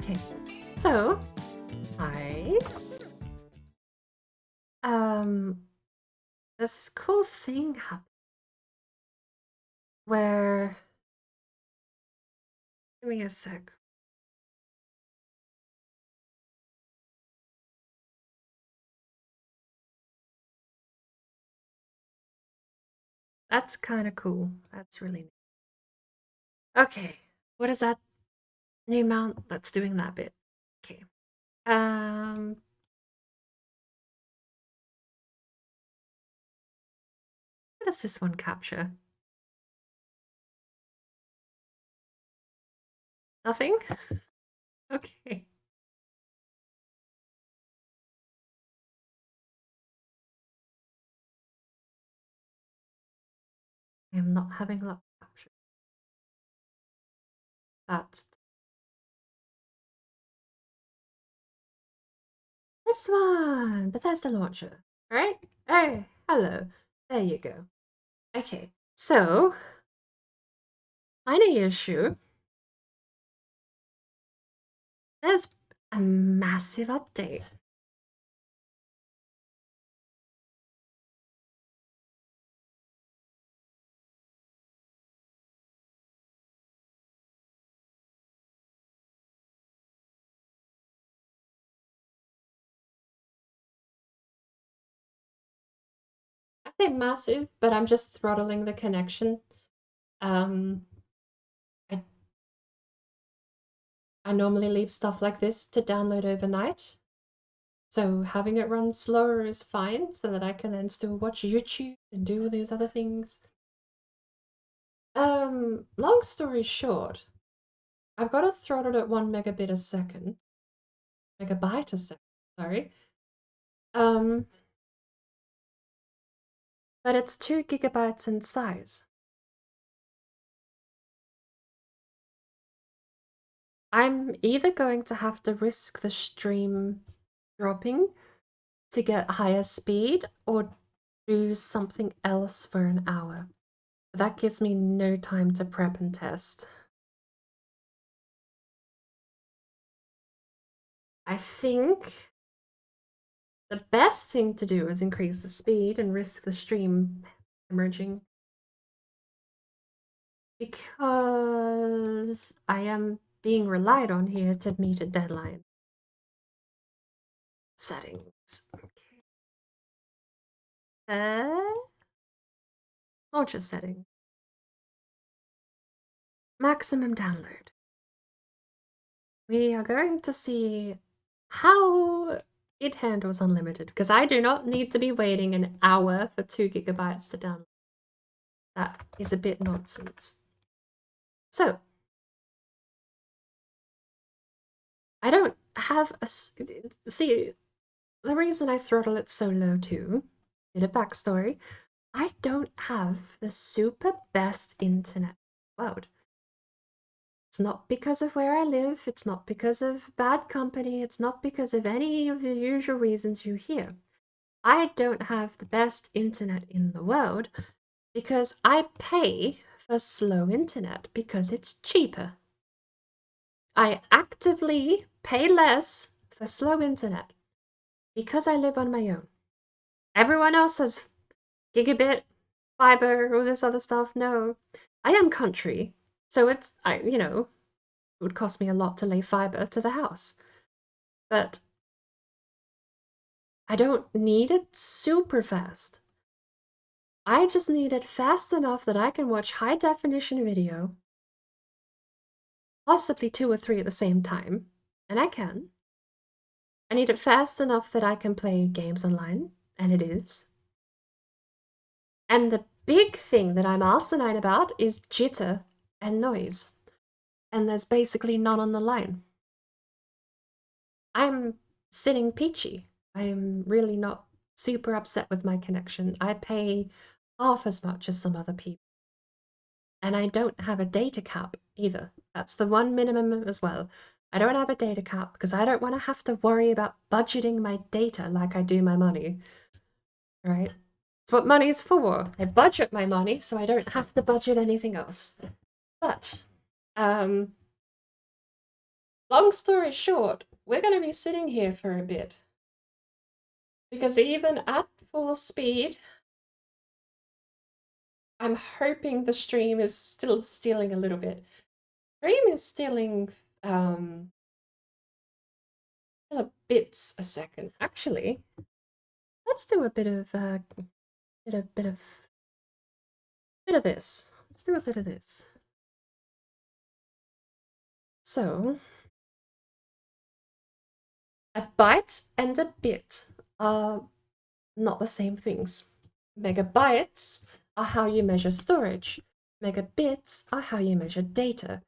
Okay, so I there's this cool thing happening where give me a sec. That's kind of cool. That's really neat. Okay, what is that new mount that's doing that bit? Okay. What does this one capture? Nothing? Okay. I am not having luck capture. That's this one, Bethesda launcher, right? Oh, hello. There you go. Okay, so tiny issue. There's a massive update. I say massive, but I'm just throttling the connection. I I normally leave stuff like this to download overnight. So having it run slower is fine, so that I can then still watch YouTube and do all these other things. Long story short, I've got it throttled at 1 megabit a second. Megabyte a second, sorry. But it's 2 gigabytes in size. I'm either going to have to risk the stream dropping to get higher speed or do something else for an hour. That gives me no time to prep and test. I think the best thing to do is increase the speed and risk the stream emerging, because I am being relied on here to meet a deadline. Settings. Okay. Launcher setting. Maximum download. We are going to see how it handles unlimited, because I do not need to be waiting an hour for 2 gigabytes to download. That is a bit nonsense. So, I don't have a... See, the reason I throttle it so low too, bit of backstory, I don't have the super best internet in the world. It's not because of where I live, it's not because of bad company, it's not because of any of the usual reasons you hear. I don't have the best internet in the world because I pay for slow internet because it's cheaper. I actively pay less for slow internet because I live on my own. Everyone else has gigabit, fiber, all this other stuff. No, I am country, so it would cost me a lot to lay fiber to the house. But I don't need it super fast. I just need it fast enough that I can watch high definition video, possibly 2 or 3 at the same time, and I can. I need it fast enough that I can play games online, and it is. And the big thing that I'm asinine about is jitter and noise. And there's basically none on the line. I'm sitting peachy. I'm really not super upset with my connection. I pay half as much as some other people. And I don't have a data cap either. That's the one minimum as well. I don't have a data cap because I don't want to have to worry about budgeting my data like I do my money. Right? It's what money's for. I budget my money so I don't have to budget anything else. But Long story short, we're going to be sitting here for a bit. Because even at full speed, I'm hoping the stream is still stealing a little bit. Stream is stealing bits a second. Actually, let's do a bit of this. Let's do a bit of this. So, a byte and a bit are not the same things. Megabytes are how you measure storage. Megabits are how you measure data.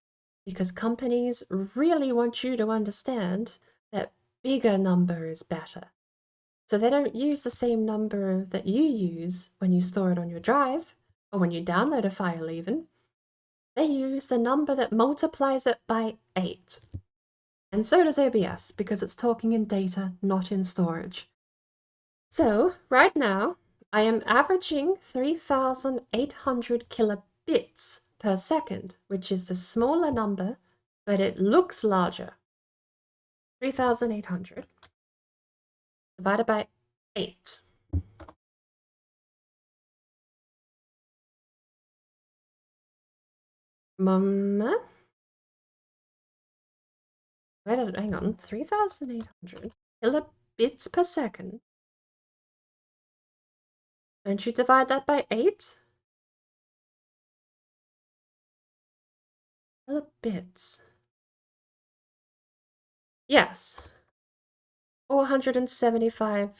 Because companies really want you to understand that bigger number is better. So they don't use the same number that you use when you store it on your drive, or when you download a file even. They use the number that multiplies it by 8. And so does OBS, because it's talking in data, not in storage. So, right now, I am averaging 3,800 kilobits per second, which is the smaller number, but it looks larger. 3,800 divided by 8. Mama? Hang on, 3,800 kilobits per second. Don't you divide that by 8? Kilobits. Yes. 475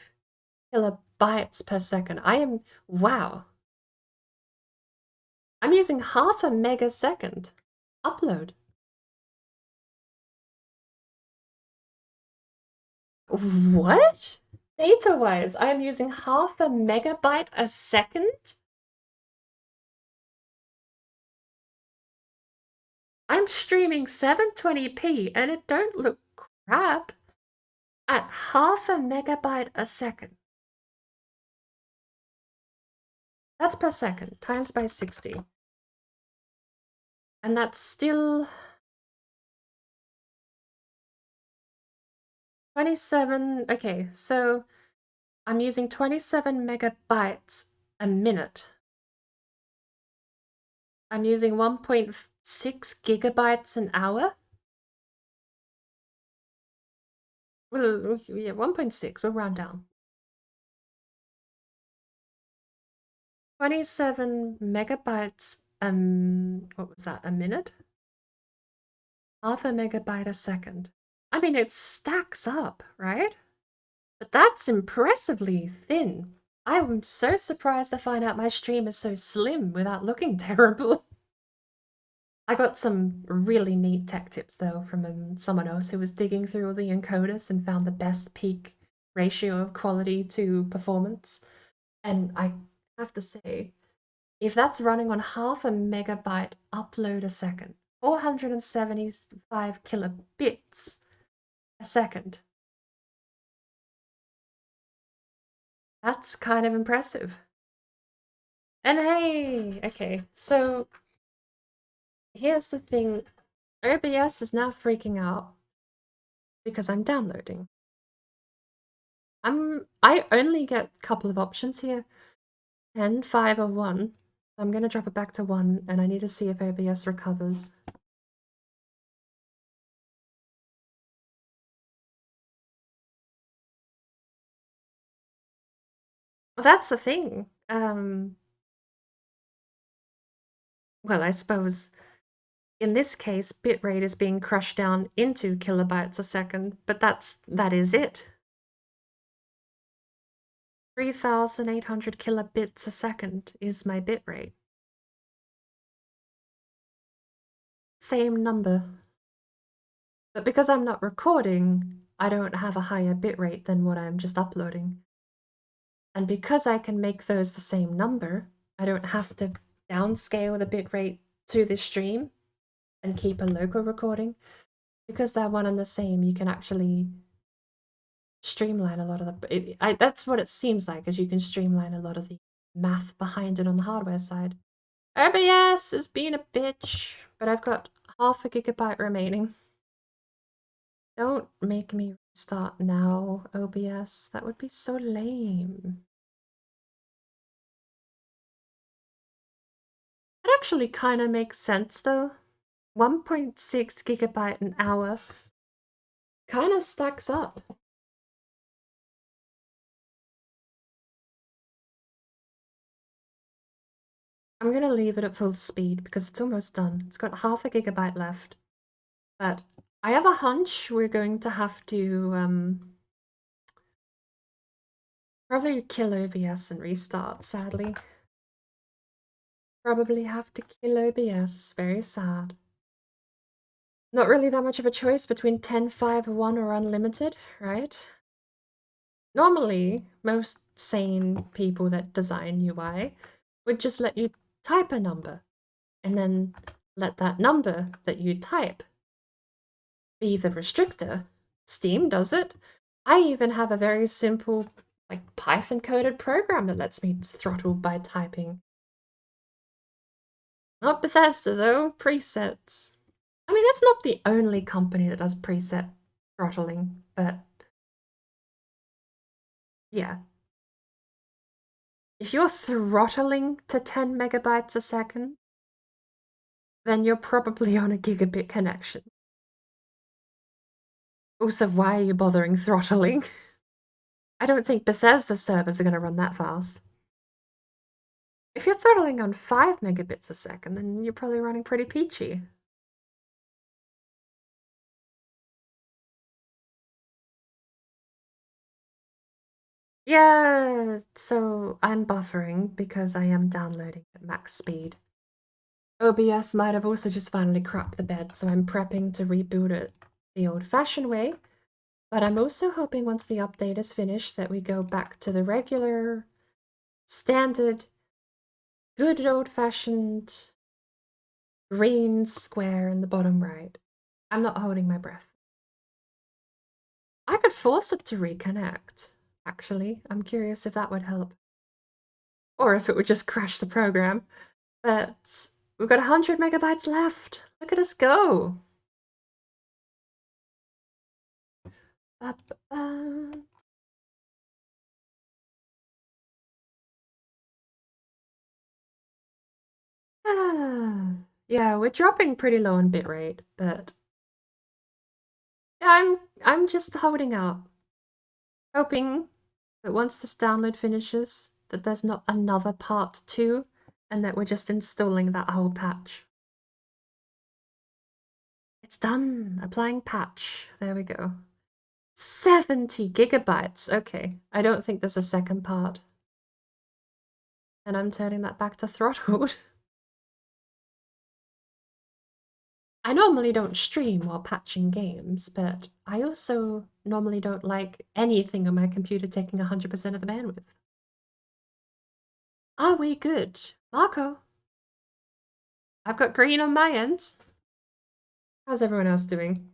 kilobytes per second. Wow. I'm using half a megasecond. Upload. What? Data-wise, I am using half a megabyte a second? I'm streaming 720p and it don't look crap at half a megabyte a second. That's per second, times by 60. And that's still 27, okay, so I'm using 27 megabytes a minute. I'm using 1.6 gigabytes an hour. Well, yeah, 1.6, we'll round down. 27 megabytes, what was that, a minute? Half a megabyte a second. I mean, it stacks up, right? But that's impressively thin. I'm so surprised to find out my stream is so slim without looking terrible. I got some really neat tech tips though from someone else who was digging through all the encoders and found the best peak ratio of quality to performance. And I have to say, if that's running on half a megabyte upload a second, 475 kilobits a second, that's kind of impressive. And hey, okay, so here's the thing. OBS is now freaking out because I'm downloading. I only get a couple of options here, 10, 5, or 1. I'm going to drop it back to 1, and I need to see if OBS recovers. Well, that's the thing. Well, I suppose in this case, bitrate is being crushed down into kilobytes a second, but that is it. 3,800 kilobits a second is my bitrate. Same number. But because I'm not recording, I don't have a higher bitrate than what I'm just uploading. And because I can make those the same number, I don't have to downscale the bitrate to the stream and keep a local recording. Because they're one and the same, you can actually streamline a lot of the... that's what it seems like, is you can streamline a lot of the math behind it on the hardware side. OBS is being a bitch, but I've got half a gigabyte remaining. Don't make me restart now, OBS. That would be so lame. It actually kind of makes sense though. 1.6 gigabyte an hour kind of stacks up. I'm gonna leave it at full speed because it's almost done. It's got half a gigabyte left. But I have a hunch we're going to have to probably kill OBS and restart, sadly. Probably have to kill OBS. Very sad. Not really that much of a choice between 10.5.1 or unlimited, right? Normally, most sane people that design UI would just let you type a number and then let that number that you type be the restrictor. Steam does it. I even have a very simple, like, Python coded program that lets me throttle by typing. Not Bethesda though, presets. I mean, it's not the only company that does preset throttling, but yeah. If you're throttling to 10 megabytes a second, then you're probably on a gigabit connection. Also, why are you bothering throttling? I don't think Bethesda servers are going to run that fast. If you're throttling on 5 megabits a second, then you're probably running pretty peachy. Yeah, so I'm buffering because I am downloading at max speed. OBS might have also just finally crapped the bed, so I'm prepping to reboot it the old-fashioned way. But I'm also hoping once the update is finished that we go back to the regular, standard, good old-fashioned green square in the bottom right. I'm not holding my breath. I could force it to reconnect, actually. I'm curious if that would help. Or if it would just crash the program. But we've got 100 megabytes left. Look at us go. Yeah, we're dropping pretty low on bitrate, but I'm just holding out, hoping that once this download finishes, that there's not another part 2, and that we're just installing that whole patch. It's done! Applying patch. There we go. 70 gigabytes! Okay, I don't think there's a second part. And I'm turning that back to throttled. I normally don't stream while patching games, but I also normally don't like anything on my computer taking 100% of the bandwidth. Are we good? Marco? I've got green on my end. How's everyone else doing?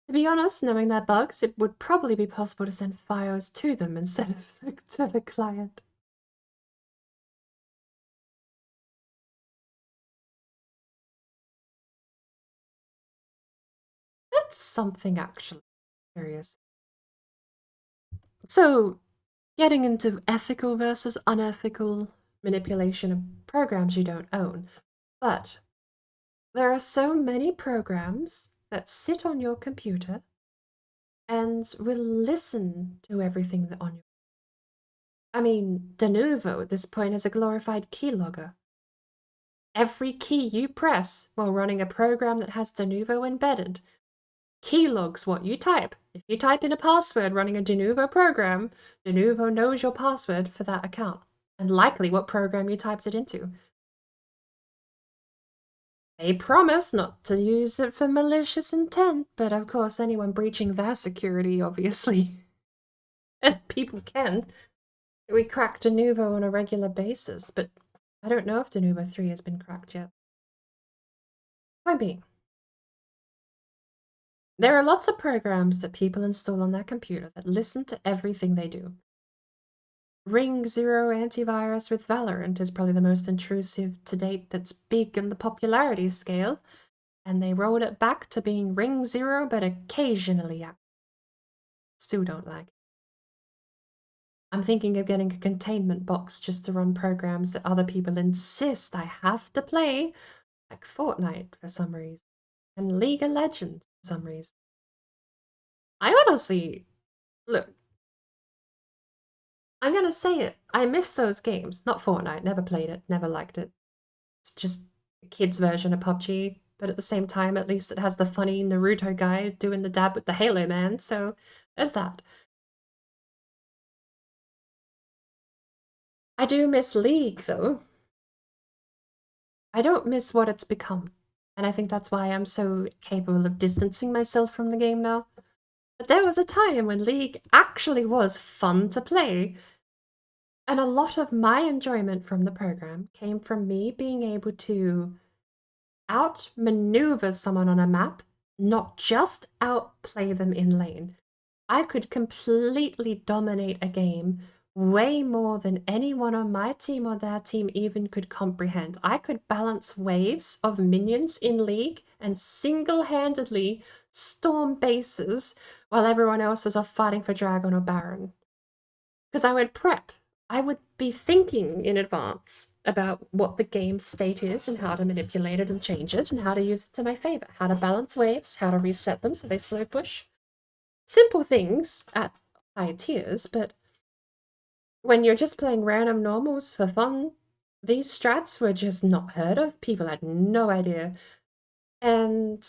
To be honest, knowing their bugs, it would probably be possible to send files to them instead of to the client. That's something actually curious. So, getting into ethical versus unethical manipulation of programs you don't own. But there are so many programs that sit on your computer and will listen to everything that on your. I mean, Denuvo at this point is a glorified keylogger. Every key you press while running a program that has Denuvo embedded keylogs what you type. If you type in a password running a Denuvo program, Denuvo knows your password for that account, and likely what program you typed it into. They promise not to use it for malicious intent, but of course anyone breaching their security, obviously, and people can. We crack Denuvo on a regular basis, but I don't know if Denuvo 3 has been cracked yet. Point being, there are lots of programs that people install on their computer that listen to everything they do. Ring Zero antivirus with Valorant is probably the most intrusive to date that's big in the popularity scale, and they rolled it back to being Ring Zero, but occasionally still don't like. I'm thinking of getting a containment box just to run programs that other people insist I have to play, like Fortnite for some reason, and League of Legends for some reason. I honestly, look, I'm gonna say it. I miss those games. Not Fortnite, never played it, never liked it. It's just a kid's version of PUBG, but at the same time, at least it has the funny Naruto guy doing the dab with the Halo man, so there's that. I do miss League, though. I don't miss what it's become, and I think that's why I'm so capable of distancing myself from the game now. But there was a time when League actually was fun to play, and a lot of my enjoyment from the program came from me being able to outmaneuver someone on a map, not just outplay them in lane. I could completely dominate a game way more than anyone on my team or their team even could comprehend. I could balance waves of minions in League and single-handedly storm bases while everyone else was off fighting for Dragon or Baron. Because I would prep. I would be thinking in advance about what the game state is and how to manipulate it and change it and how to use it to my favor. How to balance waves, how to reset them so they slow push. Simple things at high tiers, but when you're just playing random normals for fun, these strats were just not heard of. People had no idea. And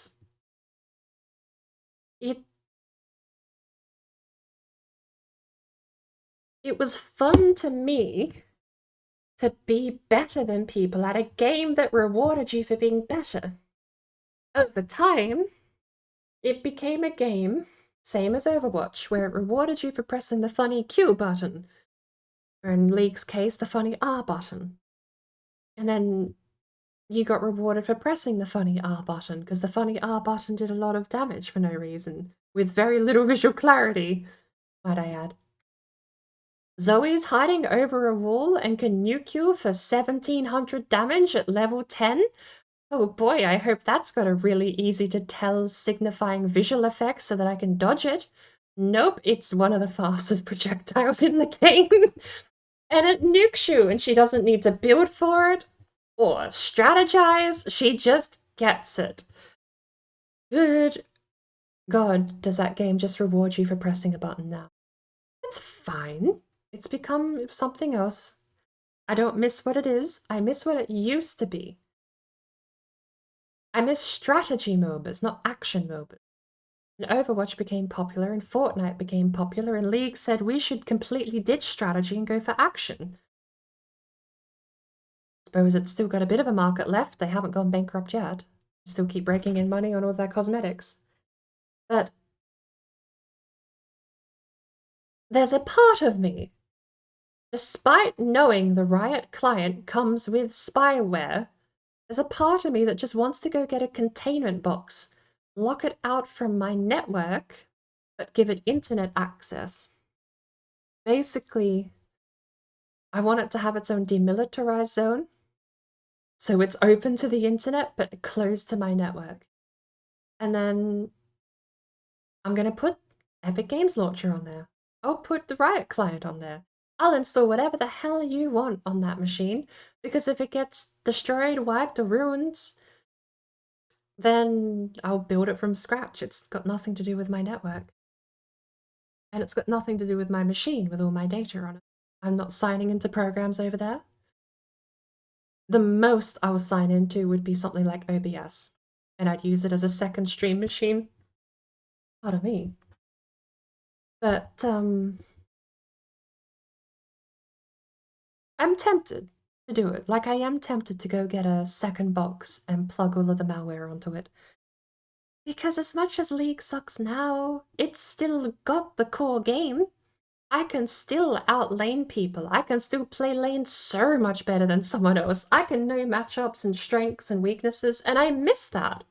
it was fun to me to be better than people at a game that rewarded you for being better. Over time, it became a game, same as Overwatch, where it rewarded you for pressing the funny Q button, or in League's case, the funny R button. And then you got rewarded for pressing the funny R button, because the funny R button did a lot of damage for no reason, with very little visual clarity, might I add. Zoe's hiding over a wall and can nuke you for 1700 damage at level 10? Oh boy, I hope that's got a really easy to tell signifying visual effect so that I can dodge it. Nope, it's one of the fastest projectiles in the game. And it nukes you, and she doesn't need to build for it or strategize. She just gets it. Good God, does that game just reward you for pressing a button now? It's fine. It's become something else. I don't miss what it is. I miss what it used to be. I miss strategy MOBAs, not action MOBAs. And Overwatch became popular, and Fortnite became popular, and League said we should completely ditch strategy and go for action. Suppose it's still got a bit of a market left. They haven't gone bankrupt yet. Still keep breaking in money on all their cosmetics. But there's a part of me, despite knowing the Riot client comes with spyware, there's a part of me that just wants to go get a containment box, lock it out from my network, but give it internet access. Basically, I want it to have its own demilitarized zone, so it's open to the internet, but closed to my network. And then I'm gonna put Epic Games Launcher on there. I'll put the Riot client on there. I'll install whatever the hell you want on that machine, because if it gets destroyed, wiped, or ruined, then I'll build it from scratch. It's got nothing to do with my network. And it's got nothing to do with my machine with all my data on it. I'm not signing into programs over there. The most I'll sign into would be something like OBS, and I'd use it as a second stream machine. Pardon me. But, I'm tempted. to do it. Like, I am tempted to go get a second box and plug all of the malware onto it. Because as much as League sucks now, it's still got the core game. I can still outlane people. I can still play lane so much better than someone else. I can know matchups and strengths and weaknesses, and I miss that.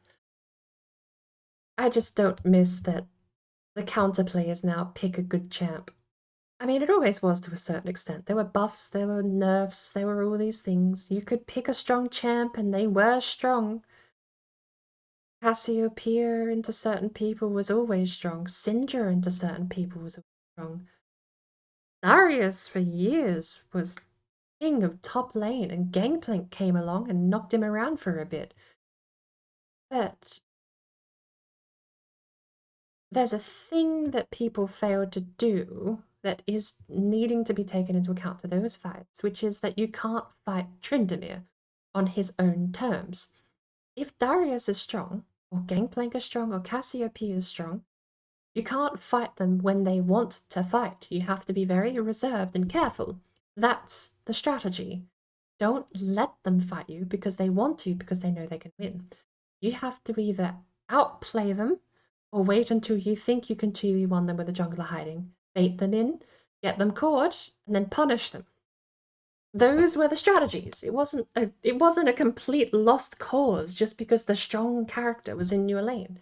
I just don't miss that the counterplayers now pick a good champ. I mean, it always was to a certain extent. There were buffs, there were nerfs, there were all these things. You could pick a strong champ, and they were strong. Cassiopeia into certain people was always strong. Syndra into certain people was strong. Darius for years was king of top lane, and Gangplank came along and knocked him around for a bit. But there's a thing that people failed to do that is needing to be taken into account to those fights, which is that you can't fight Tryndamere on his own terms. If Darius is strong, or Gangplank is strong, or Cassiopeia is strong, you can't fight them when they want to fight. You have to be very reserved and careful. That's the strategy. Don't let them fight you because they want to, because they know they can win. You have to either outplay them or wait until you think you can 2v1 them with a jungler hiding, bait them in, get them caught, and then punish them. Those were the strategies. It wasn't a complete lost cause just because the strong character was in your lane.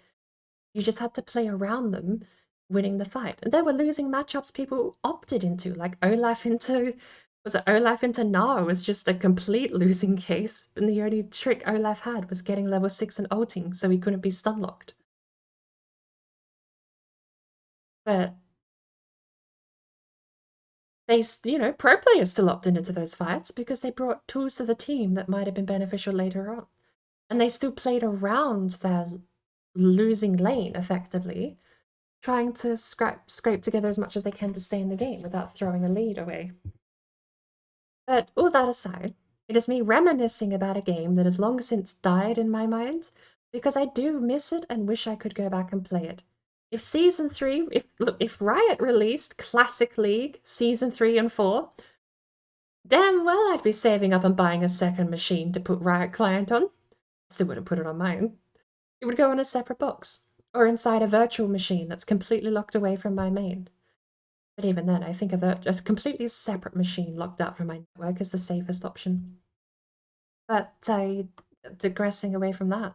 You just had to play around them, winning the fight. And there were losing matchups people opted into, like Olaf into Gnar was just a complete losing case, and the only trick Olaf had was getting level 6 and ulting so he couldn't be stun locked. But they, pro players still opted into those fights because they brought tools to the team that might have been beneficial later on. And they still played around their losing lane effectively, trying to scrape together as much as they can to stay in the game without throwing the lead away. But all that aside, it is me reminiscing about a game that has long since died in my mind, because I do miss it and wish I could go back and play it. If Season 3, if Riot released Classic League Season 3 and 4, damn well I'd be saving up and buying a second machine to put Riot Client on. Still wouldn't put it on mine. It would go in a separate box, or inside a virtual machine that's completely locked away from my main. But even then, I think a completely separate machine locked out from my network is the safest option. But digressing away from that,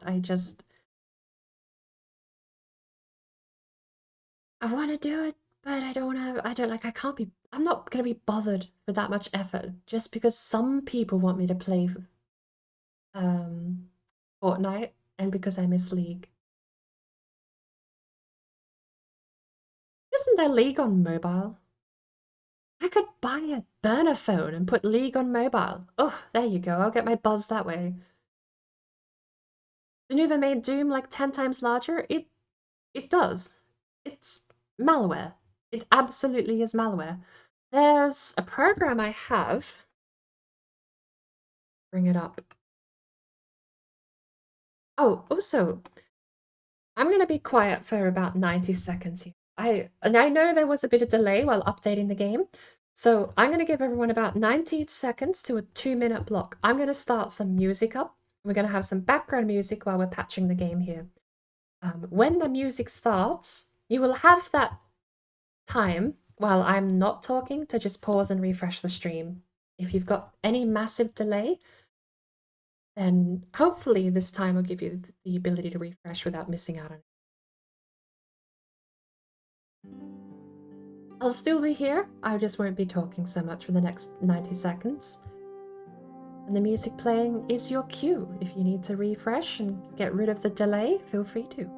I want to do it, but I'm not going to be bothered with that much effort just because some people want me to play Fortnite and because I miss League. Isn't there League on mobile? I could buy a burner phone and put League on mobile. Oh, there you go. I'll get my buzz that way. Denuva made Doom like 10 times larger? It does. It's malware. It absolutely is malware. There's a program I have. Bring it up. Oh, also, I'm going to be quiet for about 90 seconds here. I know there was a bit of delay while updating the game, so I'm going to give everyone about 90 seconds to a 2-minute block. I'm going to start some music up. We're going to have some background music while we're patching the game here. When the music starts, you will have that time while I'm not talking to just pause and refresh the stream. If you've got any massive delay, then hopefully this time will give you the ability to refresh without missing out on it. I'll still be here, I just won't be talking so much for the next 90 seconds. And the music playing is your cue. If you need to refresh and get rid of the delay, feel free to.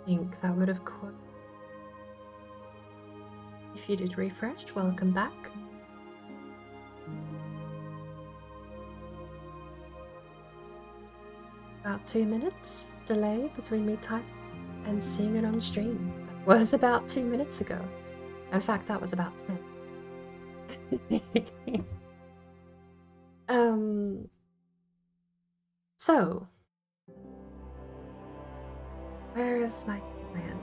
think that would have caught. If you did refresh, welcome back. About 2 minutes delay between me typing and seeing it on stream. That was about 2 minutes ago. In fact, that was about 10. So where is my command?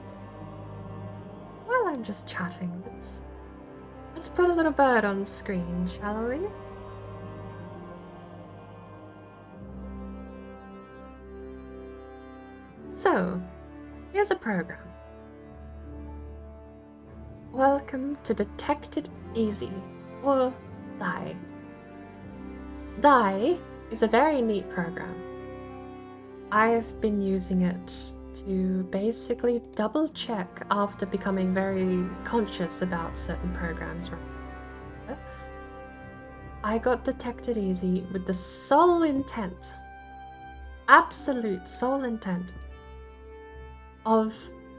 While I'm just chatting, let's put a little bird on screen, shall we? So, here's a program. Welcome to Detect It Easy, or DIE. DIE is a very neat program. I've been using it to basically double check after becoming very conscious about certain programs. I got Detect It Easy with the sole intent, absolute sole intent, of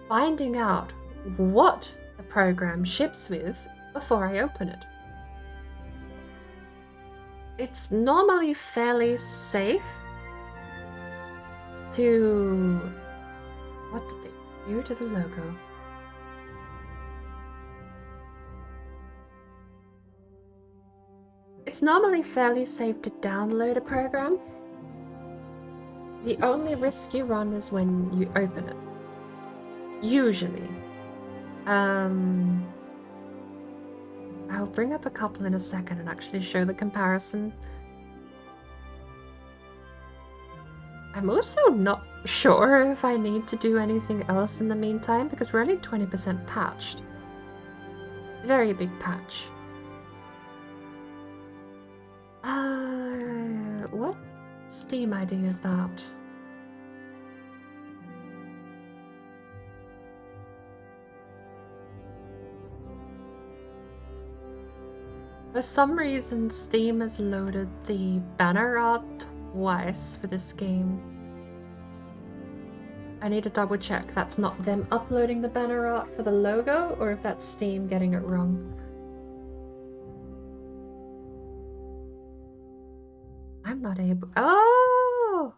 finding out what the program ships with before I open it. It's normally fairly safe to... What did they do to the logo? It's normally fairly safe to download a program. The only risk you run is when you open it. Usually. I'll bring up a couple in a second and actually show the comparison. I'm also not sure if I need to do anything else in the meantime because we're only 20% patched. Very big patch. What Steam ID is that? For some reason, Steam has loaded the banner art twice for this game. I need to double check that's not them uploading the banner art for the logo or if that's Steam getting it wrong. I'm not able. Oh!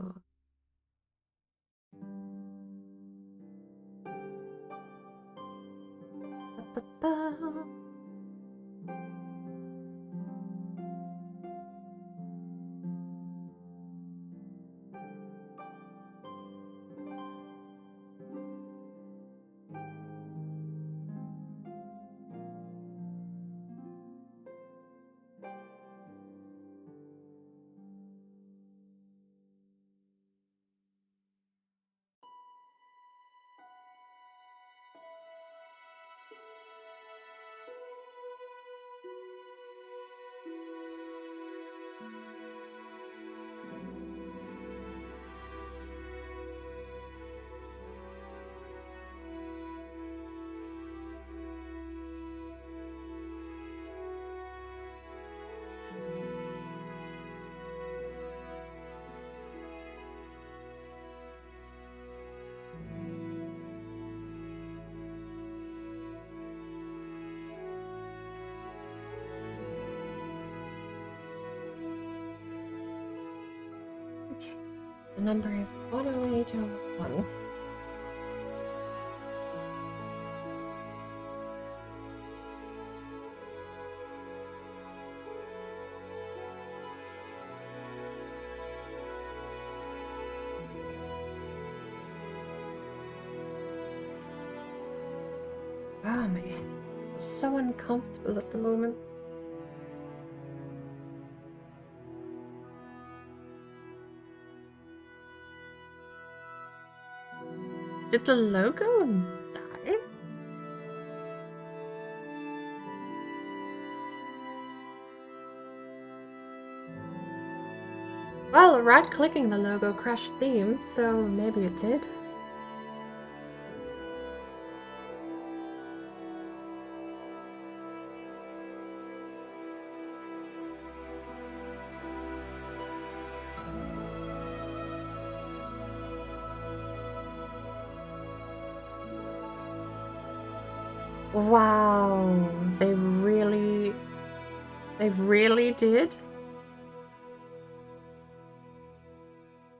Ba-ba-ba. Okay. The number is 10801. Oh man, it's so uncomfortable at the moment. Did the logo die? Well, right-clicking the logo crashed theme, so maybe it did. Wow, they really did?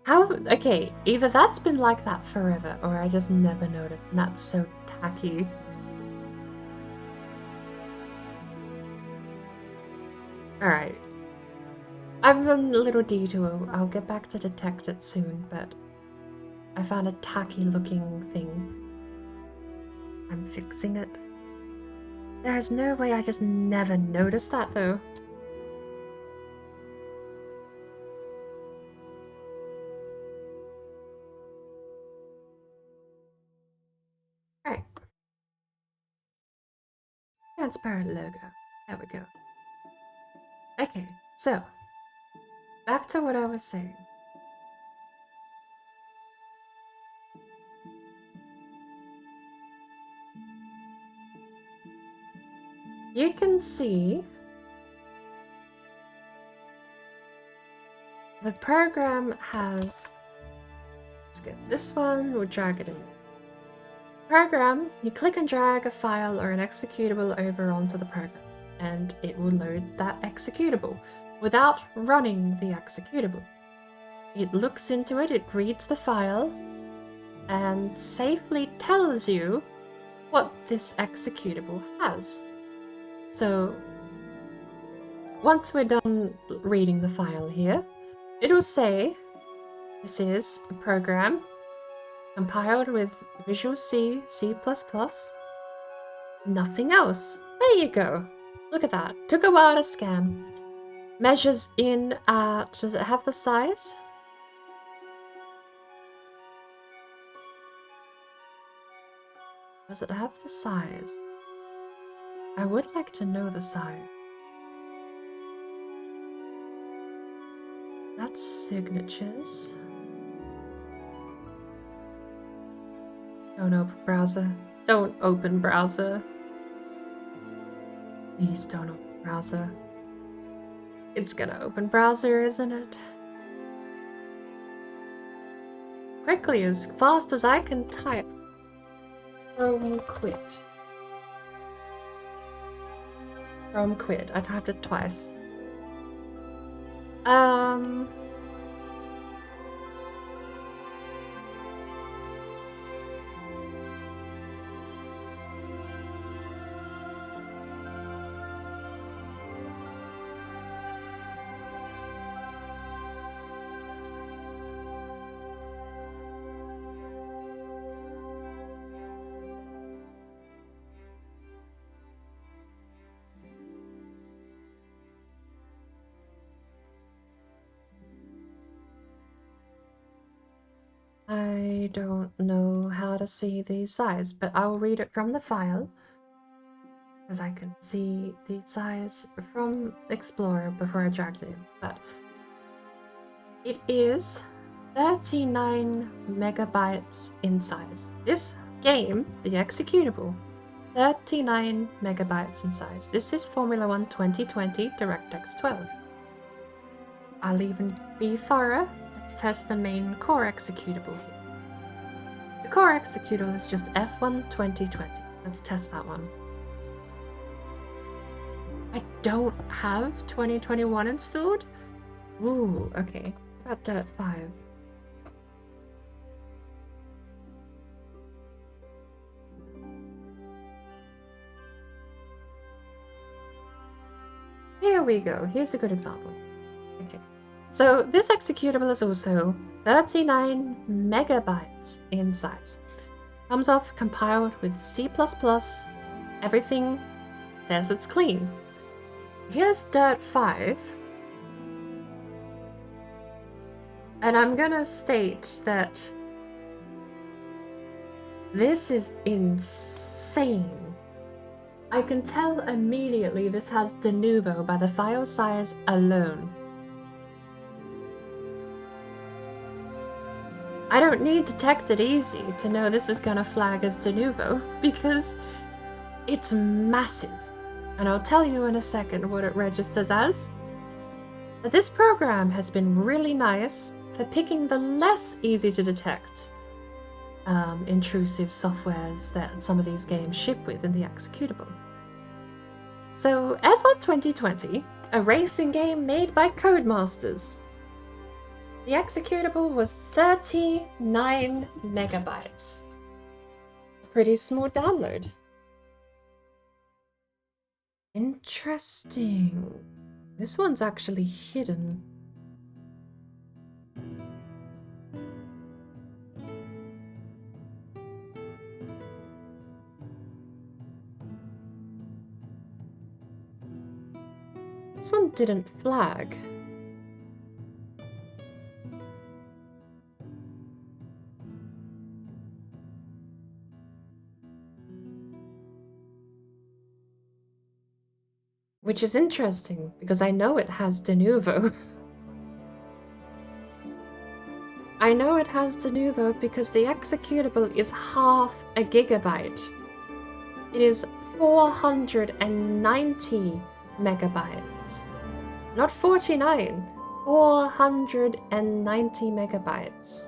How? Okay, either that's been like that forever, or I just never noticed, and that's so tacky. Alright. I've run a little detour. I'll get back to detect it soon, but I found a tacky looking thing. I'm fixing it. There's no way I just never noticed that though. Alright. Transparent logo. There we go. Okay, so back to what I was saying. You can see the program has, let's get this one, we'll drag it in there. Program, you click and drag a file or an executable over onto the program, and it will load that executable without running the executable. It looks into it, it reads the file, and safely tells you what this executable has. So once we're done reading the file here, it'll say this is a program compiled with Visual C, C++, nothing else. There you go. Look at that. Took a while to scan. Measures in at, does it have the size? Does it have the size? I would like to know the size. That's signatures. Don't open browser. Don't open browser. Please don't open browser. It's gonna open browser, isn't it? Quickly, as fast as I can type. Chrome quit. Chrome quit. I typed it twice. I don't know how to see the size, but I'll read it from the file, because I can see the size from Explorer before I dragged it in. But it is 39 megabytes in size. This game, the executable, 39 megabytes in size. This is Formula 1 2020 DirectX 12. I'll even be thorough. Let's test the main core executable here. The core executable is just F1 2020. Let's test that one. I don't have 2021 installed? Ooh, okay. What about Dirt 5? Here we go. Here's a good example. Okay. So this executable is also 39 megabytes in size. Comes off compiled with C++. Everything says it's clean. Here's Dirt 5. And I'm gonna state that this is insane. I can tell immediately this has de novo by the file size alone. I don't need Detected Easy to know this is gonna flag as de novo, because it's massive. And I'll tell you in a second what it registers as. But this program has been really nice for picking the less easy to detect intrusive softwares that some of these games ship with in the executable. So, F1 2020, a racing game made by Codemasters. The executable was 39 megabytes. A pretty small download. Interesting. This one's actually hidden. This one didn't flag. Which is interesting, because I know it has de novo. I know it has de novo because the executable is half a gigabyte. It is 490 megabytes. Not 49, 490 megabytes.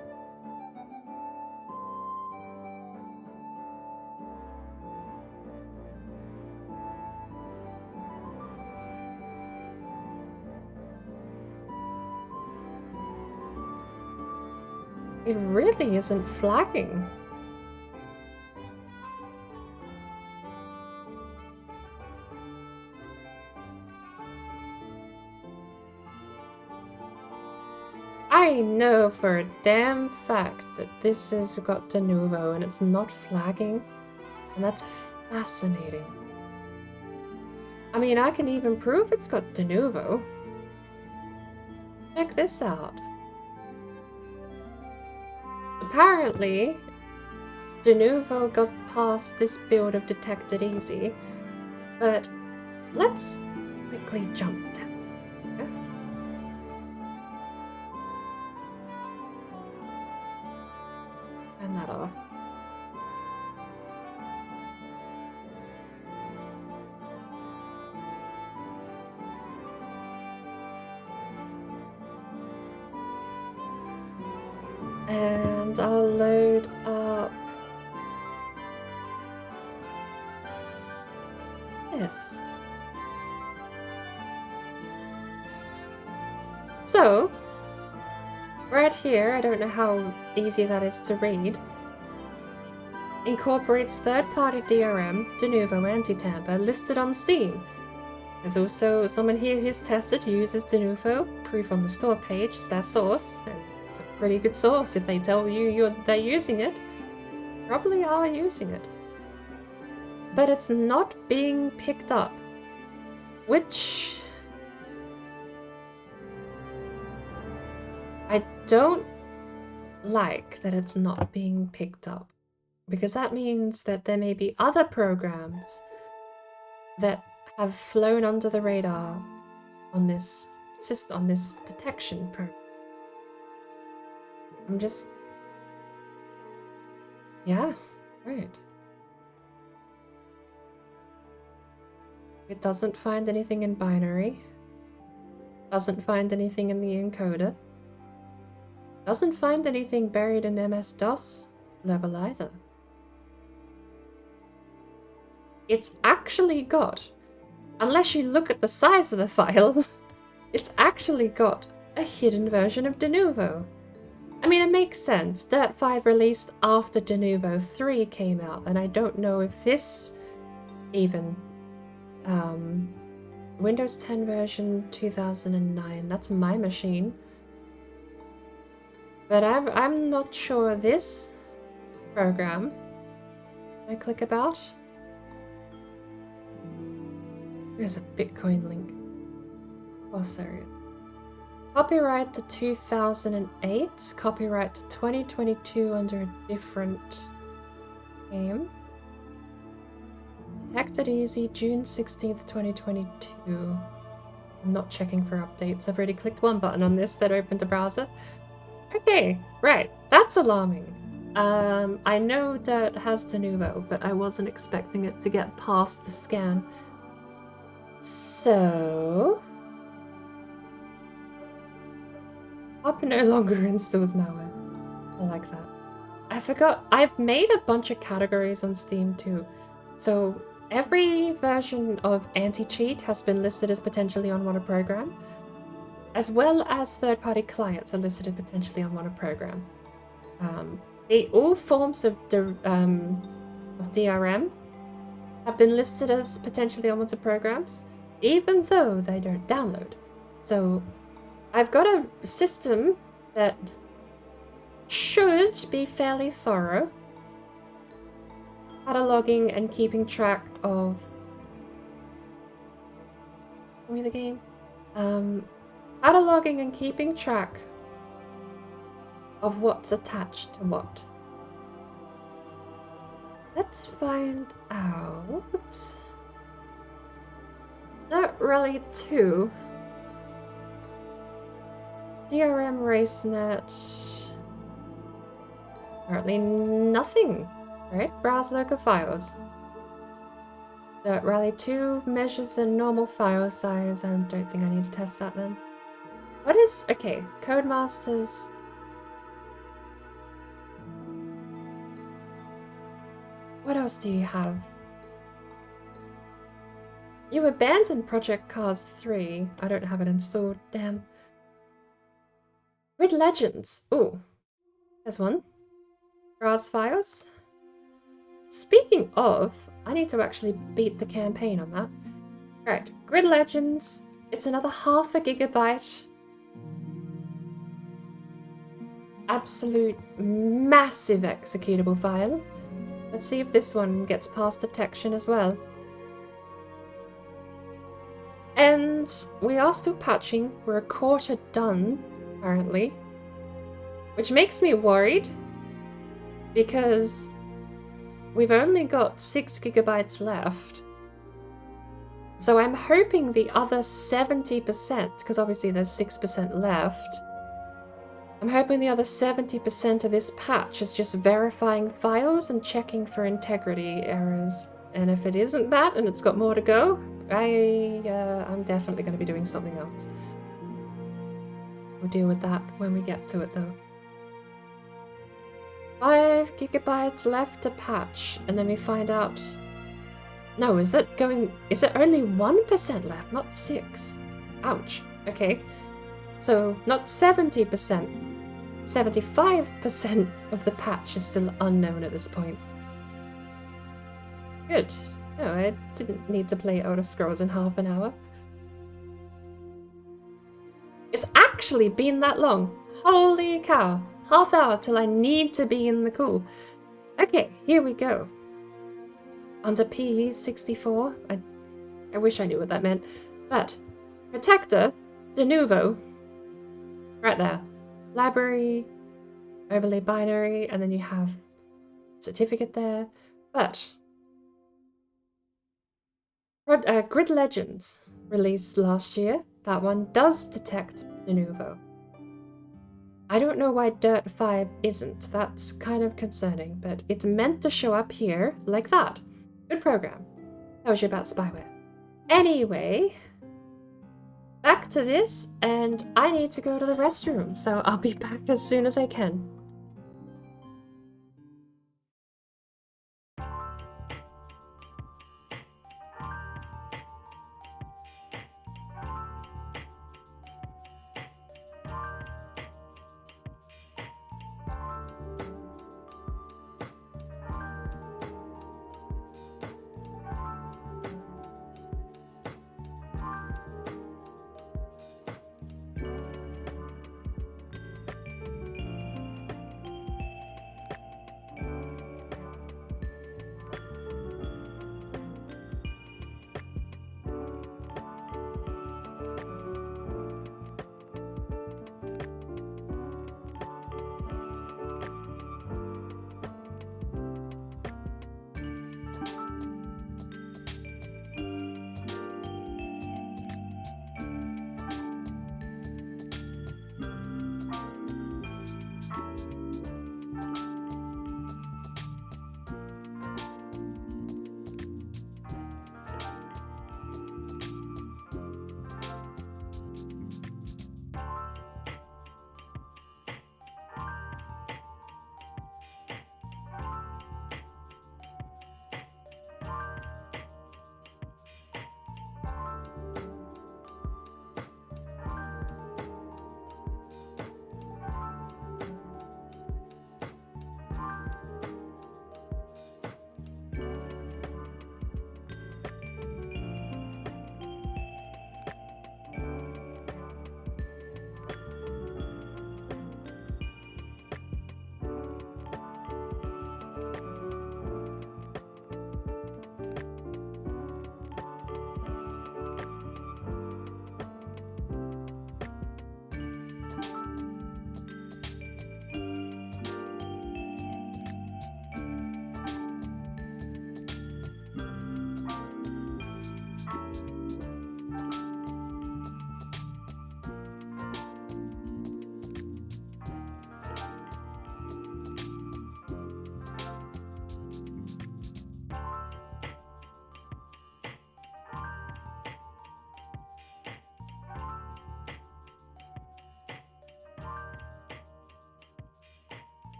It really isn't flagging. I know for a damn fact that this has got de novo and it's not flagging, and that's fascinating. I mean, I can even prove it's got de novo. Check this out. Apparently, de novo got past this build of Detected Easy, but let's quickly jump down. Turn that off. And I'll load up this. So, right here, I don't know how easy that is to read, incorporates third-party DRM, de novo anti-tamper, listed on Steam. There's also someone here who's tested uses de novo, proof on the store page is their source, and it's a pretty good source if they tell you they're using it. Probably are using it. But it's not being picked up, which I don't like that it's not being picked up, because that means that there may be other programs that have flown under the radar on this system, on this detection program. I'm just... yeah, right. It doesn't find anything in binary. Doesn't find anything in the encoder. Doesn't find anything buried in MS-DOS level either. It's actually got, unless you look at the size of the file, it's actually got a hidden version of de novo. I mean, it makes sense. Dirt 5 released after de novo 3 came out, and I don't know if this even... Windows 10 version 2009, that's my machine. But I'm not sure this program. Can I click about? There's a Bitcoin link. Oh, sorry. Copyright to 2008, copyright to 2022 under a different game. Detected Easy, June 16th, 2022. I'm not checking for updates. I've already clicked one button on this that opened a browser. Okay, right. That's alarming. I know Dirt has de novo, but I wasn't expecting it to get past the scan. So... Hop no longer installs malware. I like that. I forgot. I've made a bunch of categories on Steam too. So every version of anti-cheat has been listed as potentially unwanted program, as well as third-party clients are listed as potentially unwanted program. All forms of DRM have been listed as potentially unwanted programs, even though they don't download. So I've got a system that should be fairly thorough, cataloging and keeping track of the game. Cataloging and keeping track of what's attached to what. Let's find out. Not really two. DRM RaceNet. Apparently nothing. Right? Browse local files. Rally 2 measures a normal file size. I don't think I need to test that then. What is... Okay, Codemasters... What else do you have? You abandoned Project Cars 3. I don't have it installed. Damn. Grid Legends. Ooh. There's one. Browse files. Speaking of, I need to actually beat the campaign on that. Alright, Grid Legends. It's another 0.5 GB. Absolute massive executable file. Let's see if this one gets past detection as well. And we are still patching. We're a quarter done, apparently. Which makes me worried, because we've only got 6 GB left. So I'm hoping the other 70%, because obviously there's 6% left, I'm hoping the other 70% of this patch is just verifying files and checking for integrity errors. And if it isn't that, and it's got more to go, I'm definitely going to be doing something else. We'll deal with that when we get to it, though. 5 GB left to patch, and then we find out... No, is it only 1% left, not 6? Ouch. Okay. So, not 70%. 75% of the patch is still unknown at this point. Good. No, I didn't need to play Elder Scrolls in half an hour. It's actually been that long. Holy cow. Half hour till I need to be in the cool. Okay, here we go. Under PE64. I wish I knew what that meant. But, Protector, de novo. Right there. Library, overlay binary, and then you have certificate there. But Grid Legends, released last year, that one does detect de novo. I don't know why Dirt 5 isn't. That's kind of concerning, but it's meant to show up here like that. Good program. Tells you about spyware. Anyway, back to this, and I need to go to the restroom, so I'll be back as soon as I can.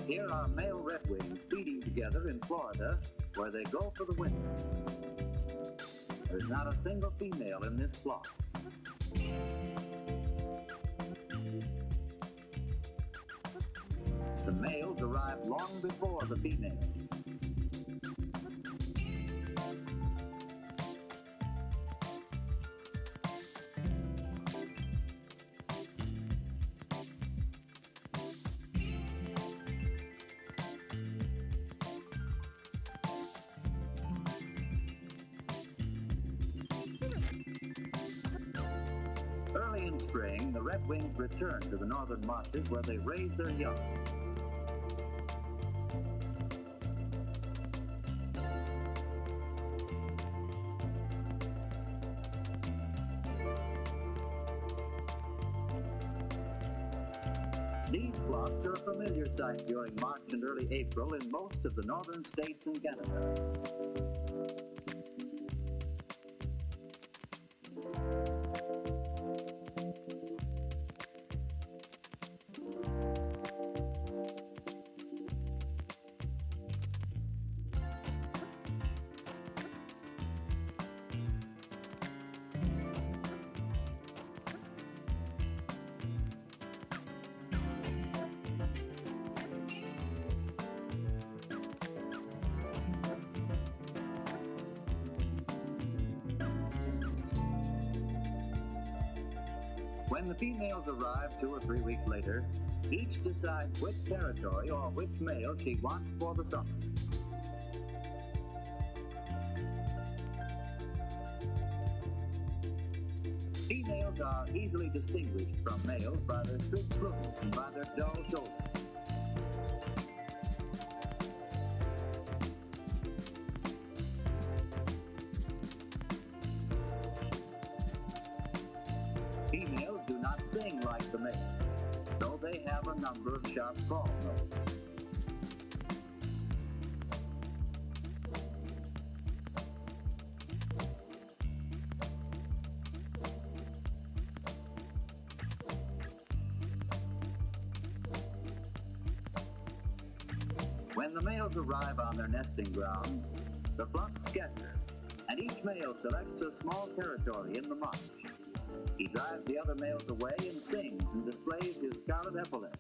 Here are male redwings feeding together in Florida, where they go for the winter. There's not a single female in this flock. The males arrive long before the females. Early in spring, the redwings return to the northern marshes where they raise their young. These flocks are a familiar sight during March and early April in most of the northern states and Canada. When the females arrive 2 or 3 weeks later, each decides which territory or which male she wants for the summer. Females are easily distinguished from males by their straight plumage and by their dull shoulders. Females do not sing like the males, though they have a number of sharp call notes. When the males arrive on their nesting grounds, the flocks scatter, and each male selects a small territory in the marsh. He drives the other males away and sings and displays his scarlet epaulets.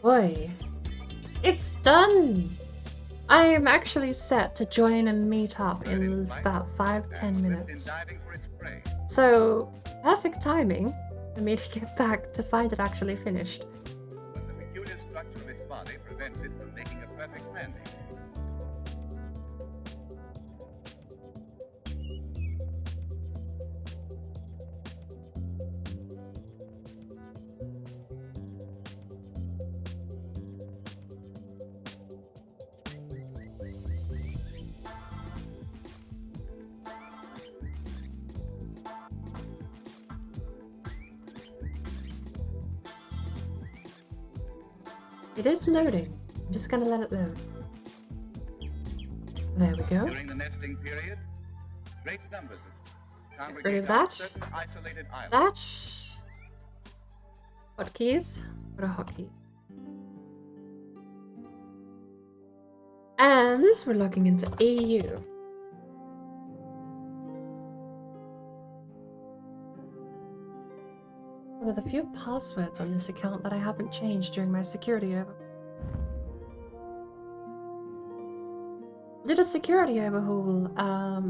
Boy, it's done! I am actually set to join a meetup in about 5-10 minutes. So, perfect timing for me to get back to find it actually finished. But the peculiar structure of its body prevents it from making a perfect landing. It is loading. I'm just gonna let it load. There we go. During the nesting period, great numbers Get rid of that. certain isolated islands. That. Hotkeys. What a hotkey. And we're logging into EU. One of the few passwords on this account that I haven't changed during my security overhaul. Did a security overhaul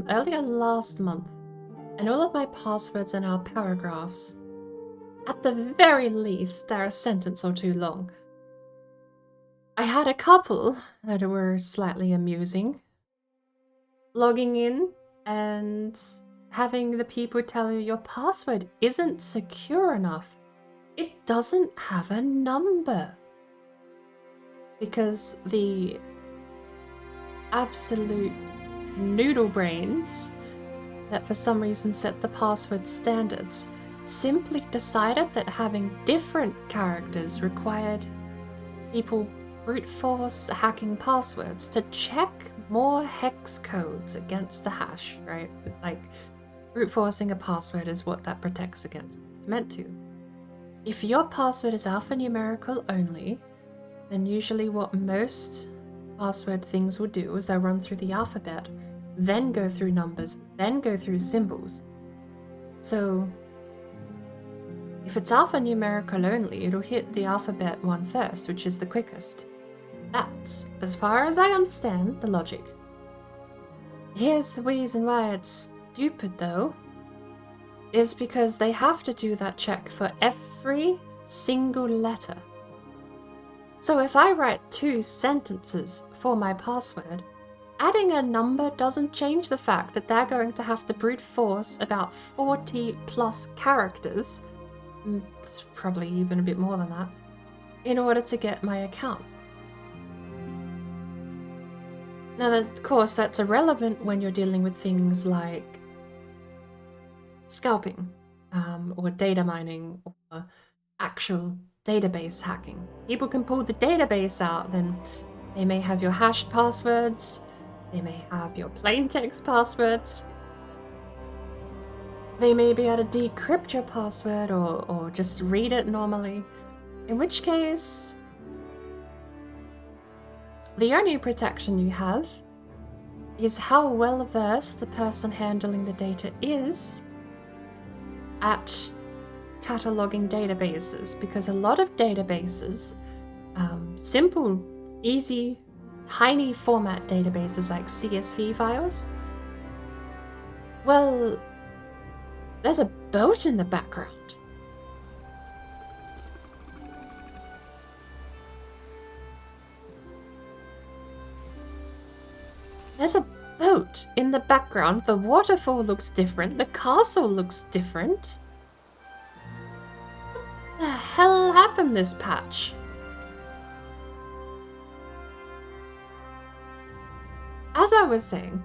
earlier last month, and all of my passwords are now paragraphs. At the very least, they're a sentence or two long. I had a couple that were slightly amusing. Logging in and having the people tell you your password isn't secure enough. It doesn't have a number. Because the absolute noodle brains that for some reason set the password standards simply decided that having different characters required people brute force hacking passwords to check more hex codes against the hash, right? It's like brute forcing a password is what that protects against. It's meant to. If your password is alphanumerical only, then usually what most password things will do is they'll run through the alphabet, then go through numbers, then go through symbols. So if it's alphanumerical only, it'll hit the alphabet one first, which is the quickest. That's, as far as I understand, the logic. Here's the reason why it's stupid though, is because they have to do that check for every single letter. So if I write 2 sentences for my password, adding a number doesn't change the fact that they're going to have to brute force about 40 plus characters, it's probably even a bit more than that, in order to get my account. Now, of course, that's irrelevant when you're dealing with things like scalping, or data mining, or actual database hacking. People can pull the database out, then they may have your hashed passwords, they may have your plaintext passwords, they may be able to decrypt your password or just read it normally, in which case the only protection you have is how well versed the person handling the data is at cataloging databases, because a lot of databases, simple, easy, tiny format databases like CSV files, well, there's a boat in the background. There's a boat in the background. The waterfall looks different. The castle looks different. What the hell happened this patch? As I was saying,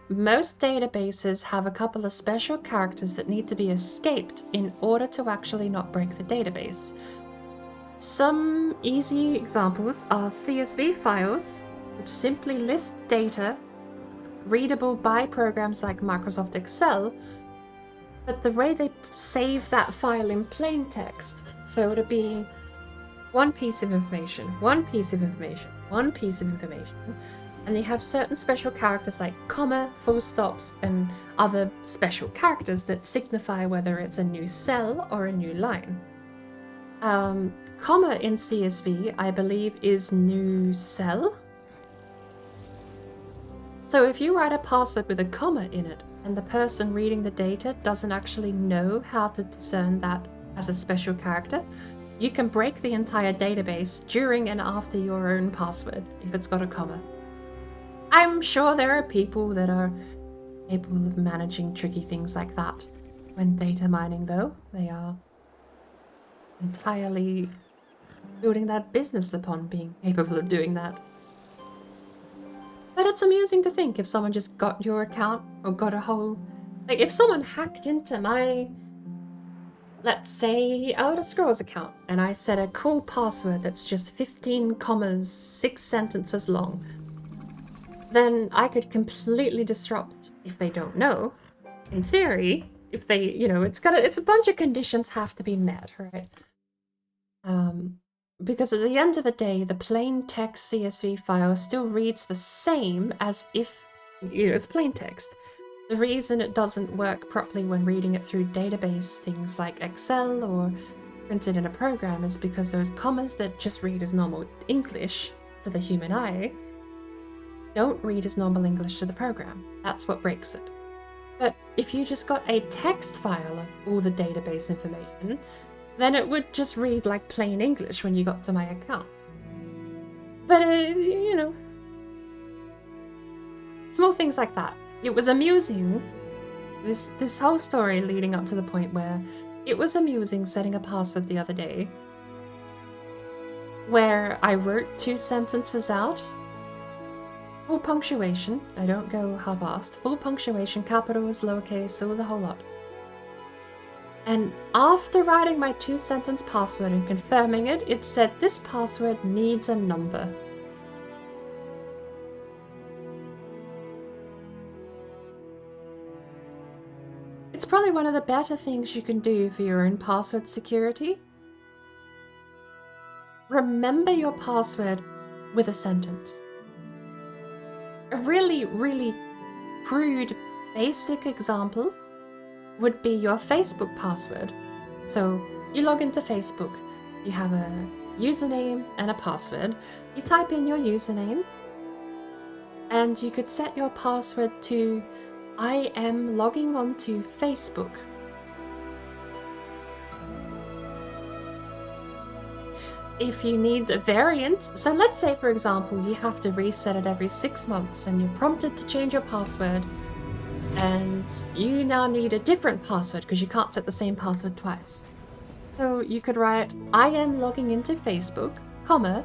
most databases have a couple of special characters that need to be escaped in order to actually not break the database. Some easy examples are CSV files, which simply list data readable by programs like Microsoft Excel, but the way they save that file in plain text, so it'll be one piece of information, one piece of information, one piece of information, and they have certain special characters like comma, full stops, and other special characters that signify whether it's a new cell or a new line. Comma in CSV, I believe, is new cell. So if you write a password with a comma in it, and the person reading the data doesn't actually know how to discern that as a special character, you can break the entire database during and after your own password if it's got a comma. I'm sure there are people that are capable of managing tricky things like that. When data mining, though, they are entirely building their business upon being capable of doing that. But it's amusing to think if someone just got your account or got a whole... Like, if someone hacked into my, let's say, Elder Scrolls account, and I set a cool password that's just 15 commas, 6 sentences long, then I could completely disrupt if they don't know. In theory, if they, it's a bunch of conditions have to be met, right? Because at the end of the day, the plain text CSV file still reads the same as if, it's plain text. The reason it doesn't work properly when reading it through database things like Excel or printed in a program is because those commas that just read as normal English to the human eye don't read as normal English to the program. That's what breaks it. But if you just got a text file of all the database information, then it would just read like plain English when you got to my account. But, small things like that. It was amusing, this whole story leading up to the point where it was amusing setting a password the other day where I wrote 2 sentences out. Full punctuation, I don't go half-assed. Full punctuation, capitals, lowercase, all the whole lot. And after writing my 2-sentence password and confirming it, it said this password needs a number. It's probably one of the better things you can do for your own password security. Remember your password with a sentence. A really, really crude, basic example would be your Facebook password. So you log into Facebook, you have a username and a password. You type in your username, and you could set your password to I am logging onto Facebook. If you need a variant, so let's say for example you have to reset it every 6 months and you're prompted to change your password and you now need a different password because you can't set the same password twice. So you could write, I am logging into Facebook, comma,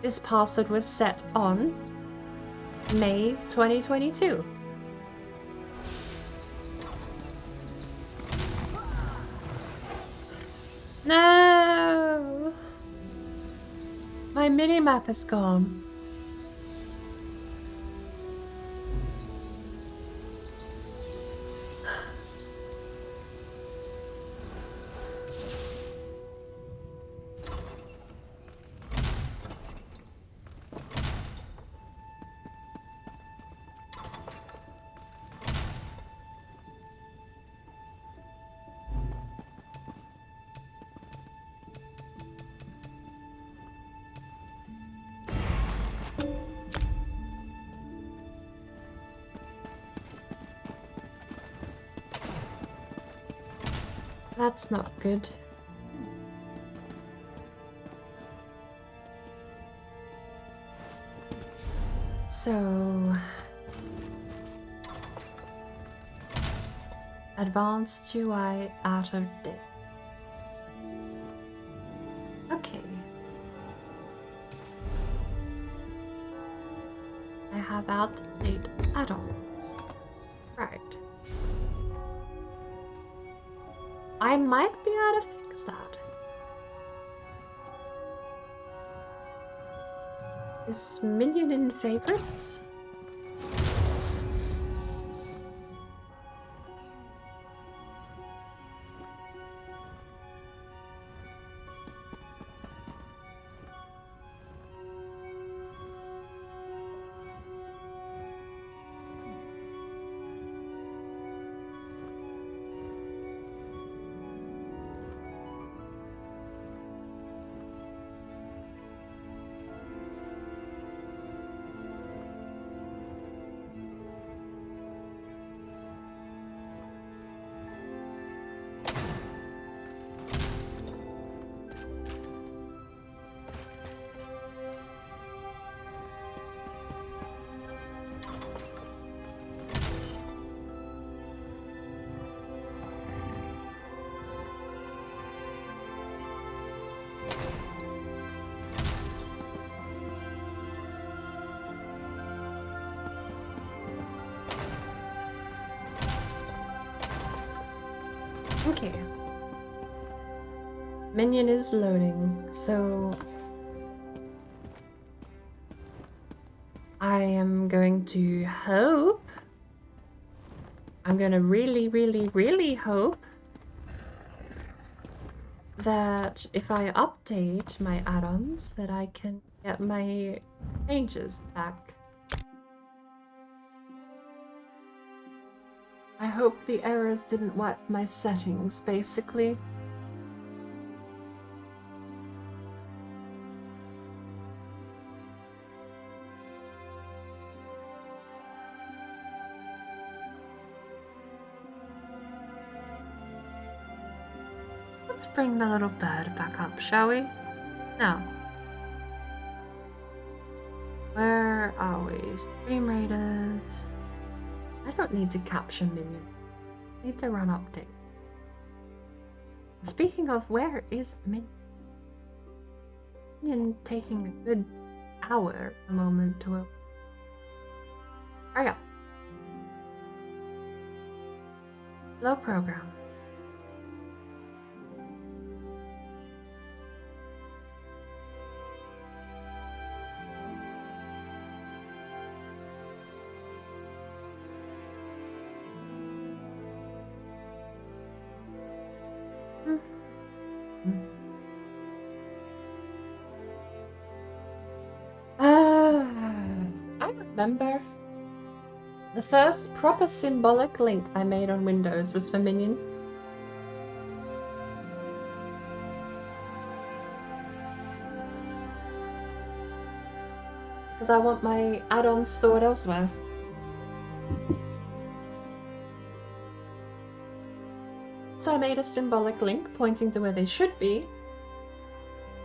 this password was set on May 2022. No! My minimap is gone. That's not good. So... Advanced UI out of date. Okay. I have out-of-date add-ons. Right. I might be able to fix that. Is minion in favorites? Okay. Minion is loading, so I am going to hope. I'm gonna really, really, really hope that if I update my add-ons that I can get my changes back. I hope the errors didn't wipe my settings, basically. Let's bring the little bird back up, shall we? Now. Where are we? Stream Raiders. I don't need to capture Minion. I need to run update. Speaking of, where is Minion? Minion taking a good hour at the moment to open. Hurry up. Low program. I remember the first proper symbolic link I made on Windows was for Minion. Because I want my add-ons stored elsewhere. So I made a symbolic link pointing to where they should be,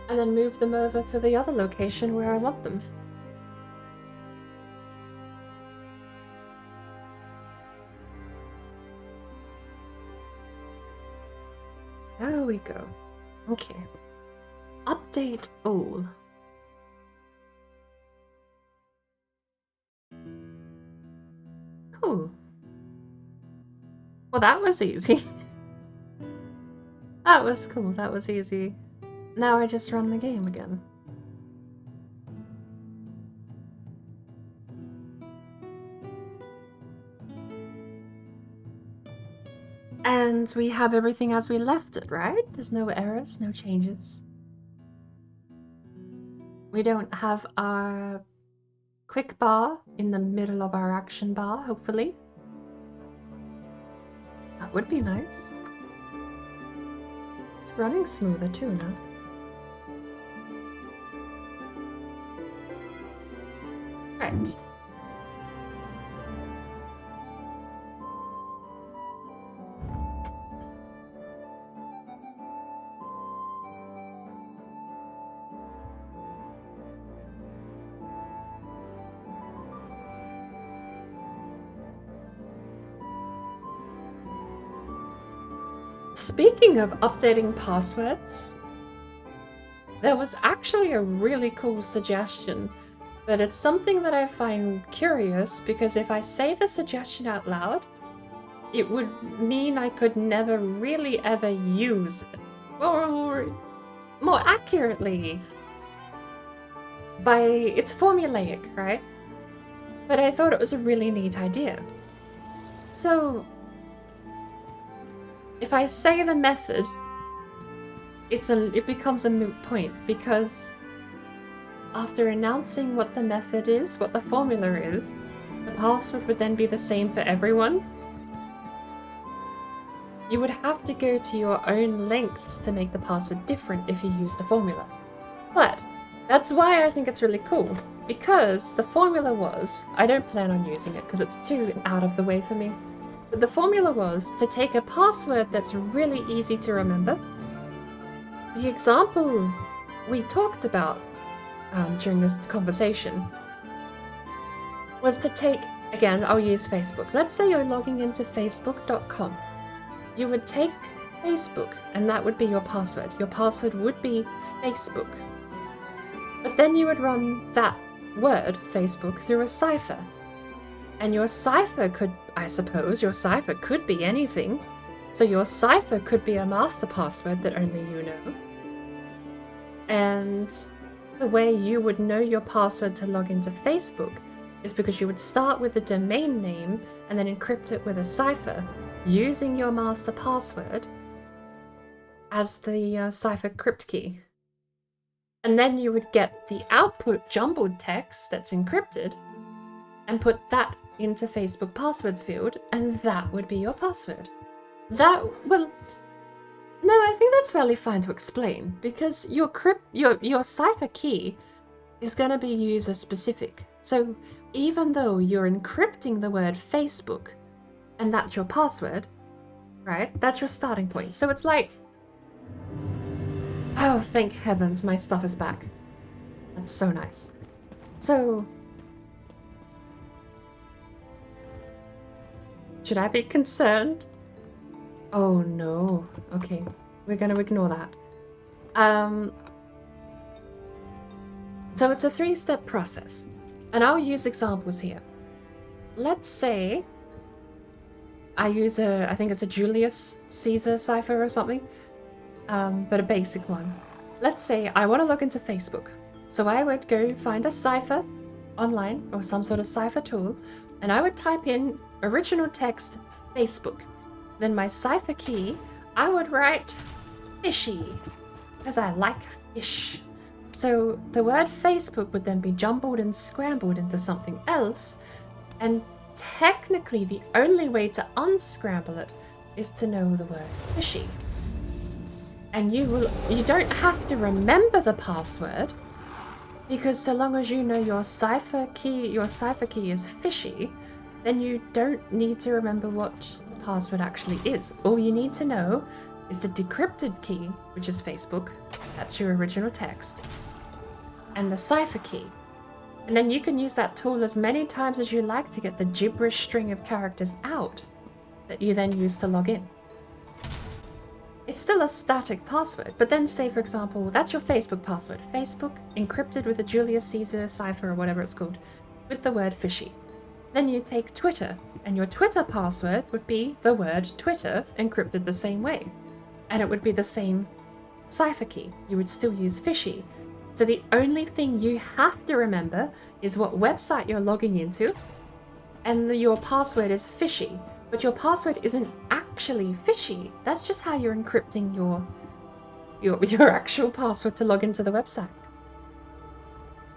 and then moved them over to the other location where I want them. There we go. Okay. Update all. Cool. Well, that was easy. That was cool, that was easy. Now I just run the game again. And we have everything as we left it, right? There's no errors, no changes. We don't have our quick bar in the middle of our action bar, hopefully. That would be nice. It's running smoother too now. Right. Speaking of updating passwords, there was actually a really cool suggestion, but it's something that I find curious because if I say the suggestion out loud, it would mean I could never really ever use it. Or more accurately, it's formulaic, right? But I thought it was a really neat idea. So if I say the method, it becomes a moot point because after announcing what the method is, what the formula is, the password would then be the same for everyone. You would have to go to your own lengths to make the password different if you use the formula. But that's why I think it's really cool, because the formula was, I don't plan on using it because it's too out of the way for me, but the formula was to take a password that's really easy to remember. The example we talked about during this conversation was to take, again, I'll use Facebook. Let's say you're logging into facebook.com. You would take Facebook, and that would be your password. Your password would be Facebook. But then you would run that word, Facebook, through a cipher. And your cipher could, I suppose, your cipher could be anything. So your cipher could be a master password that only you know. And the way you would know your password to log into Facebook is because you would start with the domain name and then encrypt it with a cipher using your master password as the cipher crypt key. And then you would get the output jumbled text that's encrypted and put that into Facebook passwords field, and that would be your password. Well, no, I think that's fairly fine to explain, because your cipher key is going to be user specific. So even though you're encrypting the word Facebook, and that's your password, right? That's your starting point. So it's like, oh, thank heavens, my stuff is back. That's so nice. So, should I be concerned? Oh no. Okay, we're gonna ignore that. So it's a 3-step process, and I'll use examples here. Let's say I use I think it's a Julius Caesar cipher or something, but a basic one. Let's say I want to log into Facebook. So I would go find a cipher online or some sort of cipher tool, and I would type in original text Facebook. Then my cipher key, I would write fishy, because I like fish. So the word Facebook would then be jumbled and scrambled into something else, and technically the only way to unscramble it is to know the word fishy. And you don't have to remember the password, because so long as you know your cipher key is fishy, then you don't need to remember what the password actually is. All you need to know is the decrypted key, which is Facebook, that's your original text, and the cipher key. And then you can use that tool as many times as you like to get the gibberish string of characters out that you then use to log in. It's still a static password, but then say, for example, that's your Facebook password. Facebook encrypted with a Julius Caesar cipher or whatever it's called, with the word fishy. Then you take Twitter, and your Twitter password would be the word Twitter encrypted the same way. And it would be the same cipher key. You would still use fishy. So the only thing you have to remember is what website you're logging into, and your password is fishy. But your password isn't actually fishy. That's just how you're encrypting your actual password to log into the website.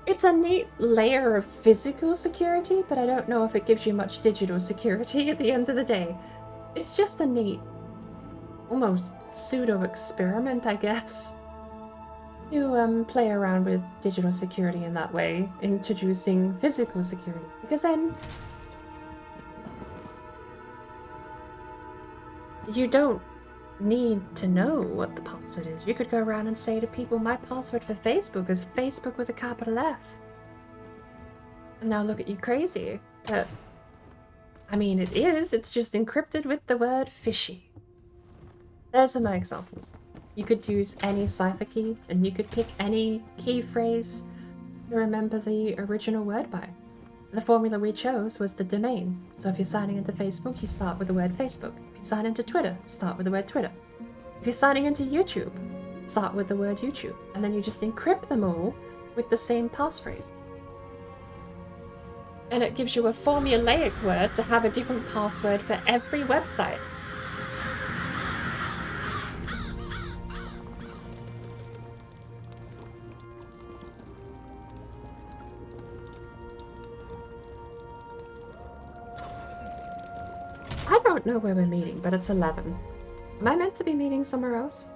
It's a neat layer of physical security, but I don't know if it gives you much digital security at the end of the day. It's just a neat, almost pseudo-experiment, I guess, to play around with digital security in that way, introducing physical security. Because then you don't need to know what the password is. You could go around and say to people, my password for Facebook is Facebook with a capital F. And now look at you crazy. But, I mean, it is. It's just encrypted with the word fishy. There's some my examples. You could use any cipher key, and you could pick any key phrase to remember the original word by. The formula we chose was the domain. So if you're signing into Facebook, you start with the word Facebook. If you sign into Twitter, start with the word Twitter. If you're signing into YouTube, start with the word YouTube. And then you just encrypt them all with the same passphrase. And it gives you a formulaic word to have a different password for every website. I don't know where we're meeting, but it's 11. Am I meant to be meeting somewhere else?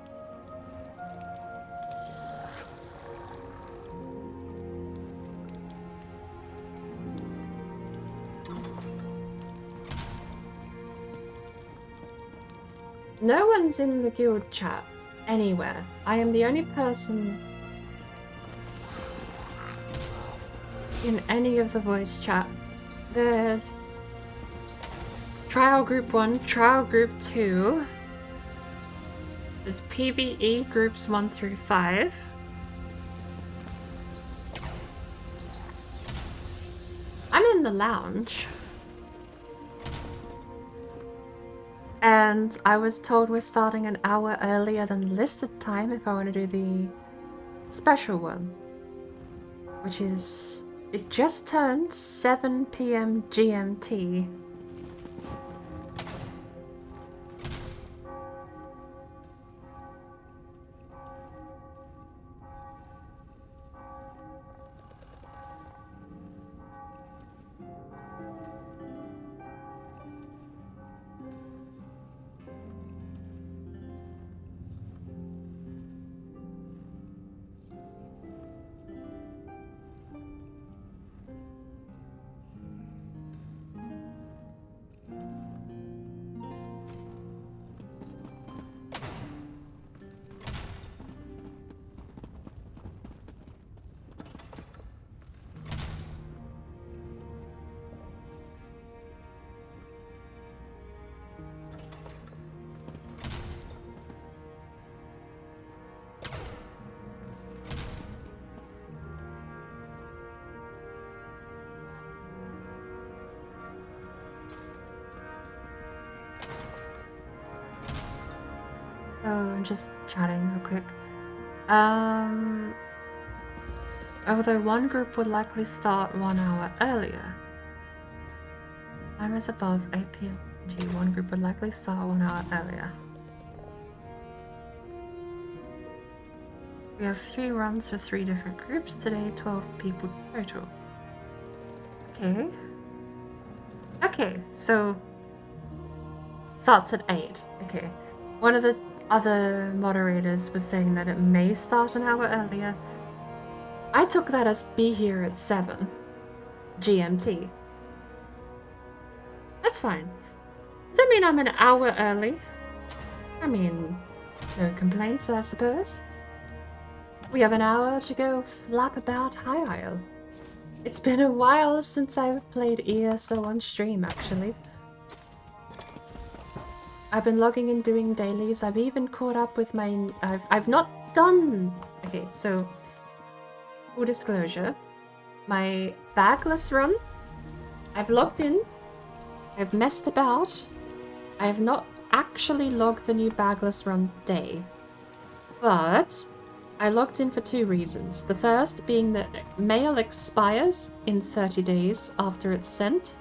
No one's in the guild chat anywhere. I am the only person in any of the voice chat. There's Trial Group 1, Trial Group 2. There's PvE Groups 1 through 5. I'm in the lounge. And I was told we're starting an hour earlier than listed time if I want to do the special one. Which is... It just turned 7 p.m. GMT. Oh, I'm just chatting real quick. Although one group would likely start 1 hour earlier. Time is above 8 p.m. One group would likely start 1 hour earlier. We have 3 runs for 3 different groups today, 12 people total. Okay. Okay, so starts at 8. Okay. One of the other moderators was saying that it may start an hour earlier. I took that as be here at 7 GMT. That's fine. Does that mean I'm an hour early? I mean, no complaints, I suppose. We have an hour to go flap about High Isle. It's been a while since I've played ESO on stream, actually. I've been logging and doing dailies. I've even caught up with my... I've not done... Okay, so... Full disclosure. My bagless run. I've logged in. I've messed about. I have not actually logged a new bagless run day. But... I logged in for 2 reasons. The first being that mail expires in 30 days after it's sent.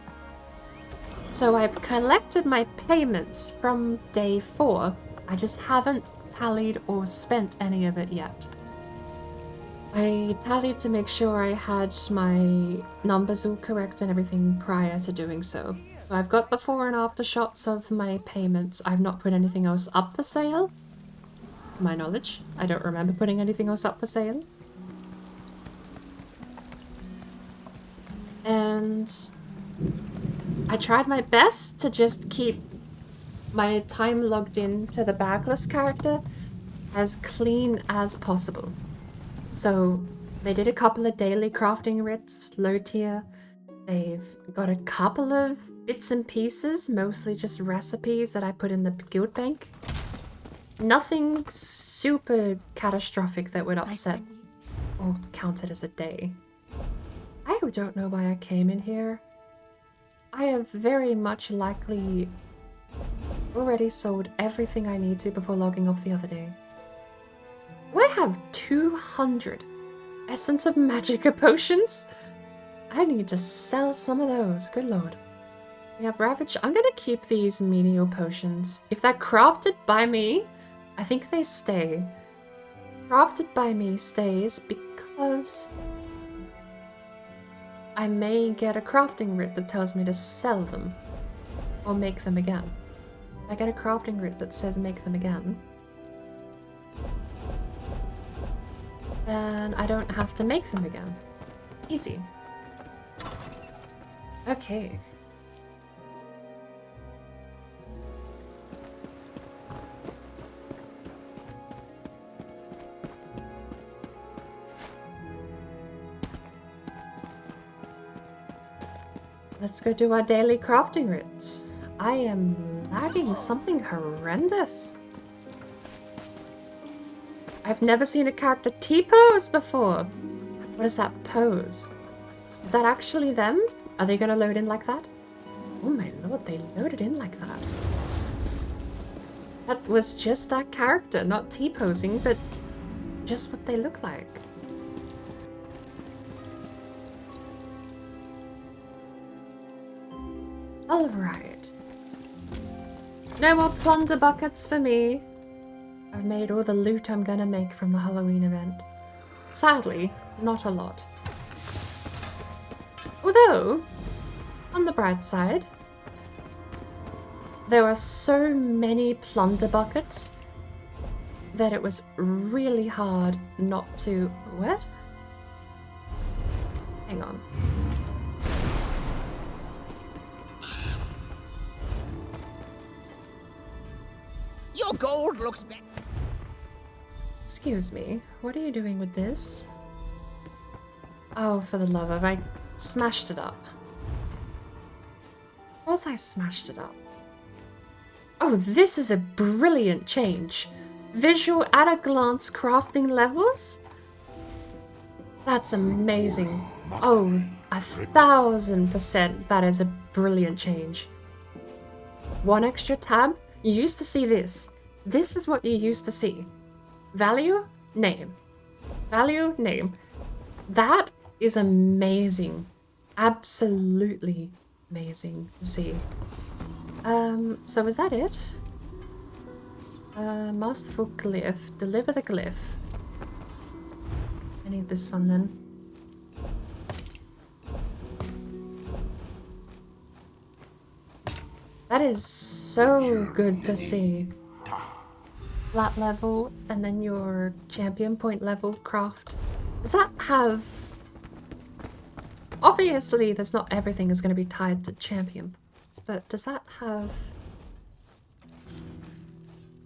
So I've collected my payments from day 4. I just haven't tallied or spent any of it yet. I tallied to make sure I had my numbers all correct and everything prior to doing so. So I've got before and after shots of my payments. I've not put anything else up for sale. To my knowledge. I don't remember putting anything else up for sale. And I tried my best to just keep my time logged in to the bagless character as clean as possible. So they did a couple of daily crafting writs, low tier. They've got a couple of bits and pieces, mostly just recipes that I put in the guild bank. Nothing super catastrophic that would upset or count it as a day. I don't know why I came in here. I have very much likely already sold everything I need to before logging off the other day. Do I have 200 Essence of Magicka potions? I need to sell some of those, good lord. We have Ravage. I'm gonna keep these menial potions. If they're crafted by me, I think they stay. Crafted by me stays because I may get a crafting writ that tells me to sell them or make them again. If I get a crafting writ that says make them again, then I don't have to make them again. Easy. Okay. Let's go do our daily crafting writs. I am lagging something horrendous. I've never seen a character T-pose before. What is that pose? Is that actually them? Are they gonna load in like that? Oh my lord, they loaded in like that. That was just that character, not T-posing, but just what they look like. Alright. No more plunder buckets for me. I've made all the loot I'm gonna make from the Halloween event. Sadly, not a lot. Although, on the bright side, there were so many plunder buckets that it was really hard not to... What? Hang on. Your gold looks better. Excuse me, what are you doing with this? Oh, for the love of... I smashed it up. Was I smashed it up? Oh, this is a brilliant change. Visual at a glance crafting levels? That's amazing. Oh, 1000%. That is a brilliant change. One extra tab. You used to see this. This is what you used to see. Value, name. Value, name. That is amazing. Absolutely amazing to see. So is that it? Masterful glyph. Deliver the glyph. I need this one then. That is so good to see. Flat level and then your champion point level craft. Does that have... Obviously, there's not everything is going to be tied to champion points, but does that have...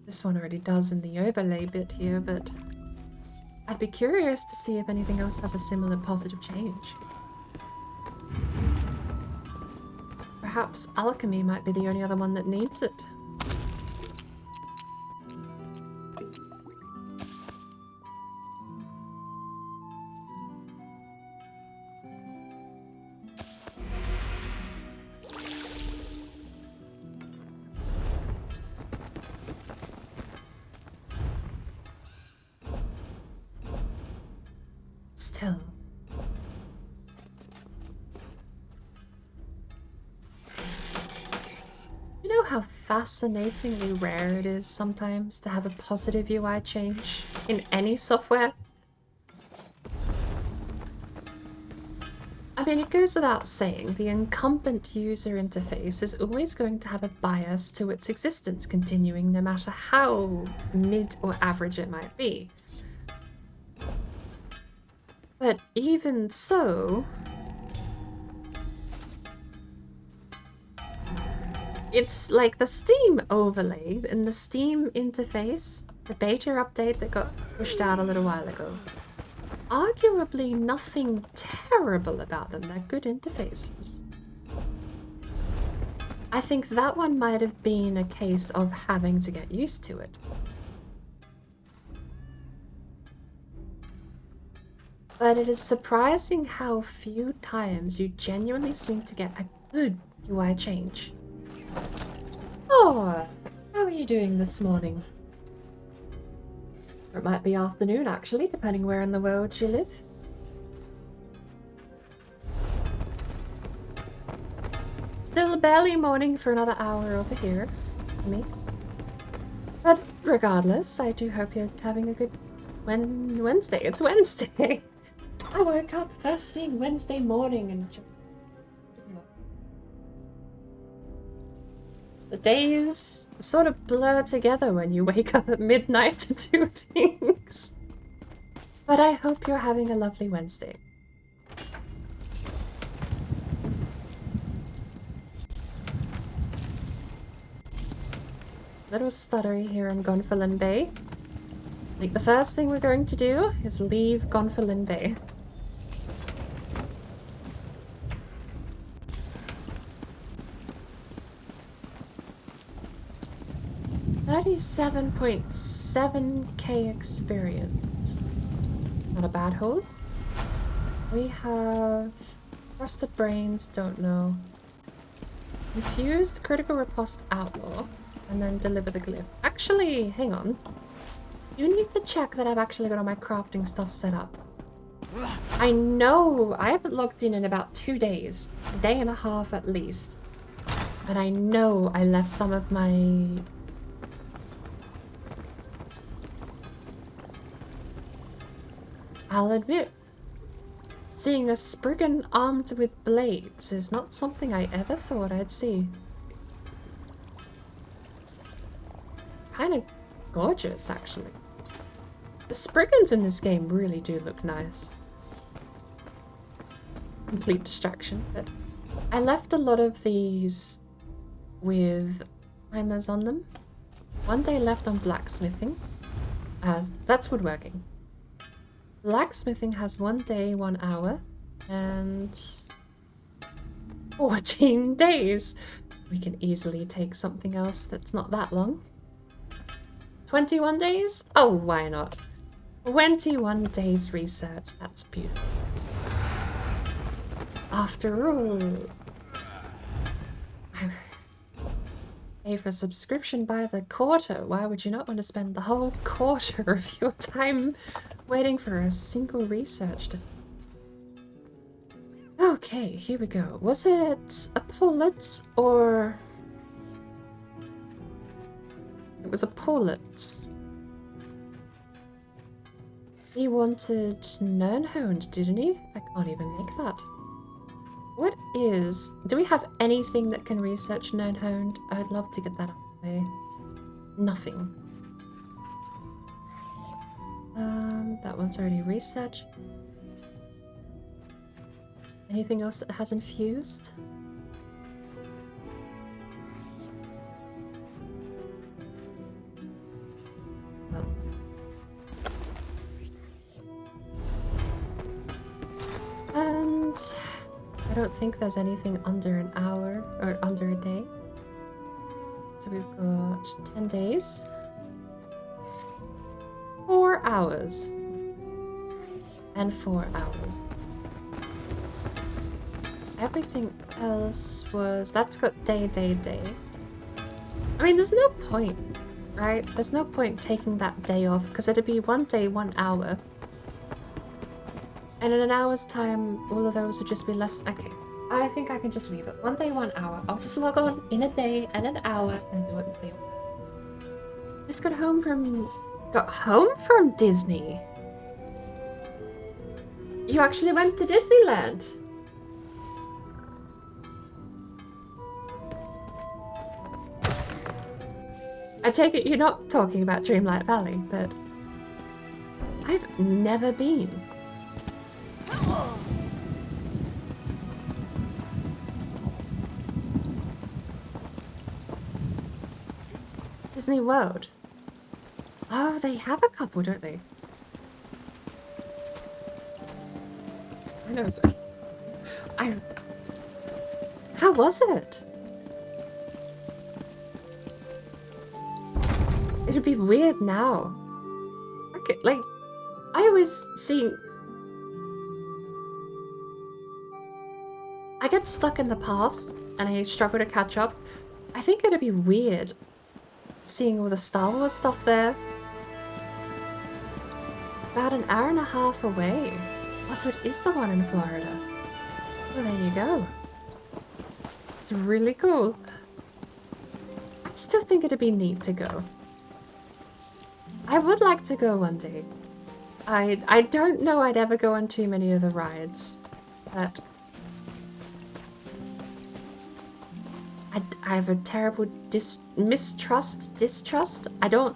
This one already does in the overlay bit here, but I'd be curious to see if anything else has a similar positive change. Perhaps alchemy might be the only other one that needs it. Still. You know how fascinatingly rare it is sometimes to have a positive UI change in any software? I mean, it goes without saying, the incumbent user interface is always going to have a bias to its existence continuing, no matter how mid or average it might be. But even so, it's like the Steam overlay and the Steam interface, the beta update that got pushed out a little while ago. Arguably nothing terrible about them, they're good interfaces. I think that one might have been a case of having to get used to it. But it is surprising how few times you genuinely seem to get a good UI change. Oh, how are you doing this morning? Or it might be afternoon actually, depending where in the world you live. Still barely morning for another hour over here for me. But regardless, I do hope you're having a good Wednesday. It's Wednesday! I woke up first thing Wednesday morning and the days sort of blur together when you wake up at midnight to do things. But I hope you're having a lovely Wednesday. Little stuttery here in Gonfalon Bay. I think the first thing we're going to do is leave Gonfalon Bay. 37.7k experience. Not a bad hold. We have Rusted Brains, don't know. Infused Critical Riposte Outlaw. and then deliver the glyph. Actually, hang on. You need to check that I've actually got all my crafting stuff set up. I know I haven't logged in about 2 days. A day and a half at least. And I know I left some of my... I'll admit, seeing a spriggan armed with blades is not something I ever thought I'd see. Kind of gorgeous, actually. The spriggans in this game really do look nice. Complete distraction, but I left a lot of these with timers on them. 1 day left on blacksmithing. That's woodworking. Blacksmithing has 1 day, 1 hour, and 14 days. We can easily take something else that's not that long. 21 days? Oh, why not? 21 days research. That's beautiful. After all, I pay for a subscription by the quarter. Why would you not want to spend the whole quarter of your time waiting for a single research to... Okay, here we go. Was it a pullet or... It was a pullet. He wanted Nernhond, didn't he? I can't even make that. What is... Do we have anything that can research Nernhond? I'd love to get that out of the way. Nothing. That one's already researched. Anything else that has infused? Well. And I don't think there's anything under an hour or under a day. So we've got 10 days. 4 hours. And 4 hours. Everything else was... That's got day, day, day. I mean, there's no point, right? There's no point taking that day off, because it'd be 1 day, 1 hour. And in an hour's time, all of those would just be less... Okay, I think I can just leave it. 1 day, 1 hour. I'll just log on in a day and an hour and do it in the day. Just got home from Disney. You actually went to Disneyland. I take it you're not talking about Dreamlight Valley, but I've never been. Disney World. Oh, they have a couple, don't they? I know. How was it? It'd be weird now. Okay, like, I always see... I get stuck in the past, and I struggle to catch up. I think it'd be weird seeing all the Star Wars stuff there. About an hour and a half away. Oh, so it is the one in Florida. Oh, there you go. It's really cool. I still think it'd be neat to go. I would like to go one day. I don't know I'd ever go on too many of the rides, but I have a terrible distrust. I don't...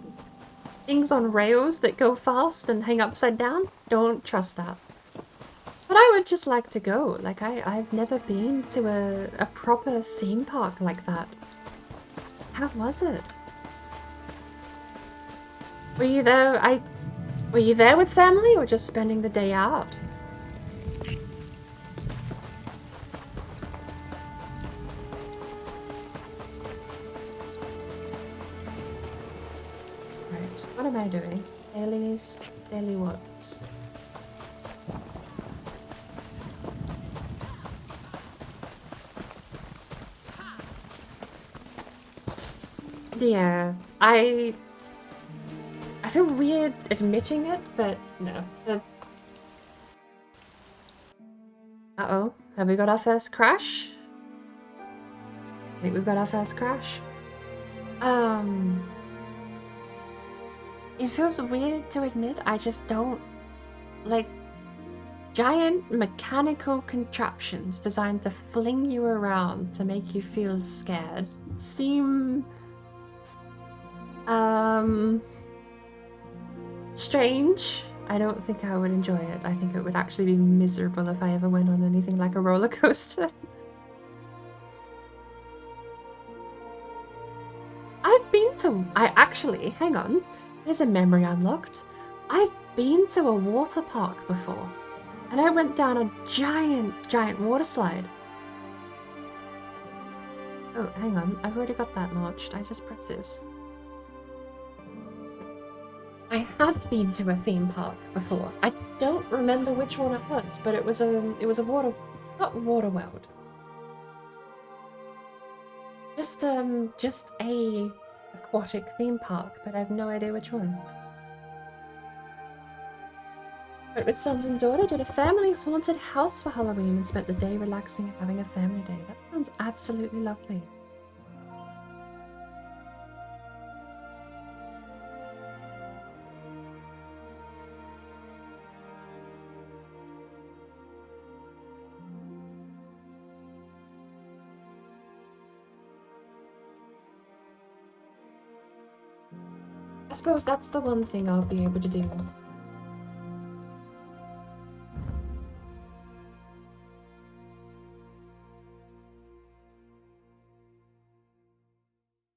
Things on rails that go fast and hang upside down, don't trust that. But I would just like to go. Like, I've never been to a proper theme park like that. How was it? Were you there? Were you there with family or just spending the day out? Right, what am I doing? Dailies, daily what's? Yeah, I feel weird admitting it, but no. Uh-oh, have we got our first crash? I think we've got our first crash. It feels weird to admit, I just don't like giant mechanical contraptions designed to fling you around to make you feel scared seem strange. I don't think I would enjoy it. I think it would actually be miserable if I ever went on anything like a roller coaster. Hang on, there's a memory unlocked. I've been to a water park before, and I went down a giant water slide. Oh, hang on, I've already got that launched. I just pressed this. I had been to a theme park before. I don't remember which one it was, but it was a not water world. Just a aquatic theme park, but I have no idea which one. But with sons and daughter, did a family haunted house for Halloween and spent the day relaxing and having a family day. That sounds absolutely lovely. I suppose that's the one thing I'll be able to do.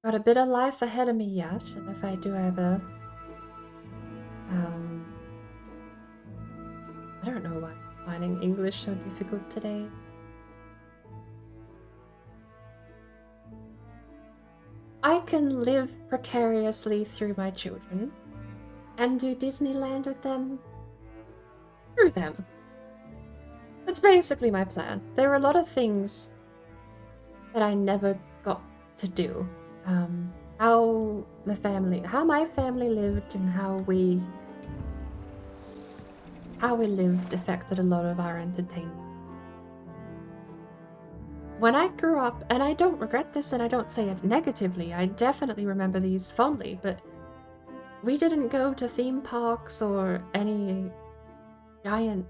Got a bit of life ahead of me yet, and if I do ever... I don't know why I'm finding English so difficult today. I can live precariously through my children and do Disneyland with them through them. That's basically my plan. There are a lot of things that I never got to do. How my family lived and how we lived affected a lot of our entertainment. When I grew up, and I don't regret this and I don't say it negatively, I definitely remember these fondly, but we didn't go to theme parks or any giant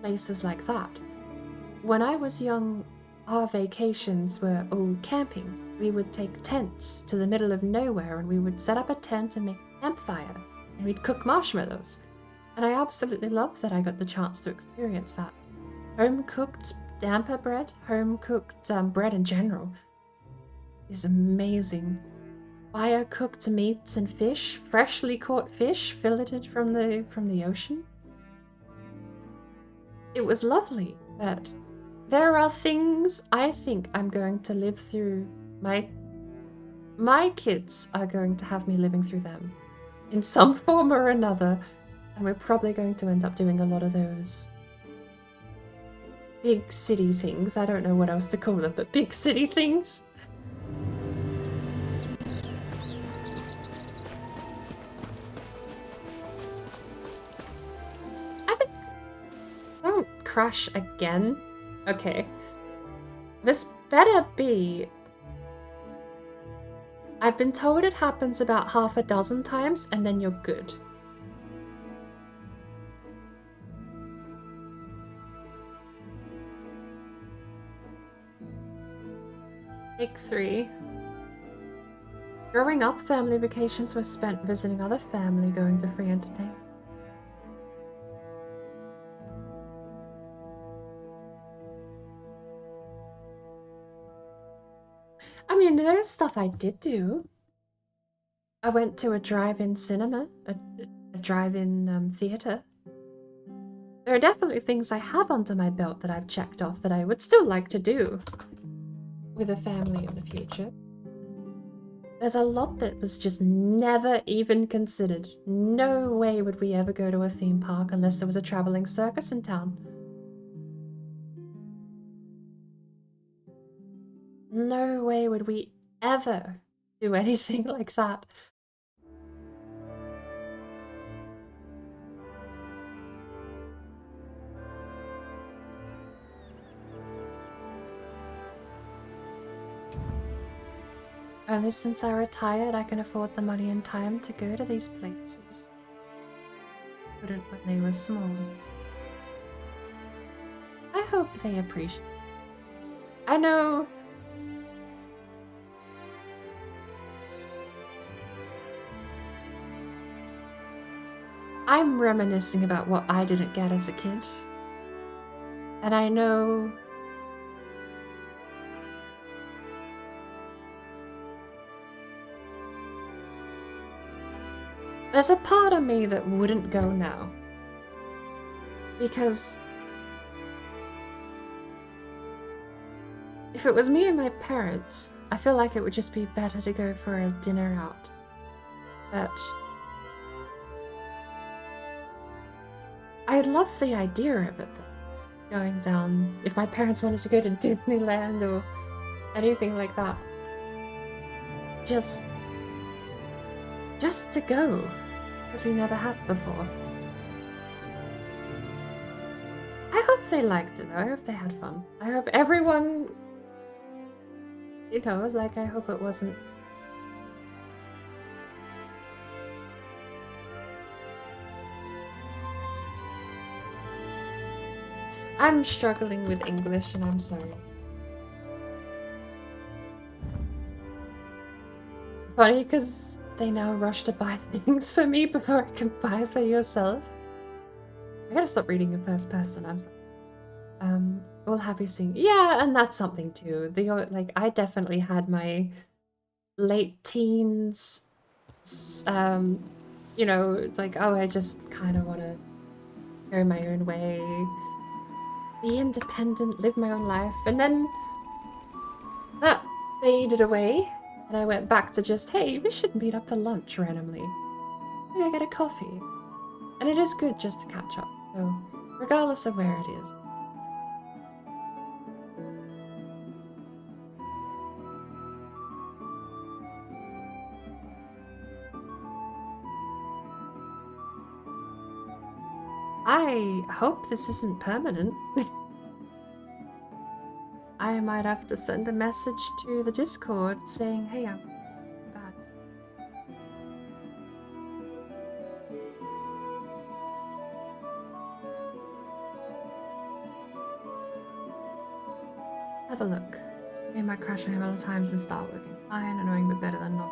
places like that. When I was young, our vacations were all camping. We would take tents to the middle of nowhere and we would set up a tent and make a campfire and we'd cook marshmallows. And I absolutely loved that I got the chance to experience that. Home-cooked damper bread, home-cooked bread in general is amazing. Fire-cooked meats and fish, freshly caught fish filleted from the ocean. It was lovely, but there are things I think I'm going to live through. My kids are going to have me living through them in some form or another, and we're probably going to end up doing a lot of those big city things. I don't know what else to call them, but big city things. I think... Don't crash again. Okay. This better be... I've been told it happens about half a dozen times and then you're good. Take 3. Growing up, family vacations were spent visiting other family, going to free entertainment. I mean, there's stuff I did do. I went to a drive-in cinema, a drive-in theater. There are definitely things I have under my belt that I've checked off that I would still like to do with a family in the future. There's a lot that was just never even considered. No way would we ever go to a theme park unless there was a traveling circus in town. No way would we ever do anything like that. Only since I retired, I can afford the money and time to go to these places. Couldn't when they were small. I hope they appreciate it. I know. I'm reminiscing about what I didn't get as a kid. And I know there's a part of me that wouldn't go now. Because if it was me and my parents, I feel like it would just be better to go for a dinner out. But I love the idea of it, though. Going down, if my parents wanted to go to Disneyland or anything like that. Just to go, because we never have before. I hope they liked it, though. I hope they had fun. I hope everyone, you know, like, I hope it wasn't... I'm struggling with English and I'm sorry. Funny, because they now rush to buy things for me before I can buy for yourself. I gotta stop reading in first person, I'm sorry. All happy seeing... Yeah, and that's something too. Like, I definitely had my late teens, you know, it's like, oh, I just kind of want to go my own way, be independent, live my own life, and then that faded away, and I went back to just, hey, we should meet up for lunch randomly. Maybe I get a coffee. And it is good just to catch up, so regardless of where it is. I hope this isn't permanent. I might have to send a message to the Discord saying, hey, I'm bad. Have a look. Me and my crush on him other times and start working fine, annoying but better than not.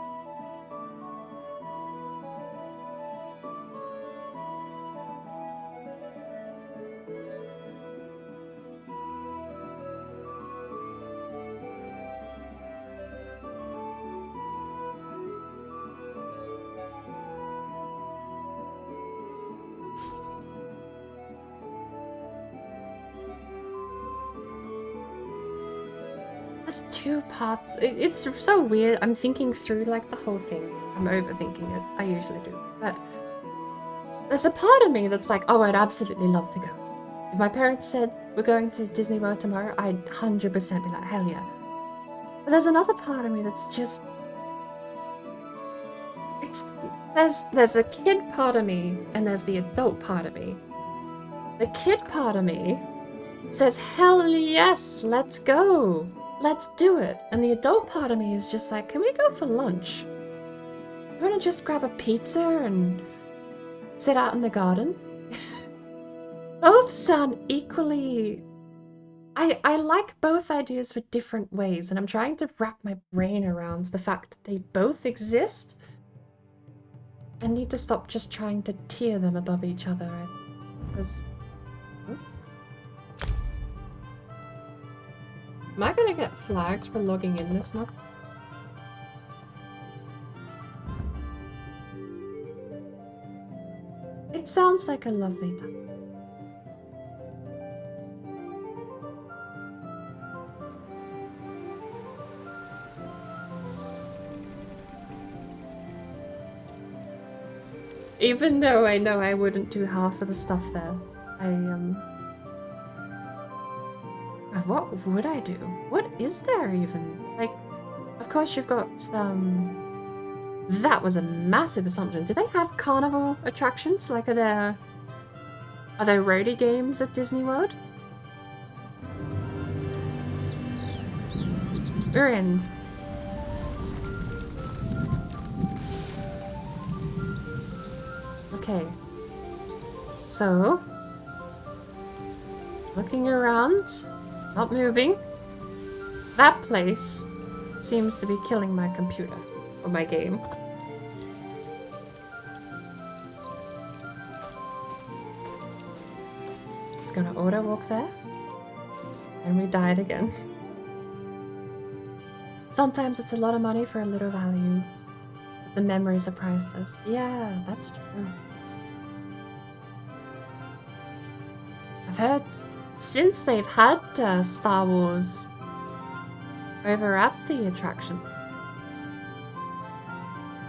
There's two parts. It's so weird. I'm thinking through like the whole thing. I'm overthinking it. I usually do. But there's a part of me that's like, oh, I'd absolutely love to go. If my parents said we're going to Disney World tomorrow, I'd 100% be like, hell yeah. But there's another part of me that's just... There's a kid part of me and there's the adult part of me. The kid part of me says, hell yes, let's go. Let's do it. And the adult part of me is just like, can we go for lunch? You want to just grab a pizza and sit out in the garden? Both sound equally... I like both ideas for different ways, and I'm trying to wrap my brain around the fact that they both exist. I need to stop just trying to tier them above each other, because... Am I gonna get flagged for logging in this month? It sounds like a lovely time. Even though I know I wouldn't do half of the stuff there, what would I do? What is there even? Like, Of course, you've got that was a massive assumption. Do they have carnival attractions? Like, are there roadie games at Disney World? We're in. Okay. So, looking around, not moving. That place seems to be killing my computer, or my game. It's gonna auto walk there. And we died again. Sometimes it's a lot of money for a little value. But the memories are priceless. Yeah, that's true. I've heard since they've had Star Wars over at the attractions,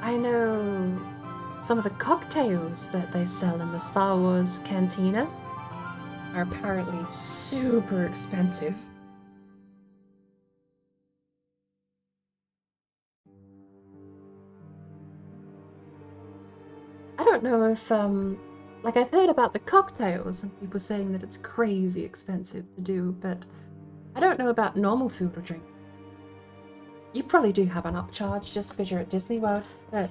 I know some of the cocktails that they sell in the Star Wars cantina are apparently super expensive. I don't know if, like, I've heard about the cocktails and people saying that it's crazy expensive to do, but I don't know about normal food or drink. You probably do have an upcharge just because you're at Disney World, but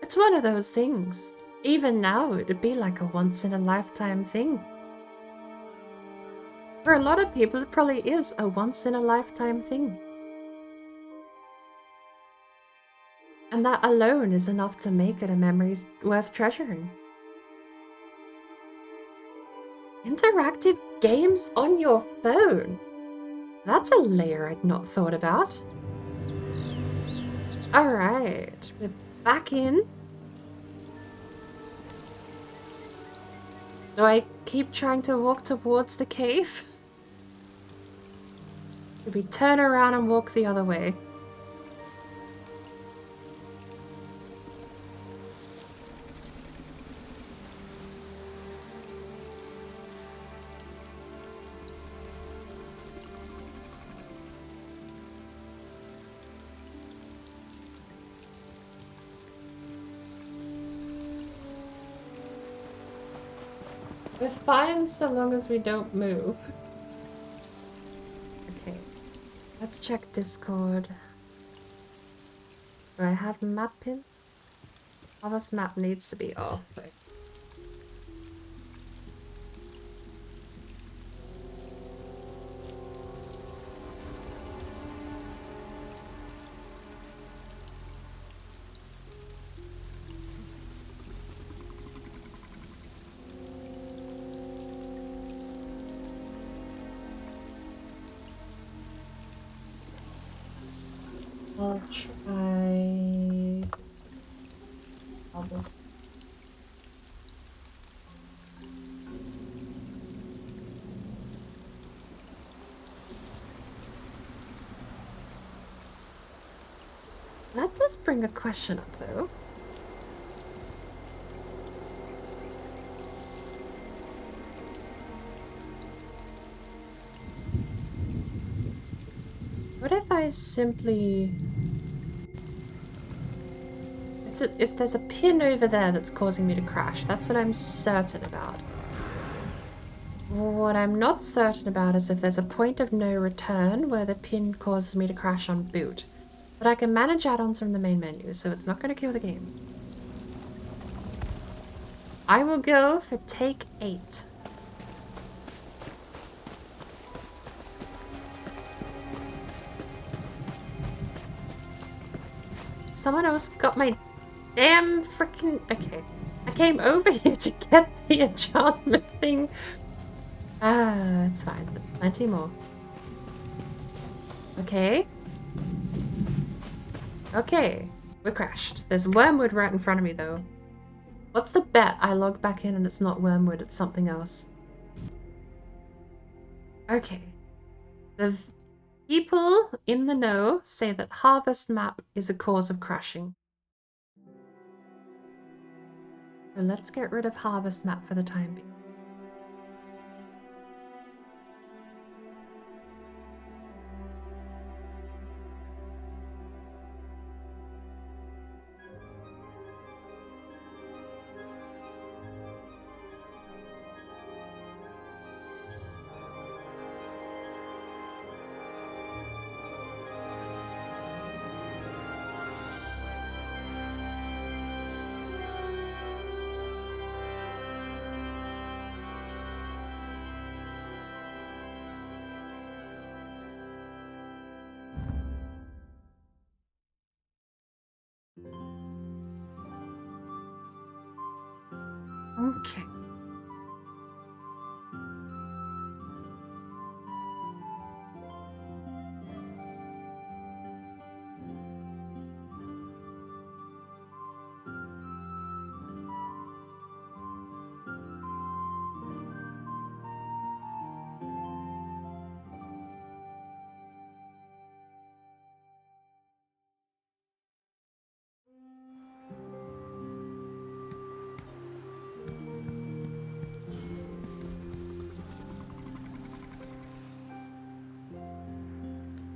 it's one of those things. Even now, it'd be like a once-in-a-lifetime thing. For a lot of people, it probably is a once-in-a-lifetime thing. And that alone is enough to make it a memory worth treasuring. Interactive games on your phone. That's a layer I'd not thought about. Alright, we're back in. Do I keep trying to walk towards the cave? Should we turn around and walk the other way? We're fine so long as we don't move. Okay, let's check Discord. Do I have map pin? Oh, this map needs to be off. I'll try all this. That does bring a question up, though. What if I simply... there's a pin over there that's causing me to crash. That's what I'm certain about. What I'm not certain about is if there's a point of no return where the pin causes me to crash on boot. But I can manage add-ons from the main menu, so it's not going to kill the game. I will go for take 8. Someone else got my damn freaking... Okay. I came over here to get the enchantment thing. Ah, it's fine. There's plenty more. Okay. Okay. We're crashed. There's wormwood right in front of me, though. What's the bet I log back in and it's not Wormwood, it's something else? Okay. The people in the know say that harvest map is a cause of crashing. So let's get rid of harvest map for the time being. Okay.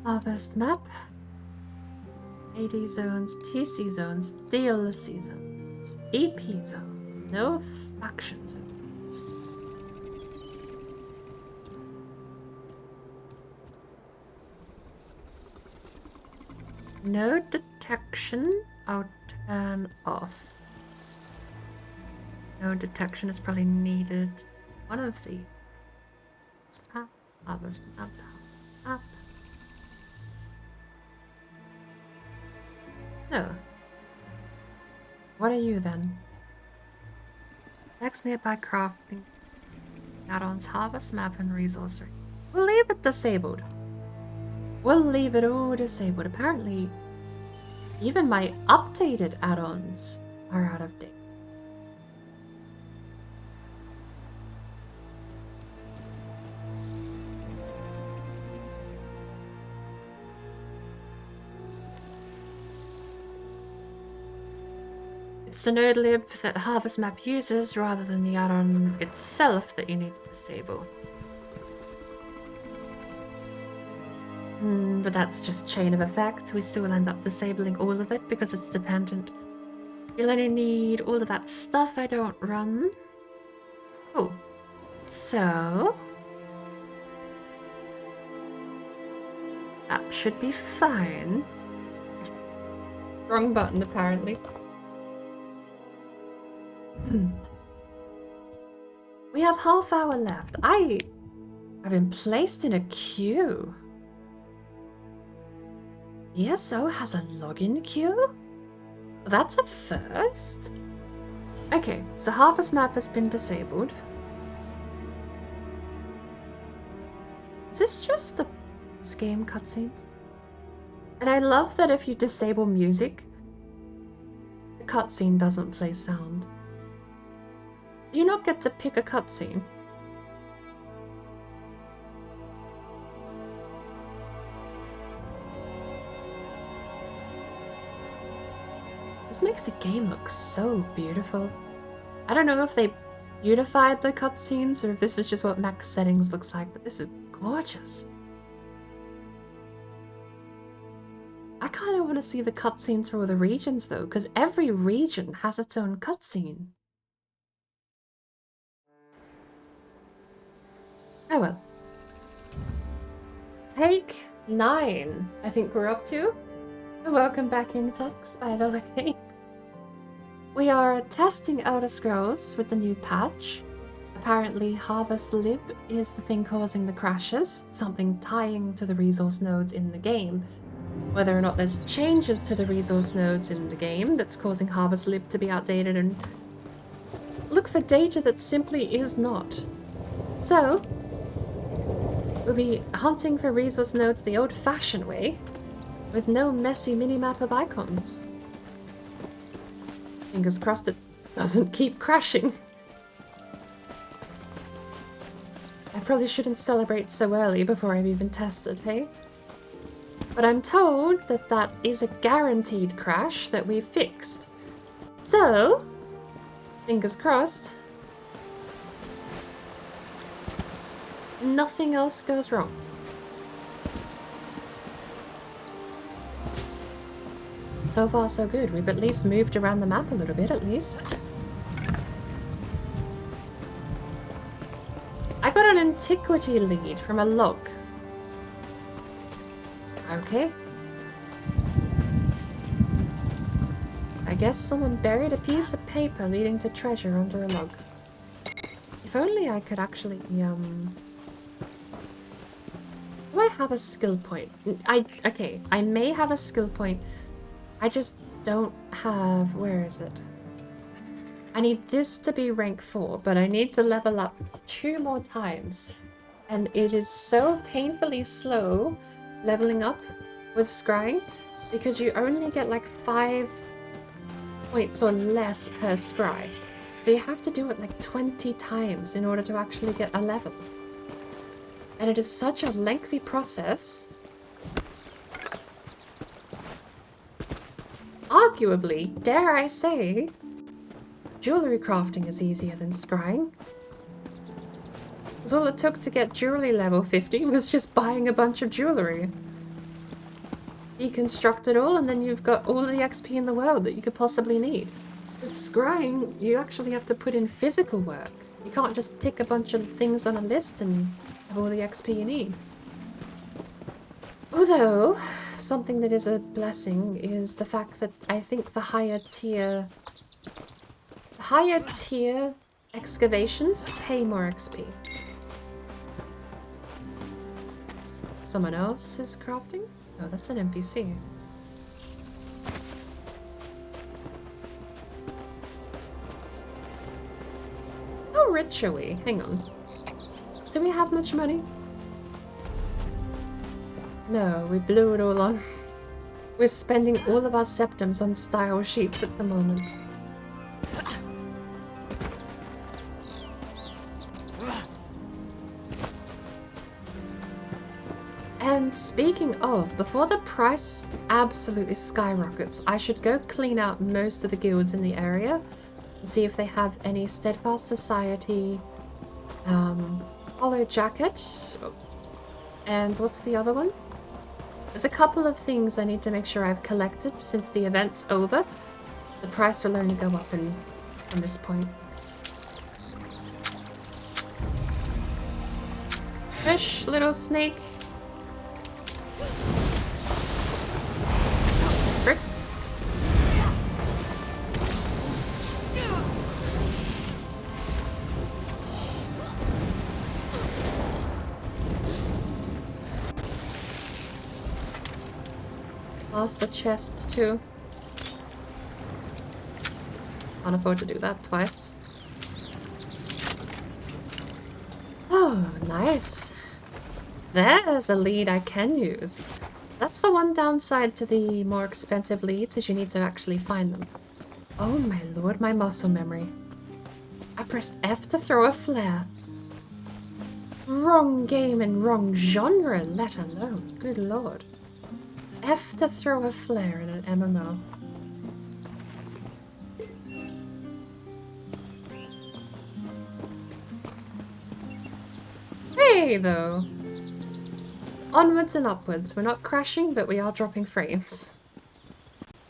Harvest map. AD zones, TC zones, DLC zones, EP zones, no faction zones. No detection, I'll turn off. No detection is probably needed. One of these. Map, harvest map, map. No. What are you then? Next nearby crafting add-ons, harvest map and resource ring. We'll leave it disabled. We'll leave it all disabled. Apparently, even my updated add-ons are out of date. It's the node lib that harvest map uses rather than the add-on itself that you need to disable. But that's just chain of effect. We still end up disabling all of it because it's dependent. You'll only need all of that stuff I don't run. Oh. So... that should be fine. Wrong button, apparently. We have half hour left. I've been placed in a queue. ESO has a login queue? That's a first? Okay, so harvest map has been disabled. Is this just the game cutscene? And I love that if you disable music, the cutscene doesn't play sound. You not get to pick a cutscene. This makes the game look so beautiful. I don't know if they beautified the cutscenes or if this is just what max settings looks like, but this is gorgeous. I kind of want to see the cutscenes for all the regions though, because every region has its own cutscene. Oh well. Take 9, I think we're up to. Welcome back in, folks, by the way. We are testing Elder Scrolls with the new patch. Apparently, Harvest Lib is the thing causing the crashes, something tying to the resource nodes in the game. Whether or not there's changes to the resource nodes in the game that's causing Harvest Lib to be outdated, and look for data that simply is not. So, we'll be hunting for resource nodes the old-fashioned way, with no messy minimap of icons. Fingers crossed it doesn't keep crashing. I probably shouldn't celebrate so early before I've even tested, hey? But I'm told that that is a guaranteed crash that we've fixed. So, fingers crossed, nothing else goes wrong. So far so good. We've at least moved around the map a little bit, at least. I got an antiquity lead from a log. Okay. I guess someone buried a piece of paper leading to treasure under a log. If only I could actually, do I have a skill point? Okay, I may have a skill point. I just don't have, where is it? I need this to be rank 4, but I need to level up 2 more times. And it is so painfully slow leveling up with scrying because you only get like 5 points or less per scry. So you have to do it like 20 times in order to actually get a level. And it is such a lengthy process. Arguably, dare I say, jewelry crafting is easier than scrying. Because all it took to get jewelry level 50 was just buying a bunch of jewelry. Deconstruct it all and then you've got all the XP in the world that you could possibly need. With scrying, you actually have to put in physical work. You can't just tick a bunch of things on a list and have all the XP you need. Although, something that is a blessing is the fact that I think the higher tier excavations pay more XP. Someone else is crafting? Oh, that's an NPC. How rich are we? Hang on. Do we have much money? No, we blew it all on. We're spending all of our septums on style sheets at the moment. And speaking of, before the price absolutely skyrockets, I should go clean out most of the guilds in the area and see if they have any Steadfast Society, Hollow Jacket, and what's the other one? There's a couple of things I need to make sure I've collected since the event's over. The price will only go up from this point. Fish, little snake. Frick. Lost the chest too. Can't afford to do that twice. Oh, nice. There's a lead I can use. That's the one downside to the more expensive leads, is you need to actually find them. Oh my lord, my muscle memory. I pressed F to throw a flare. Wrong game and wrong genre, let alone. Good lord. F to throw a flare in an MMO. Hey, though. Onwards and upwards. We're not crashing, but we are dropping frames.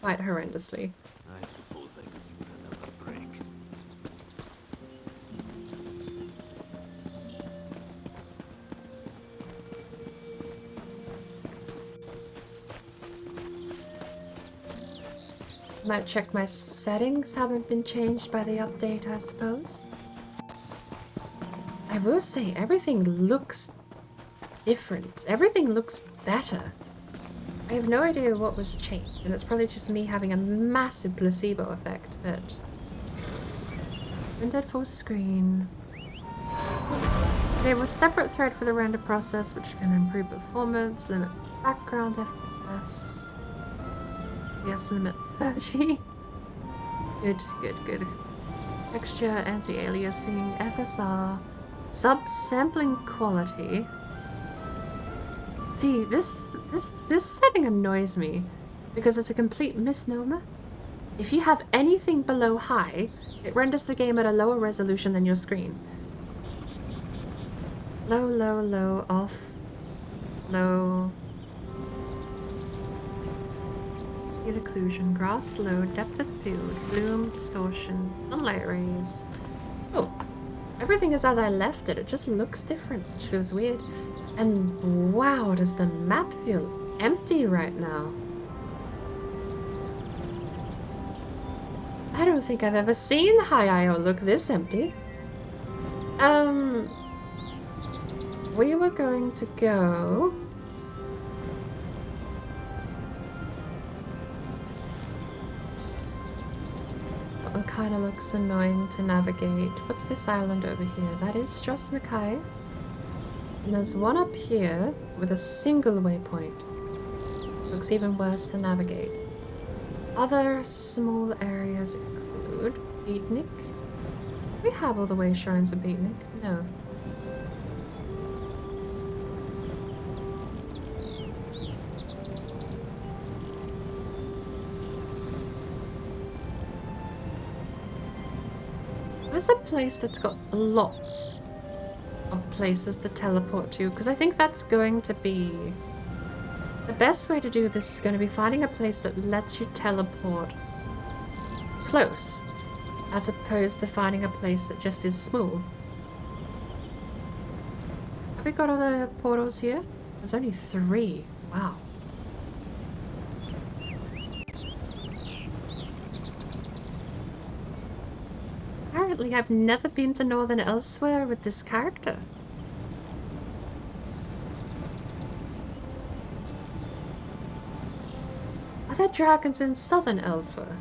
Quite horrendously. I suppose I could use another break. Might check my settings haven't been changed by the update, I suppose. I will say everything looks different. Everything looks better. I have no idea what was changed, and it's probably just me having a massive placebo effect, but... Rendered full screen. Enable separate thread for the render process, which can improve performance, limit background FPS. Yes, limit 30. Good, good, good. Texture, anti-aliasing, FSR, subsampling quality. See, this setting annoys me because it's a complete misnomer. If you have anything below high, it renders the game at a lower resolution than your screen. Low, low, low, off, low. Field occlusion, grass, low, depth of field, bloom, distortion, sunlight rays. Oh, everything is as I left it. It just looks different, which feels weird. And wow, does the map feel empty right now? I don't think I've ever seen High IO look this empty. We were going to go... That one kind of looks annoying to navigate. What's this island over here? That is Stras Mackay. And there's one up here with a single waypoint. Looks even worse to navigate. Other small areas include Beatnik. Do we have all the way shrines of Beatnik? No. Where's a place that's got lots of places to teleport to? Because I think that's going to be... The best way to do this is going to be finding a place that lets you teleport close, as opposed to finding a place that just is small. Have we got all the portals here? There's only 3. Wow. Apparently I've never been to Northern Elsewhere with this character. Are there dragons in Southern Elsewhere?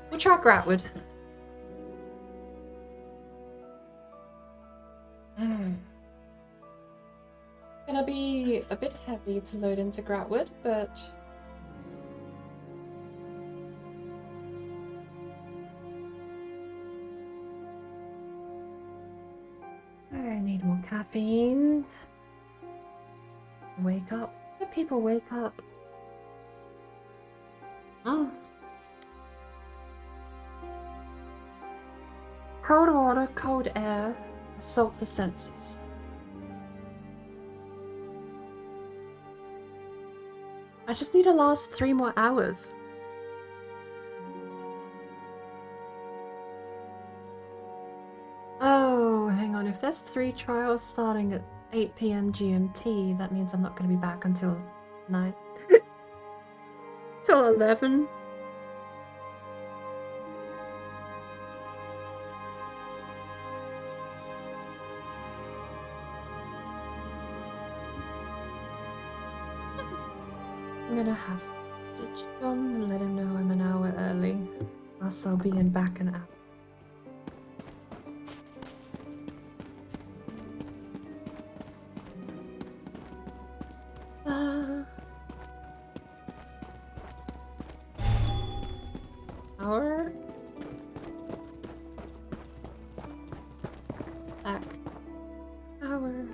We'll try Gratwood. Gonna be a bit heavy to load into Gratwood, but I need more caffeine. Wake up. Let people wake up. Oh. Cold water, cold air, assault the senses. I just need to last 3 more hours. Oh, hang on. If there's 3 trials starting at 8 PM GMT, that means I'm not going to be back until 9. Till 11. I'm gonna have to John and let him know I'm an hour early. Else I'll be in back an hour. Hour? Back. Hour.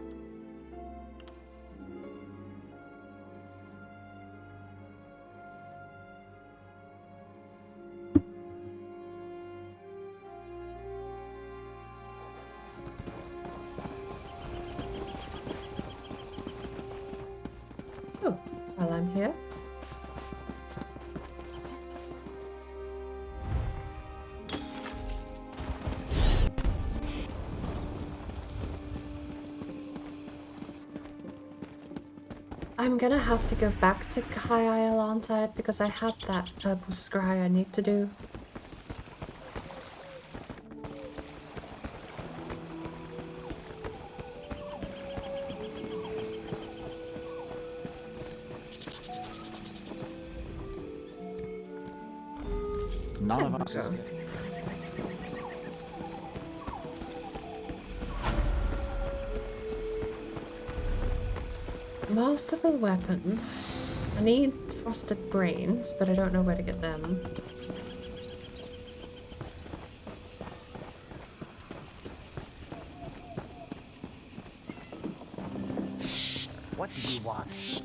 Oh, while I'm here. I'm gonna have to go back to High Isle, aren't I? Because I had that purple scry I need to do. None There of we us is go. getting it. Masterful weapon. I need frosted brains, but I don't know where to get them. What do you want?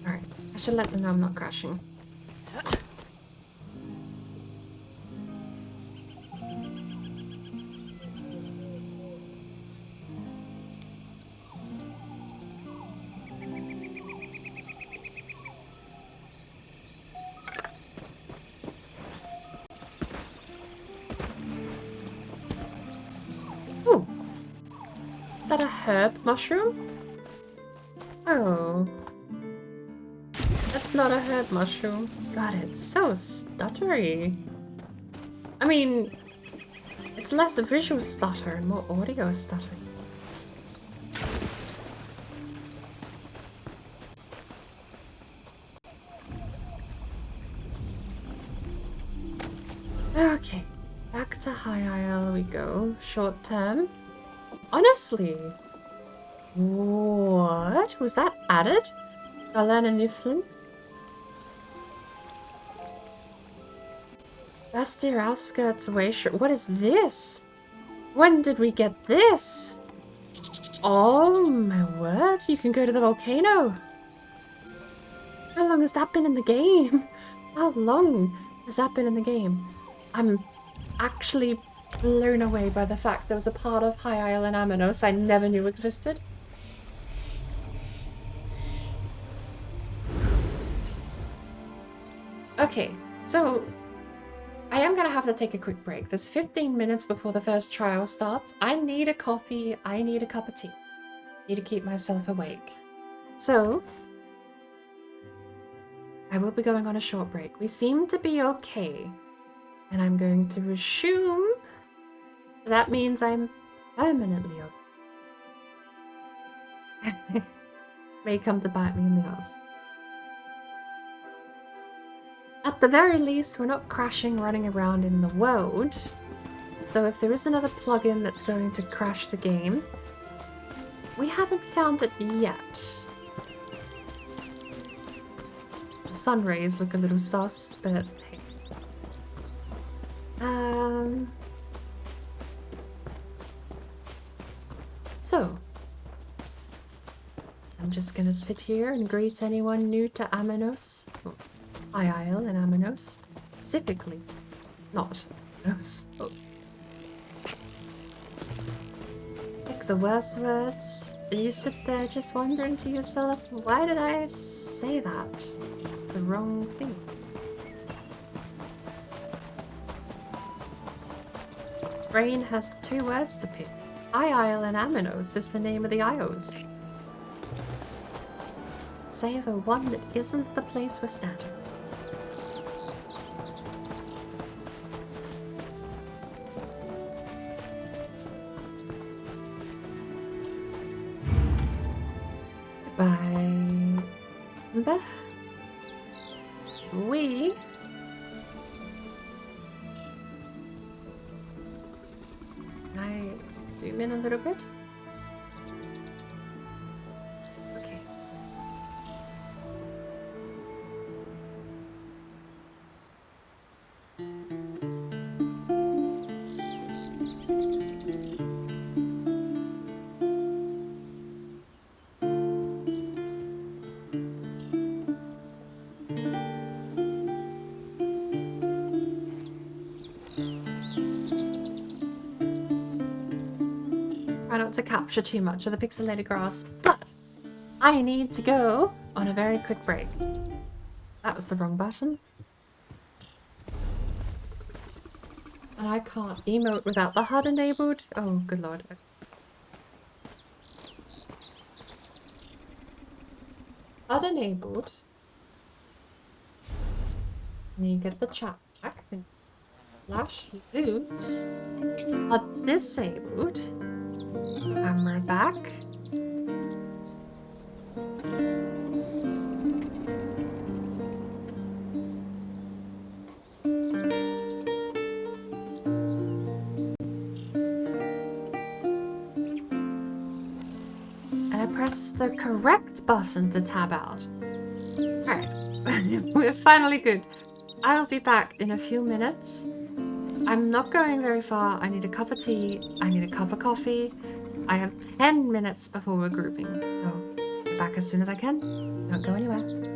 Alright, I should let them know I'm not crashing. Oh! Is that a herb mushroom? Oh. That's not a herb mushroom. God, it's so stuttery. I mean, it's less a visual stutter and more audio stutter. Okay, back to High Isle we go. Short term. Honestly, what? Was that added? Galan and Niflin? Bastir outskirts away. What is this? When did we get this? Oh my word, you can go to the volcano. How long has that been in the game? How long has that been in the game? I'm actually blown away by the fact there was a part of High Isle and Aminos I never knew existed. Okay, so I am gonna have to take a quick break. There's 15 minutes before the first trial starts. I need a coffee, I need a cup of tea. Need to keep myself awake. So, I will be going on a short break. We seem to be okay. And I'm going to resume. That means I'm permanently okay. May come to bite me in the ass. At the very least, we're not crashing running around in the world. So if there is another plugin that's going to crash the game, we haven't found it yet. The sun rays look a little sus, but hey. So, I'm just gonna sit here and greet anyone new to Aminos. Oh, High Isle and Aminos. Specifically, not Aminos. Oh. Pick the worst words. And you sit there just wondering to yourself, why did I say that? It's the wrong thing. Brain has 2 words to pick. High Isle and Aminos is the name of the Isles. Say the one that isn't the place we're standing. Goodbye. Remember? It's we. Can I zoom in a little bit? Okay. Try not to capture too much of the pixelated grass, but I need to go on a very quick break. That was the wrong button. And I can't emote without the HUD enabled. Oh, good lord. HUD enabled. And you get the chat back. Flash loot. HUD disabled. Camera back. press the correct button to tab out. Alright, we're finally good. I'll be back in a few minutes. I'm not going very far. I need a cup of tea. I need a cup of coffee. I have 10 minutes before we're grouping. So, be back as soon as I can. Don't go anywhere.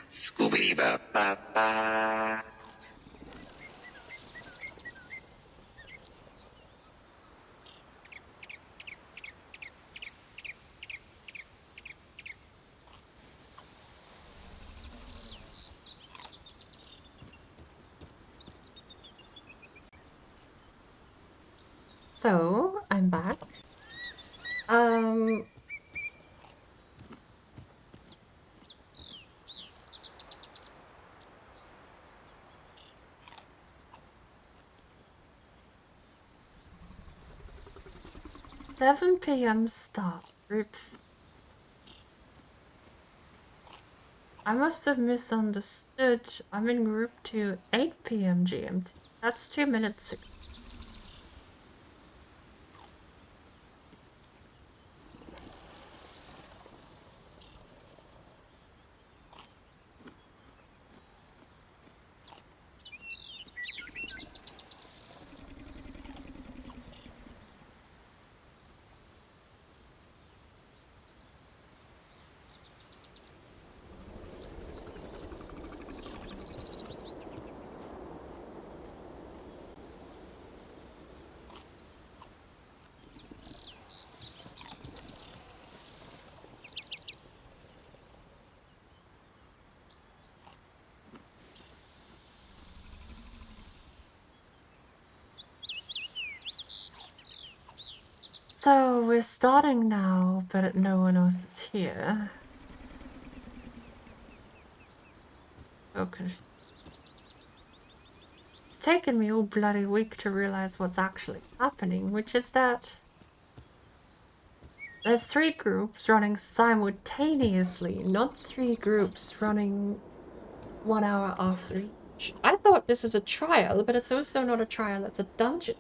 Scooby ba ba ba. So, I'm back. Um, 7 p.m. start. Oops. I must have misunderstood. I'm in group 2, 8 p.m. GMT. That's 2 minutes ago. So we're starting now, but no one else is here. So confused. It's taken me all bloody week to realize what's actually happening, which is that there's 3 groups running simultaneously, not 3 groups running 1 hour after each. I thought this was a trial, but it's also not a trial, it's a dungeon.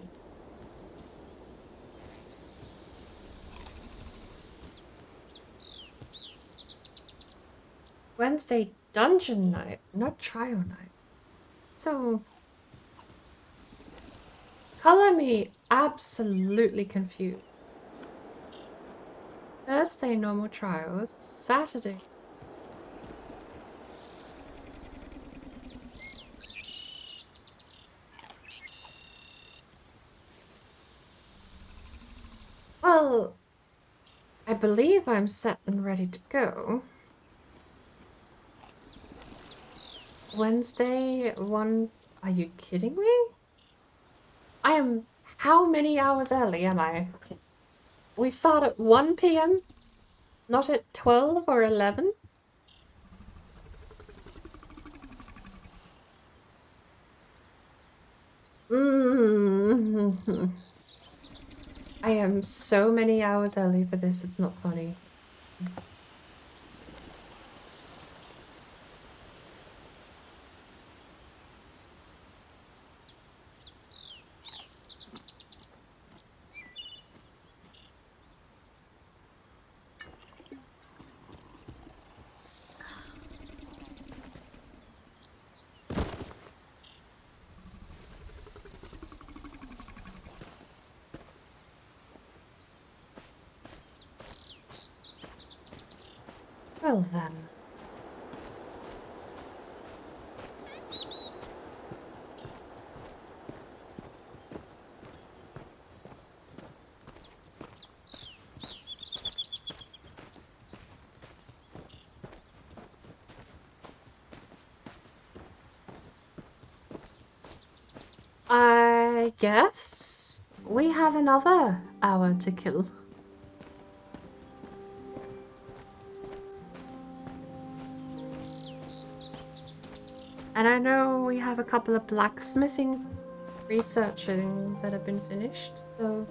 Wednesday dungeon night, not trial night. So, color me absolutely confused. Thursday normal trials, Saturday. Well, I believe I'm set and ready to go. Wednesday, 1... Are you kidding me? I am... How many hours early am I? We start at 1 p.m? Not at 12 or 11? I am so many hours early for this, it's not funny. Well then. I guess we have another hour to kill. And I know we have a couple of blacksmithing researching that have been finished, so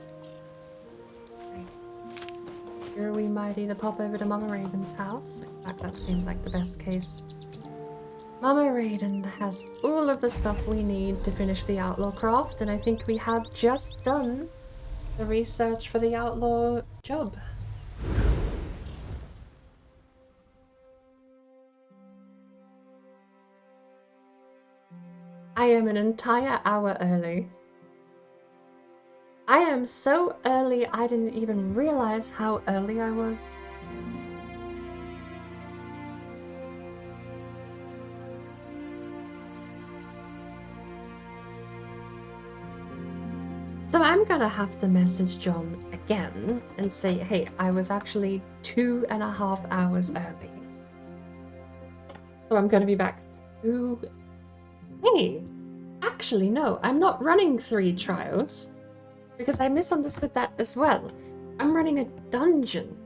here we might either pop over to Mama Raven's house. In fact, that seems like the best case. Mama Raven has all of the stuff we need to finish the outlaw craft, and I think we have just done the research for the outlaw job. I am an entire hour early. I am so early I didn't even realize how early I was. So I'm gonna have to message John again and say, hey, I was actually 2.5 hours early. So I'm gonna be back to... Hey, actually no, I'm not running 3 trials. Because I misunderstood that as well. I'm running a dungeon.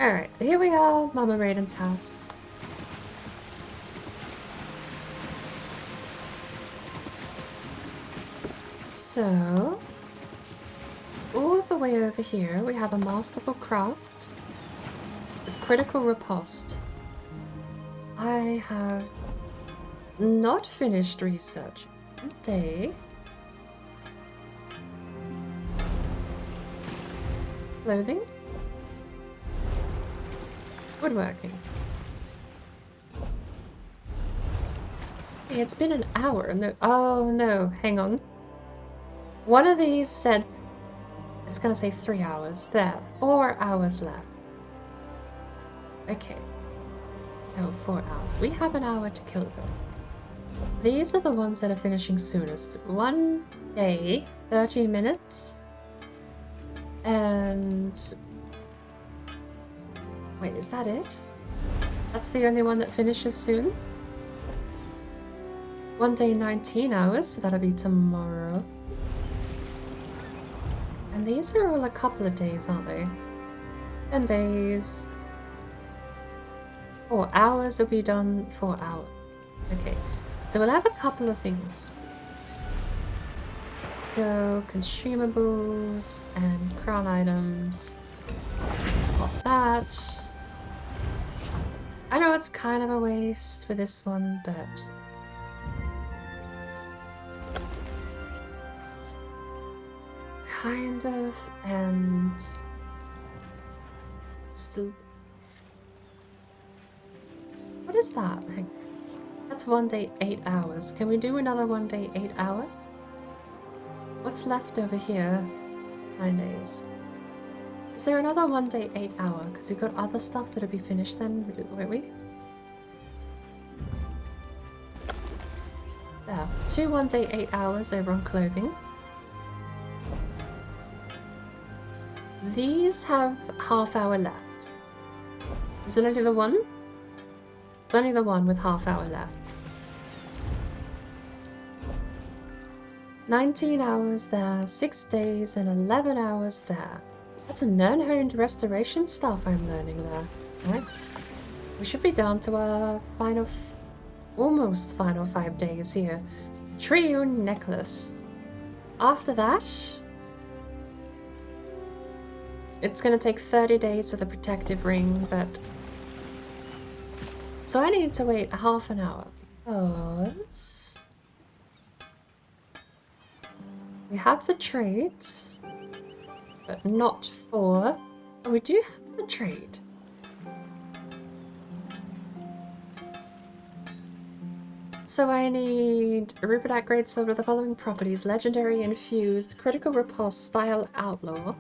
Alright, here we are, Mama Raiden's house. So, all the way over here, we have a masterful craft with critical riposte. I have not finished research. Day. Clothing. Woodworking. Hey, it's been an hour and no— oh no, hang on. One of these said it's gonna say 3 hours. There, 4 hours left. Okay. So 4 hours. We have an hour to kill them. These are the ones that are finishing soonest. 1 day, 30 minutes. And... wait, is that it? That's the only one that finishes soon? 1 day, 19 hours, so that'll be tomorrow. And these are all a couple of days, aren't they? 10 days. 4 hours will be done, 4 hours. Okay, so we'll have a couple of things. Let's go consumables and crown items. Pop that. I know it's kind of a waste for this one, but... kind of, and... still... what is that? That's 1 day, 8 hours. Can we do another 1 day, 8 hour? What's left over here? 9 days. Is there another 1 day, 8 hour? Because we've got other stuff that'll be finished then, won't we? There. 2 1 day, 8 hours over on clothing. These have half hour left. Is it only the one? It's only the one with half hour left. 19 hours there, 6 days and 11 hours there. That's a non-honed restoration stuff I'm learning there. Nice. We should be down to our final, almost final 5 days here. Trio necklace. After that, it's gonna take 30 days for the protective ring, but... so I need to wait half an hour because... we have the trade, but not for... oh, we do have the trade. So I need a Rupert upgrade sold with the following properties: legendary infused, critical riposte, style outlaw.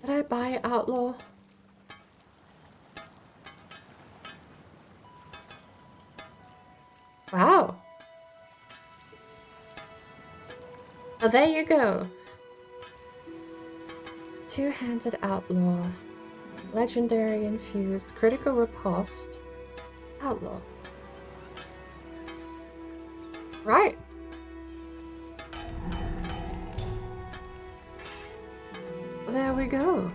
Did I buy outlaw? Wow. Oh, there you go. Two-handed outlaw. Legendary infused, critical riposte, outlaw. Right. There we go.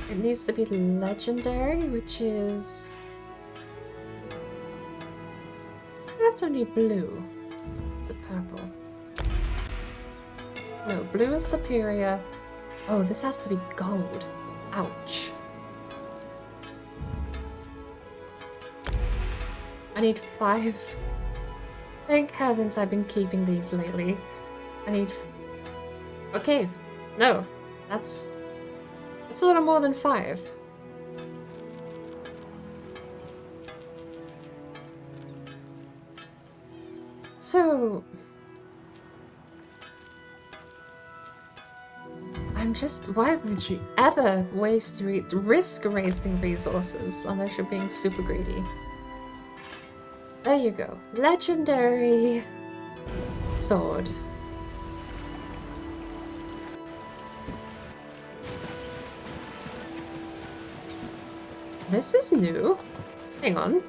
It needs to be legendary, which is... that's only blue. Is it purple? No, blue is superior. Oh, this has to be gold. Ouch. I need 5. Thank heavens I've been keeping these lately. I need... Okay, no. That's a little more than 5. So... I'm just... Why would you ever risk wasting resources unless you're being super greedy? There you go. Legendary sword. This is new. Hang on.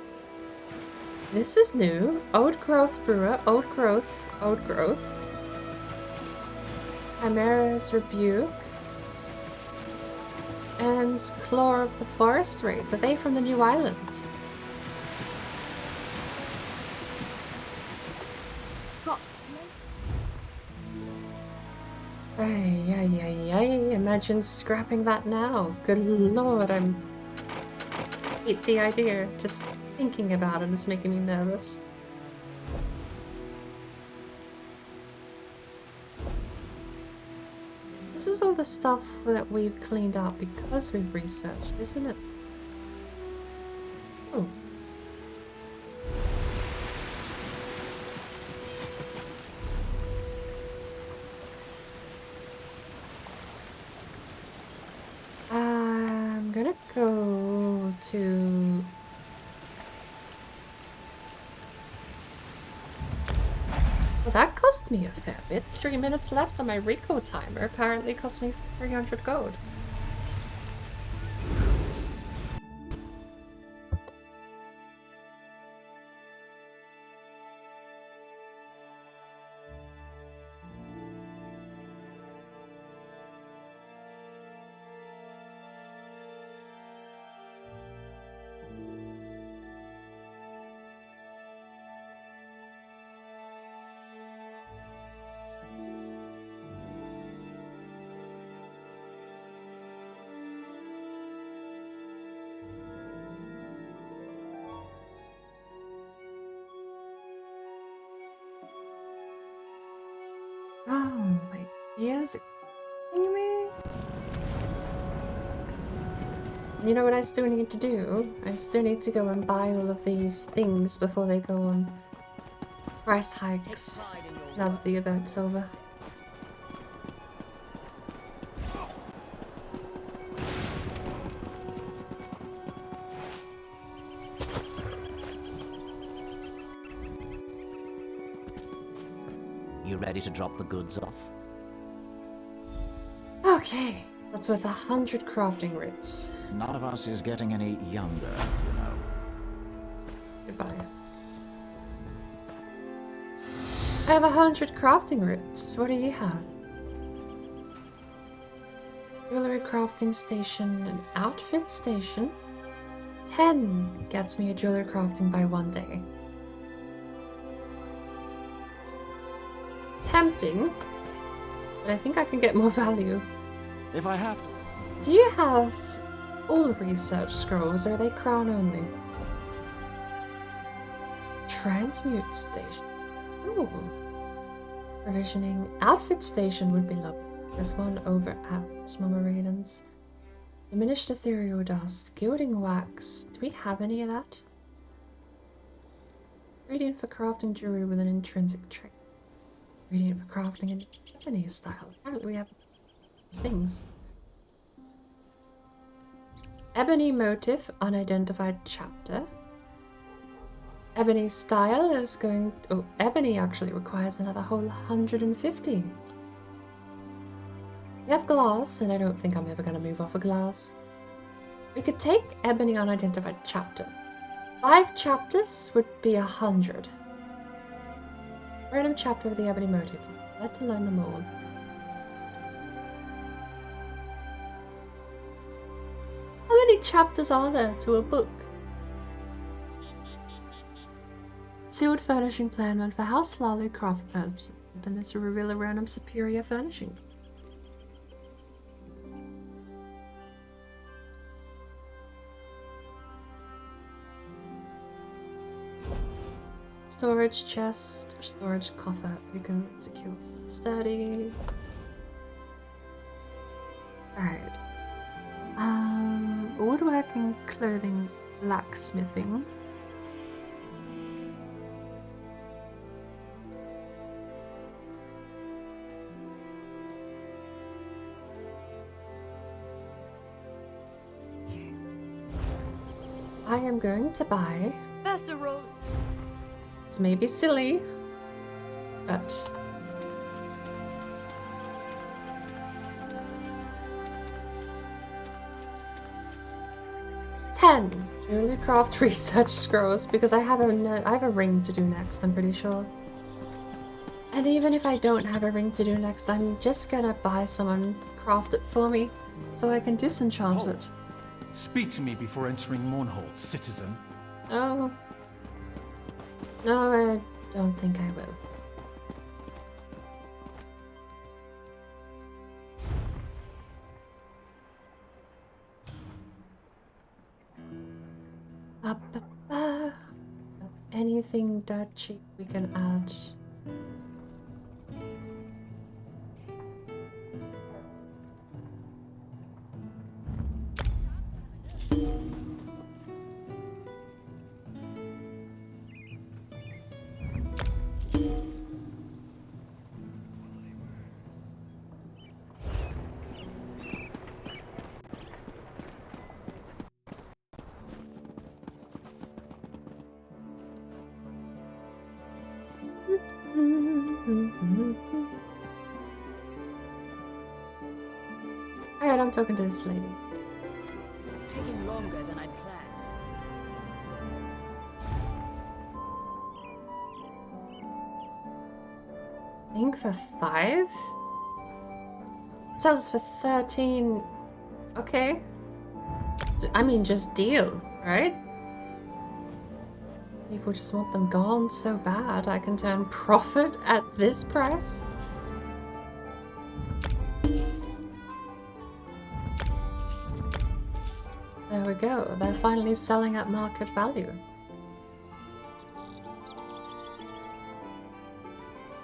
This is new. Old growth brewer. Old growth. Old growth. Chimera's rebuke. And Claw of the Forest Wraith. Are they from the new island? Ay, imagine scrapping that now. Good lord, I hate the idea. Just thinking about it is making me nervous. This is all the stuff that we've cleaned up because we've researched, isn't it? Oh. I'm gonna go to... Well, that cost me a fair bit. 3 minutes left on my Rico timer. Apparently cost me 300 gold. Oh, my ears are killing me. You know what I still need to do? I still need to go and buy all of these things before they go on price hikes now that the event's over. You ready to drop the goods off? Okay, that's worth 100 crafting roots. None of us is getting any younger, you know. Goodbye. I have 100 crafting roots. What do you have? Jewelry crafting station, an outfit station. 10 gets me a jewelry crafting by 1 day. Tempting, but I think I can get more value. If I have to... Do you have all research scrolls, or are they crown only? Transmute station. Ooh. Provisioning. Outfit station would be lovely. There's one over at Mama Raiden's. Diminished ethereal dust. Gilding wax. Do we have any of that? Ingredient for crafting jewelry with an intrinsic trait. Ingredient for crafting in Japanese style. Apparently we have these things. Ebony motif, unidentified chapter. Ebony style is going... Oh, ebony actually requires another whole 150. We have glass, and I don't think I'm ever going to move off of glass. We could take ebony unidentified chapter. 5 chapters would be 100. Random chapter of the ebony motif. Glad to learn them all. How many chapters are there to a book? Sealed furnishing plan meant for house lolly craft purposes. And this will reveal a random superior furnishing. Storage chest, storage coffer. You can secure sturdy. Alright. Woodworking, clothing, blacksmithing. Okay. I am going to buy. Casserole. This may be silly, but Jewelry craft research scrolls because I have a ring to do next. I'm pretty sure. And even if I don't have a ring to do next, I'm just gonna buy someone craft it for me so I can disenchant it. Speak to me before entering Mournhold, citizen. Oh. No, I don't think I will. Anything dirt cheap we can add. Alright, I'm talking to this lady. This is taking longer than I planned. I think for 5? Sells for 13. Okay. I mean, just deal, right? People just want them gone so bad. I can turn profit at this price. There we go. They're finally selling at market value.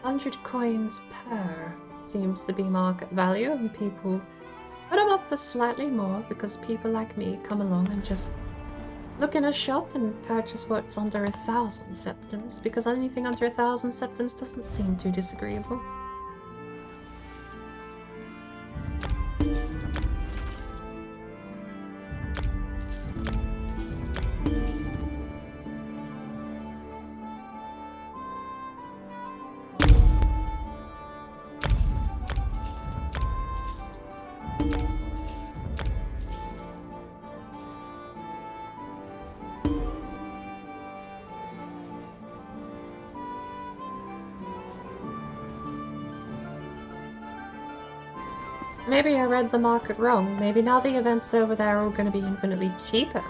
100 coins per seems to be market value, and people put them up for slightly more because people like me come along and just look in a shop and purchase what's under 1,000 septims, because anything under 1,000 septims doesn't seem too disagreeable. Maybe I read the market wrong. Maybe now the events over there are all going to be infinitely cheaper.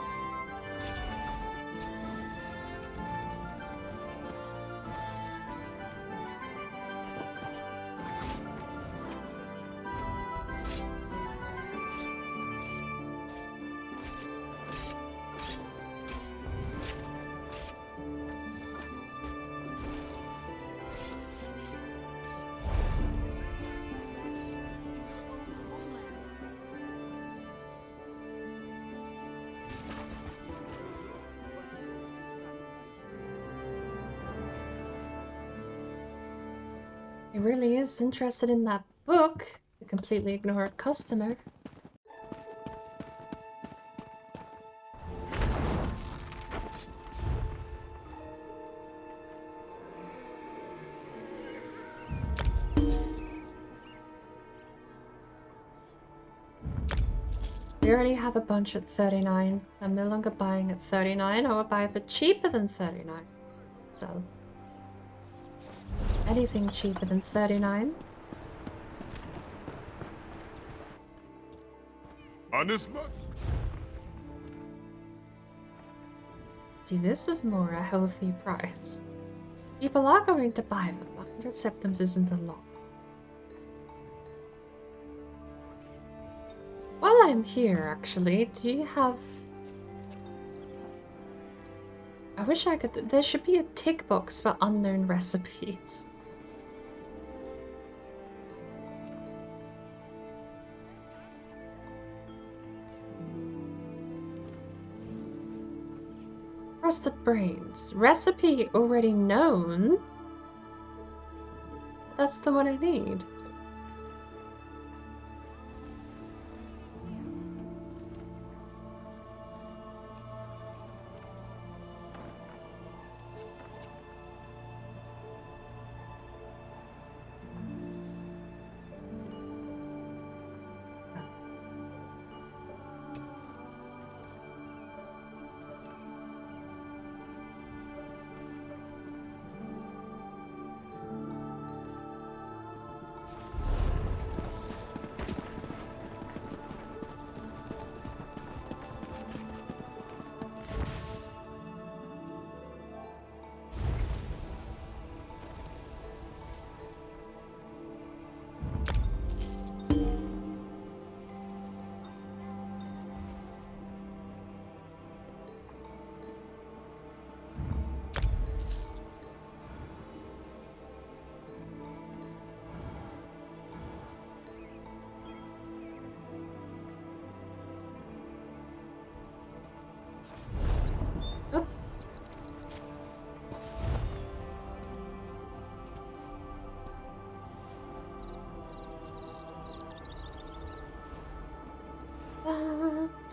He really is interested in that book. To completely ignore a customer. We already have a bunch at 39. I'm no longer buying at 39. I will buy for cheaper than 39. So anything cheaper than 39? See, this is more a healthy price. People are going to buy them. 100 septums isn't a lot. While I'm here, actually, do you have... I wish I could... There should be a tick box for unknown recipes. Frosted brains. Recipe already known. That's the one I need.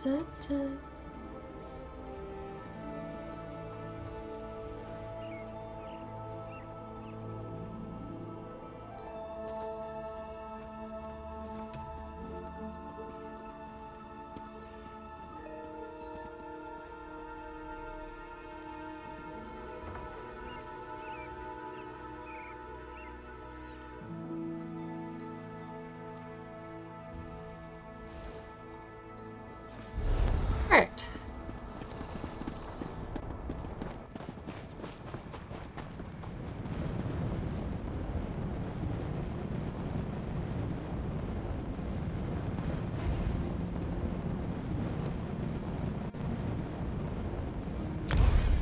Da, da. Alright.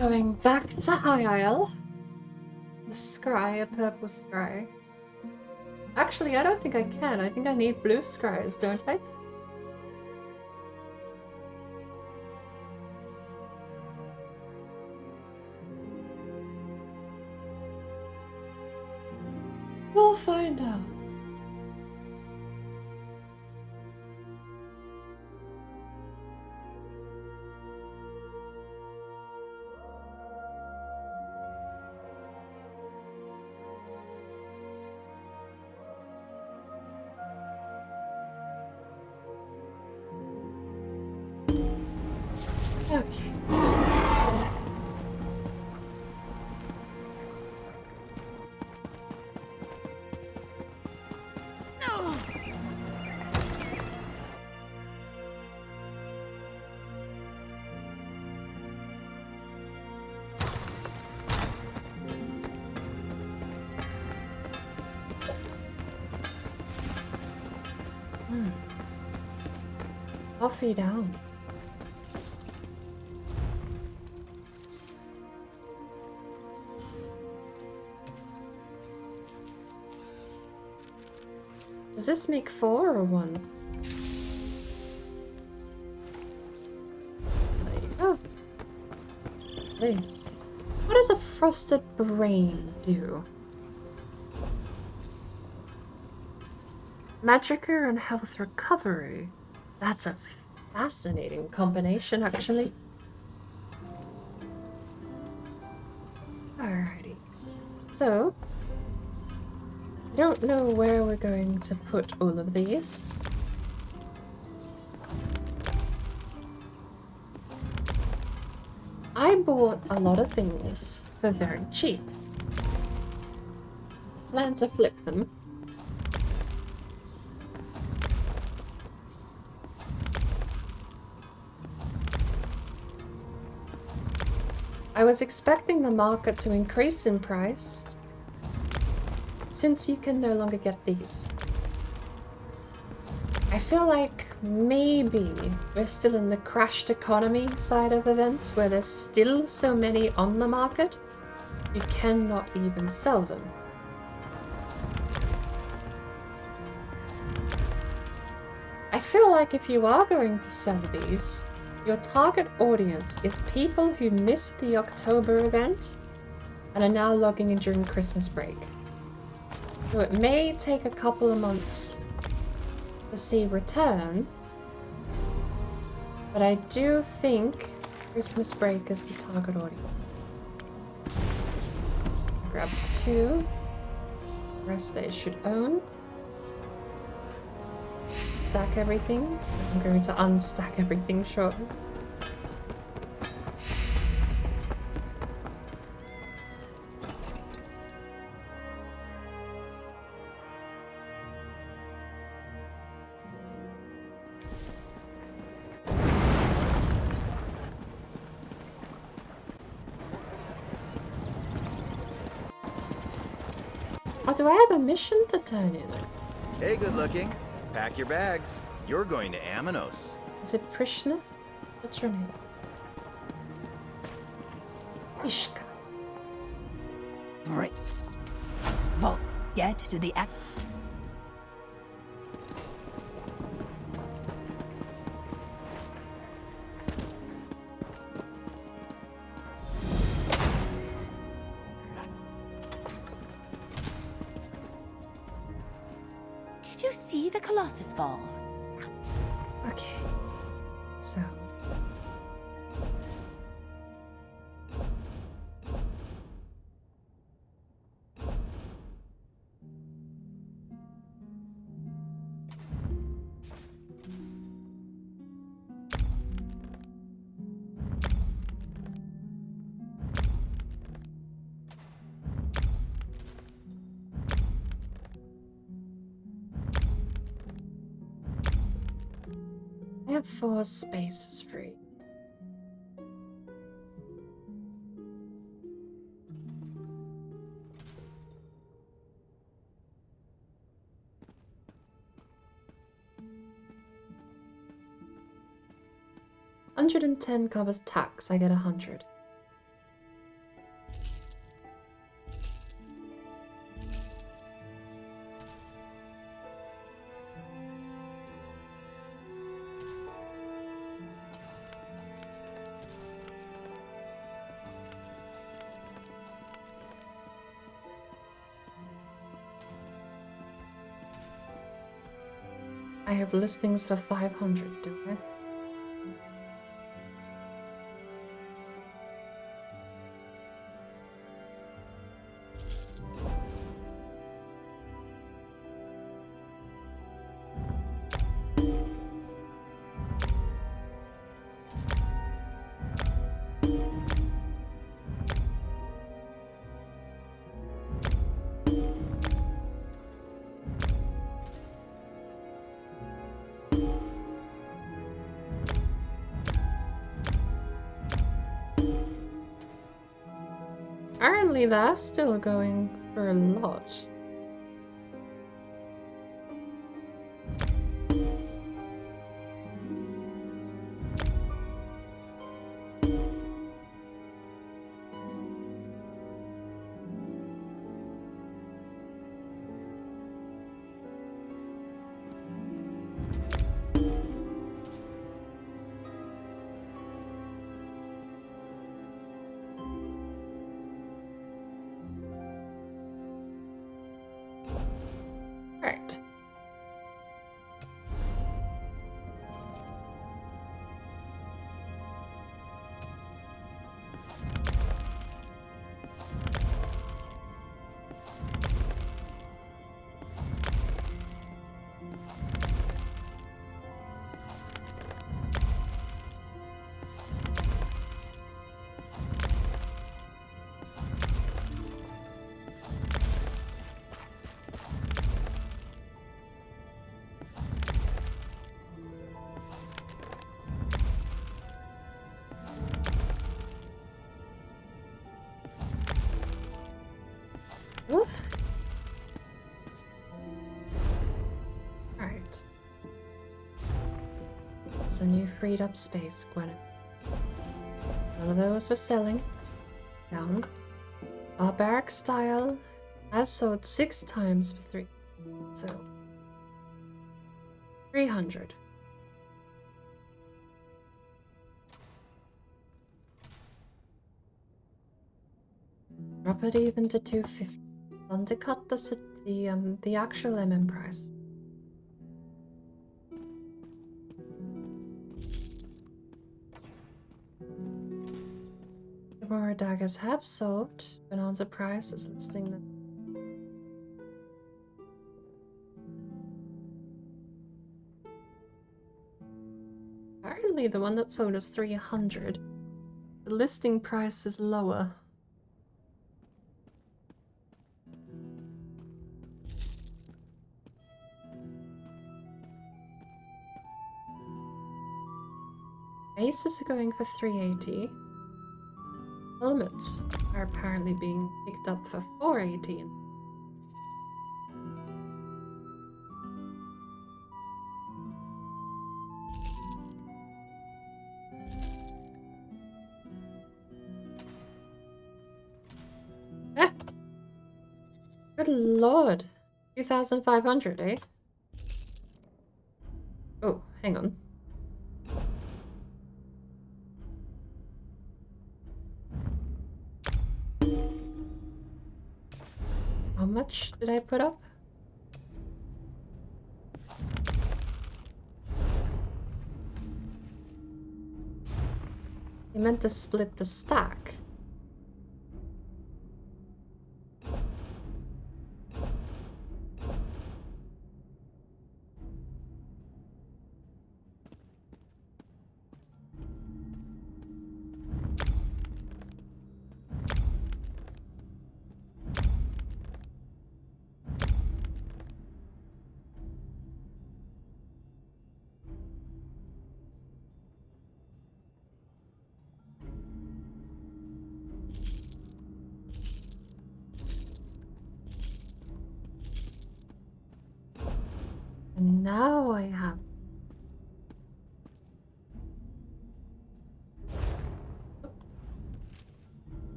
Going back to High Isle. The scry, a purple scry. Actually, I don't think I can. I think I need blue scries, don't I? We'll find out. Okay. Coffee down. Does this make 4 or 1? There you go. Hey. What does a frosted brain do? Magicka and health recovery. That's a fascinating combination, actually. Alrighty. So, I don't know where we're going to put all of these. I bought a lot of things for very cheap. Plan to flip them. I was expecting the market to increase in price, since you can no longer get these. I feel like maybe we're still in the crashed economy side of events, where there's still so many on the market, you cannot even sell them. I feel like if you are going to sell these, your target audience is people who missed the October event and are now logging in during Christmas break. So it may take a couple of months to see return, but I do think Christmas break is the target audience. Grabbed 2. The rest they should own. Stack everything. I'm going to unstack everything shortly. Oh, do I have a mission to turn in? Hey, good looking. Pack your bags. You're going to Aminos. Is it Prishna? What's your name? Ishka. Right. Well, get to the act. Did you see the Colossus fall? Okay. So. I have 4 spaces free. $110 covers tax. I get 100. I have listings for 500, do I? Apparently that's still going for a lot. So you freed up space, Gwyneth. None of those were selling. Down. Barbaric style has sold 6 times for 3. So 300. Drop it even to 250. Undercut the actual MM price. The more daggers have sold, Bonanza price is listing them. Apparently the one that sold is 300. The listing price is lower. Aces are going for 380. Helmets are apparently being picked up for 480. Ah! Good lord. 2,500, eh? Oh, hang on. How much did I put up? You meant to split the stack. And now I have.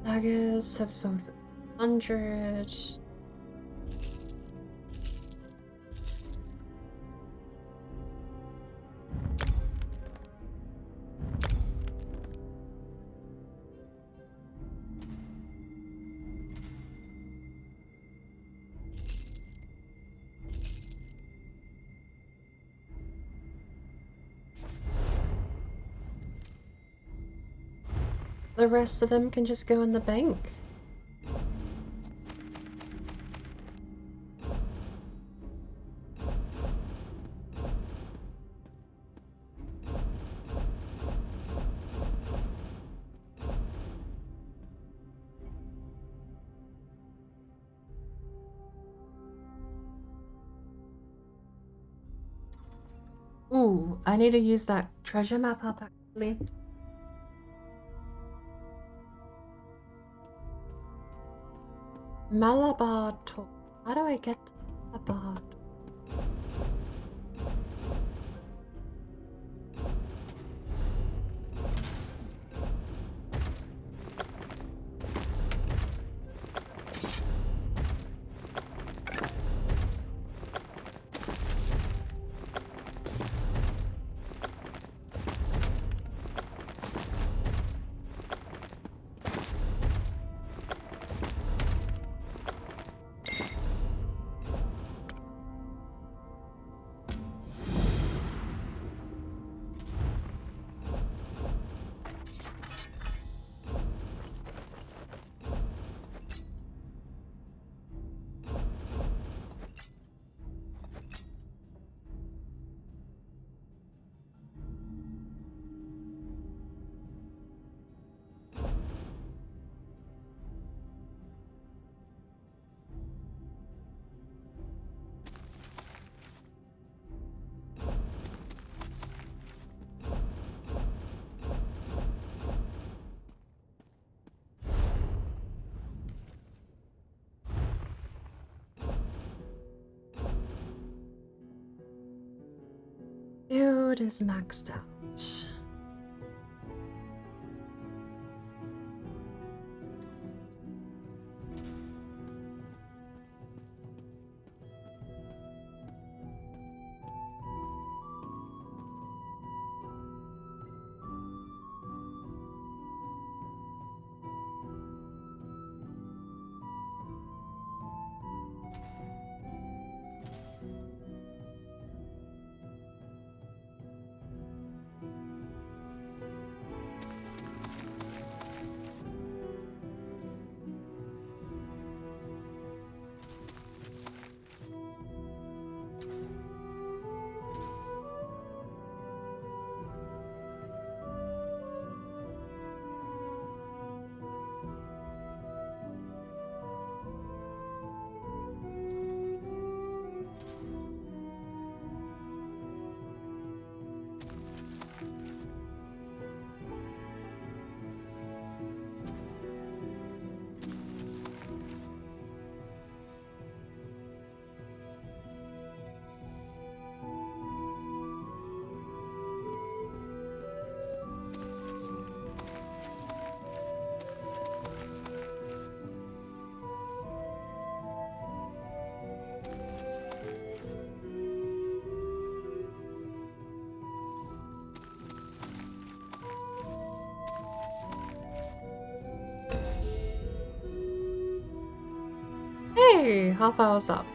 Daggers have sold for 100. The rest of them can just go in the bank. Ooh, I need to use that treasure map up actually. Malabar Talk. How do I get to Malabar? food is maxed out. Hey, half hour's up.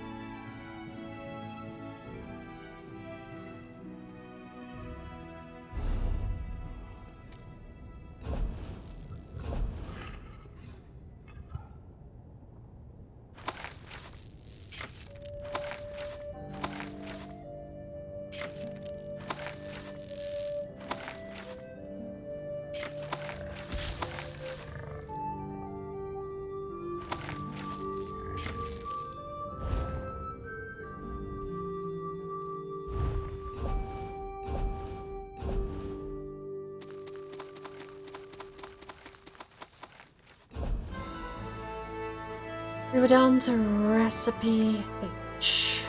We were down to recipe H.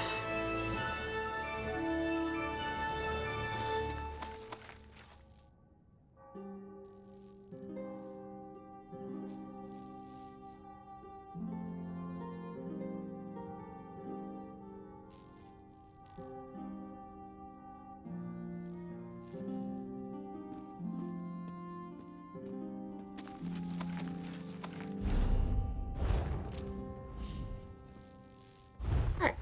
Alright.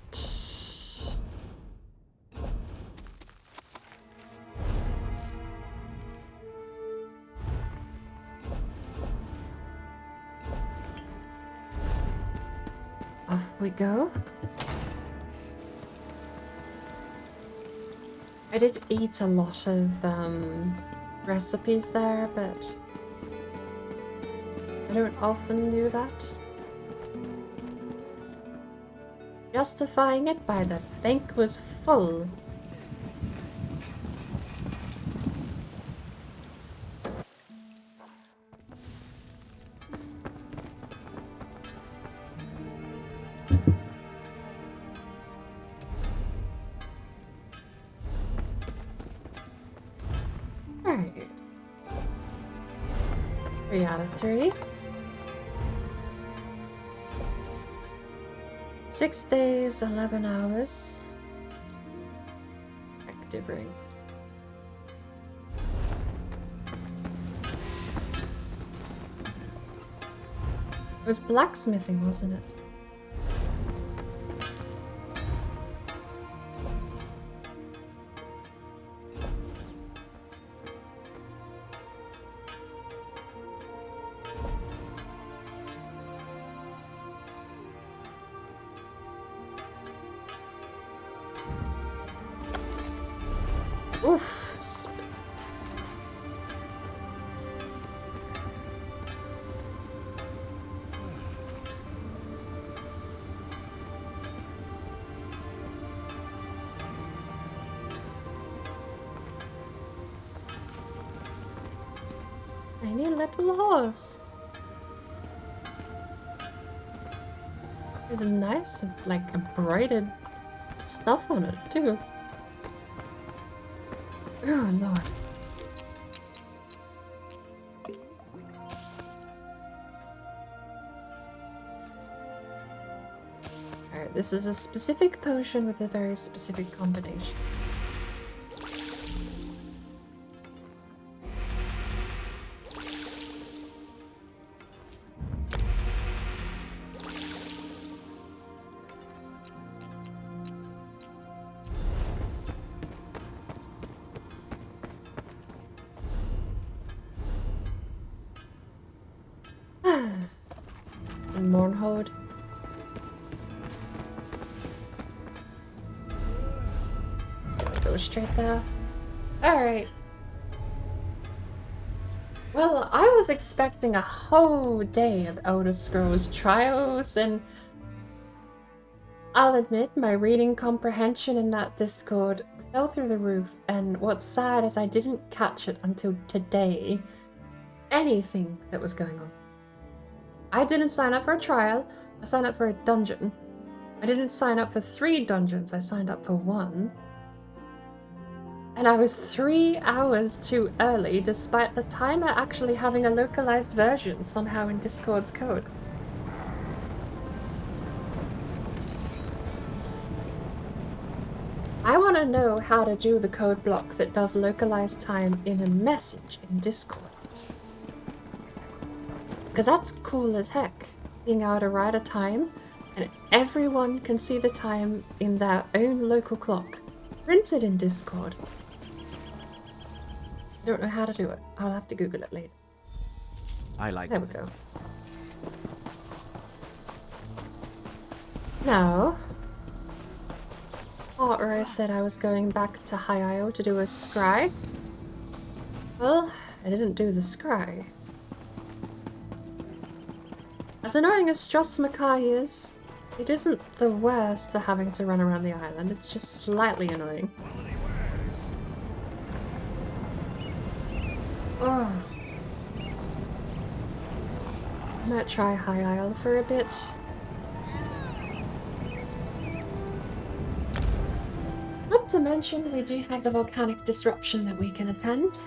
Off we go. I did eat a lot of recipes there, but I don't often do that. Justifying it by the bank was full. Alright. 3 out of 3. 6 days, 11 hours. Active ring. It was blacksmithing, wasn't it? Oof. Tiny little horse. With a nice, like, embroidered stuff on it, too. Oh, Lord. Alright, this is a specific potion with a very specific combination. And Mournhold. It's gonna go straight there. Alright. Well, I was expecting a whole day of Elder Scrolls trials, and I'll admit my reading comprehension in that Discord fell through the roof, and what's sad is I didn't catch it until today. Anything that was going on. I didn't sign up for a trial, I signed up for a dungeon. I didn't sign up for 3 dungeons, I signed up for 1. And I was 3 hours too early, despite the timer actually having a localized version somehow in Discord's code. I want to know how to do the code block that does localized time in a message in Discord. Because that's cool as heck, being able to write a time, and everyone can see the time in their own local clock, printed in Discord. Don't know how to do it. I'll have to Google it later. I like There we go. Now, where I said I was going back to High Isle to do a scry. Well, I didn't do the scry. As annoying as Stross Mackay is, it isn't the worst for having to run around the island, it's just slightly annoying. Oh. I might try High Isle for a bit. Not to mention, we do have the volcanic disruption that we can attend.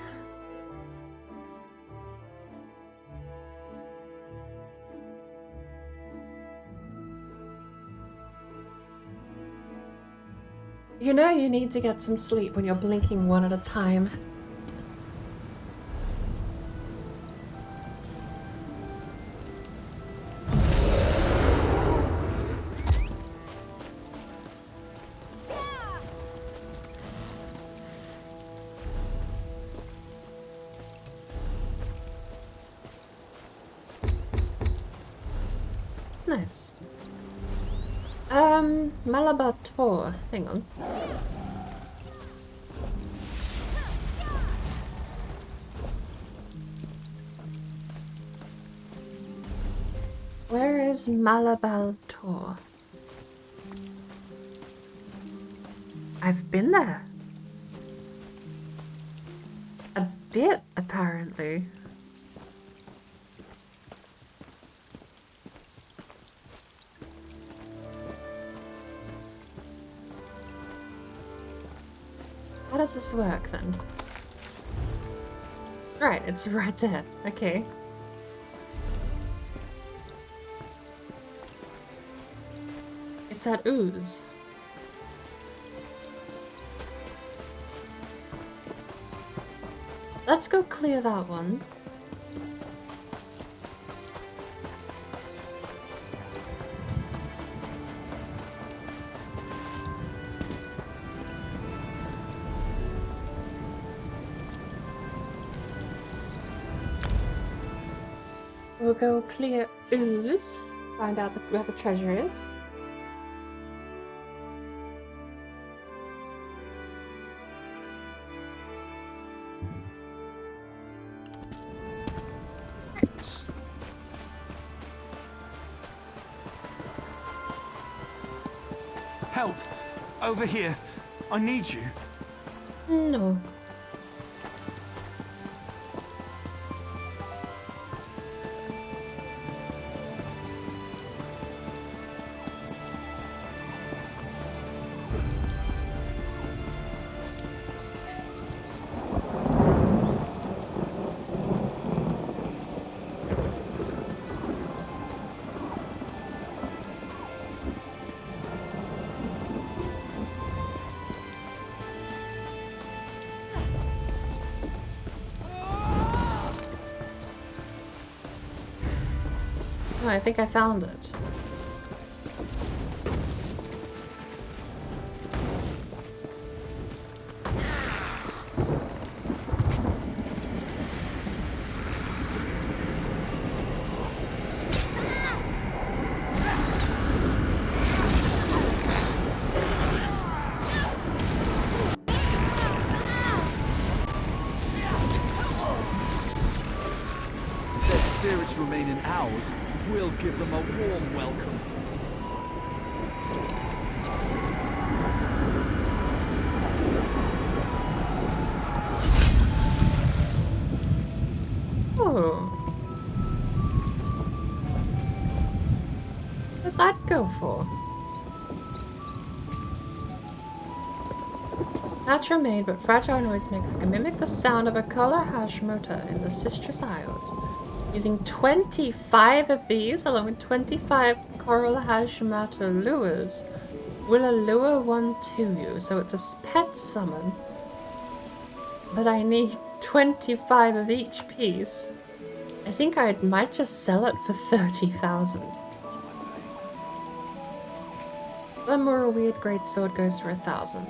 You know you need to get some sleep when you're blinking one at a time. Nice. Malabator. Hang on. Where is Malabator? I've been there. A bit, apparently. How does this work then? Right, it's right there. Okay. It's at Ooze. Let's go clear that one. We'll go clear Ooze, find out where the treasure is. Help! Over here! I need you! No. Oh, I think I found it. If their spirits remain in ours, we'll give them a warm welcome. Oh. What's that go for? Natural made but fragile noise maker can mimic the sound of a color hash motor in the Citrus Isles. Using 25 of these, along with 25 coral hash motor lures, will lure one to you. So it's a pet summon. But I need 25 of each piece. I think I might just sell it for 30,000. Glamora Weird Greatsword goes for 1,000.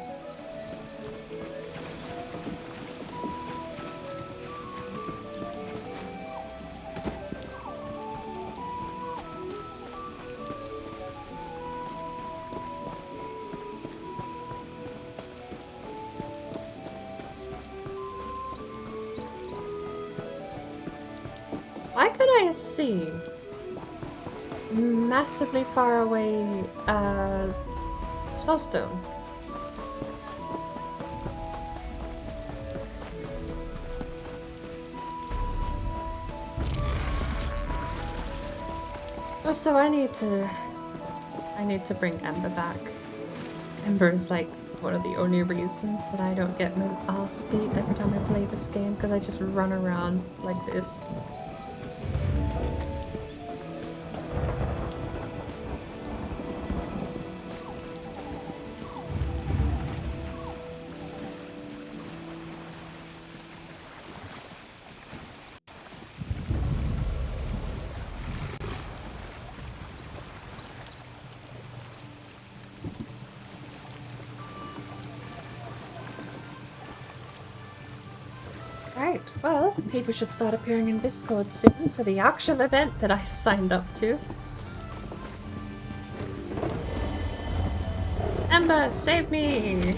Why can I see massively far away soulstone? Oh, so I need to bring Ember back. Ember is like one of the only reasons that I don't get my ass beat every time I play this game, because I just run around like this. Right, well, people should start appearing in Discord soon for the actual event that I signed up to. Ember, save me!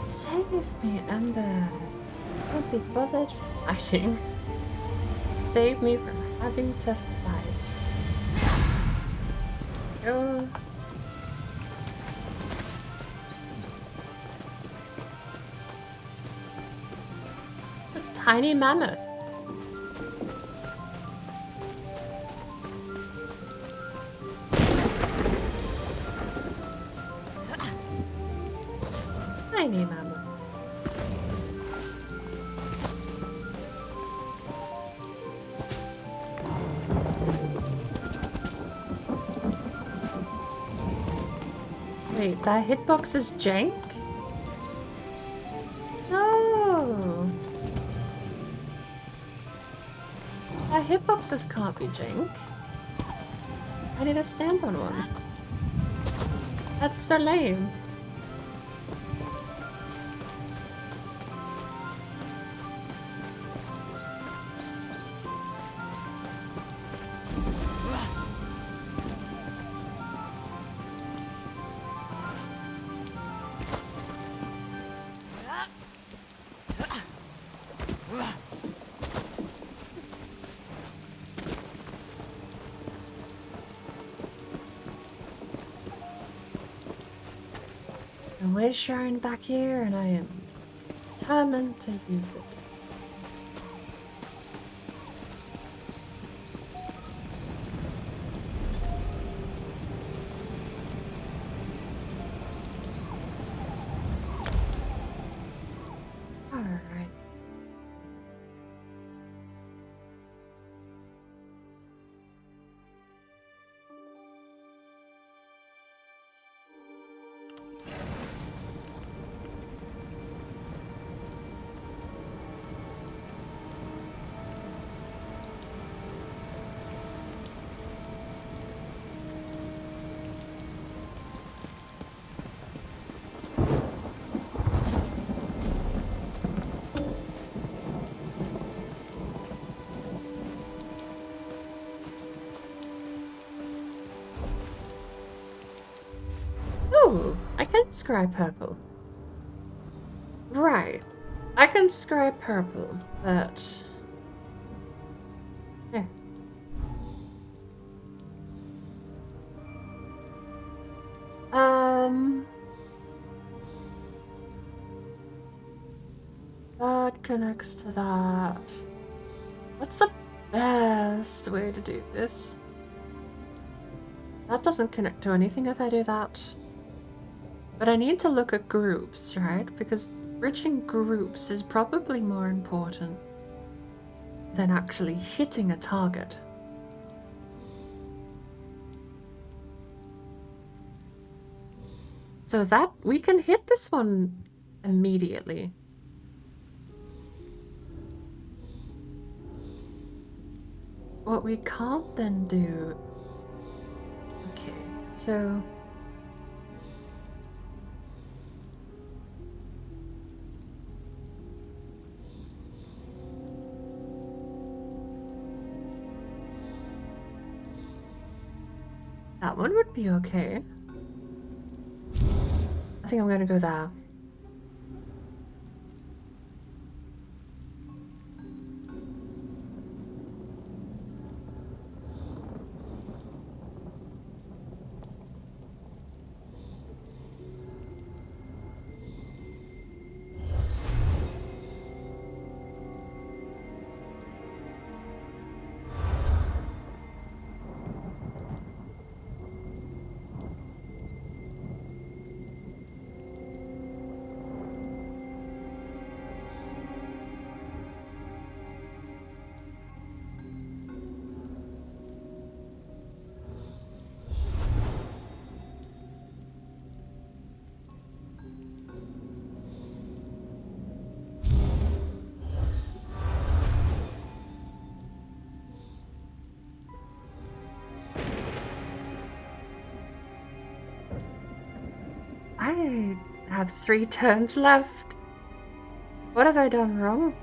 Save me, Ember. Don't be bothered fighting. Save me from having to fight. Oh. A tiny mammoth. Tiny mammoth. Wait, that hitbox is jank? No! That hitboxes can't be jank. I need to stand on one. That's so lame. And we're Sharon back here, and I am determined to use it. Alright. scry purple. Right. I can scry purple, but... Eh. That connects to that. What's the best way to do this? That doesn't connect to anything if I do that. But I need to look at groups, right? Because bridging groups is probably more important than actually hitting a target. So that we can hit this one immediately. What we can't then do... Okay, so... That one would be okay. I think I'm gonna go there. I have 3 turns left. What have I done wrong?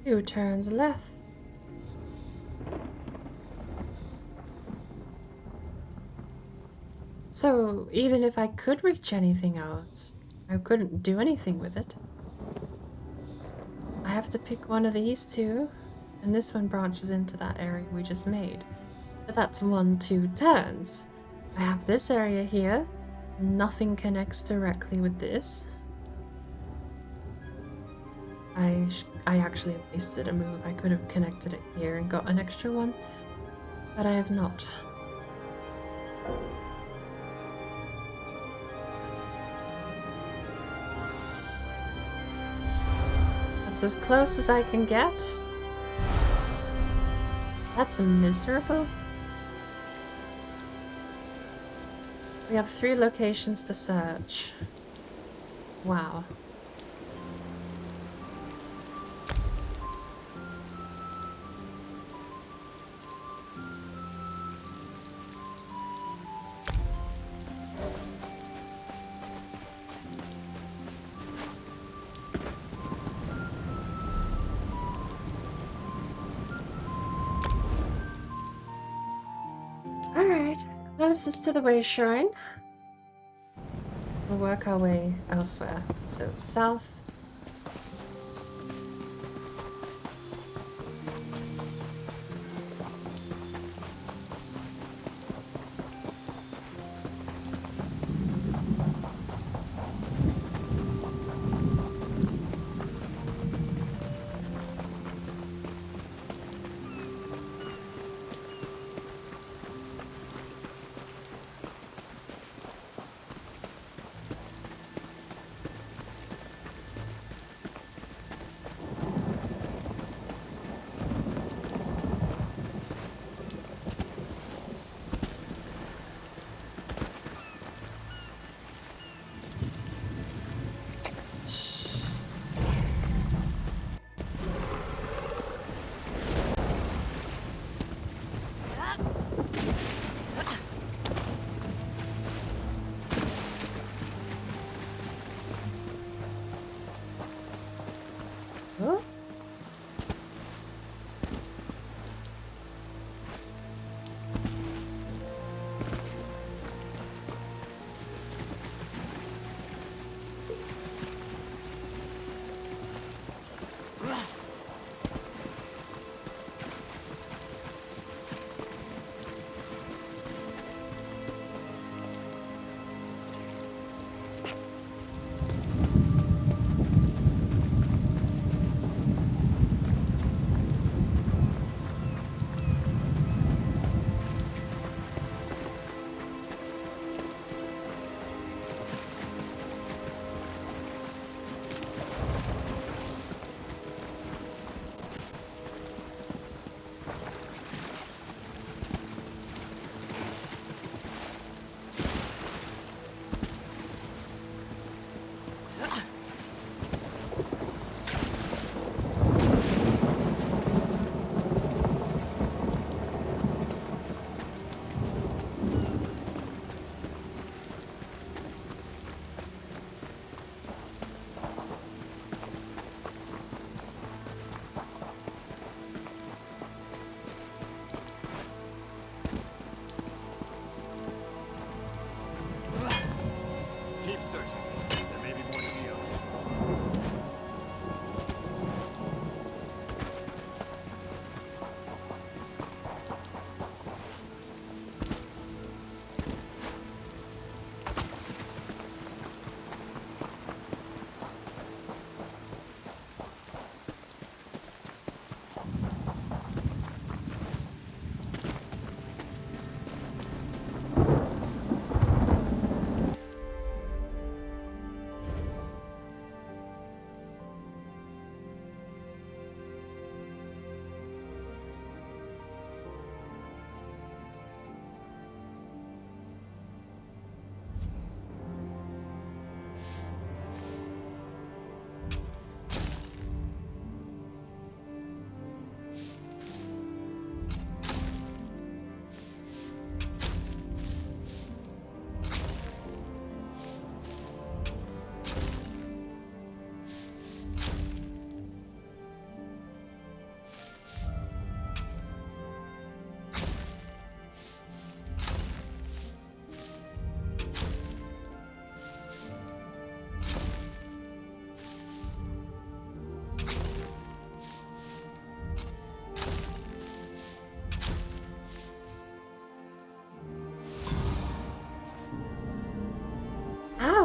Two turns left. So even if I could reach anything else, I couldn't do anything with it. I have to pick one of these two, and this one branches into that area we just made. But that's 1-2 turns. I have this area here. Nothing connects directly with this. I actually wasted a move. I could have connected it here and got an extra one, but I have not. That's as close as I can get. That's miserable. We have 3 locations to search. Wow. Alright, closest to the way shrine. We'll work our way elsewhere. So south.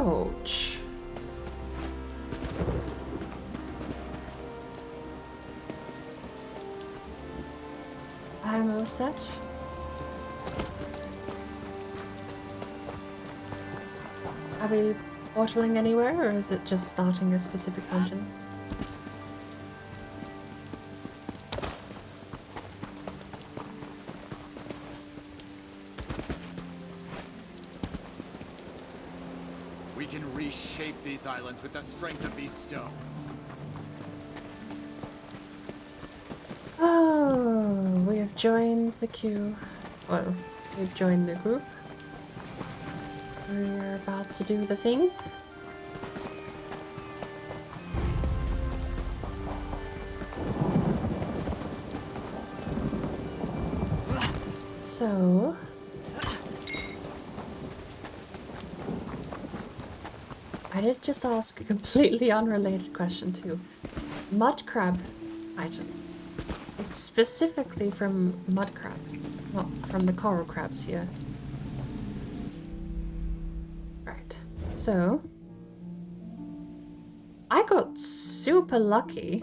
Ouch. I'm all set. Are we portaling anywhere, or is it just starting a specific dungeon? We can reshape these islands with the strength of these stones. Oh, we have joined the queue. Well, we've joined the group. We're about to do the thing. So... I did just ask a completely unrelated question too. Mud crab item. It's specifically from mud crab, not from the coral crabs here. Right, so I got super lucky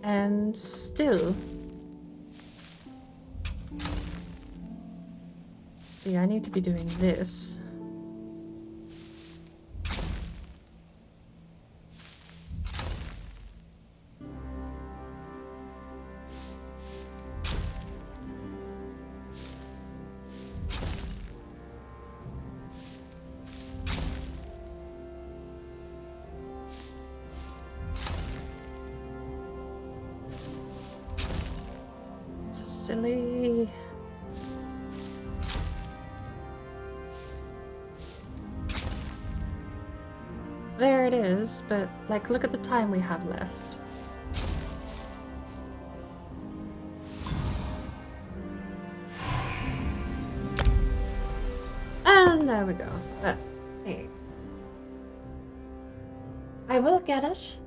and still, see, I need to be doing this. Silly. There it is, but like, look at the time we have left. And there we go. But hey, I will get it.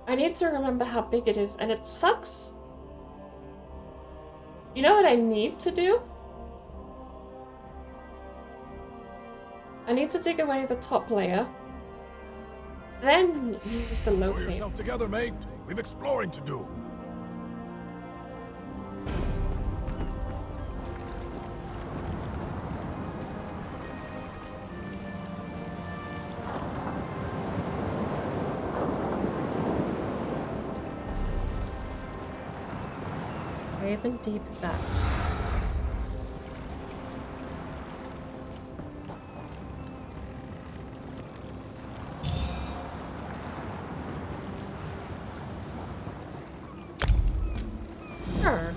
I need to remember how big it is, and it sucks. You know what I need to do? I need to dig away the top layer, then use the Pull locate. yourself together, mate. We've exploring to do. Raven deep that. Sure.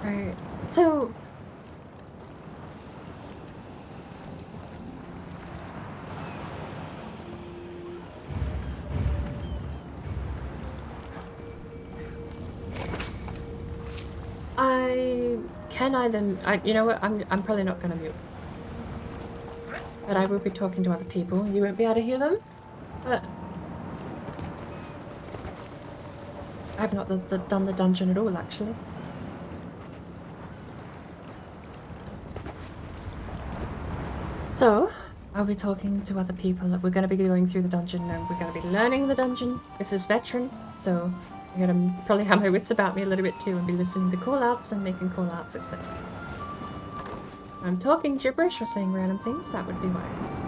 Right. So I can either you know what, I'm probably not gonna mute. But I will be talking to other people. You won't be able to hear them. But I've not done the dungeon at all, actually. So, I'll be talking to other people. We're going to be going through the dungeon and we're going to be learning the dungeon. This is veteran, so I'm going to probably have my wits about me a little bit too and be listening to call-outs and making call-outs, etc. If I'm talking gibberish or saying random things, that would be why.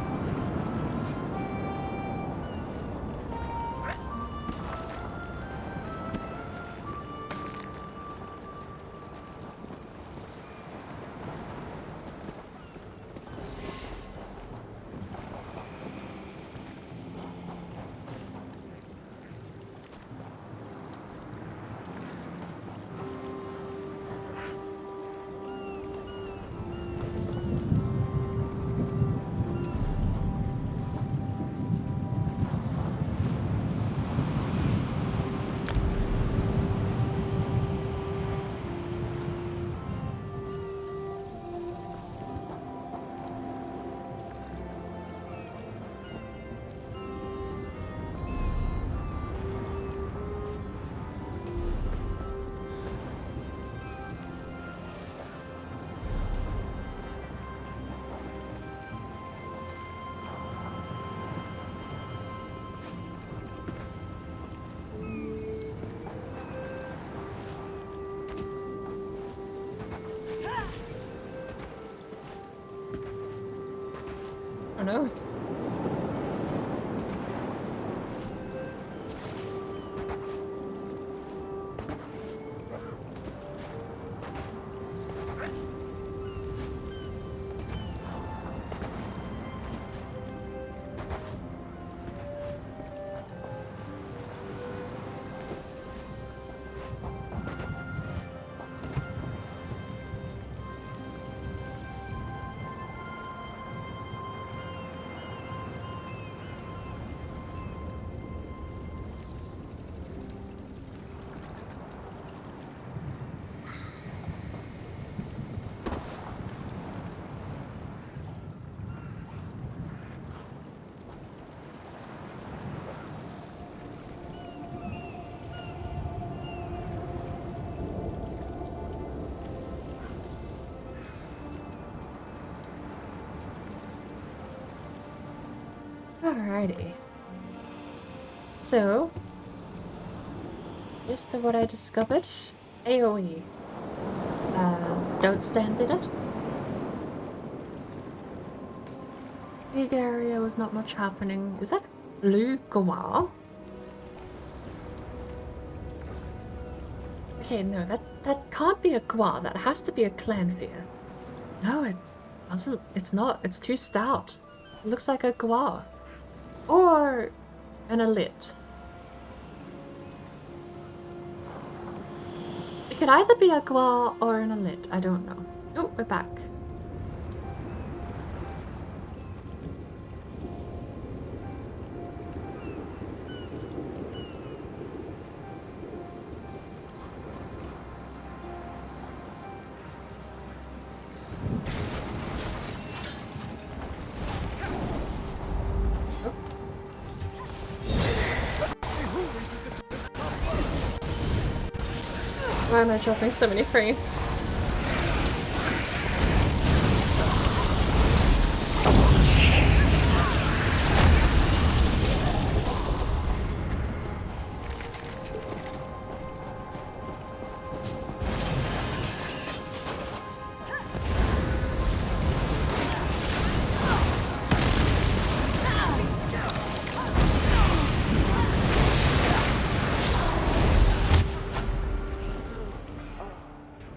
don't know. Alrighty. So, just to what I discovered, AoE. Don't stand in it. Big area with not much happening. Is that blue Gawar? Okay, no, that can't be a Gawar. That has to be a Clanfear. No, it doesn't. It's not. It's too stout. It looks like a Gawar. Or an Elite. It could either be a Gawar or an Elite. I don't know. Oh, we're back. Why am I dropping so many frames?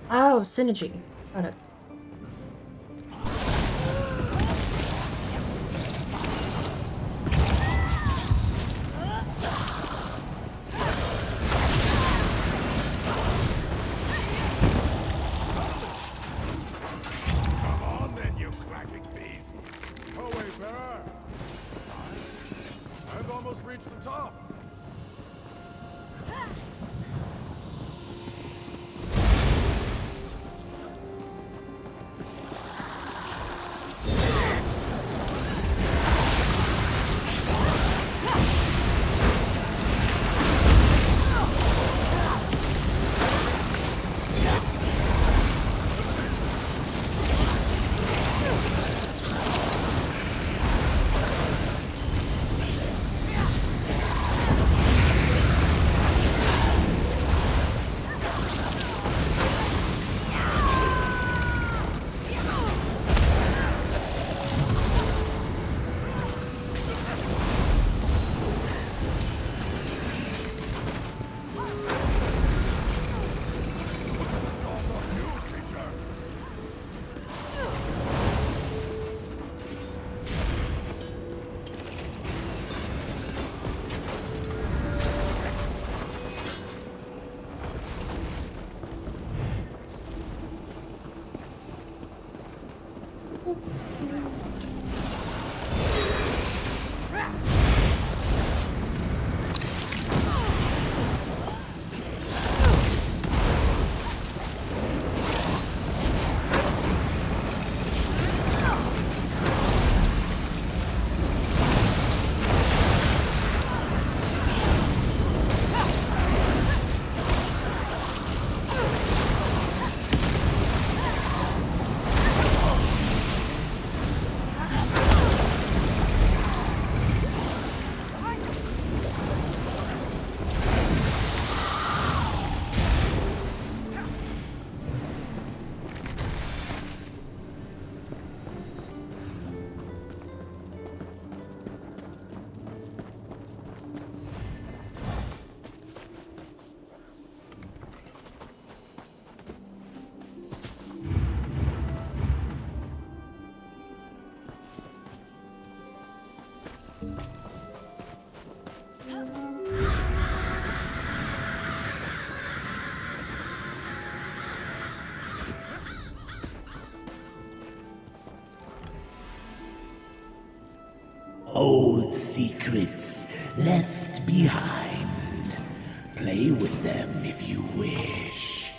Oh, synergy. Got it. Come on then, you cracking beast. Oh wait, bearer. I've almost reached the top. Old secrets left behind. Play with them if you wish.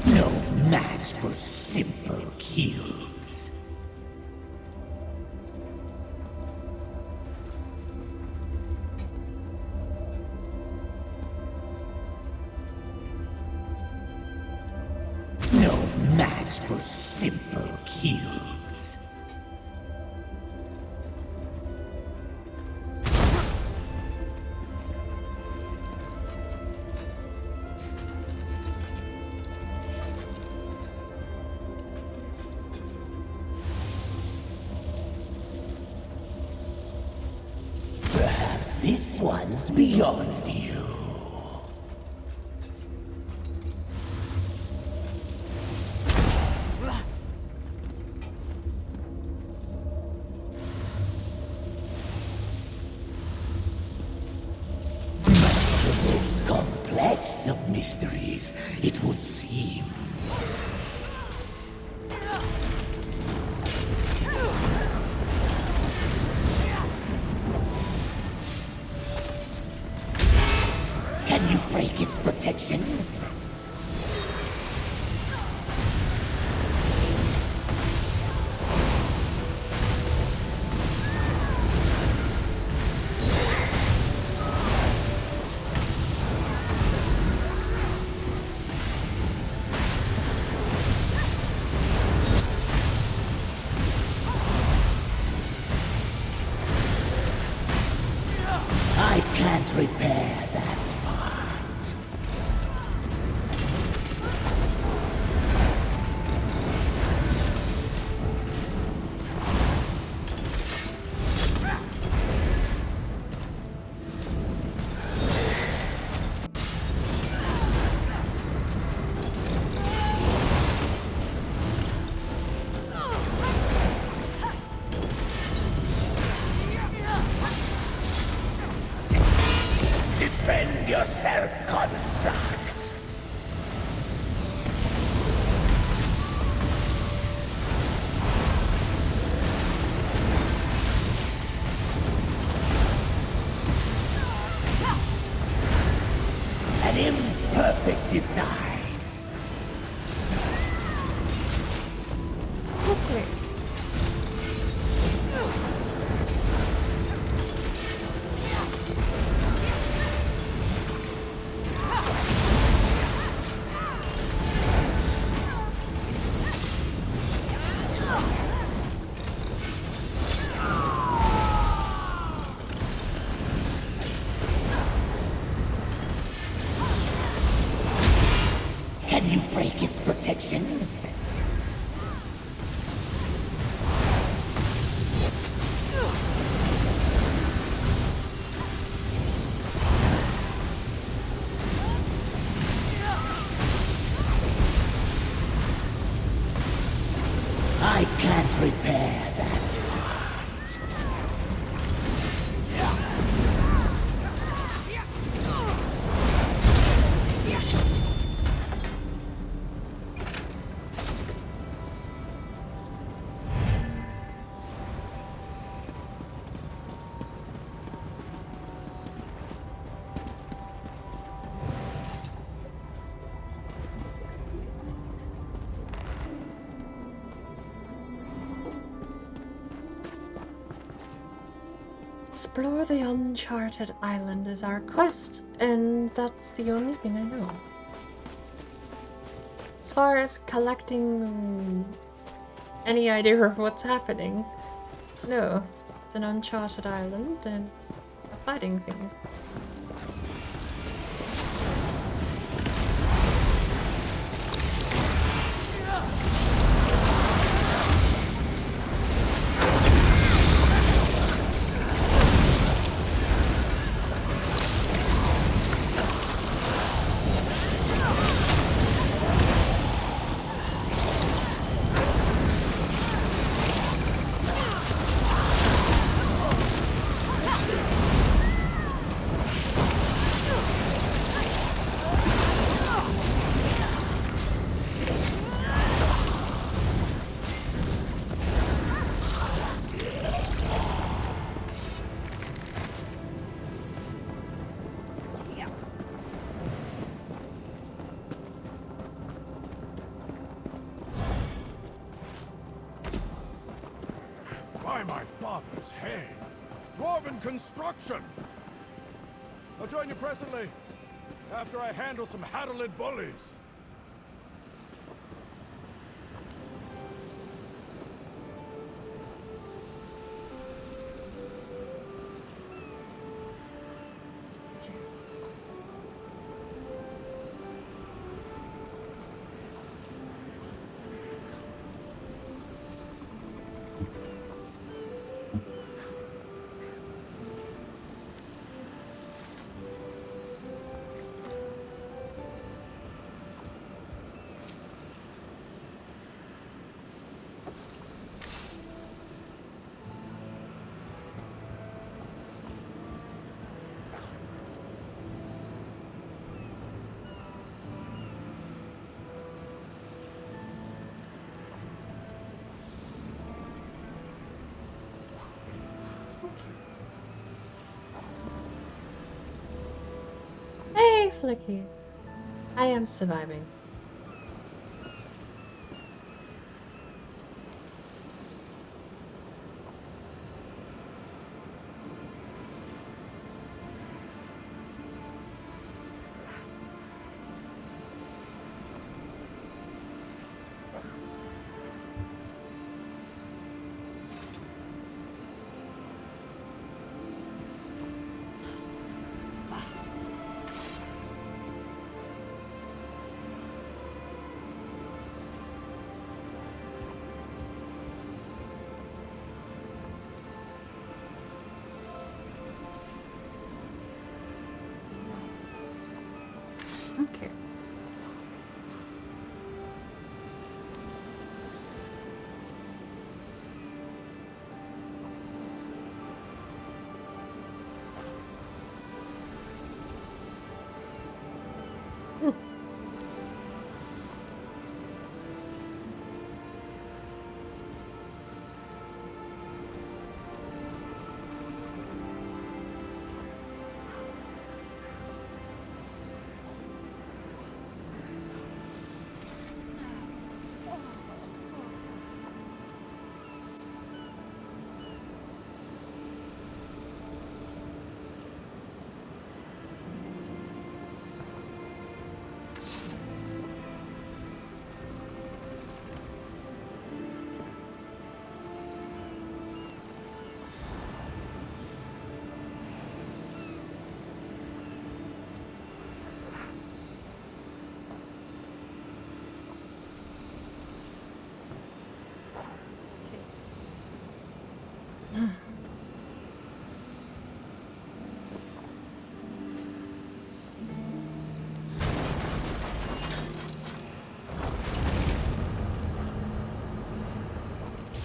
No match for simple cubes. No match for simple cubes. Perhaps this one's beyond you. The most complex of mysteries, it would seem. Can you break its protections? I can't repair that part. Defend yourself, construct! An imperfect design. Okay. Can you break its protections? I can't repair that part. Explore the uncharted island is our quest, and that's the only thing I know. As far as collecting any idea of what's happening, no. It's an uncharted island and a fighting thing. is hay. Dwarven construction! I'll join you presently, after I handle some Haddled bullies. Hey, Flicky. I am surviving. Okay.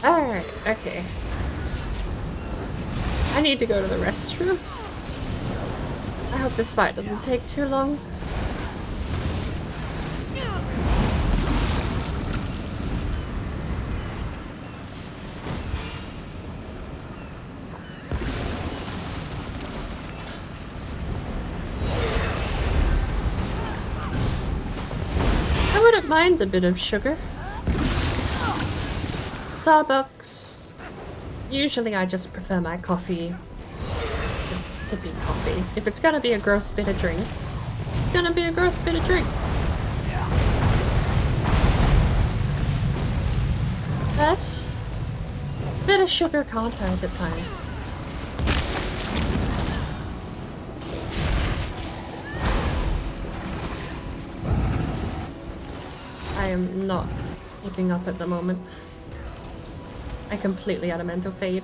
Alright, okay. I need to go to the restroom. I hope this fight doesn't take too long. I wouldn't mind a bit of sugar. Starbucks. Usually I just prefer my coffee to be coffee. If it's gonna be a gross bit of drink, it's gonna be a gross bit of drink. But a bit of sugar can't hurt at times. I am not keeping up at the moment. I completely had a mental fade.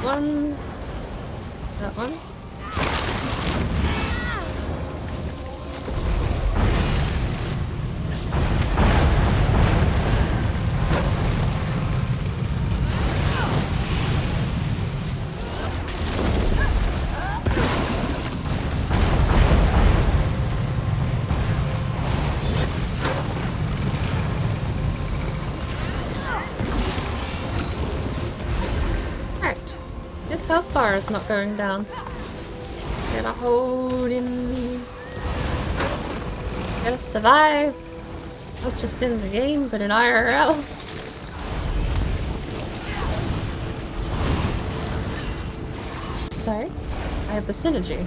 One. That one. Health bar is not going down. Gotta hold in Gotta survive. Not just in the game, but in IRL. Sorry? I have the synergy.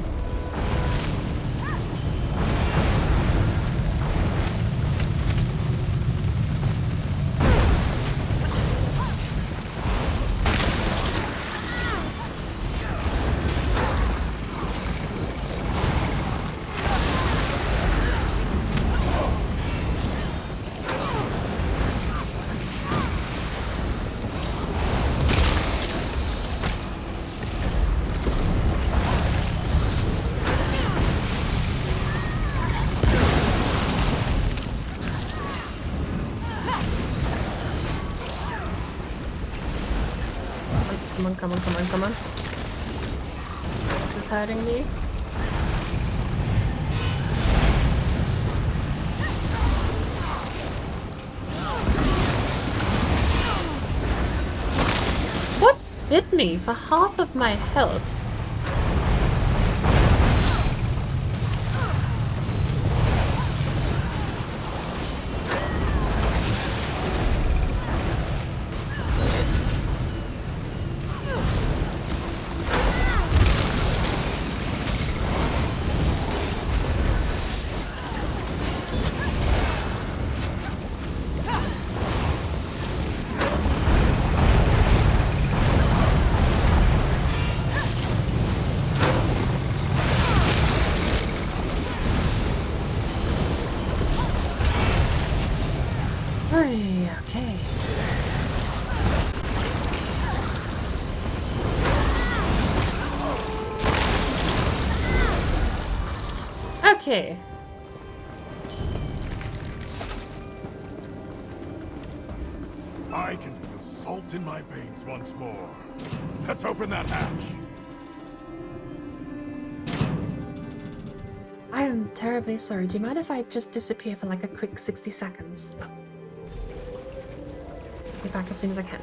Come on, come on, come on. This is hurting me. What bit me for half of my health? Okay. Okay. I can feel salt in my veins once more. Let's open that hatch. I am terribly sorry. Do you mind if I just disappear for like a quick 60 seconds? Be back as soon as I can.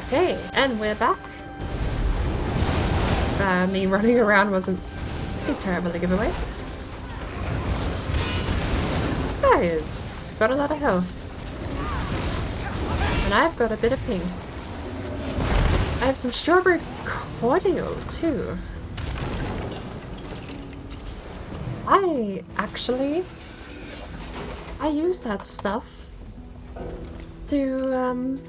Okay, and we're back. Me running around wasn't too terrible a giveaway. This guy has got a lot of health. And I've got a bit of ping. I have some strawberry cordial too. I use that stuff to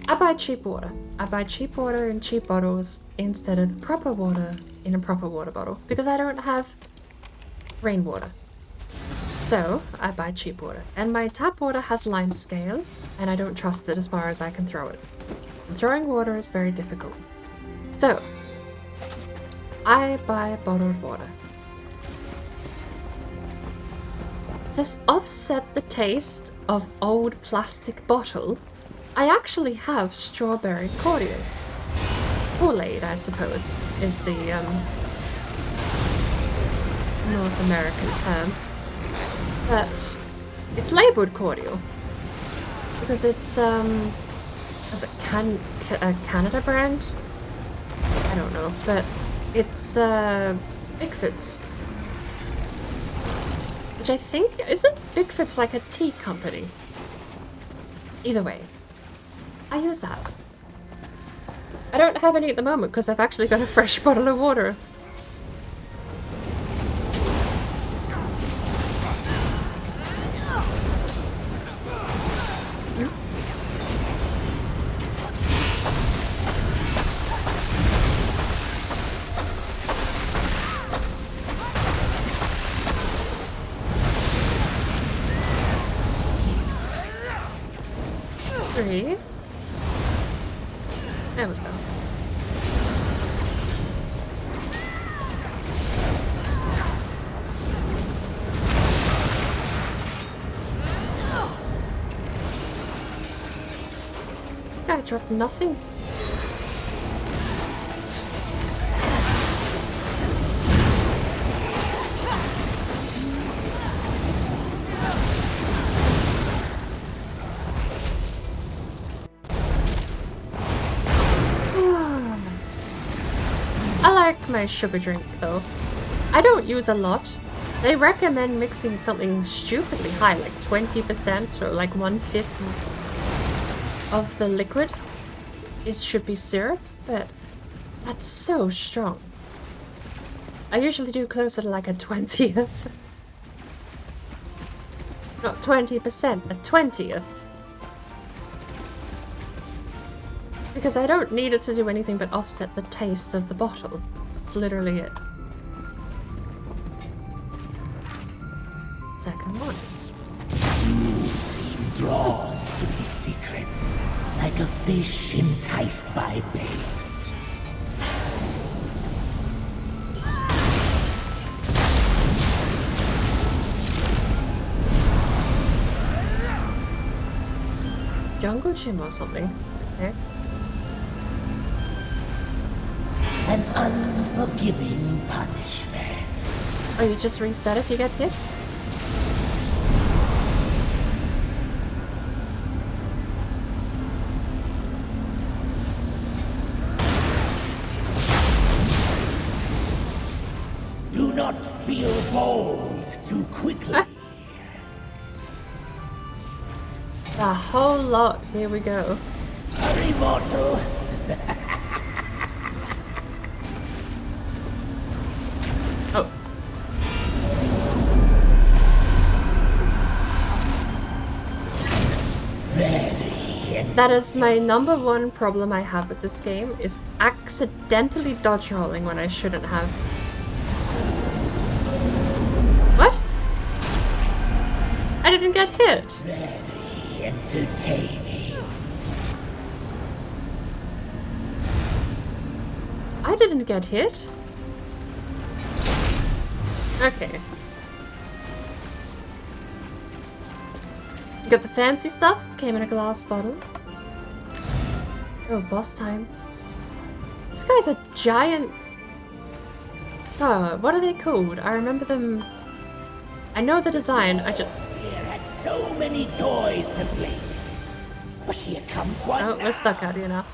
I buy cheap water. I buy cheap water in cheap bottles instead of proper water in a proper water bottle because I don't have rainwater. So I buy cheap water. And my tap water has lime scale and I don't trust it as far as I can throw it. And throwing water is very difficult. So I buy bottled water. To offset the taste of old plastic bottle, I actually have strawberry cordial. Kool-Aid, I suppose, is the North American term. But it's labeled cordial because it's is it a Canada brand? I don't know, but it's Bigfoot's, which I think isn't Bigfoot's like a tea company. Either way, I use that. I don't have any at the moment because I've actually got a fresh bottle of water. Three. There we go. I dropped nothing. I like my sugar drink though. I don't use a lot. They recommend mixing something stupidly high, like 20% or like 1/5 of the liquid. It should be syrup, but that's so strong. I usually do closer to like a 20th. Not 20%, a 20th. Because I don't need it to do anything but offset the taste of the bottle. That's literally it. Second one. You seem drawn to these secrets, like a fish enticed by bait. Jungle gym or something. Okay. An unforgiving punishment. Oh, you just reset if you get hit? Do not feel bold too quickly. A whole lot. Here we go. Hurry, mortal. Oh. That is my number one problem I have with this game, is accidentally dodge rolling when I shouldn't have. What? I didn't get hit. Very entertaining. I didn't get hit. Okay. Got the fancy stuff. Came in a glass bottle. Oh, boss time. This guy's a giant... Oh, what are they called? I remember them... I know the design, I just... Here had so many toys to play with. But here comes one. Oh, we're stuck out here now.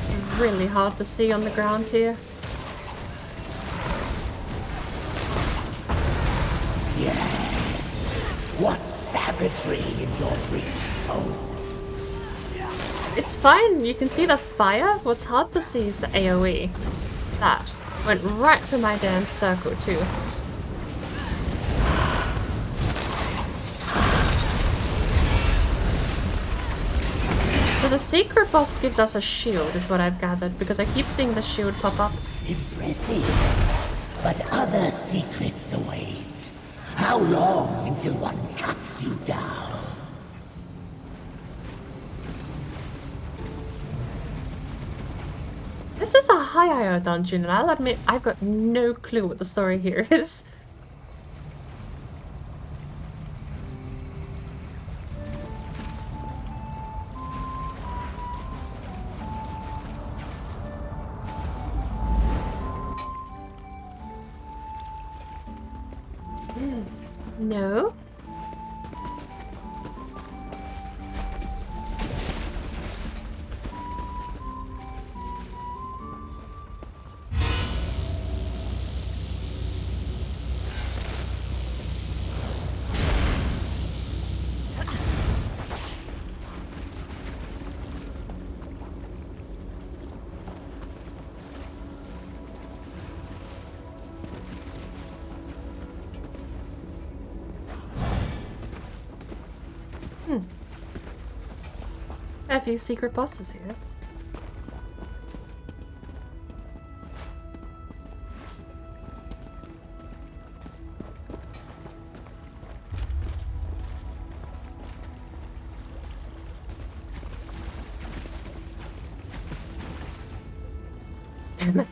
It's really hard to see on the ground here. Yes. What savagery in your rich souls. It's fine, you can see the fire. What's hard to see is the AoE. That went right through my damn circle too. So the secret boss gives us a shield, is what I've gathered, because I keep seeing the shield pop up. Impressive. But other secrets await. How long until one cuts you down? This is a high IO dungeon, and I'll admit I've got no clue what the story here is. No? A few secret bosses here. Damn it.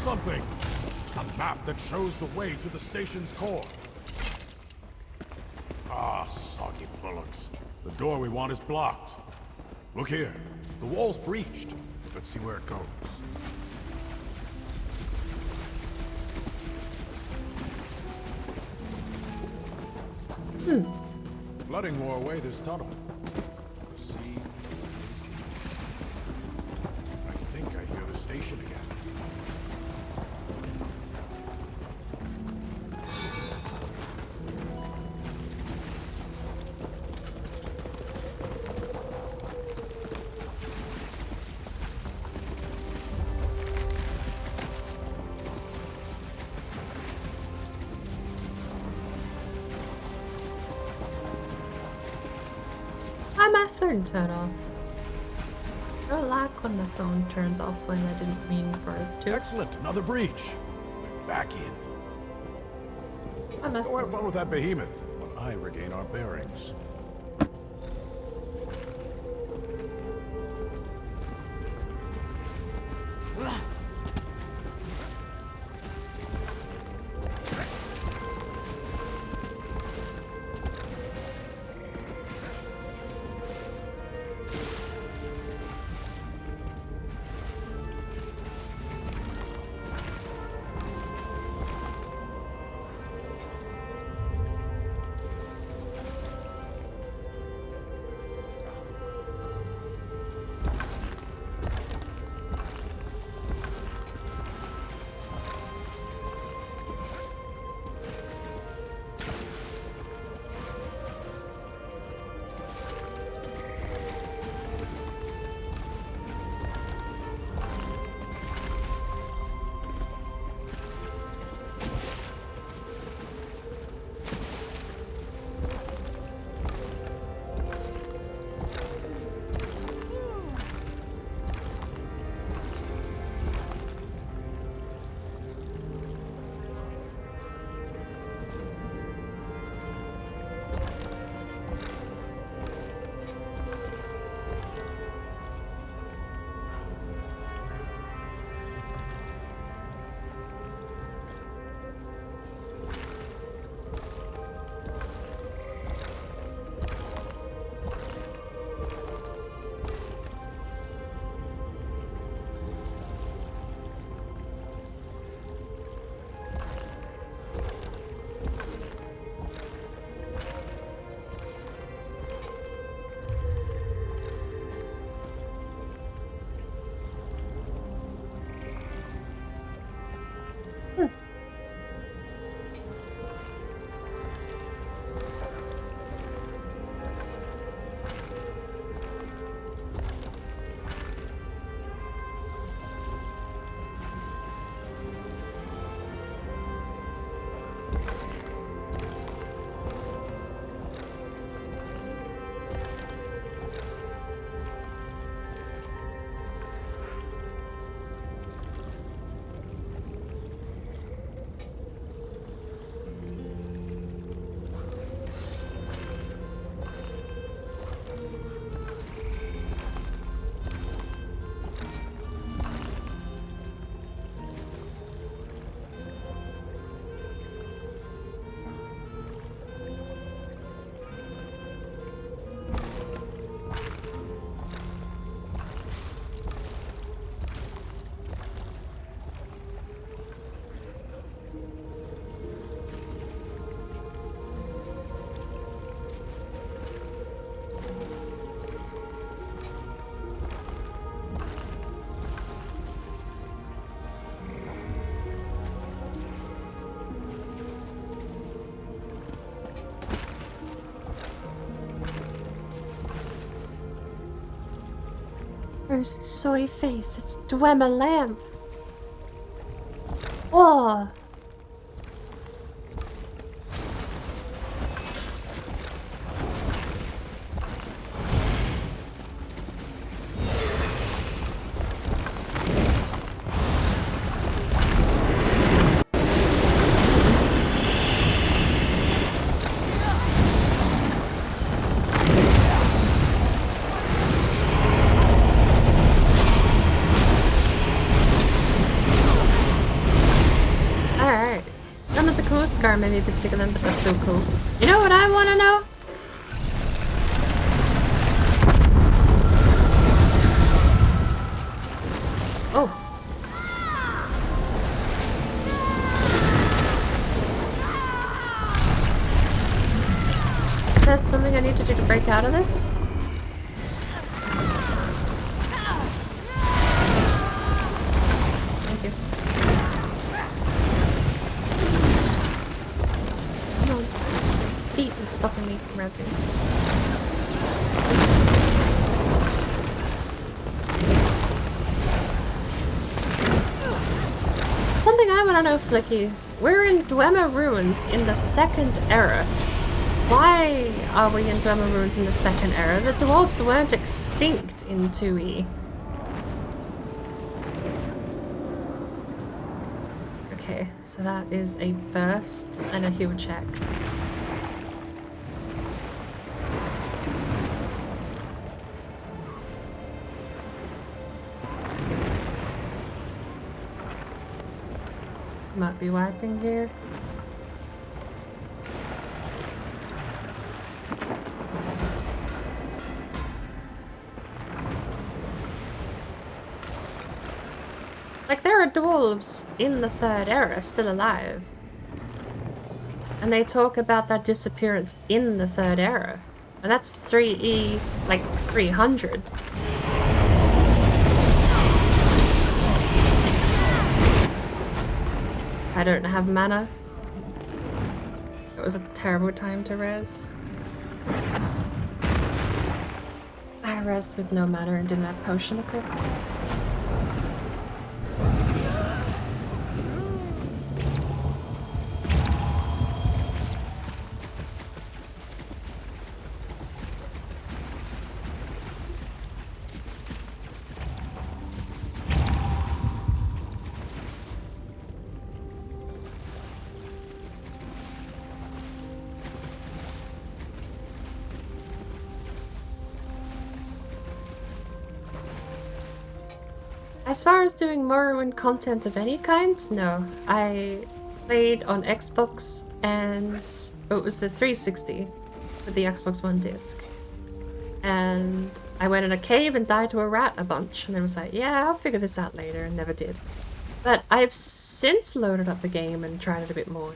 Something! A map that shows the way to the station's core. Ah, soggy bullocks. The door we want is blocked. Look here. The wall's breached. Let's see where it goes. Flooding wore away this tunnel. See? I think I hear the station again. My phone turn off. I don't like when my phone turns off when I didn't mean for it to. Excellent, another breach. We're back in. Go have fun with that behemoth while I regain our bearings. First soy face, it's Dwemer Lamp. Oh! Scar maybe a bit sick of them, but that's still cool. You know what I want to know? Oh. Is that something I need to do to break out of this? Thank you. Feet is stopping me from resin. Something I want to know, Flicky. We're in Dwemer Ruins in the second era. Why are we in Dwemer Ruins in the second era? The dwarves weren't extinct in 2E. Okay, so that is a burst and a heal check. Might be wiping here. Like, there are dwarves in the third era still alive. And they talk about that disappearance in the third era. And that's 3E, like 300. I don't have mana. It was a terrible time to res. I resed with no mana and didn't have potion equipped. As far as doing Morrowind content of any kind, no. I played on Xbox and it was the 360 with the Xbox One disc. And I went in a cave and died to a rat a bunch and I was like, yeah, I'll figure this out later, and never did. But I've since loaded up the game and tried it a bit more.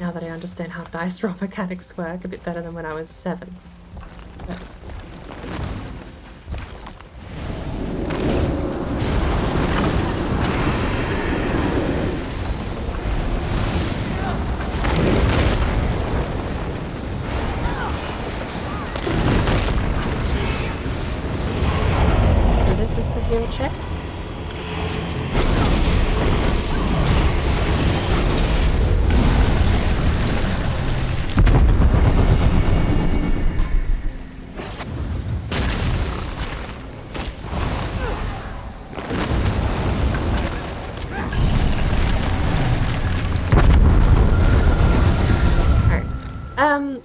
Now that I understand how dice roll mechanics work a bit better than when I was 7. But this is the heal check.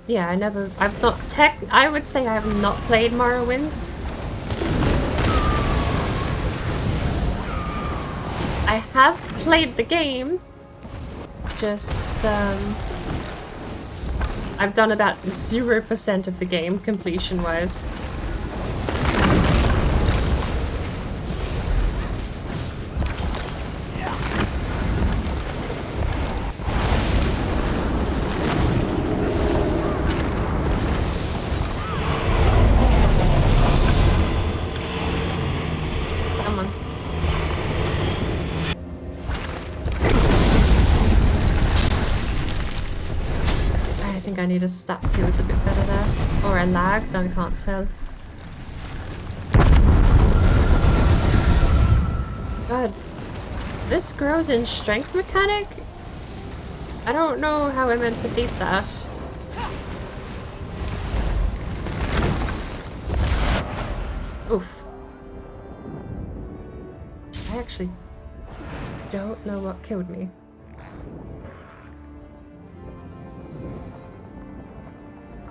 Yeah, I would say I have not played Morrowind. I have played the game, just, I've done about 0% of the game, completion-wise. I need a stat heals a bit better there. Or I lagged, I can't tell. God, this grows in strength mechanic? I don't know how I meant to beat that. Oof. I actually don't know what killed me.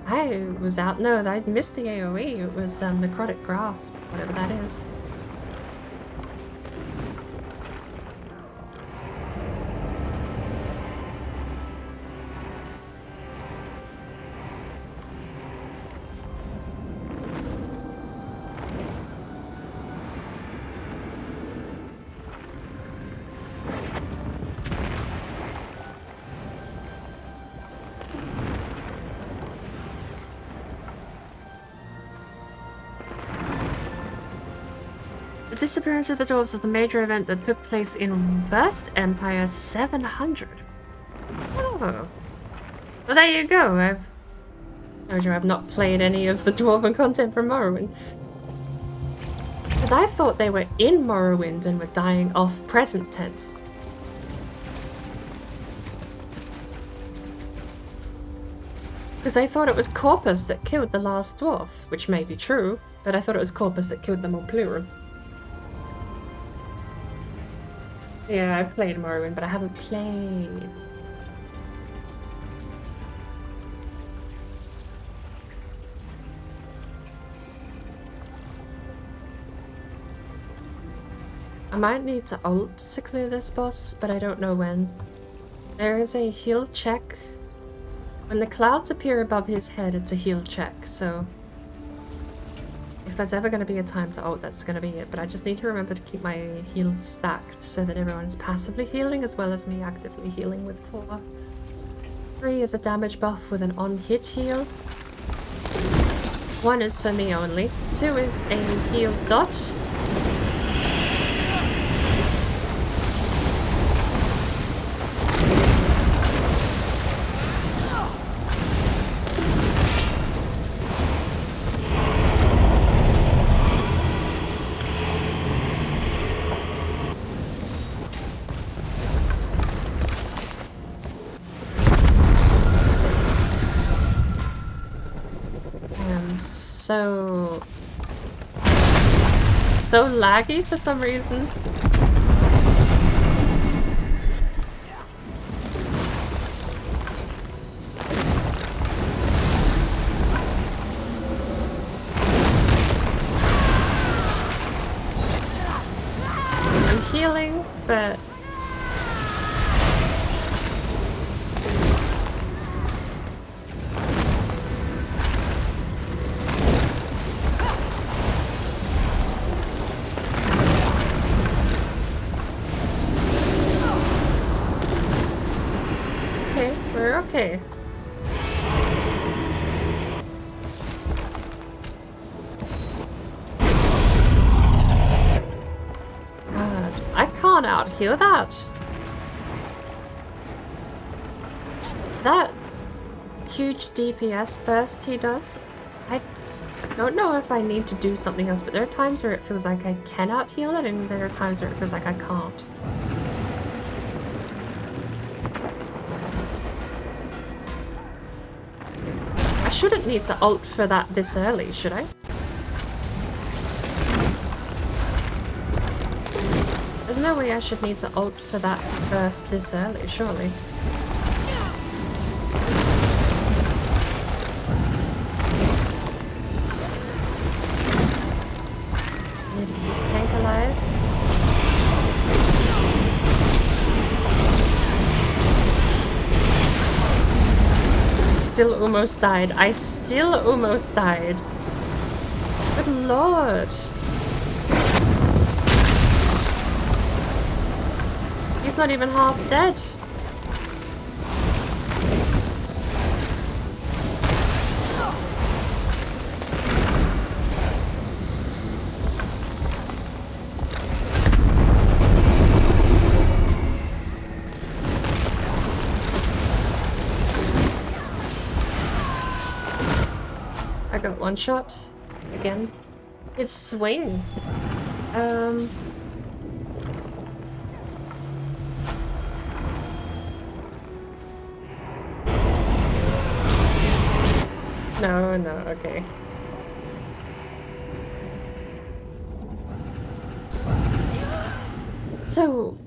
I was out. No, I'd missed the AoE. It was Necrotic Grasp, whatever that is. The disappearance of the dwarves was the major event that took place in Burst Empire 700. Oh. Well, there you go. I've told you I've not played any of the Dwarven content from Morrowind. Because I thought they were in Morrowind and were dying off present tense. Because I thought it was Corpus that killed the last dwarf, which may be true, but I thought it was Corpus that killed them all plural. Yeah, I've played Morrowind, but I haven't played. I might need to ult to clear this boss, but I don't know when. There is a heal check. When the clouds appear above his head, it's a heal check, so if there's ever going to be a time to ult, that's going to be it. But I just need to remember to keep my heals stacked so that everyone's passively healing as well as me actively healing with 4. 3 is a damage buff with an on-hit heal. 1 is for me only. 2 is a heal dot. So laggy for some reason. I'm healing, but okay. God, I can't out-heal that. That huge DPS burst he does, I don't know if I need to do something else, but there are times where it feels like I can out-heal it, and there are times where it feels like I can't. I shouldn't need to ult for that this early, should I? There's no way I should need to ult for that burst this early, surely. Need to keep the tank alive. Still almost died. I still almost died. Good lord. He's not even half dead. I got one shot again. His swing. No, no, okay. So...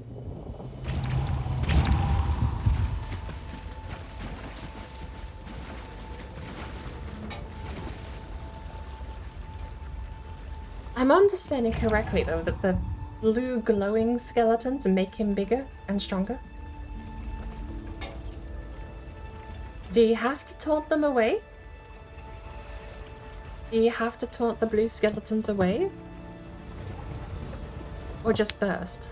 I'm understanding correctly, though, that the blue glowing skeletons make him bigger and stronger? Do you have to taunt them away? Do you have to taunt the blue skeletons away? Or just burst?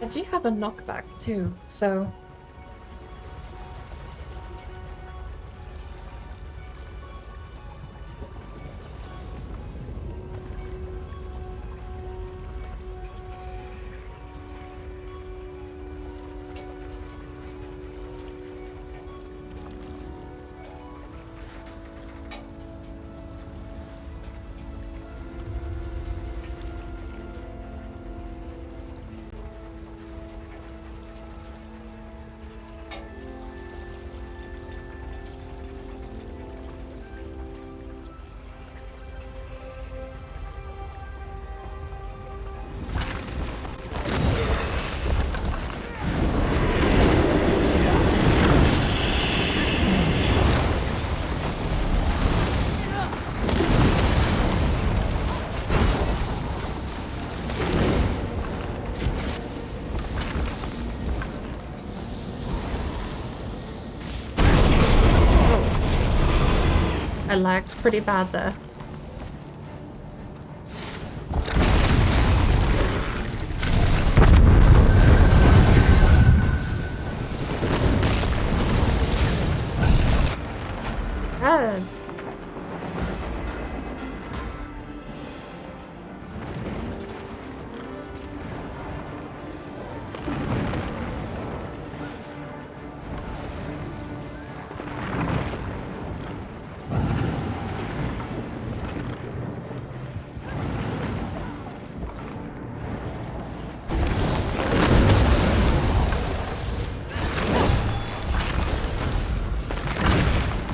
I do have a knockback too, so... I lagged pretty bad there. Ah.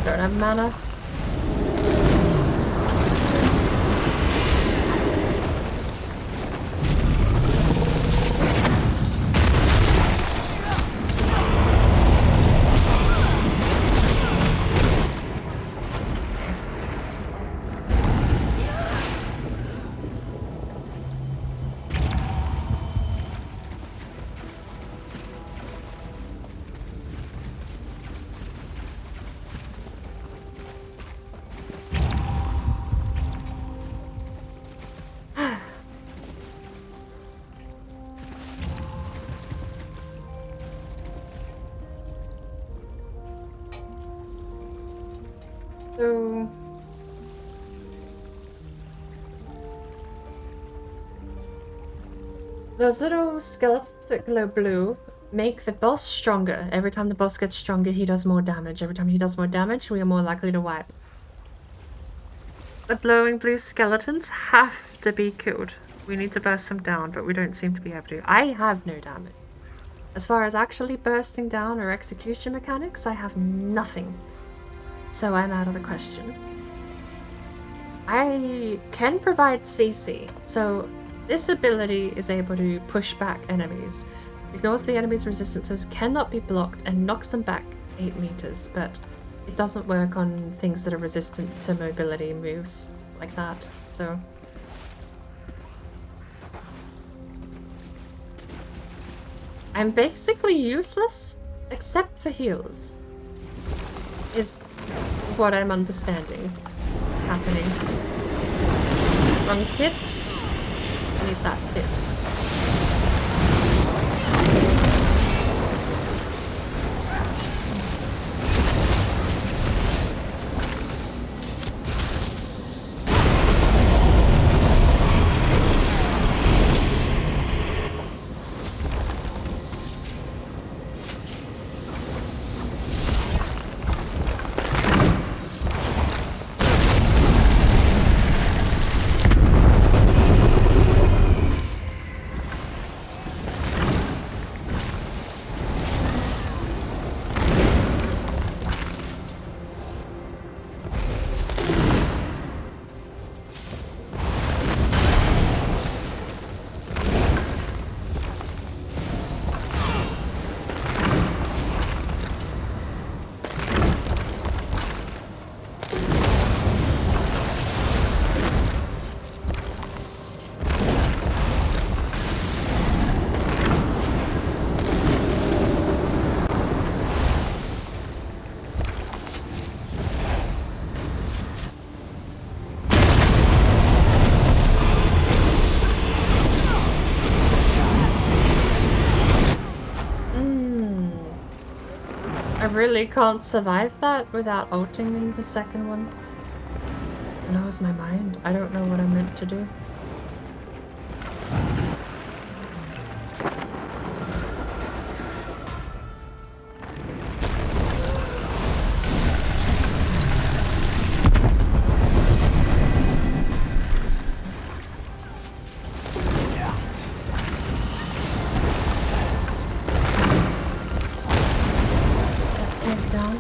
Don't have mana. So... those little skeletons that glow blue make the boss stronger. Every time the boss gets stronger, he does more damage. Every time he does more damage, we are more likely to wipe. The glowing blue skeletons have to be killed. We need to burst them down, but we don't seem to be able to. I have no damage. As far as actually bursting down or execution mechanics, I have nothing. So I'm out of the question. I can provide CC, so this ability is able to push back enemies, ignores the enemy's resistances, cannot be blocked, and knocks them back 8 meters, but it doesn't work on things that are resistant to mobility moves like that, so... I'm basically useless, except for heals, is what I'm understanding is happening. Wrong kit. I need that kit. really can't survive that without ulting in the second one. Blows my mind. I don't know what I'm meant to do.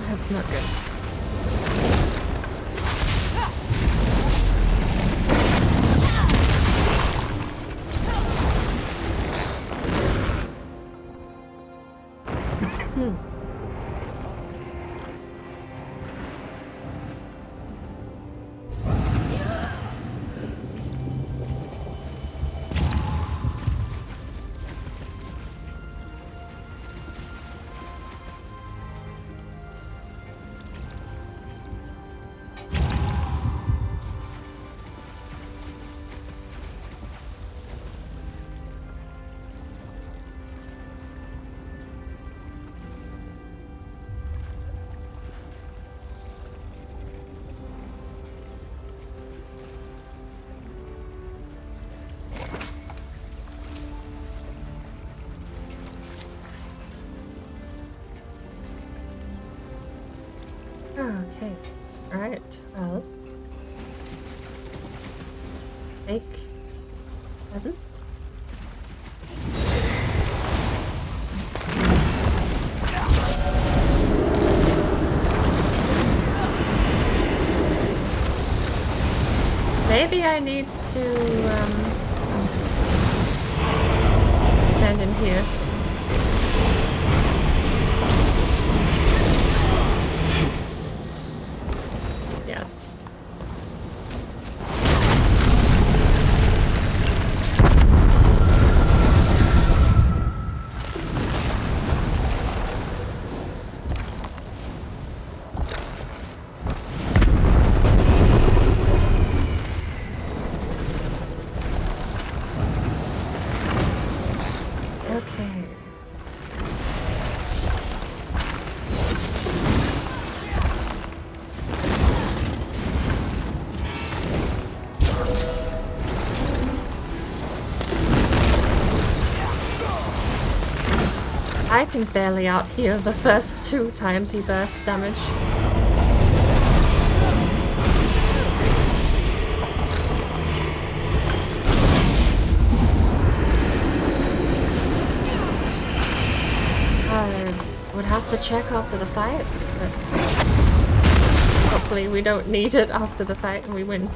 That's not good. Okay, alright, well. Take 7. Maybe I need to stand in here. Yes. Okay. I can barely out-heal the first 2 times he bursts damage. I would have to check after the fight, but hopefully we don't need it after the fight and we win.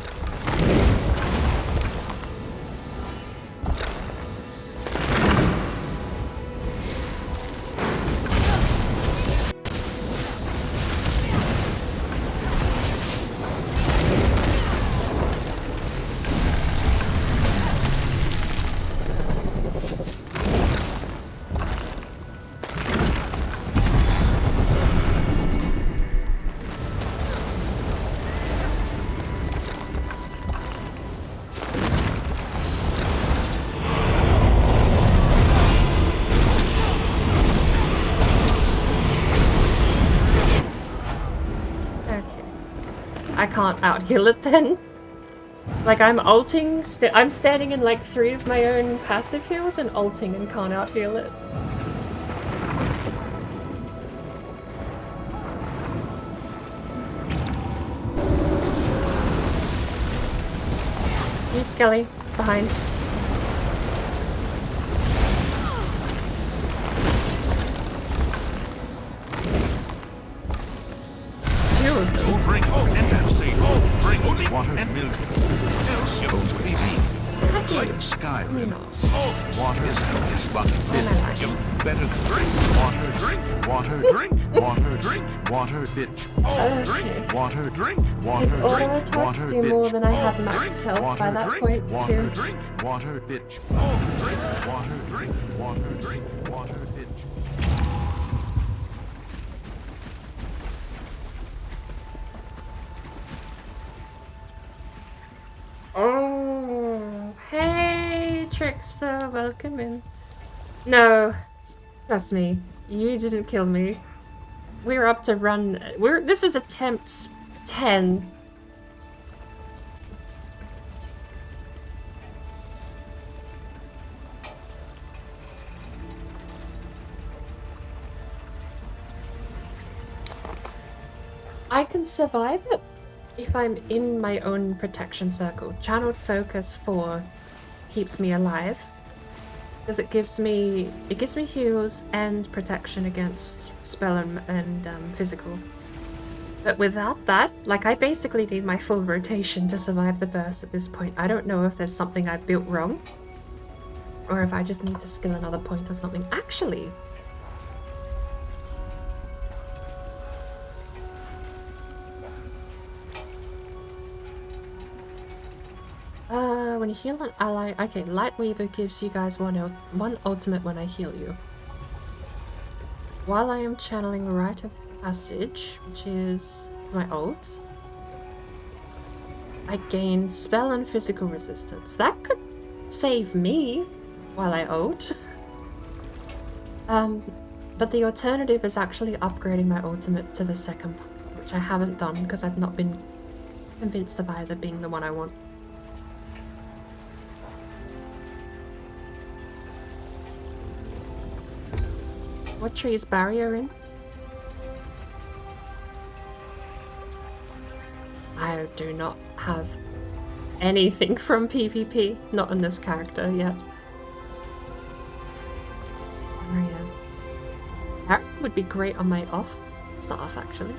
I can't out-heal it then. Like I'm ulting, I'm standing in like 3 of my own passive heals and ulting and can't out-heal it. You Skelly, behind. Drink and say, drink only water and milk. Else you're going to be weak. Like Skyrim. Water is health is fucking you better drink. Water, drink. Water, drink. Water, drink. Water, bitch. Drink. Water, drink. Water, his auto drink. attacks do more than I have max health by that point too. Water, drink. Water, bitch. Drink. Water, drink. Water, drink. Water, bitch. Oh, hey, Trickster, welcome in. No, trust me, you didn't kill me. we're up to run. This is attempt 10. I can survive it if I'm in my own protection circle. Channeled Focus 4 keeps me alive because it gives me heals and protection against spell and physical. But without that, like, I basically need my full rotation to survive the burst at this point. I don't know if there's something I built wrong or if I just need to skill another point or something. Actually, when you heal an ally, okay, Lightweaver gives you guys one ultimate when I heal you. While I am channeling Rite of Passage, which is my ult, I gain spell and physical resistance. That could save me while I ult. But the alternative is actually upgrading my ultimate to the second part, which I haven't done because I've not been convinced of either being the one I want. What tree is barrier in? I do not have anything from PvP, not in this character yet. Barrier. Barrier would be great on my off staff, actually.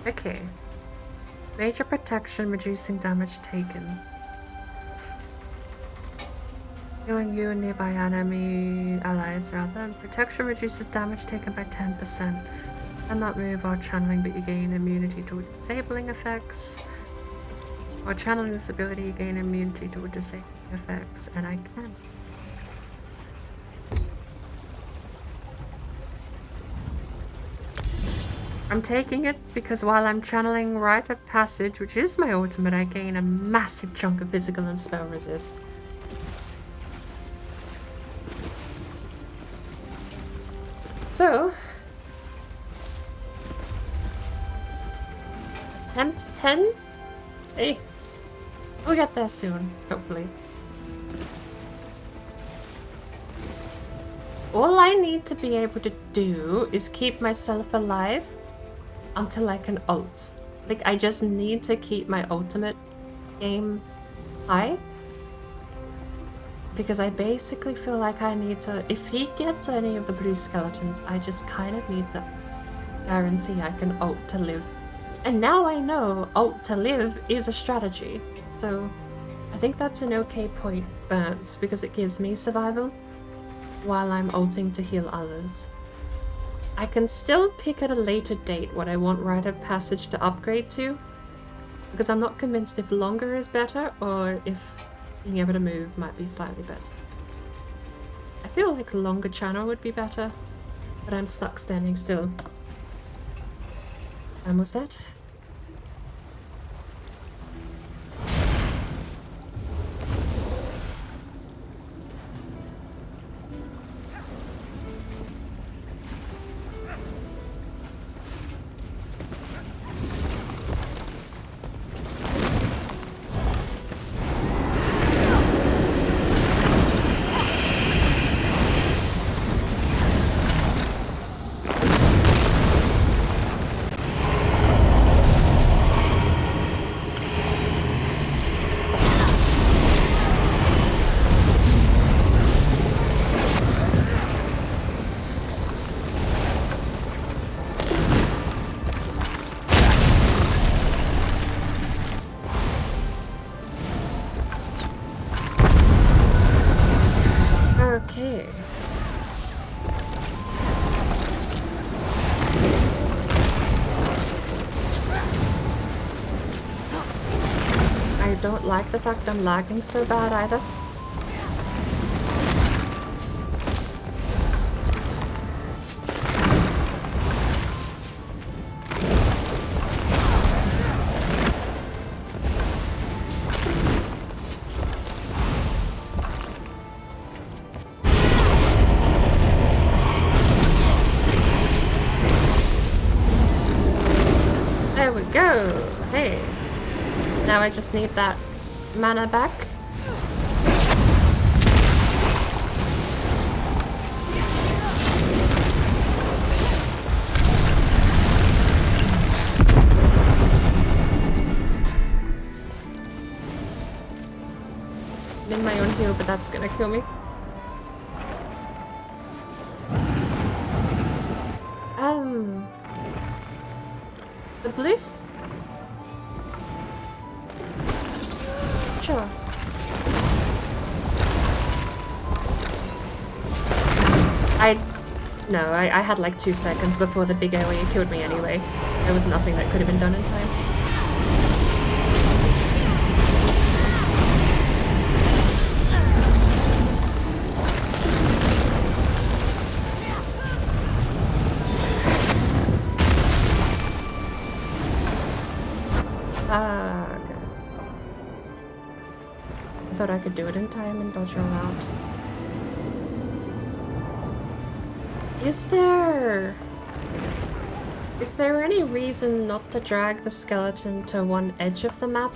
Okay. Major protection, reducing damage taken. Healing you and nearby enemy allies rather. Protection reduces damage taken by 10%. Cannot move while channeling, but you gain immunity to disabling effects. While channeling this ability, you gain immunity to disabling effects, and I can. I'm taking it because while I'm channeling Rite of Passage, which is my ultimate, I gain a massive chunk of physical and spell resist. So, attempt 10? Hey, we'll get there soon, hopefully. All I need to be able to do is keep myself alive until I can ult. Like, I just need to keep my ultimate game high. Because I basically feel like I need to... If he gets any of the blue skeletons, I just kind of need to guarantee I can ult to live. And now I know ult to live is a strategy. So I think that's an okay point, Burns, because it gives me survival while I'm ulting to heal others. I can still pick at a later date what I want Rite of Passage to upgrade to, because I'm not convinced if longer is better or if being able to move might be slightly better. I feel like longer channel would be better, but I'm stuck standing still. And was that? I don't like the fact I'm lagging so bad either. There we go. Hey. Now I just need that mana back. I'm in my own heal, but that's gonna kill me. The blues? Sure. I had like 2 seconds before the big AoE killed me anyway. There was nothing that could have been done in time. Okay. I thought I could do it in time and dodge roll out. Is there any reason not to drag the skeleton to one edge of the map?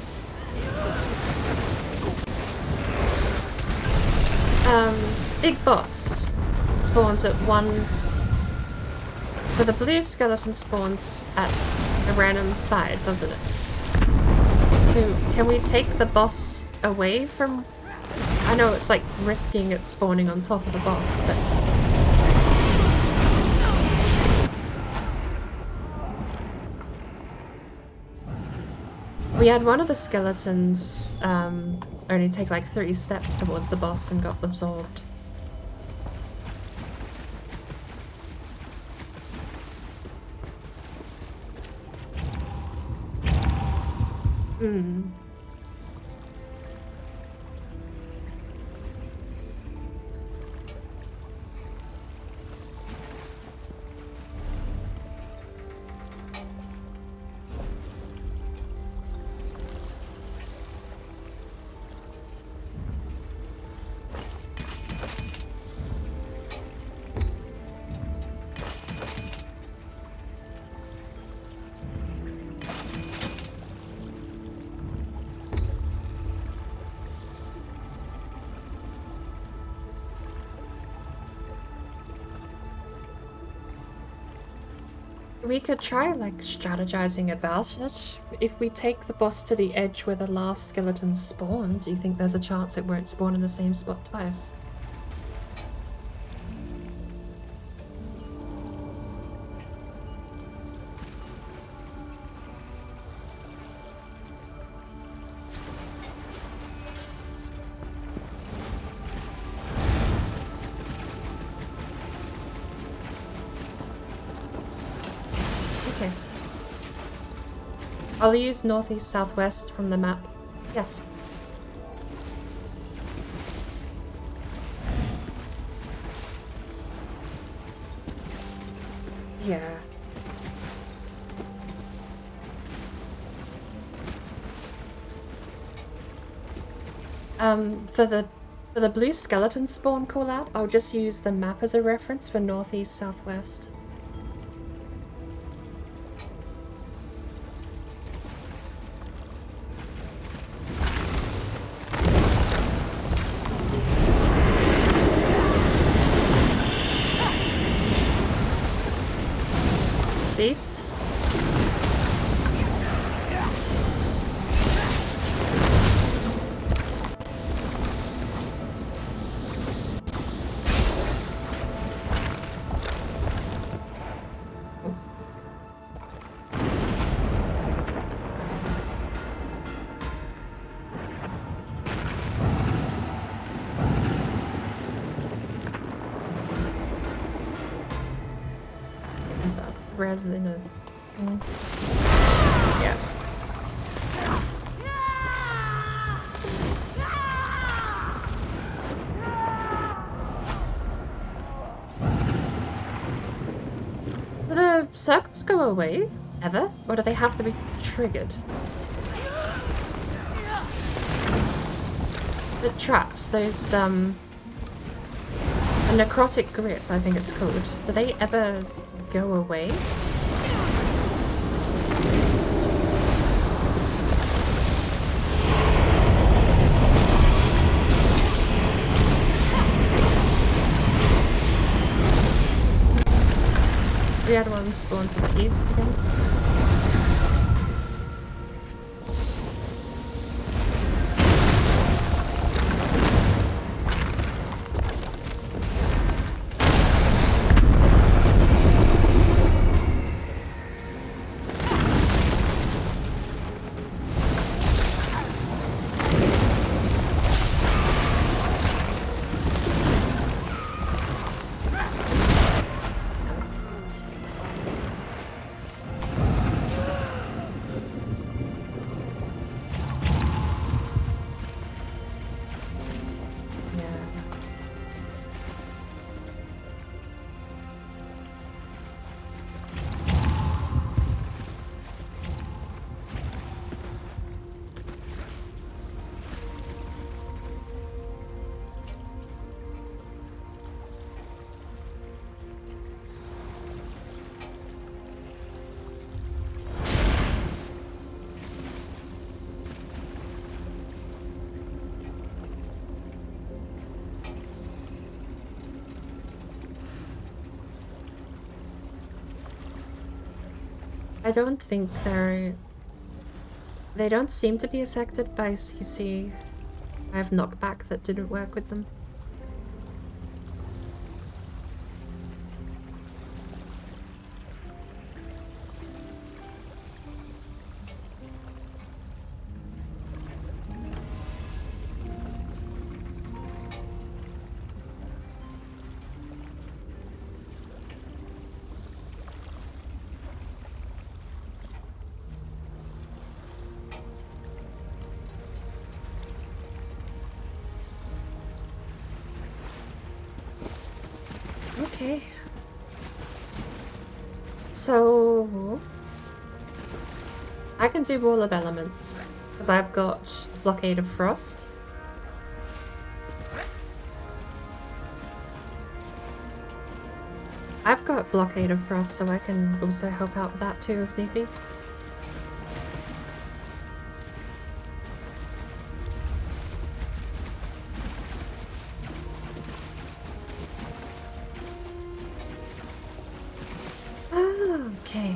Big boss spawns at one... So the blue skeleton spawns at a random side, doesn't it? So can we take the boss away from... I know it's like risking it spawning on top of the boss, but... We had one of the skeletons only take like 3 steps towards the boss and got absorbed. We could try, like, strategizing about it. If we take the boss to the edge where the last skeleton spawned, do you think there's a chance it won't spawn in the same spot twice? I'll use northeast southwest from the map. Yes. Yeah. For the blue skeleton spawn callout, I'll just use the map as a reference for northeast southwest. East. Res in a thing. Yeah. circles go away? Ever? Or do they have to be triggered? The traps, those, a necrotic grip, I think it's called. Do they ever go away? The other one spawned to the east again. I don't think they don't seem to be affected by CC. I have knockback that didn't work with them. Okay. So I can do Wall of Elements because I've got Blockade of Frost. I've got Blockade of Frost, so I can also help out with that too if need be. Okay.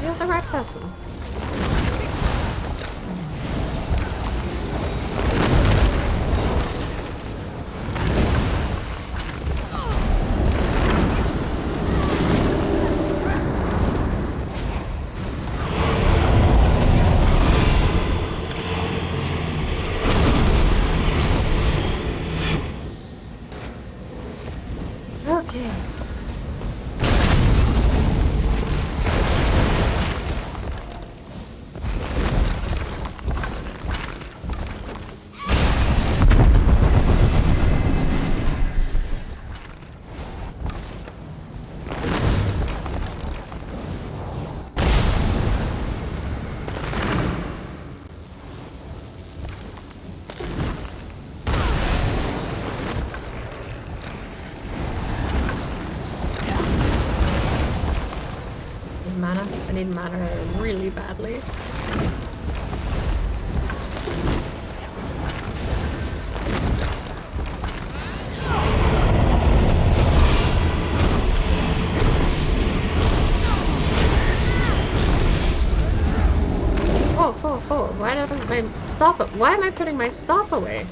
You're the right person. Okay. need mana really badly. Four. Why don't my staff? Why am I putting my staff away?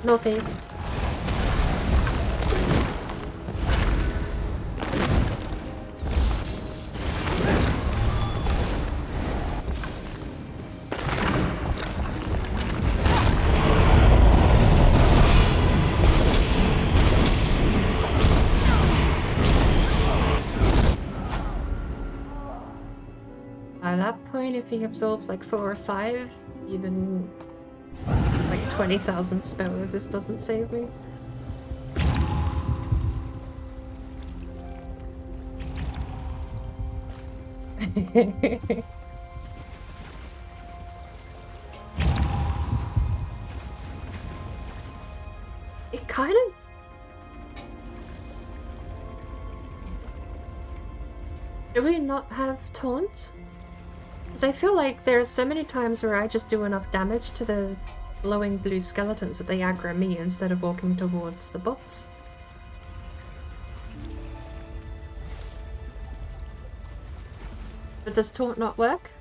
Northeast. By that point, if he absorbs like 4 or 5, even like 20,000 spell resist doesn't save me. It kind of... Do we not have taunt? Because I feel like there are so many times where I just do enough damage to the glowing blue skeletons that they aggro me instead of walking towards the boss. But does taunt not work?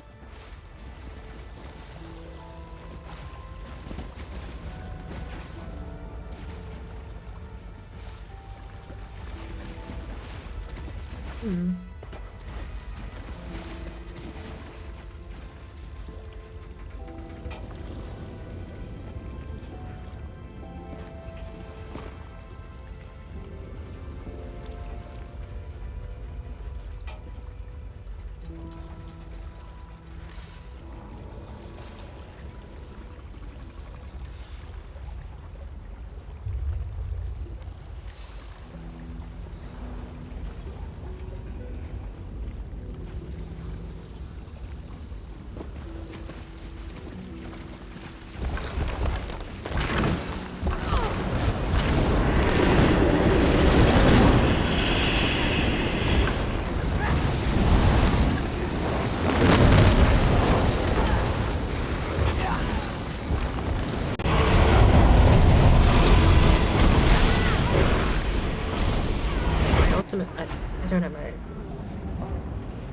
I don't have my...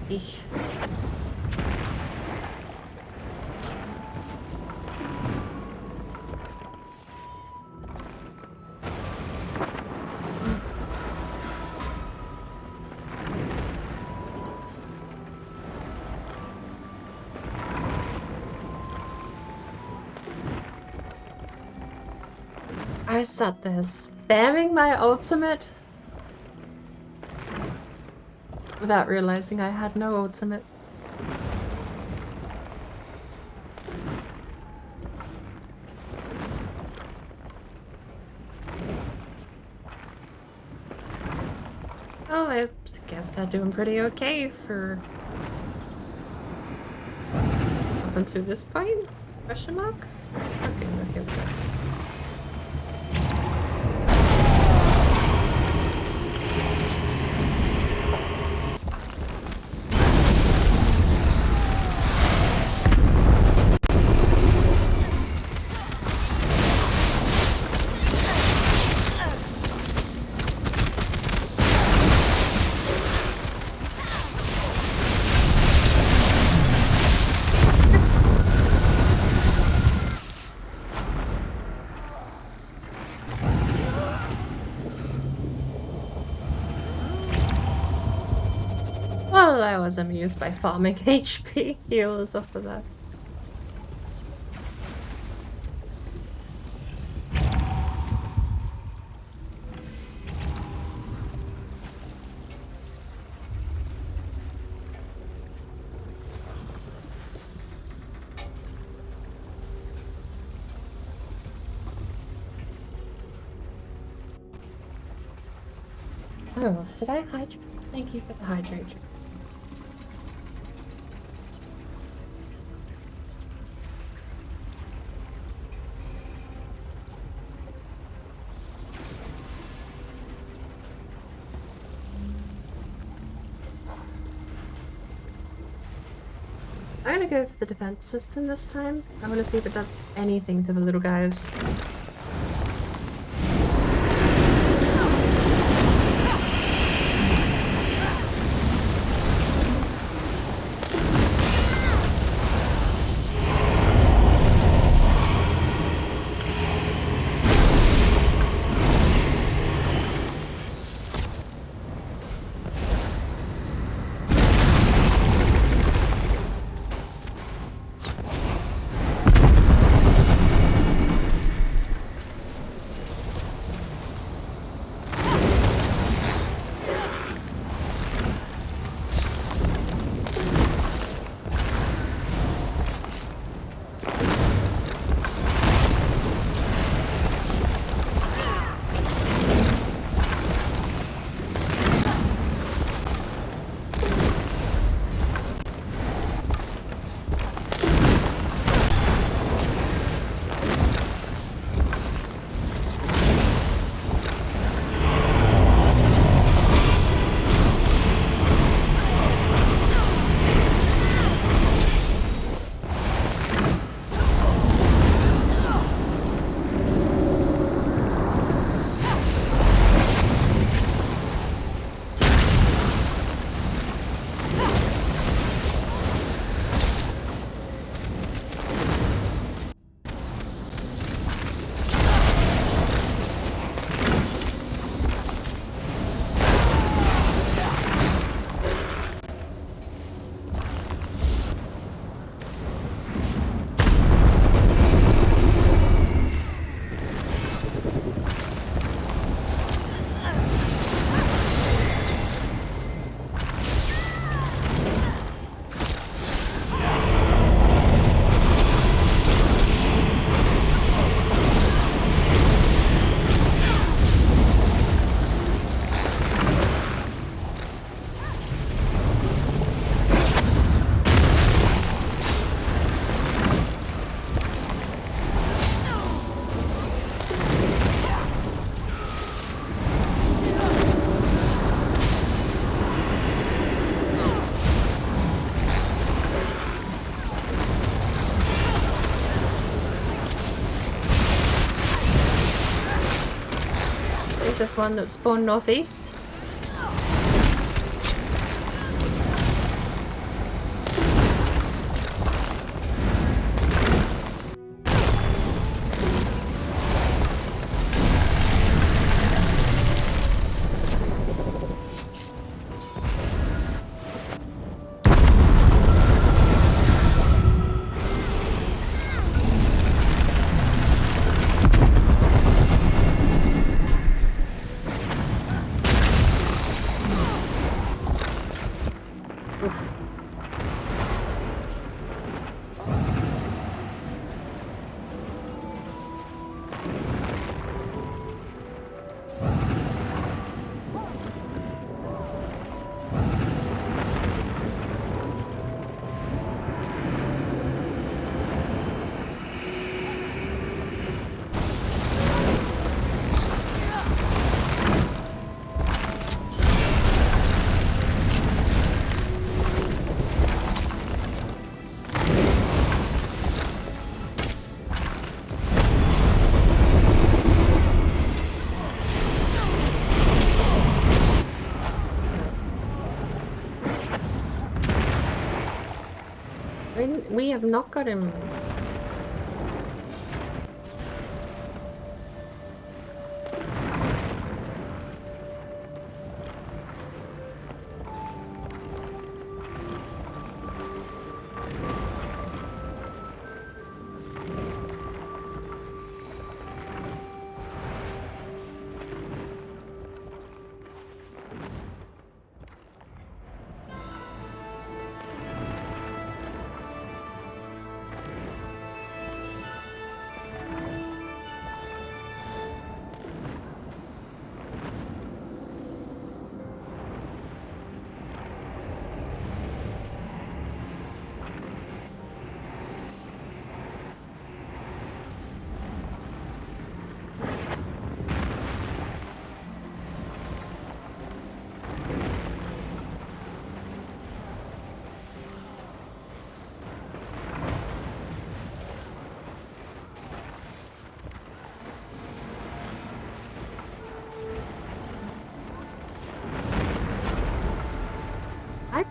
Eek. I sat there spamming my ultimate without realizing I had no ultimate. Well, I guess they're doing pretty okay for up until this point? Question mark? Okay. Well, I was amused by farming HP healers off of that. Oh, did I hydrate? Thank you for the hydration. I'm gonna go for the defense system this time. I want to see if it does anything to the little guys. This one that spawned northeast. We have not got him.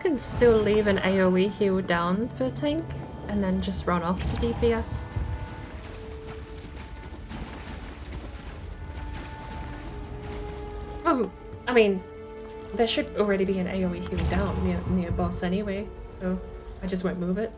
can still leave an AoE heal down for a tank and then just run off to DPS. I mean, there should already be an AoE heal down near boss anyway, so I just won't move it.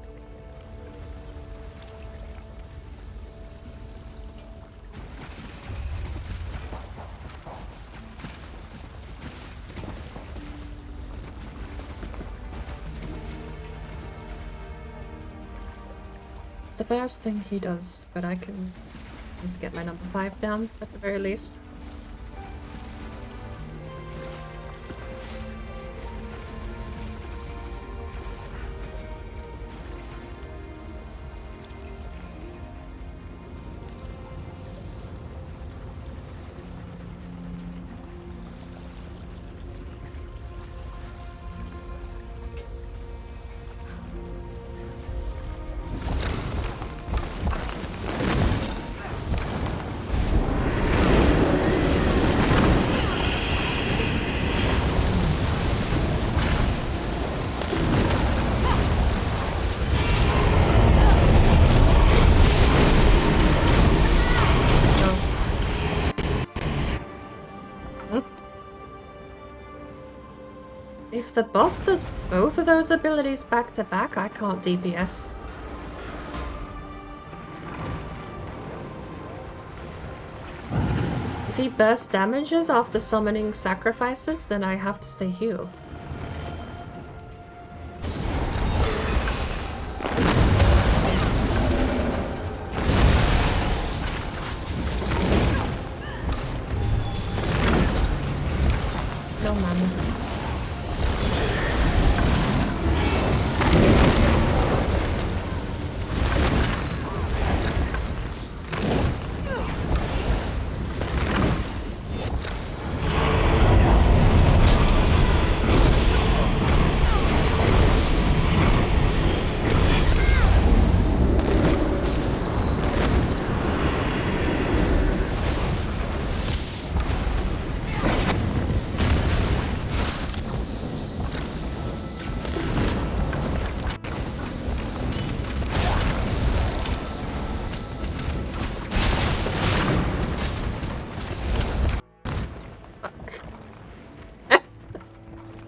It's the first thing he does, but I can just get my number 5 down at the very least. If the boss does both of those abilities back to back, I can't DPS. If he burst damages after summoning sacrifices, then I have to stay healed. No mana.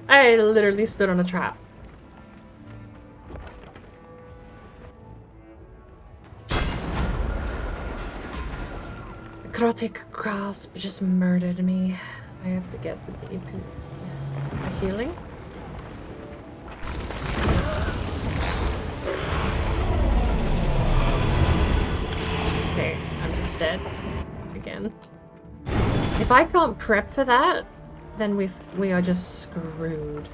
I literally stood on a trap. Necrotic grasp just murdered me. I have to get the healing. Okay, I'm just dead again. If I can't prep for that, then we are just screwed.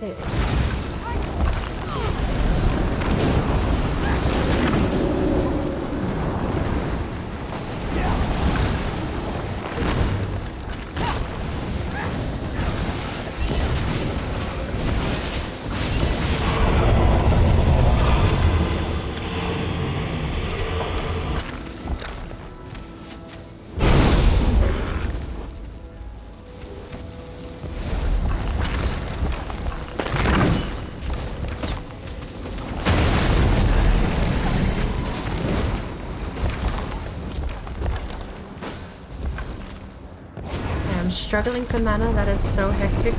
Okay. struggling for mana, that is so hectic.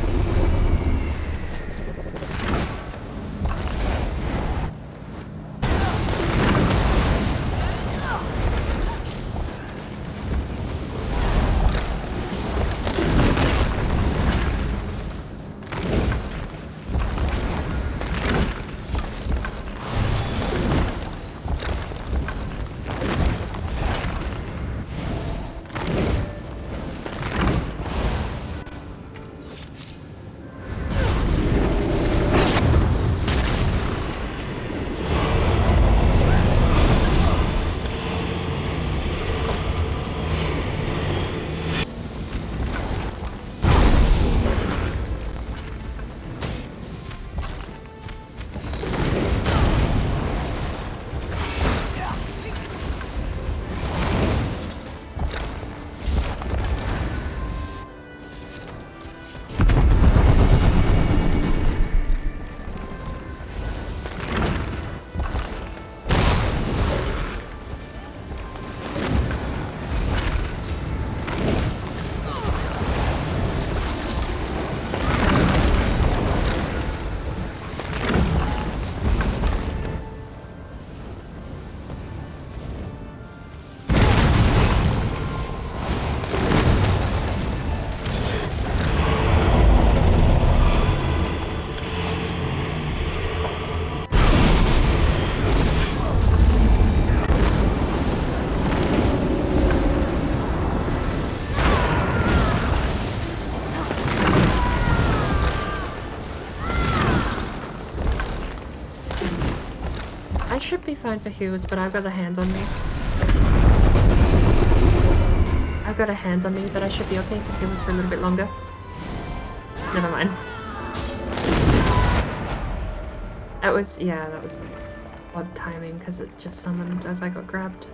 I should be fine for Hughes, but I've got a hand on me. I've got a hand on me, but I should be okay for Hughes for a little bit longer. Never mind. That was, yeah, that was odd timing because it just summoned as I got grabbed.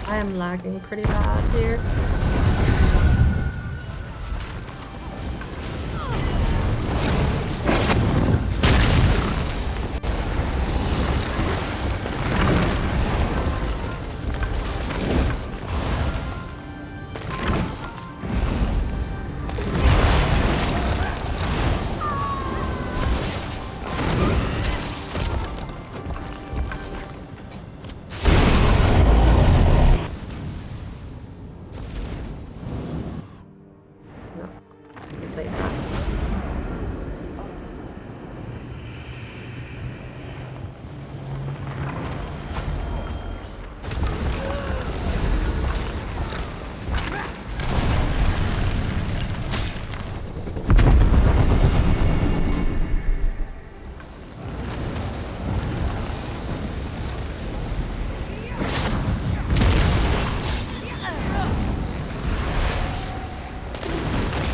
I am lagging pretty bad here. Say that.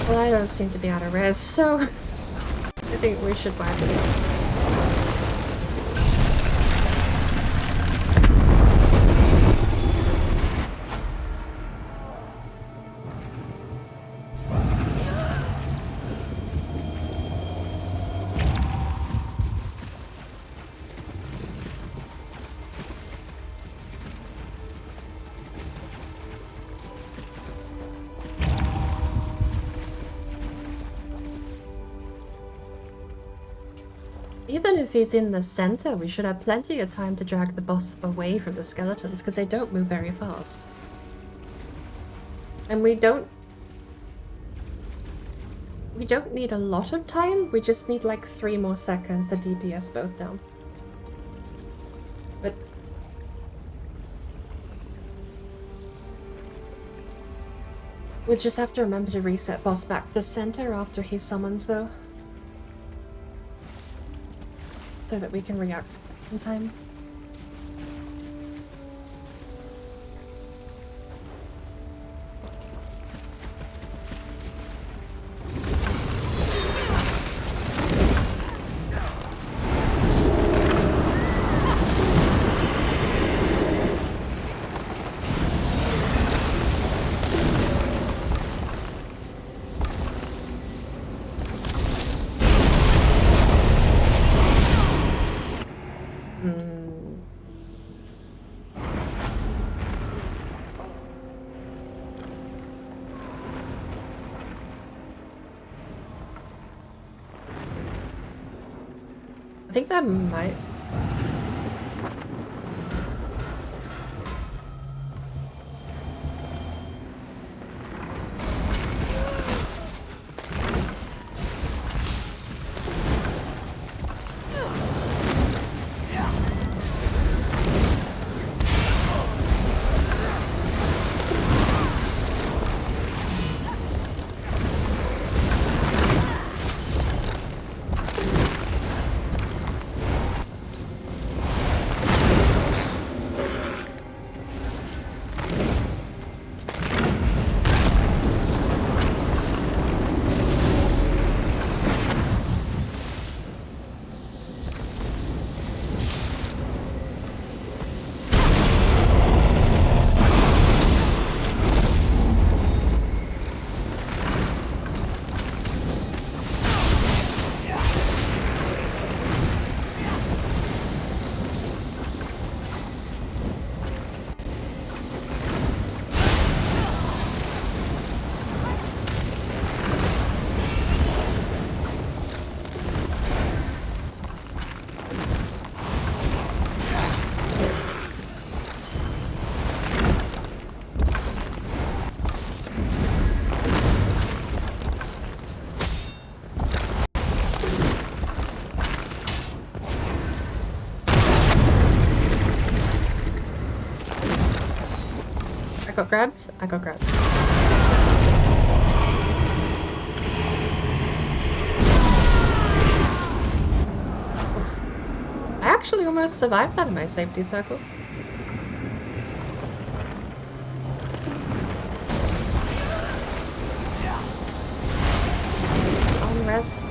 Well, I don't seem to be out of res, so I think we should wipe it up. Even if he's in the center, we should have plenty of time to drag the boss away from the skeletons, because they don't move very fast. And we don't need a lot of time, we just need like 3 more seconds to DPS both down. But we'll just have to remember to reset boss back to center after he summons though. So that we can react in time. I think that might... I got grabbed. I got grabbed. Oof. I actually almost survived that in my safety circle. On rest.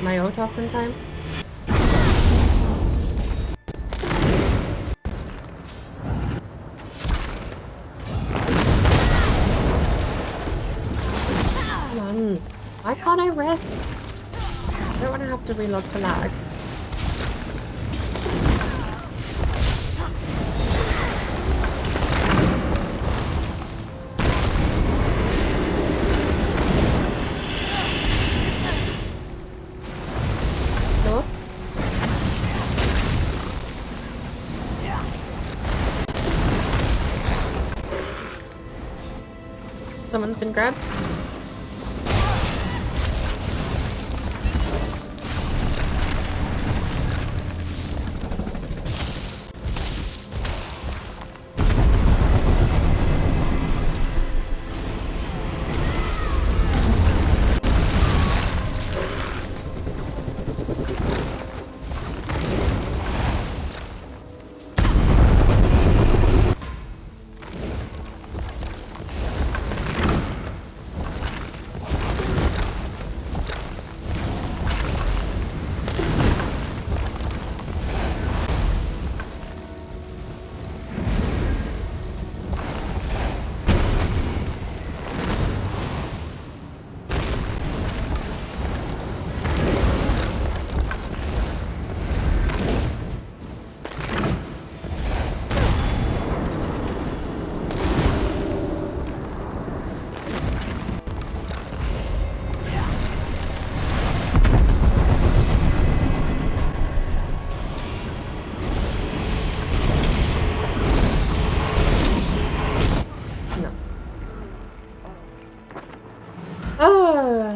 get my ult off in time. Come on. Why can't I rest? I don't want to have to reload for lag. Someone's been grabbed.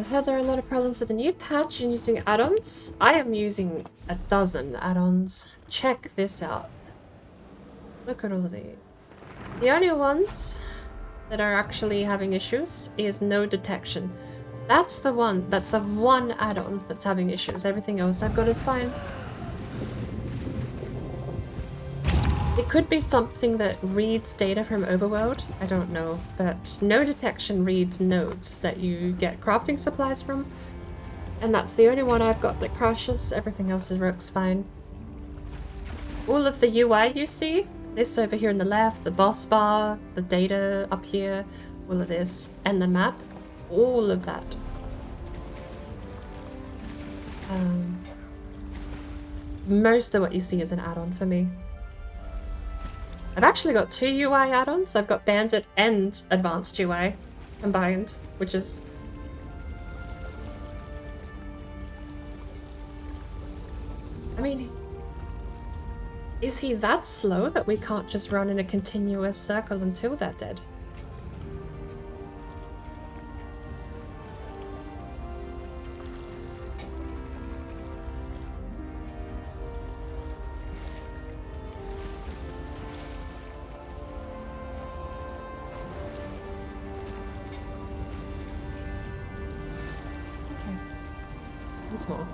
So there are a lot of problems with the new patch and using add-ons. I am using a dozen add-ons. Check this out. Look at all of these. The only ones that are actually having issues is no detection. That's the one add-on that's having issues. Everything else I've got is fine. It could be something that reads data from Overworld, I don't know, but no detection reads nodes that you get crafting supplies from, and that's the only one I've got that crashes. Everything else works fine. All of the UI you see, this over here on the left, the boss bar, the data up here, all of this, and the map, all of that. Most of what you see is an add-on for me. I've actually got 2 UI add-ons. I've got Bandit and Advanced UI combined, which is... I mean, is he that slow that we can't just run in a continuous circle until they're dead? Once more.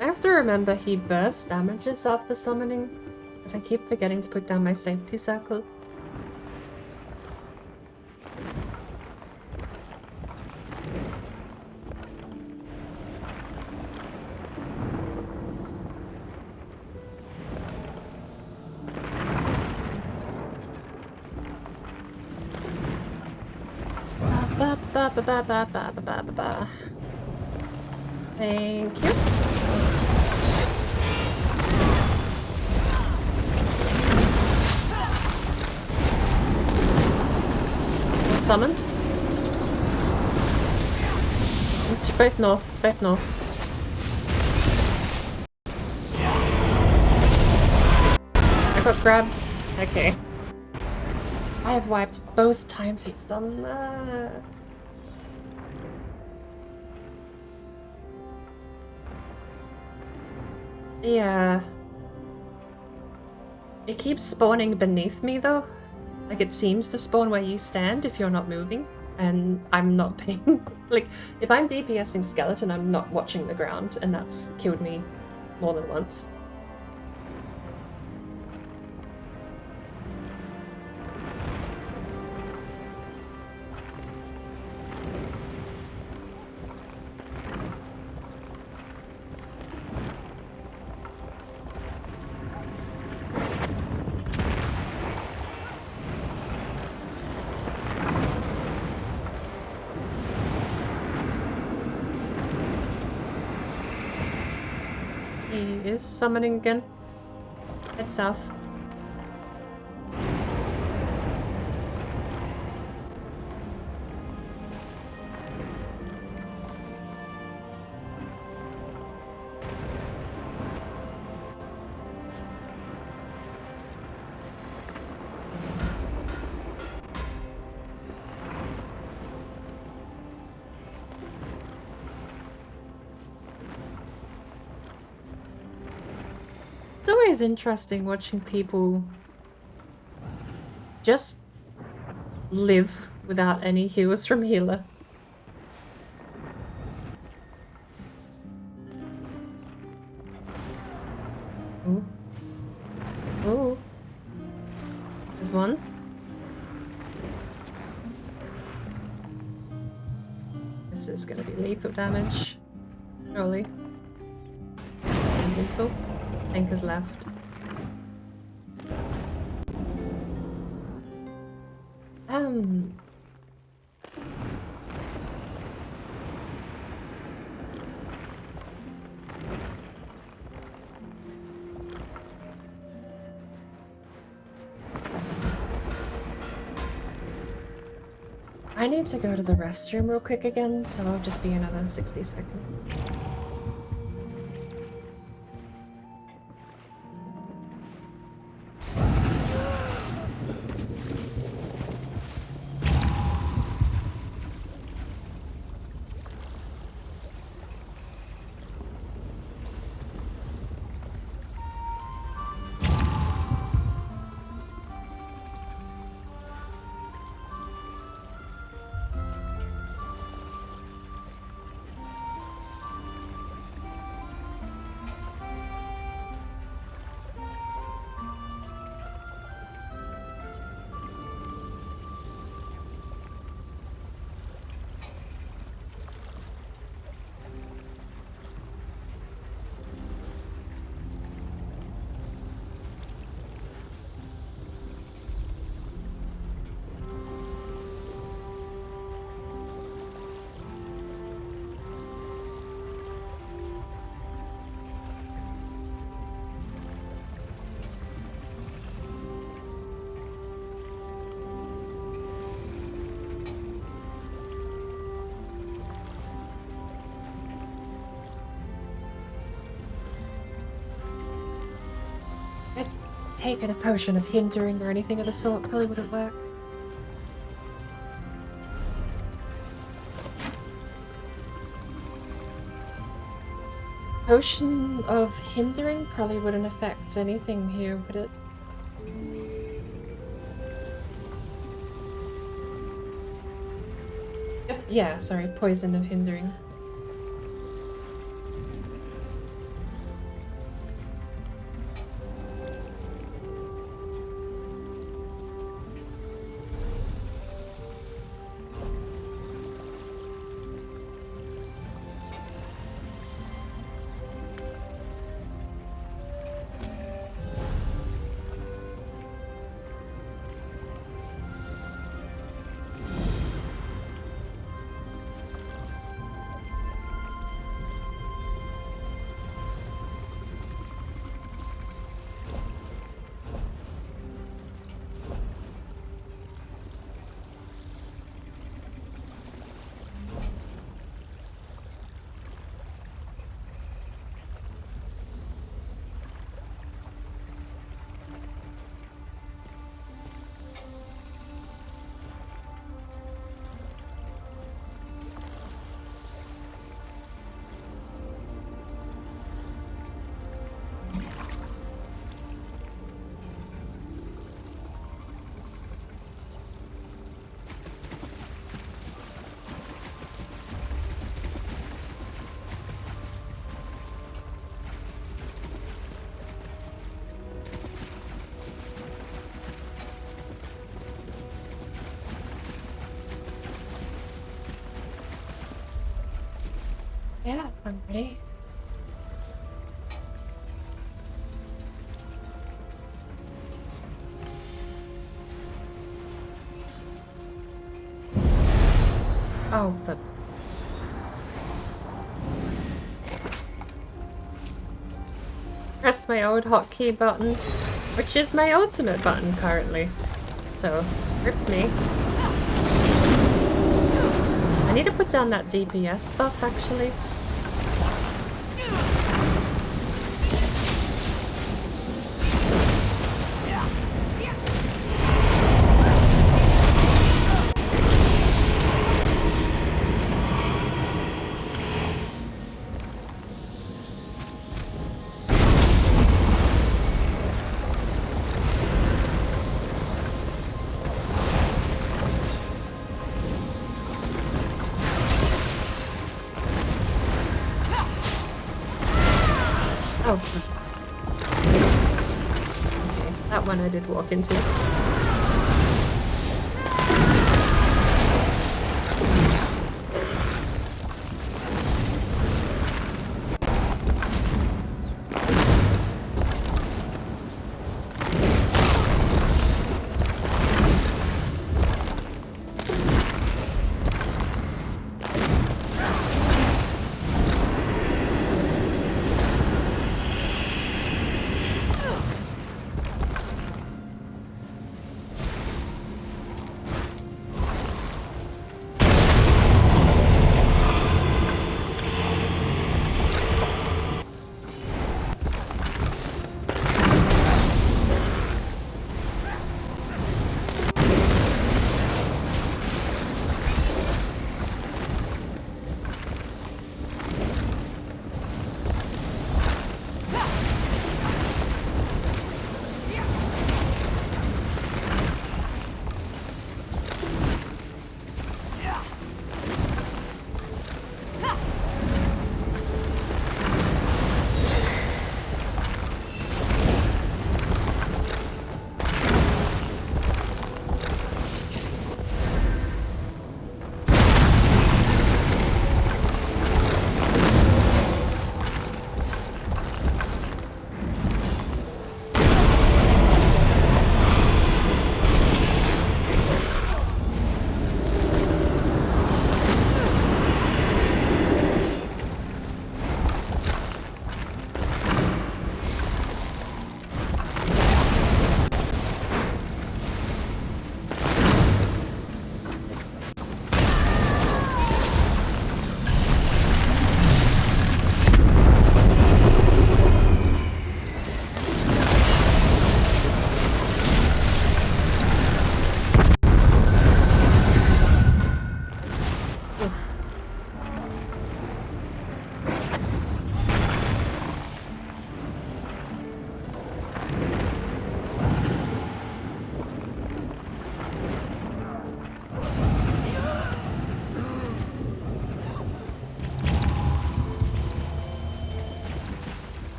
I have to remember he bursts damages after summoning, because I keep forgetting to put down my safety circle. Thank you. We'll summon. Both north, both north. I got grabbed. Okay. I have wiped both times he's done that. Yeah. It keeps spawning beneath me though. Like it seems to spawn where you stand if you're not moving. And I'm not paying... like, if I'm DPSing skeleton, I'm not watching the ground, and that's killed me more than once. He is summoning again. Head south. It's always interesting watching people just live without any heals from healer. Ooh. Ooh. There's one. This is gonna be lethal damage. Surely. It's lethal. Anchor's left. I need to go to the restroom real quick again, so I'll just be another 60 seconds. Taking a potion of hindering or anything of the sort probably wouldn't work. Potion of hindering probably wouldn't affect anything here, would it? Yep, yeah, sorry, poison of hindering. I'm ready. Oh, the... Press my old hotkey button, which is my ultimate button currently. So, rip me. I need to put down that DPS buff actually. Oh. Okay, that one I did walk into.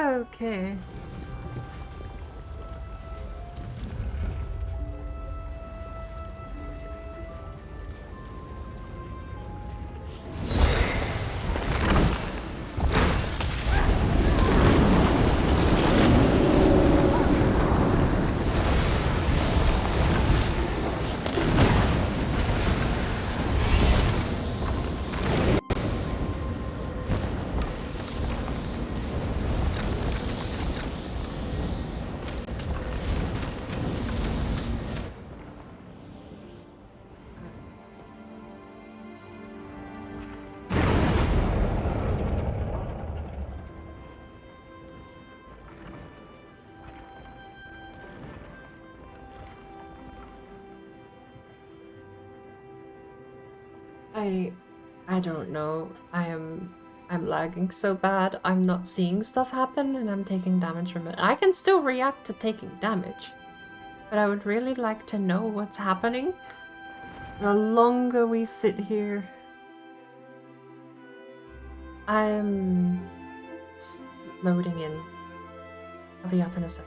Okay. I don't know. I'm lagging so bad. I'm not seeing stuff happen and I'm taking damage from it. I can still react to taking damage, but I would really like to know what's happening. The longer we sit here, I'm loading in. I'll be up in a sec.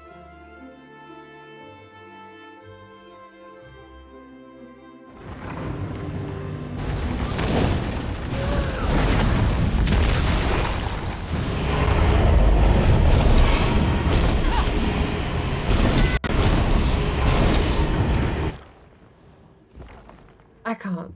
I can't.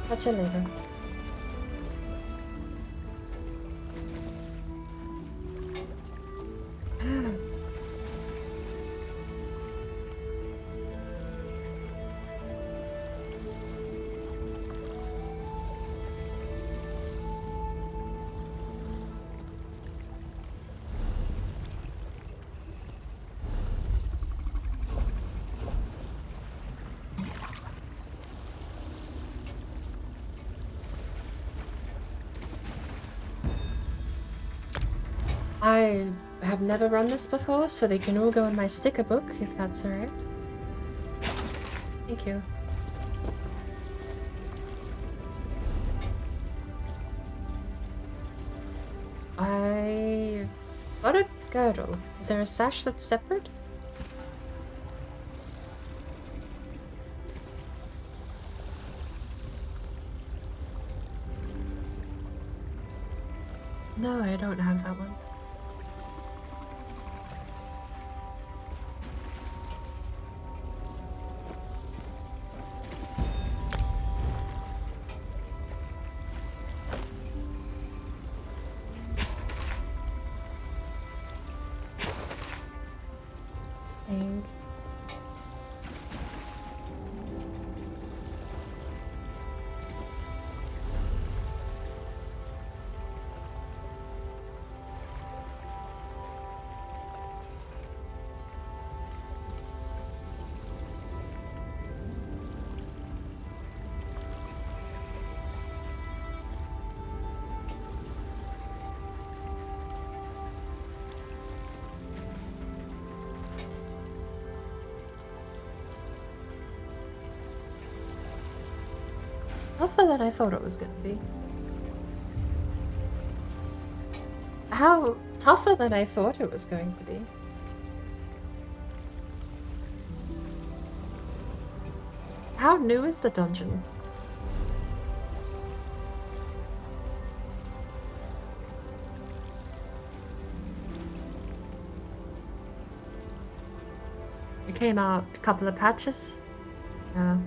Catch you later. I have never run this before, so they can all go in my sticker book, if that's alright. Thank you. I got a girdle. Is there a sash that's separate? No, I don't have that one. Thank. Tougher than I thought it was gonna be. How tougher than I thought it was going to be. How new is the dungeon? It came out a couple of patches. I'm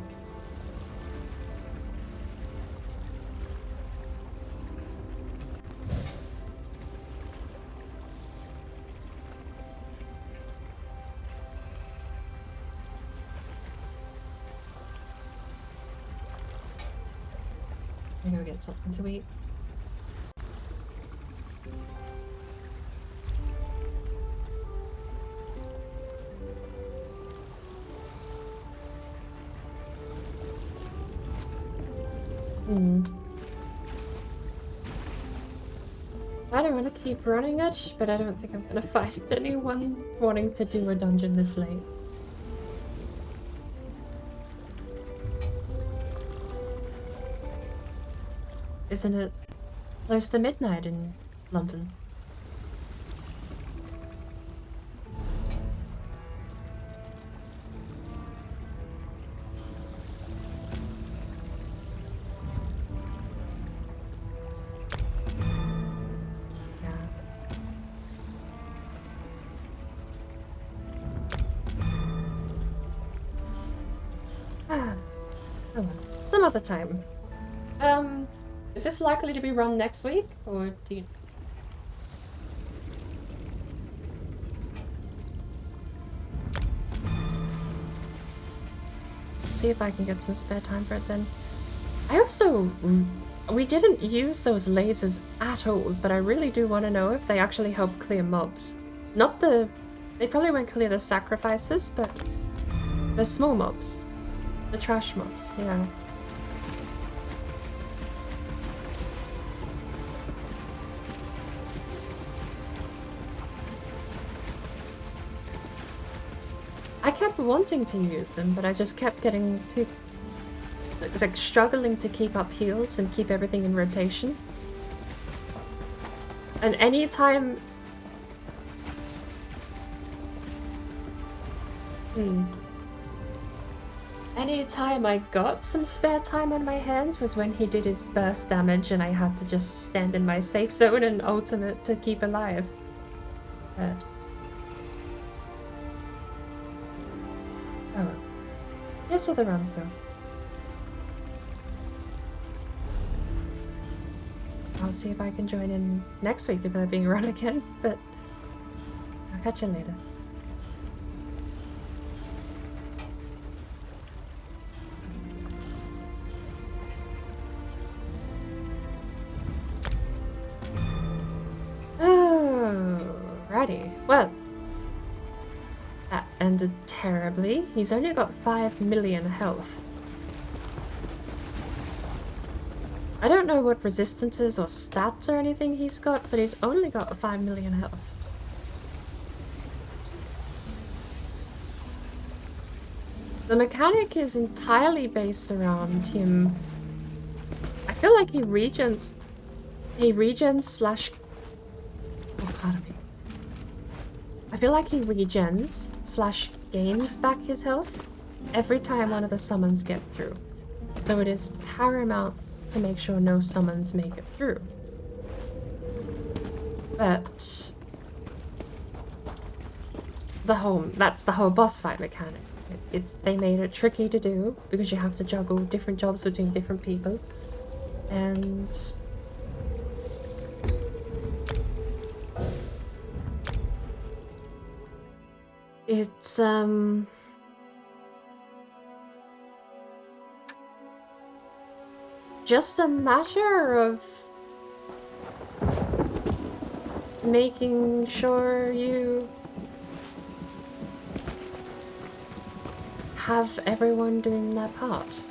gonna go get something to eat. I don't want to keep running it, but I don't think I'm gonna find anyone wanting to do a dungeon this late. Isn't it close to midnight in London? Oh well. Some other time. Is this likely to be run next week, or do you... See if I can get some spare time for it then. I also... We didn't use those lasers at all, but I really do want to know if they actually help clear mobs. Not the... They probably won't clear the sacrifices, but the small mobs. The trash mobs, yeah. I kept wanting to use them, but I just kept getting too... like, struggling to keep up heals and keep everything in rotation. And anytime... Anytime I got some spare time on my hands was when he did his burst damage and I had to just stand in my safe zone and ultimate to keep alive. But... oh well. Here's all the runs though. I'll see if I can join in next week if they're being run again, but I'll catch you later. Alrighty. Well, that ended terribly. He's only got 5 million health. I don't know what resistances or stats or anything he's got, but he's only got 5 million health. The mechanic is entirely based around him. I feel like he regens slash... oh, pardon me. I feel like he regens slash gains back his health every time one of the summons get through. So it is paramount to make sure no summons make it through. But that's the whole boss fight mechanic. They made it tricky to do because you have to juggle different jobs between different people. And it's just a matter of making sure you have everyone doing their part.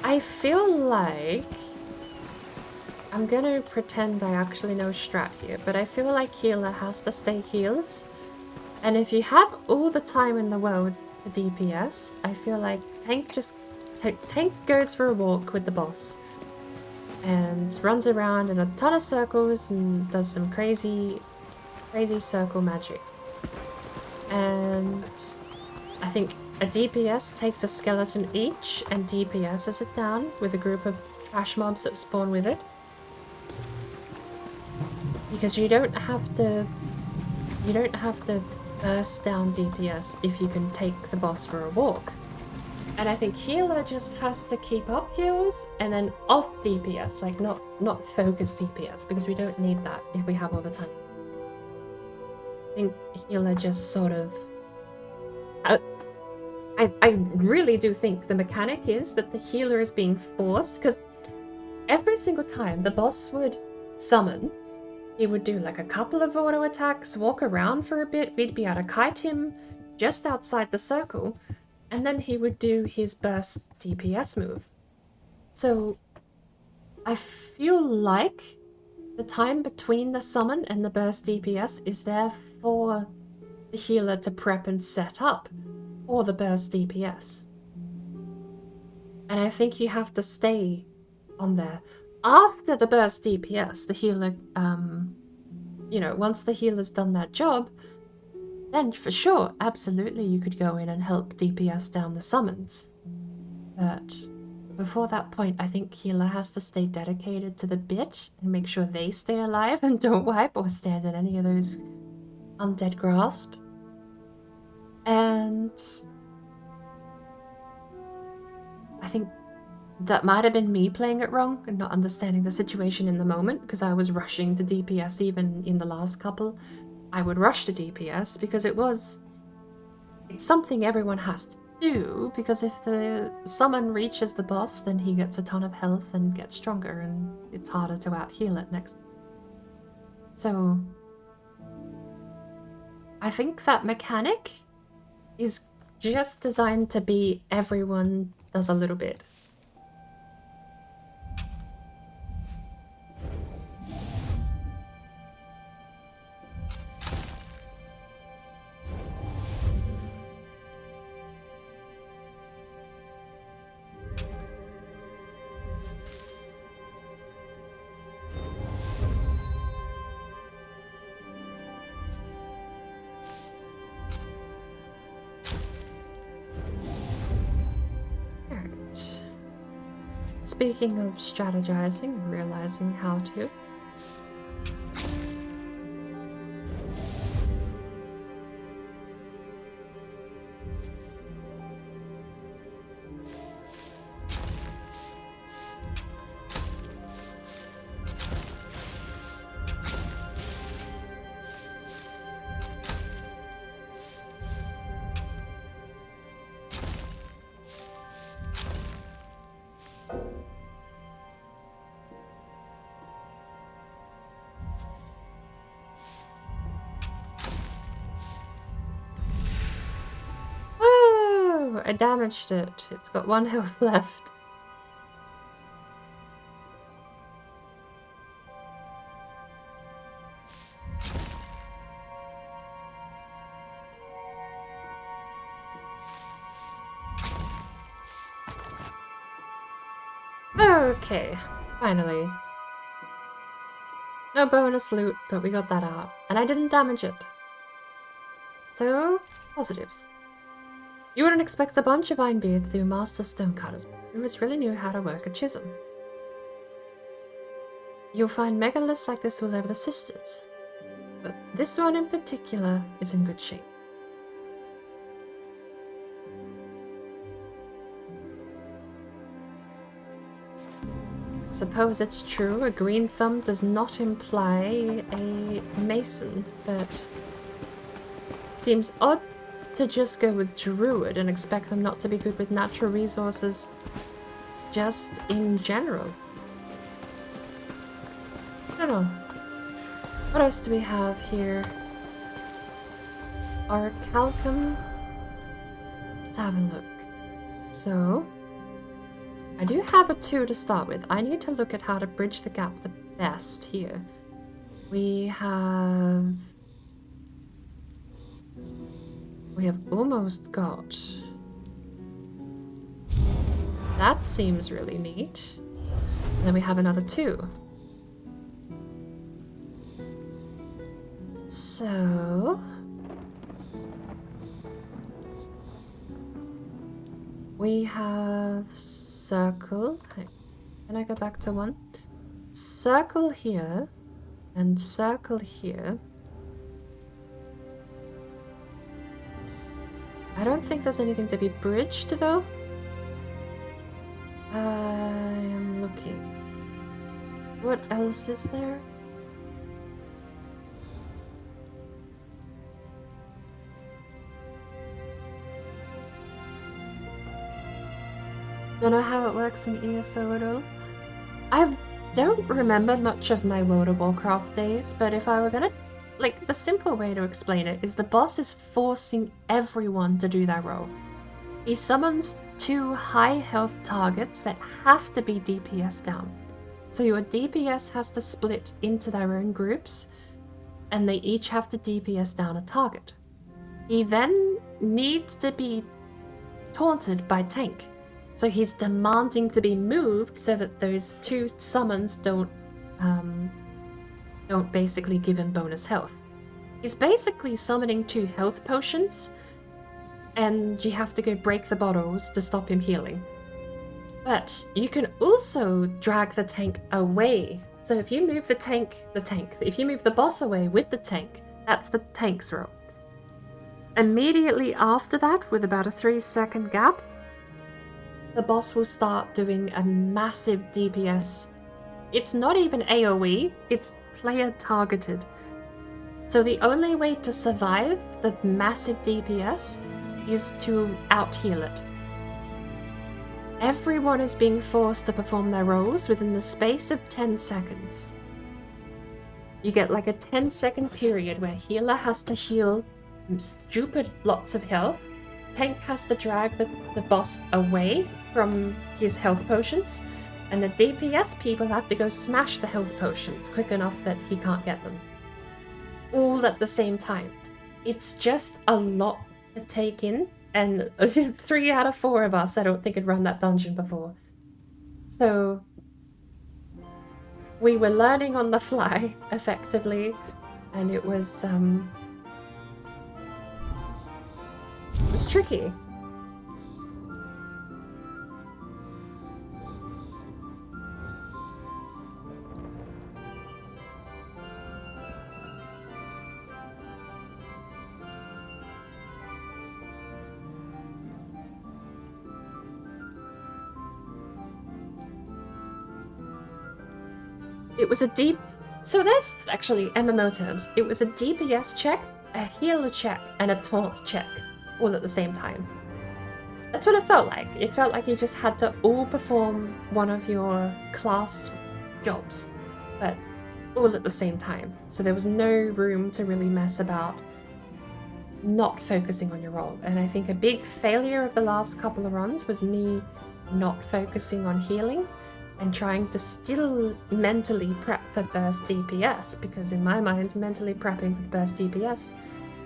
I feel like... I'm gonna pretend I actually know strat here, but I feel like healer has to stay heals. And if you have all the time in the world to DPS, I feel like tank goes for a walk with the boss and runs around in a ton of circles and does some crazy circle magic. And I think a DPS takes a skeleton each and DPSs it down with a group of trash mobs that spawn with it. Because you don't have to burst down DPS if you can take the boss for a walk. And I think healer just has to keep up heals and then off DPS, like not focus DPS, because we don't need that if we have all the time. I think healer just sort of... I really do think the mechanic is that the healer is being forced, because every single time the boss would summon, he would do like a couple of auto attacks, walk around for a bit, we'd be able to kite him just outside the circle, and then he would do his burst DPS move. So I feel like the time between the summon and the burst DPS is there for the healer to prep and set up for the burst DPS. And I think you have to stay on there. After the burst DPS, the healer, you know, once the healer's done that job, then for sure, absolutely you could go in and help DPS down the summons. But before that point, I think healer has to stay dedicated to the bit and make sure they stay alive and don't wipe or stand in any of those undead grasp. And I think that might have been me playing it wrong and not understanding the situation in the moment, because I was rushing to DPS even in the last couple. I would rush to DPS because it's something everyone has to do, because if the summon reaches the boss, then he gets a ton of health and gets stronger, and it's harder to out-heal it next. So I think that mechanic is just designed to be everyone does a little bit. Speaking of strategizing and realizing how to. I damaged it. It's got 1 health left. Okay, finally. No bonus loot, but we got that out. And I didn't damage it. So, positives. You wouldn't expect a bunch of Ironbeards to be master stonecutters, but brewers really knew how to work a chisel. You'll find megaliths like this all over the Sisters, but this one in particular is in good shape. Suppose it's true, a green thumb does not imply a mason, but it seems odd to just go with druid and expect them not to be good with natural resources just in general. I don't know. What else do we have here? Orichalcum? Let's have a look. So, I do have a 2 to start with. I need to look at how to bridge the gap the best here. We have almost got... That seems really neat. And then we have another 2. So... we have circle. Can I go back to 1? Circle here and circle here. I don't think there's anything to be bridged though. I'm looking. What else is there? Don't know how it works in ESO at all. I don't remember much of my World of Warcraft days, but if I were gonna... Like, the simple way to explain it is the boss is forcing everyone to do their role. He summons 2 high health targets that have to be DPS down. So your DPS has to split into their own groups, and they each have to DPS down a target. He then needs to be taunted by tank. So he's demanding to be moved so that those two summons don't basically give him bonus health. He's basically summoning 2 health potions, and you have to go break the bottles to stop him healing. But you can also drag the tank away. So if you move if you move the boss away with the tank, that's the tank's role. Immediately after that, with about a 3-second gap, the boss will start doing a massive DPS. It's not even AoE, it's player targeted. So the only way to survive the massive DPS is to out-heal it. Everyone is being forced to perform their roles within the space of 10 seconds. You get like a 10-second period where healer has to heal stupid lots of health, tank has to drag the boss away from his health potions, and the DPS people have to go smash the health potions quick enough that he can't get them. All at the same time. It's just a lot to take in, and 3 out of 4 of us I don't think had run that dungeon before. So we were learning on the fly, effectively, and it was tricky. It was a deep... So that's actually MMO terms. It was a DPS check, a healer check, and a taunt check, all at the same time. That's what it felt like. It felt like you just had to all perform one of your class jobs, but all at the same time. So there was no room to really mess about not focusing on your role. And I think a big failure of the last couple of runs was me not focusing on healing and trying to still mentally prep for burst DPS, because in my mind, mentally prepping for the burst DPS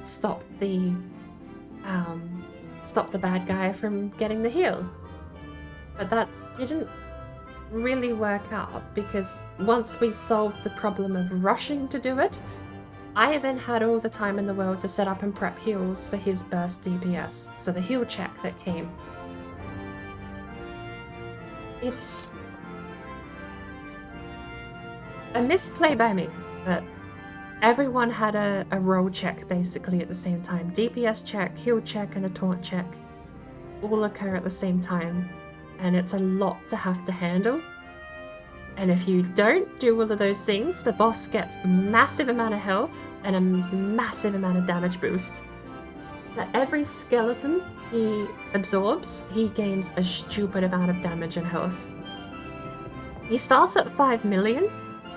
stopped the bad guy from getting the heal. But that didn't really work out, because once we solved the problem of rushing to do it, I then had all the time in the world to set up and prep heals for his burst DPS, so the heal check that came. It's a misplay by me, but everyone had a roll check basically at the same time. DPS check, heal check, and a taunt check all occur at the same time, and it's a lot to have to handle. And if you don't do all of those things, the boss gets a massive amount of health and a massive amount of damage boost. For every skeleton he absorbs, he gains a stupid amount of damage and health. He starts at 5 million,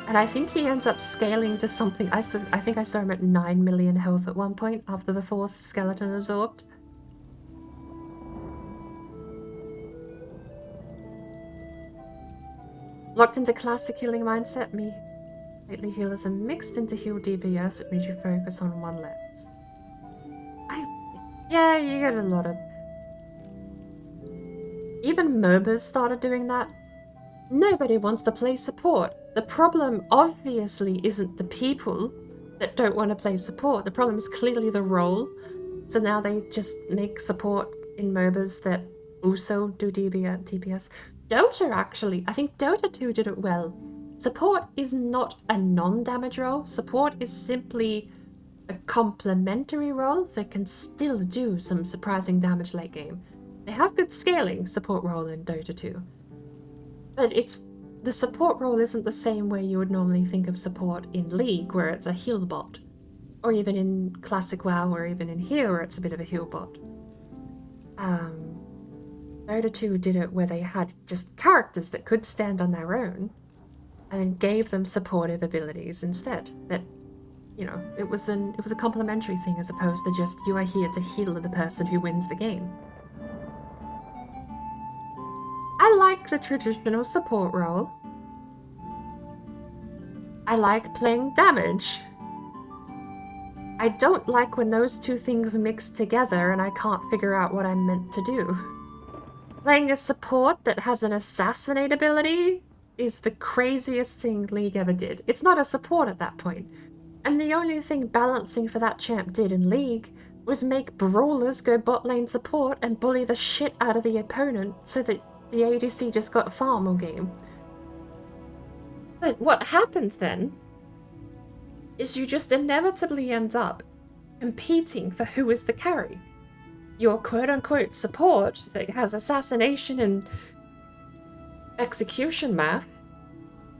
and I think he ends up scaling to something. I think I saw him at 9 million health at one point after the 4th skeleton absorbed. Locked into classic healing mindset, me lately healers are mixed into heal DPS, it means you focus on one lens. Yeah, you get a lot of... Even MOBAs started doing that. Nobody wants to play support. The problem obviously isn't the people that don't want to play support. The problem is clearly the role. So now they just make support in MOBAs that also do DPS. Dota actually, I think Dota 2 did it well. Support is not a non-damage role. Support is simply a complementary role that can still do some surprising damage late game. They have good scaling, support role in Dota 2. But the support role isn't the same way you would normally think of support in League, where it's a heal bot. Or even in Classic WoW, or even in here, where it's a bit of a heal bot. Dota 2 did it where they had just characters that could stand on their own, and then gave them supportive abilities instead. That, you know, it was a complementary thing as opposed to just, you are here to heal the person who wins the game. I like the traditional support role. I like playing damage. I don't like when those two things mix together and I can't figure out what I'm meant to do. Playing a support that has an assassinate ability is the craziest thing League ever did. It's not a support at that point. And the only thing balancing for that champ did in League was make brawlers go bot lane support and bully the shit out of the opponent so that the ADC just got farm all game. But what happens then is you just inevitably end up competing for who is the carry. Your quote-unquote support that has assassination and execution math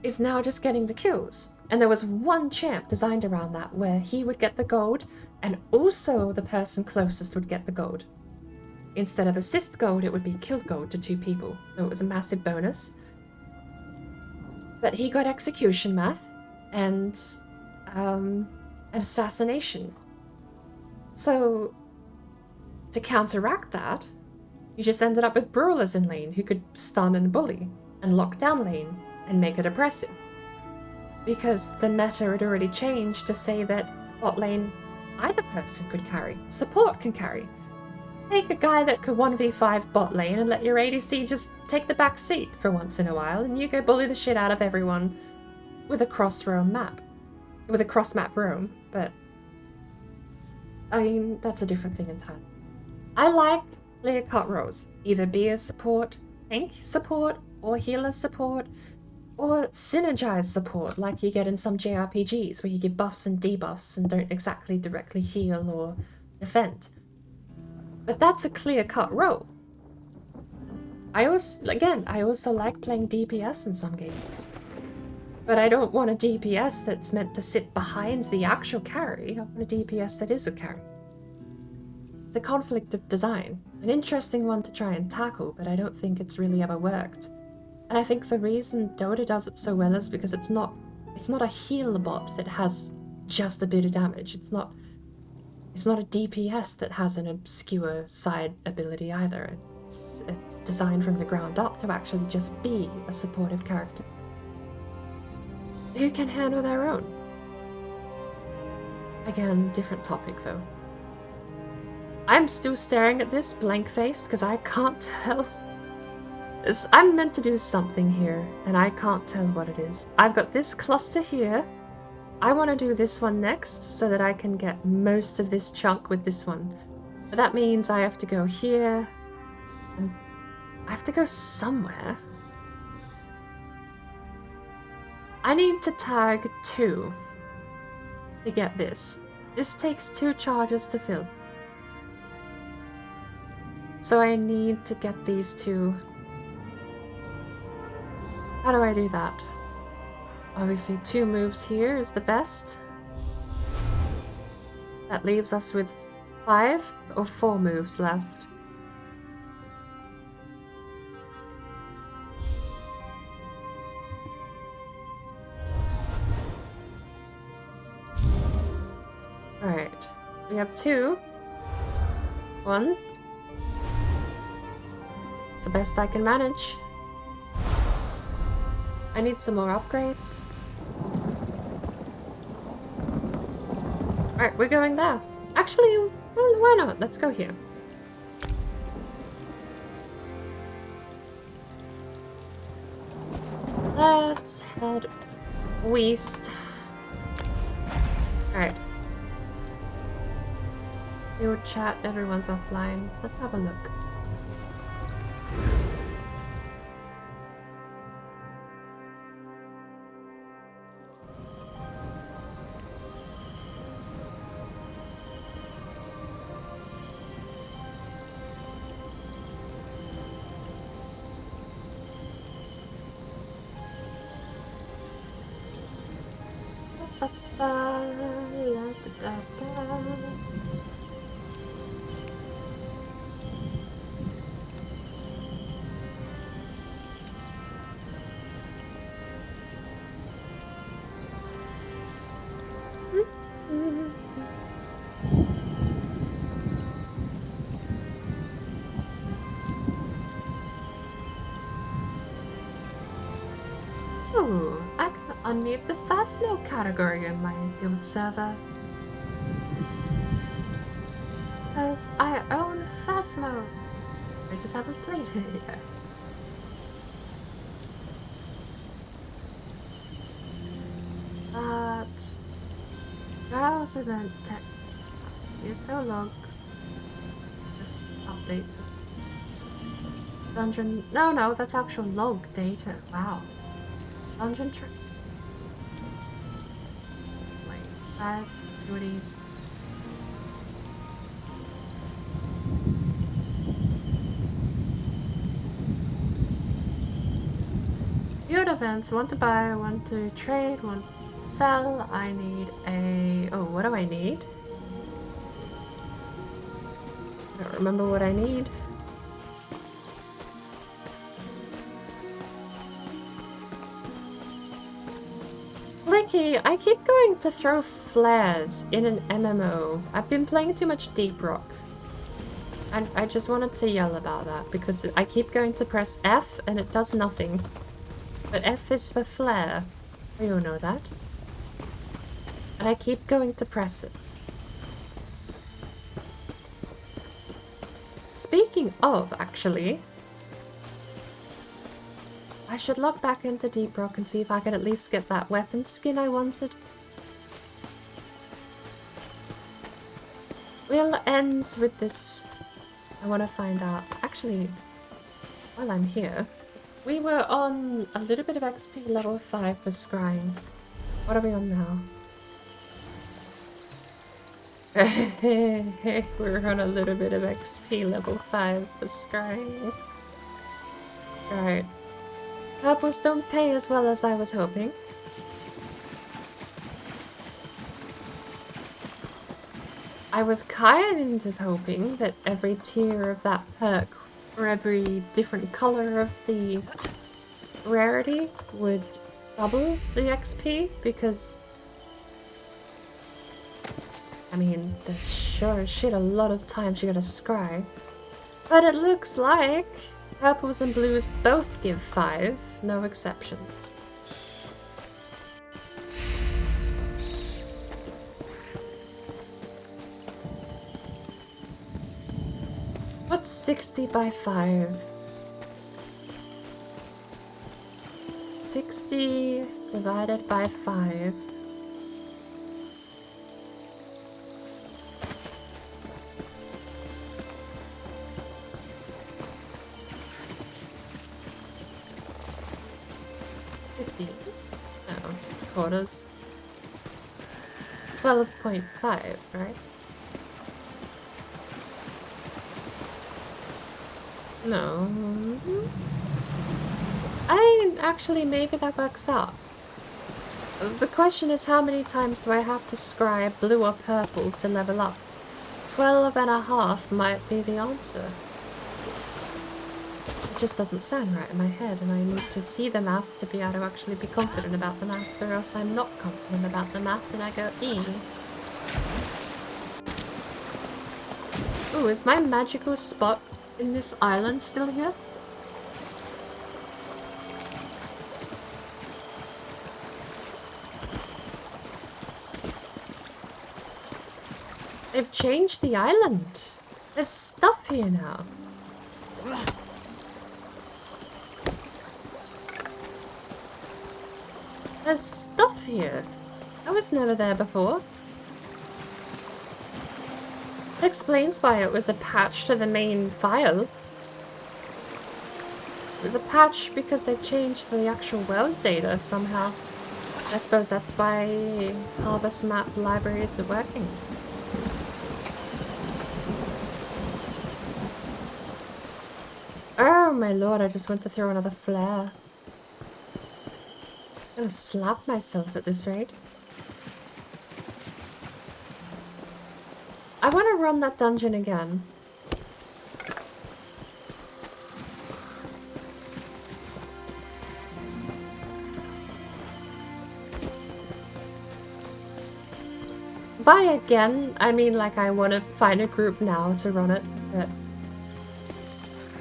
is now just getting the kills. And there was one champ designed around that where he would get the gold and also the person closest would get the gold. Instead of assist gold, it would be kill gold to 2 people. So it was a massive bonus. But he got execution math and an assassination. So to counteract that, you just ended up with brawlers in lane who could stun and bully and lock down lane and make it oppressive. Because the meta had already changed to say that bot lane either person could carry. Support can carry. Take a guy that could 1v5 bot lane and let your ADC just take the back seat for once in a while and you go bully the shit out of everyone with a cross-roam map. With a cross-map roam, but I mean, that's a different thing entirely. I like clear-cut roles. Either be a support, tank support, or healer support, or synergize support like you get in some JRPGs where you give buffs and debuffs and don't exactly directly heal or defend. But that's a clear-cut role. I also like playing DPS in some games. But I don't want a DPS that's meant to sit behind the actual carry. I want a DPS that is a carry. It's a conflict of design. An interesting one to try and tackle, but I don't think it's really ever worked. And I think the reason Dota does it so well is because it's not a heal bot that has just a bit of damage. It's not a DPS that has an obscure side ability either. It's designed from the ground up to actually just be a supportive character who can handle their own. Again, different topic though. I'm still staring at this blank-faced because I can't tell. I'm meant to do something here and I can't tell what it is. I've got this cluster here. I want to do this one next so that I can get most of this chunk with this one. But that means I have to go here and I have to go somewhere. I need to tag 2 to get this. This takes 2 charges to fill. So I need to get these 2. How do I do that? Obviously 2 moves here is the best. That leaves us with 5 or 4 moves left. Alright, we have 2. 1. It's the best I can manage. I need some more upgrades. Alright, we're going there. Actually, well, why not? Let's go here. Let's head west. Alright. Field chat, everyone's offline. Let's have a look. unmute the Phasmo category in my guild server. Because I own Phasmo. I just haven't played it yet. But browse event tech ESO logs. This updates this dungeon. No, that's actual log data. Wow. Dungeon trick. Wait, ads, duties. Viewed events, want to buy, want to trade, want to sell. I need a... Oh, what do I need? I don't remember what I need. Blicky, I keep going to throw flares in an MMO. I've been playing too much Deep Rock. And I just wanted to yell about that because I keep going to press F and it does nothing. But F is for flare. You know that. And I keep going to press it. Speaking of, actually, I should log back into Deep Rock and see if I can at least get that weapon skin I wanted. We'll end with this. I want to find out. Actually, while I'm here, we were on a little bit of XP level 5 for scrying. What are we on now? We're on a little bit of XP level 5 for scrying. Right. Purples don't pay as well as I was hoping. I was kind of hoping that every tier of that perk, or every different color of the rarity, would double the XP, because I mean, there's sure as shit a lot of times you gotta scry. But it looks like purples and blues both give 5, no exceptions. What's 60 by 5? 60 divided by 5. Quarters. 12.5, right? No. Actually, maybe that works out. The question is, how many times do I have to scry blue or purple to level up? 12.5 might be the answer. It just doesn't sound right in my head, and I need to see the math to be able to actually be confident about the math, or else I'm not confident about the math and I go, Ooh, is my magical spot in this island still here? They've changed the island. There's stuff here now. There's stuff here. I was never there before. That explains why it was a patch to the main file. It was a patch because they changed the actual world data somehow. I suppose that's why Harvest Map Library isn't working. Oh my lord, I just went to throw another flare. I'm gonna slap myself at this rate. I want to run that dungeon again. By again, I mean like I want to find a group now to run it, but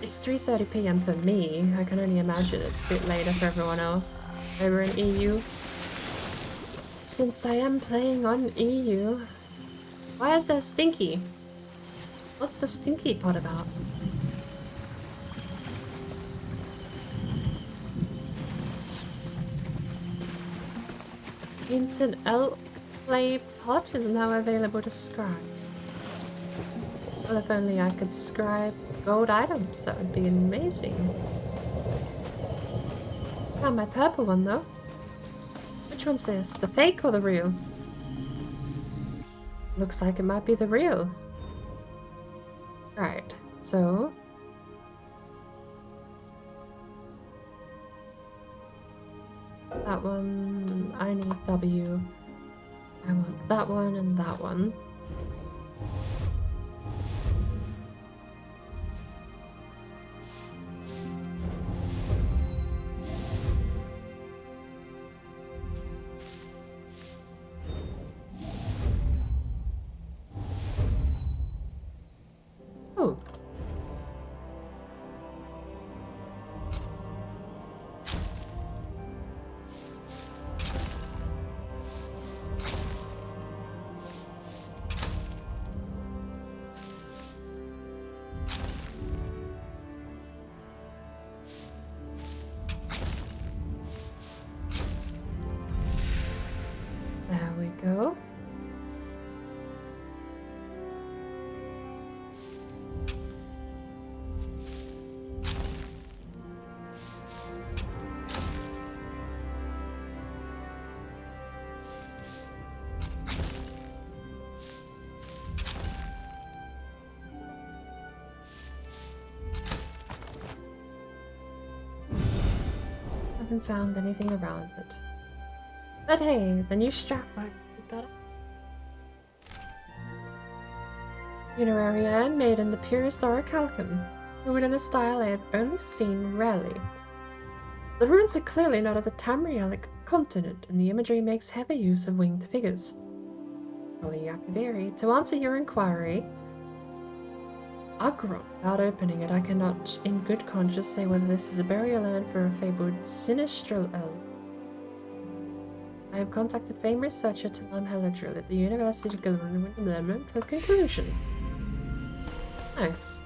it's 3:30 PM for me. I can only imagine it's a bit later for everyone else over in EU. since I am playing on EU, why is there Stinky? What's the Stinky pot about? Instant L play pot is now available to scribe. Well, if only I could scribe gold items, that would be amazing. Found my purple one though. Which one's this? The fake or the real? Looks like it might be the real. Right, so... that one, I need W. I want that one and that one. Oh. There we go. Haven't found anything around it. But hey, the new strap might be better. Funerary urn made in the purest orichalcum, woven in a style I have only seen rarely. The runes are clearly not of the Tamrielic continent, and the imagery makes heavy use of winged figures. Holy Yakaviri, to answer your inquiry, Agron. Without opening it, I cannot in good conscience say whether this is a burial urn for a fabled sinistral elf. I have contacted famed researcher Talam Heladril at the University of Gilman for conclusion. Nice.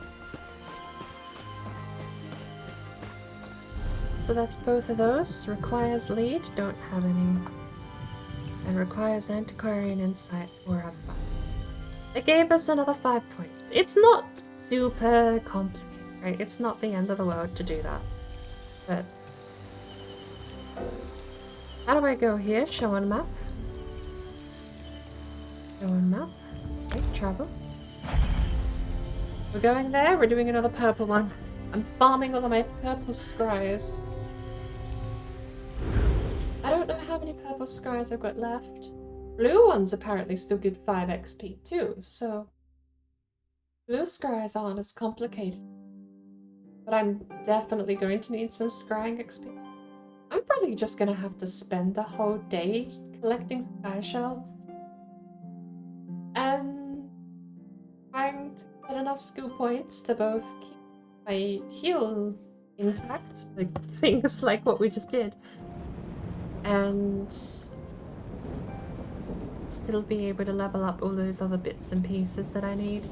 So that's both of those. Requires lead, don't have any. And requires antiquarian insight, 4 out of 5. It gave us another 5 points. It's not super complicated, right? It's not the end of the world to do that. But how do I go here? Show on map. Show on map. Okay, travel. We're going there. We're doing another purple one. I'm farming all of my purple scries. I don't know how many purple scries I've got left. Blue ones apparently still give 5 XP too, so blue scries aren't as complicated. But I'm definitely going to need some scrying XP. I'm probably just gonna have to spend a whole day collecting sky shells and trying to get enough skill points to both keep my heal intact, like things like what we just did, and still be able to level up all those other bits and pieces that I need.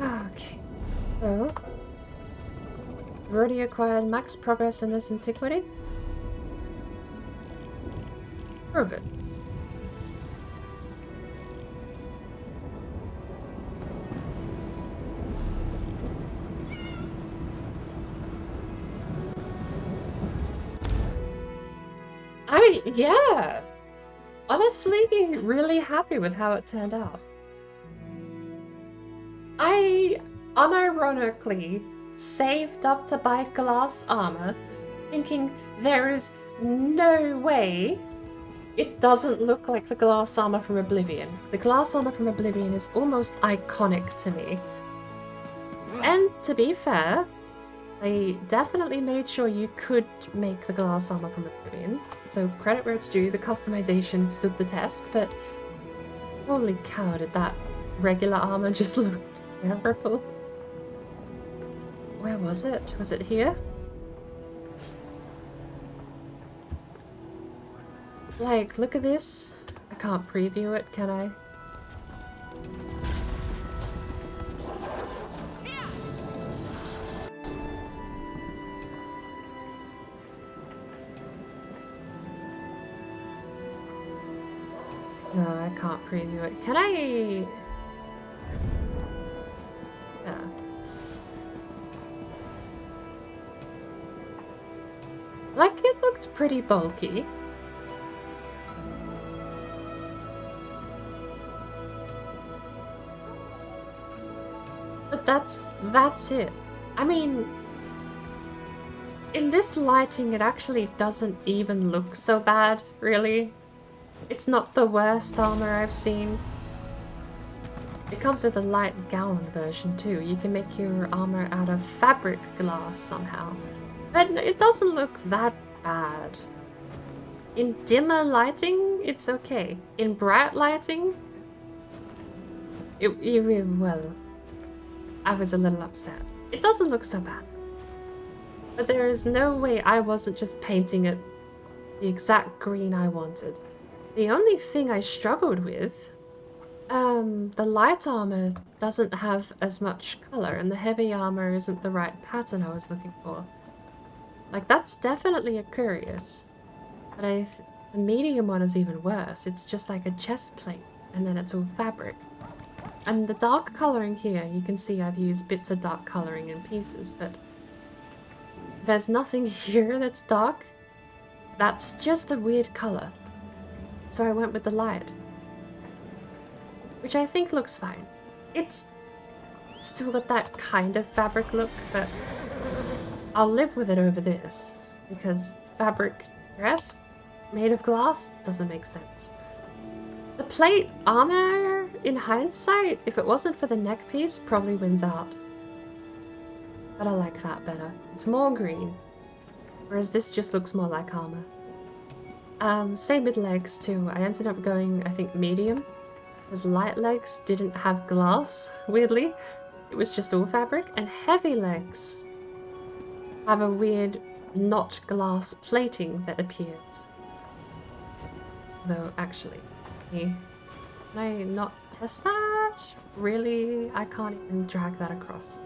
Okay, so I've already acquired max progress in this antiquity. Prove it. Yeah! Honestly, really happy with how it turned out. I unironically saved up to buy glass armor, thinking there is no way it doesn't look like the glass armor from Oblivion. The glass armor from Oblivion is almost iconic to me. And to be fair, they definitely made sure you could make the glass armor from Oblivion. So credit where it's due, the customization stood the test, but holy cow, did that regular armor just look terrible. Where was it? Was it here? Like, look at this. I can't preview it, can I? No, I can't preview it. Can I? Yeah. Like, it looked pretty bulky. But that's it. I mean, in this lighting, it actually doesn't even look so bad, really. It's not the worst armor I've seen. It comes with a light gown version too. You can make your armor out of fabric glass somehow. But it doesn't look that bad. In dimmer lighting, it's okay. In bright lighting, well, I was a little upset. It doesn't look so bad. But there is no way I wasn't just painting it the exact green I wanted. The only thing I struggled with, the light armor doesn't have as much color, and the heavy armor isn't the right pattern I was looking for. Like, that's definitely a curious. But the medium one is even worse. It's just like a chest plate, and then it's all fabric. And the dark coloring here, you can see I've used bits of dark coloring in pieces, but there's nothing here that's dark. That's just a weird color. So I went with the light, which I think looks fine. It's still got that kind of fabric look, but I'll live with it over this, because fabric dress made of glass doesn't make sense. The plate armor, in hindsight, if it wasn't for the neck piece, probably wins out. But I like that better. It's more green, whereas this just looks more like armor. Same with legs too. I ended up going, I think, medium, because light legs didn't have glass, weirdly. It was just all fabric, and heavy legs have a weird not glass plating that appears. Though, actually, can I not test that? Really? I can't even drag that across.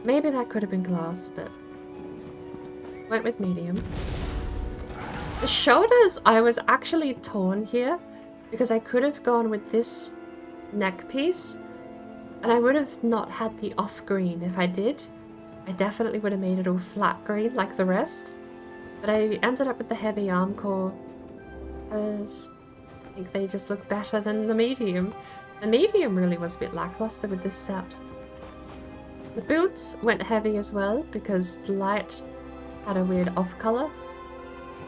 Maybe that could have been glass, but went with medium. The shoulders, I was actually torn here because I could have gone with this neck piece and I would have not had the off green. If I did, I definitely would have made it all flat green like the rest. But I ended up with the heavy arm core because I think they just look better than the medium. The medium really was a bit lackluster with this set. The boots went heavy as well because the light had a weird off color.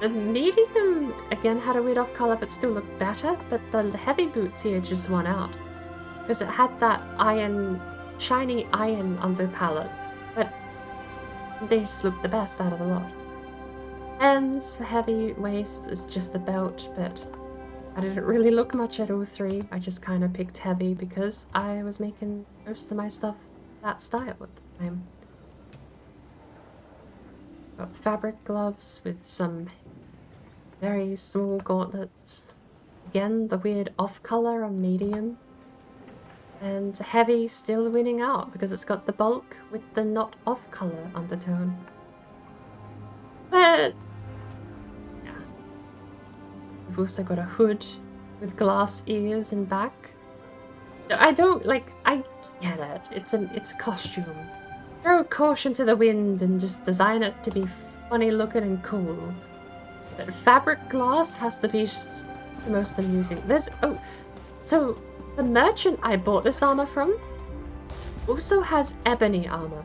The medium again had a weird off color but still looked better, but the heavy boots here just won out because it had that iron, shiny iron under palette, but they just looked the best out of the lot. Hands for heavy, waist is just the belt, but I didn't really look much at all three. I just kind of picked heavy because I was making most of my stuff that style at the time. Got fabric gloves with some very small gauntlets. Again, the weird off color on medium. And heavy still winning out because it's got the bulk with the not off color undertone. But yeah. We've also got a hood with glass ears and back. I don't like, I get it. It's a costume. Throw caution to the wind and just design it to be funny looking and cool. But fabric glass has to be the most amusing. So the merchant I bought this armor from also has ebony armor.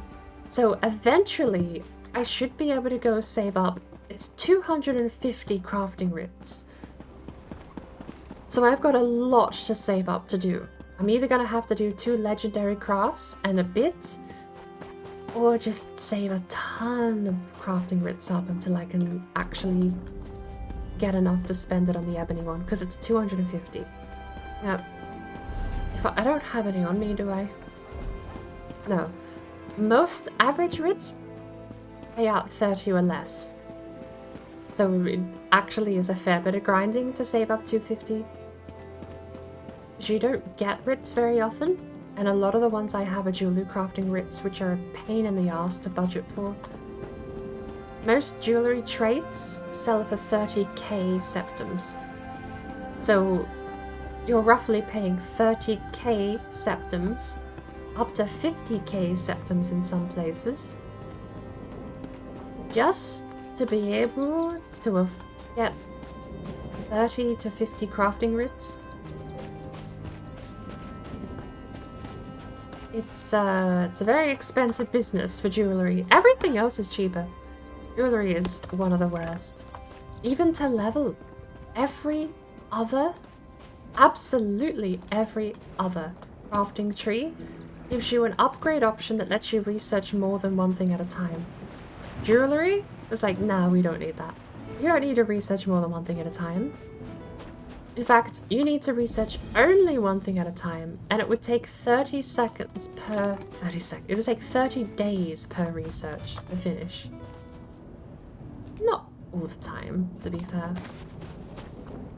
So eventually I should be able to go save up. It's 250 crafting writs. So I've got a lot to save up to do. I'm either gonna have to do 2 legendary crafts and a bit, or just save a ton of crafting writs up until I can actually get enough to spend it on the ebony one, because it's 250. Now, if I don't have any on me, do I? No. Most average writs pay out 30 or less. So it actually is a fair bit of grinding to save up 250. You don't get writs very often, and a lot of the ones I have are jewelry crafting writs, which are a pain in the ass to budget for. Most jewelry traits sell for 30k septims. So you're roughly paying 30k septims, up to 50k septims in some places, just to be able to get 30 to 50 crafting writs. It's a very expensive business for jewelry. Everything else is cheaper. Jewelry is one of the worst. Even to level. Every other, absolutely every other crafting tree gives you an upgrade option that lets you research more than one thing at a time. Jewelry is like, nah, we don't need that. You don't need to research more than one thing at a time. In fact, you need to research only one thing at a time, and it would take 30 seconds per... 30 seconds. It would take 30 days per research to finish. Not all the time, to be fair.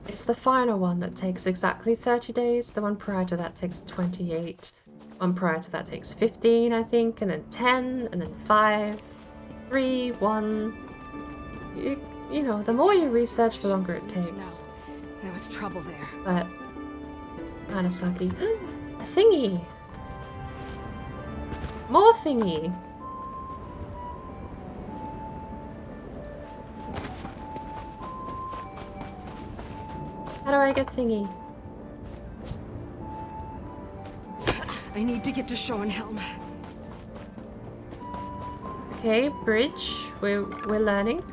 It's the final one that takes exactly 30 days. The one prior to that takes 28. One prior to that takes 15, I think, and then 10, and then 5, 3, 1. You know, the more you research, the longer it takes. There was trouble there. But kinda sucky. A thingy! More thingy! How do I get thingy? I need to get to Schoenhelm. Okay, bridge. We're learning.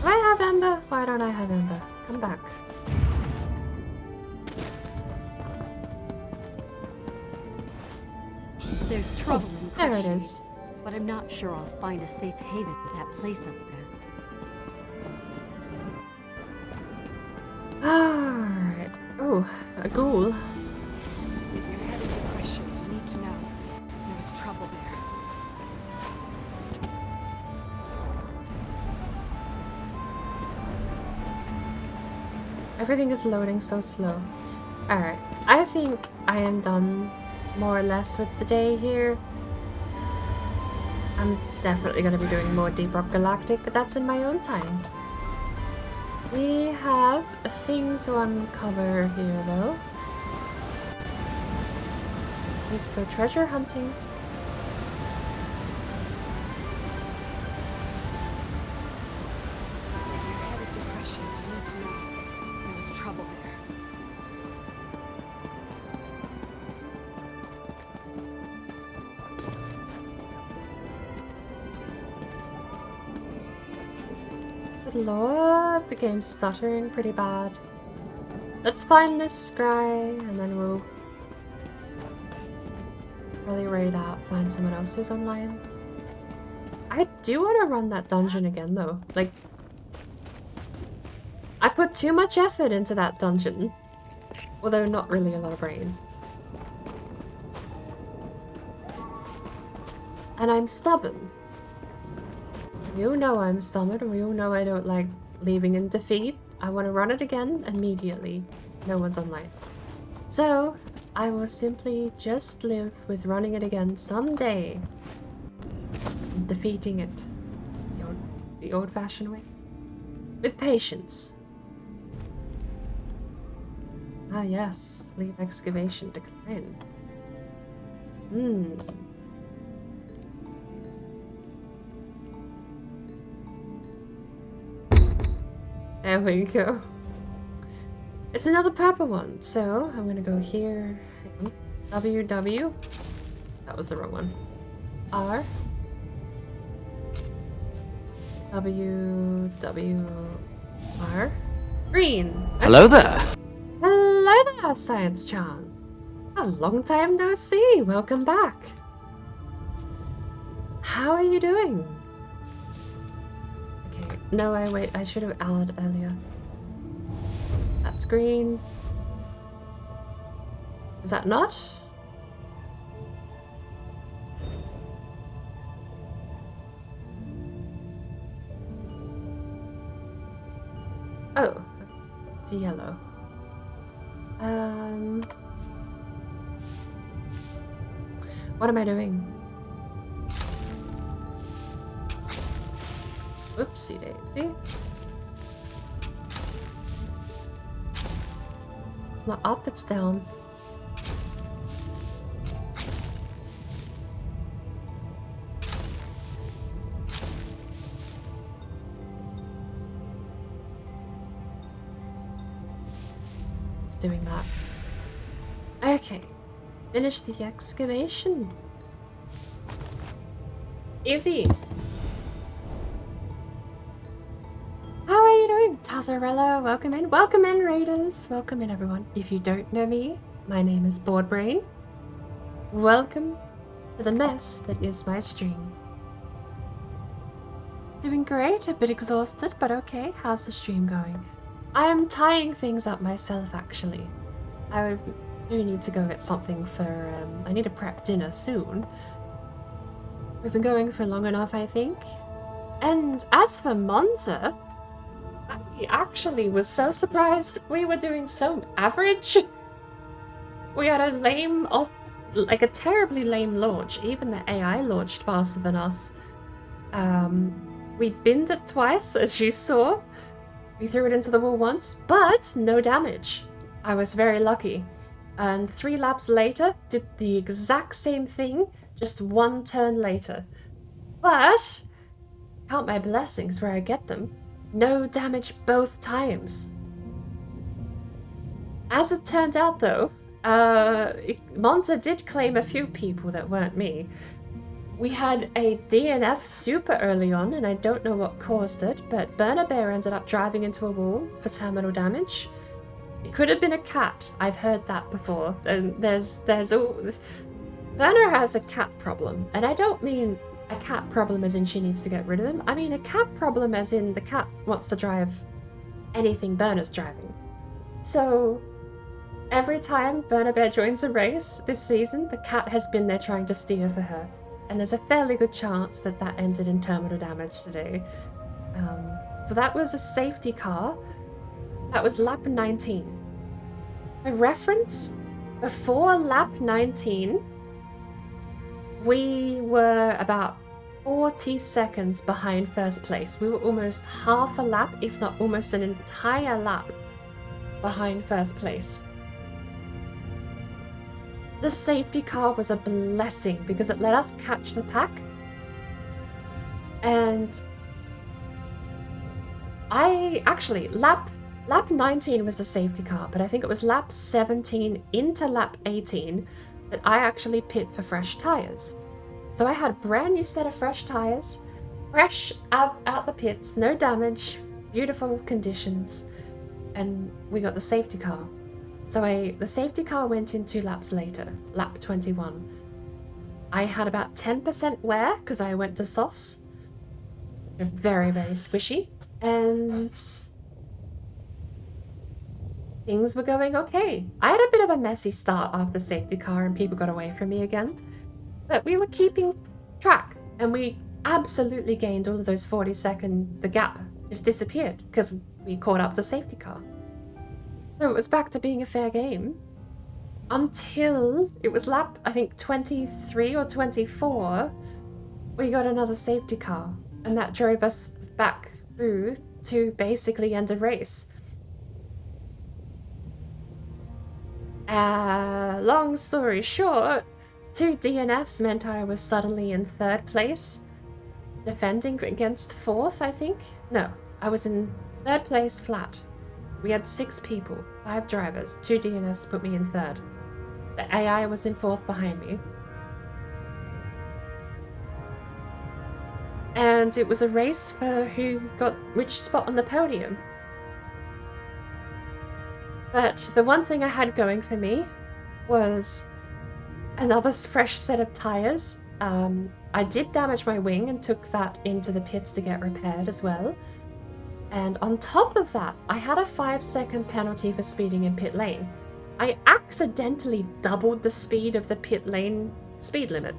Do I have Ember? Why don't I have Ember? Come back. There's trouble in There it Kreshik, is. but I'm not sure I'll find a safe haven in that place up there. Alright. Oh, a ghoul. If you're headed to Kreshik, you need to know there's trouble there. Everything is loading so slow. Alright. I think I am done more or less with the day here. I'm definitely going to be doing more Deep Rock Galactic, but that's in my own time. We have a thing to uncover here, though. Need to go treasure hunting. If you're headed to Kreshik, you need to know there's trouble there. Good lord, the game's stuttering pretty bad. Let's find this scry, and then we'll probably raid out, find someone else who's online. I do want to run that dungeon again, though. Like, I put too much effort into that dungeon. Although not really a lot of brains. And I'm stubborn. You know I'm stubborn, and we all know I don't like leaving in defeat. I want to run it again immediately. No one's online. So, I will simply just live with running it again someday. And defeating it. The old-fashioned way. With patience. Ah yes, leave excavation decline. There we go. It's another purple one, so I'm gonna go here. WW. That was the wrong one. R. WWR. Green. Okay. Hello there. Hello there, Science Chan. A long time no see. Welcome back. How are you doing? No, I should have allied earlier. That's green. Is that not? Oh, it's yellow. What am I doing? Oopsie daisy. It's not up, it's down. It's doing that. Okay. Finish the excavation. Easy. How are you doing? Tazzarella, welcome in. Welcome in, Raiders. Welcome in, everyone. If you don't know me, my name is BordBrain. Welcome to the mess that is my stream. Doing great, a bit exhausted, but okay. How's the stream going? I am tying things up myself, actually. I do need to go get something for, I need to prep dinner soon. We've been going for long enough, I think. And as for Monza, I actually was so surprised we were doing so average. We had a lame like a terribly lame launch. Even the AI launched faster than us. We binned it twice, as you saw. We threw it into the wall once, but no damage. I was very lucky. And 3 laps later, did the exact same thing, just 1 turn later. But, count my blessings where I get them. No damage both times. As it turned out though, Monza did claim a few people that weren't me. We had a DNF super early on, and I don't know what caused it, but Burner Bear ended up driving into a wall for terminal damage. It could have been a cat. I've heard that before. And Burner has a cat problem, and I don't mean a cat problem as in she needs to get rid of them. I mean a cat problem as in the cat wants to drive anything Burner's driving. So every time Burner Bear joins a race this season, the cat has been there trying to steer for her. And there's a fairly good chance that that ended in terminal damage today. So that was a safety car. That was lap 19. For reference, before lap 19, we were about 40 seconds behind first place. We were almost half a lap, if not almost an entire lap, behind first place. The safety car was a blessing because it let us catch the pack. And lap 19 was the safety car, but I think it was lap 17 into lap 18 that I actually pit for fresh tires. So I had a brand new set of fresh tires, fresh out the pits, no damage, beautiful conditions, and we got the safety car. So the safety car went in 2 laps later, lap 21. I had about 10% wear because I went to softs. They're very, very squishy. And things were going okay. I had a bit of a messy start after the safety car and people got away from me again. But we were keeping track and we absolutely gained all of those 40-second, the gap just disappeared because we caught up to safety car. So it was back to being a fair game until it was lap, I think 23 or 24, we got another safety car and that drove us back through to basically end a race. Long story short, 2 DNFs meant I was suddenly in 3rd place, defending against 4th, I think. No, I was in 3rd place flat. We had 6 people, 5 drivers, 2 DNFs put me in 3rd. The AI was in 4th behind me. And it was a race for who got which spot on the podium. But the one thing I had going for me was another fresh set of tires. I did damage my wing and took that into the pits to get repaired as well. And on top of that, I had a 5-second penalty for speeding in pit lane. I accidentally doubled the speed of the pit lane speed limit.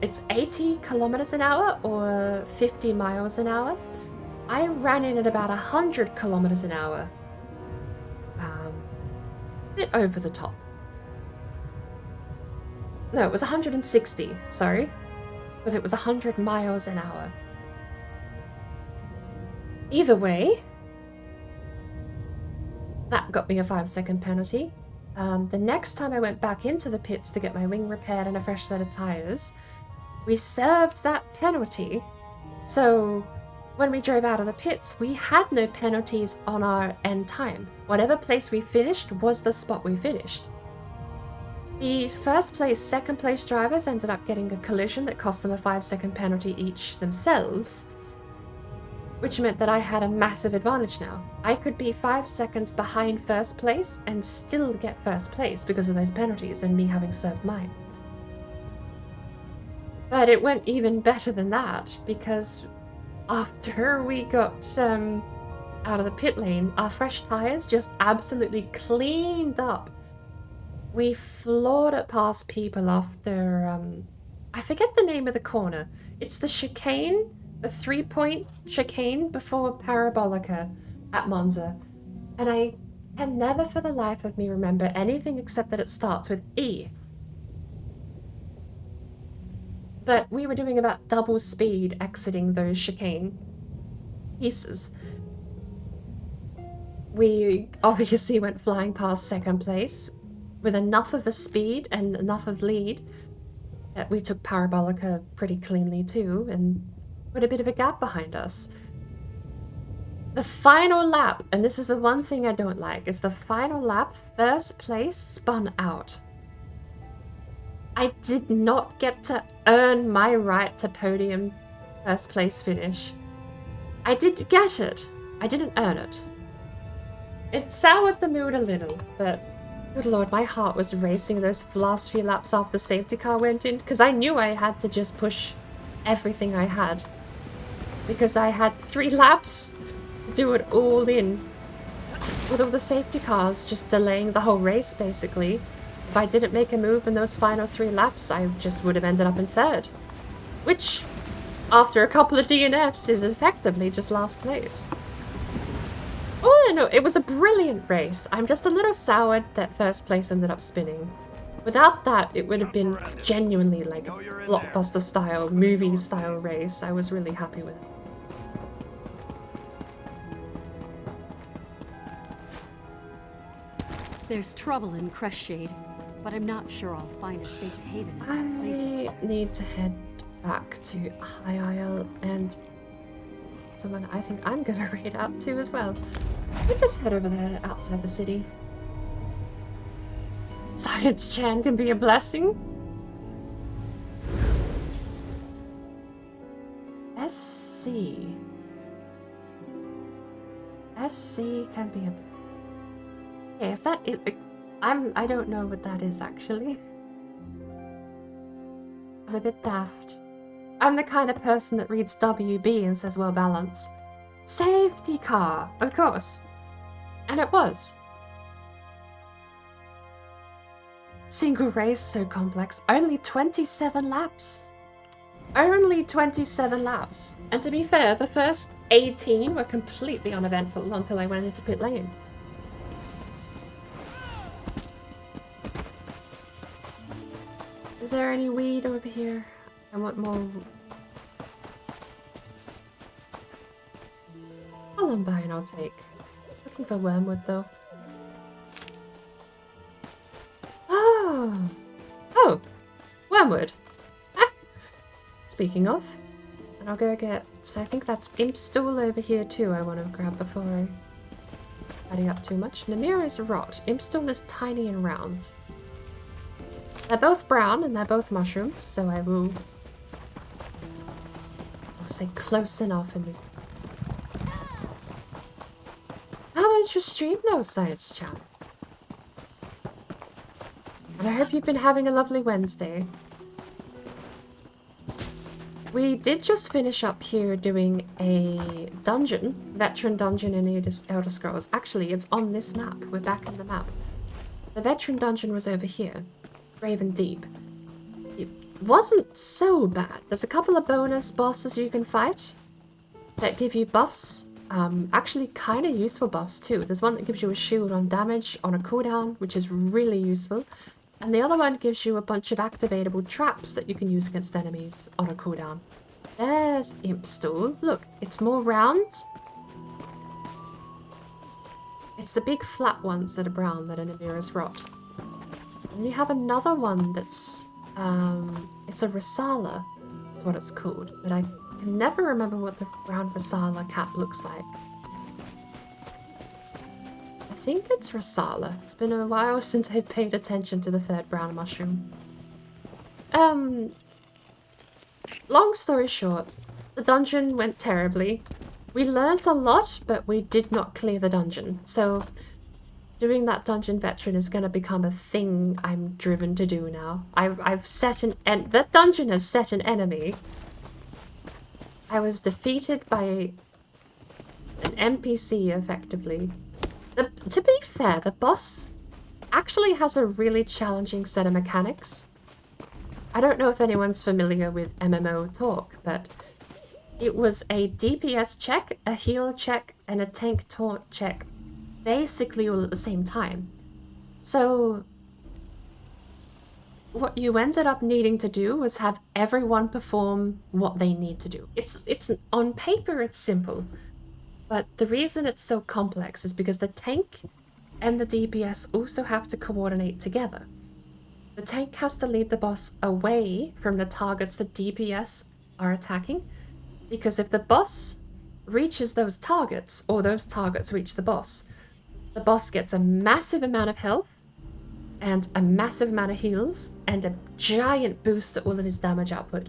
It's 80 kilometers an hour or 50 miles an hour. I ran in at about 100 kilometers an hour. A bit over the top. No, it was 160, sorry. Because it was 100 miles an hour. Either way, that got me a 5-second penalty. The next time I went back into the pits to get my wing repaired and a fresh set of tires, we served that penalty. So when we drove out of the pits, we had no penalties on our end time. Whatever place we finished was the spot we finished. The first place, second place drivers ended up getting a collision that cost them a 5-second penalty each themselves, which meant that I had a massive advantage now. I could be 5 seconds behind first place and still get first place because of those penalties and me having served mine. But it went even better than that, because after we got out of the pit lane, our fresh tires just absolutely cleaned up. We floored it past people after, I forget the name of the corner. It's the chicane, the 3-point chicane before Parabolica at Monza. And I can never for the life of me remember anything except that it starts with E. But we were doing about double speed exiting those chicane pieces. We obviously went flying past second place with enough of a speed and enough of lead that we took Parabolica pretty cleanly too and put a bit of a gap behind us. The final lap, and this is the one thing I don't like, is the final lap, first place spun out. I did not get to earn my right to podium first place finish. I did get it. I didn't earn it. It soured the mood a little, but good lord, my heart was racing those last few laps after safety car went in, because I knew I had to just push everything I had. Because I had 3 laps to do it all in. With all the safety cars just delaying the whole race, basically. If I didn't make a move in those final 3 laps, I just would have ended up in 3rd. Which, after a couple of DNFs, is effectively just last place. All in all, it was a brilliant race. I'm just a little soured that first place ended up spinning. Without that, it would have been genuinely like a blockbuster style, movie style race. I was really happy with it. There's trouble in Crestshade, but I'm not sure I'll find a safe haven in that place. I need to head back to High Isle and someone I think I'm gonna raid out to as well. We just head over there outside the city. Science Chan can be a blessing. SC. SC can be a... Okay, if that is... I don't know what that is, actually. I'm a bit daft. I'm the kind of person that reads WB and says, well balanced. Safety car, of course. And it was. Single race, so complex. Only 27 laps. Only 27 laps. And to be fair, the first 18 were completely uneventful until I went into pit lane. Is there any weed over here? I want more. Columbine I'll take. Looking for wormwood though. Oh! Wormwood! Ah. Speaking of, and I'll go get, I think that's Imp Stool over here too I want to grab before I adding up too much. Namira is rot. Imp Stool is tiny and round. They're both brown and they're both mushrooms, so I will... I'll say close enough in this. How was your stream though, Science Chan? And I hope you've been having a lovely Wednesday. We did just finish up here doing a dungeon, veteran dungeon in Elder Scrolls. Actually, it's on this map. We're back in the map. The veteran dungeon was over here, Raven Deep. It wasn't so bad. There's a couple of bonus bosses you can fight that give you buffs. Actually kind of useful buffs too. There's one that gives you a shield on damage on a cooldown, which is really useful. And the other one gives you a bunch of activatable traps that you can use against enemies on a cooldown. There's Imp Stool. Look, it's more round. It's the big flat ones that are brown that are Namira's Rot. And you have another one that's, it's a Risala. That's what it's called. But I can never remember what the round Risala cap looks like. I think it's Risala. It's been a while since I paid attention to the third brown mushroom. Long story short, the dungeon went terribly. We learnt a lot, but we did not clear the dungeon. So doing that dungeon veteran is going to become a thing I'm driven to do now. I've set that dungeon has set an enemy. I was defeated by an NPC effectively. To be fair, the boss actually has a really challenging set of mechanics. I don't know if anyone's familiar with MMO talk, but it was a DPS check, a heal check, and a tank taunt check, basically all at the same time. So what you ended up needing to do was have everyone perform what they need to do. It's on paper it's simple. But the reason it's so complex is because the tank and the DPS also have to coordinate together. The tank has to lead the boss away from the targets the DPS are attacking, because if the boss reaches those targets, or those targets reach the boss gets a massive amount of health, and a massive amount of heals, and a giant boost to all of his damage output.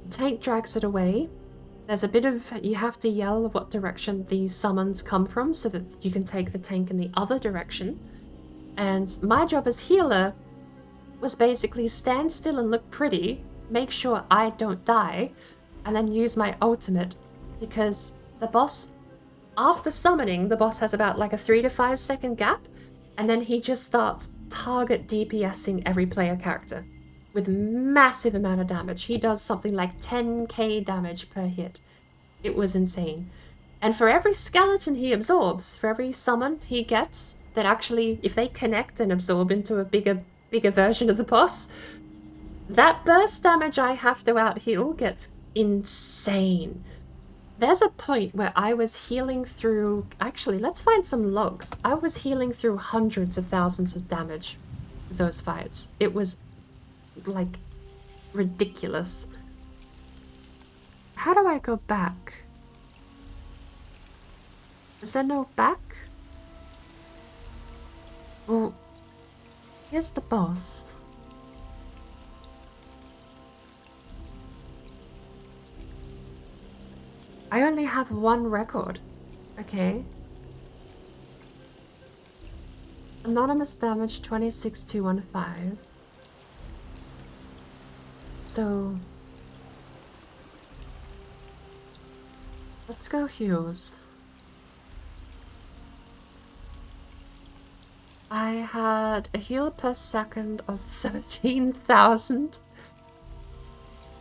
Tank drags it away. There's a bit of, you have to yell what direction these summons come from so that you can take the tank in the other direction. And my job as healer was basically stand still and look pretty, make sure I don't die, and then use my ultimate, because the boss, after summoning, the boss has about like a 3 to 5 second gap, and then he just starts target DPSing every player character with massive amount of damage. He does something like 10k damage per hit. It was insane. And for every skeleton he absorbs, for every summon he gets, that actually, if they connect and absorb into a bigger version of the boss, that burst damage I have to out-heal gets insane. There's a point where I was healing through... Actually, let's find some logs. I was healing through hundreds of thousands of damage with those fights. It was like ridiculous. How do I go back? Is there no back? Well, here's the boss. I only have one record. Okay. Anonymous damage 26215. So let's go heals. I had a heal per second of 13,000.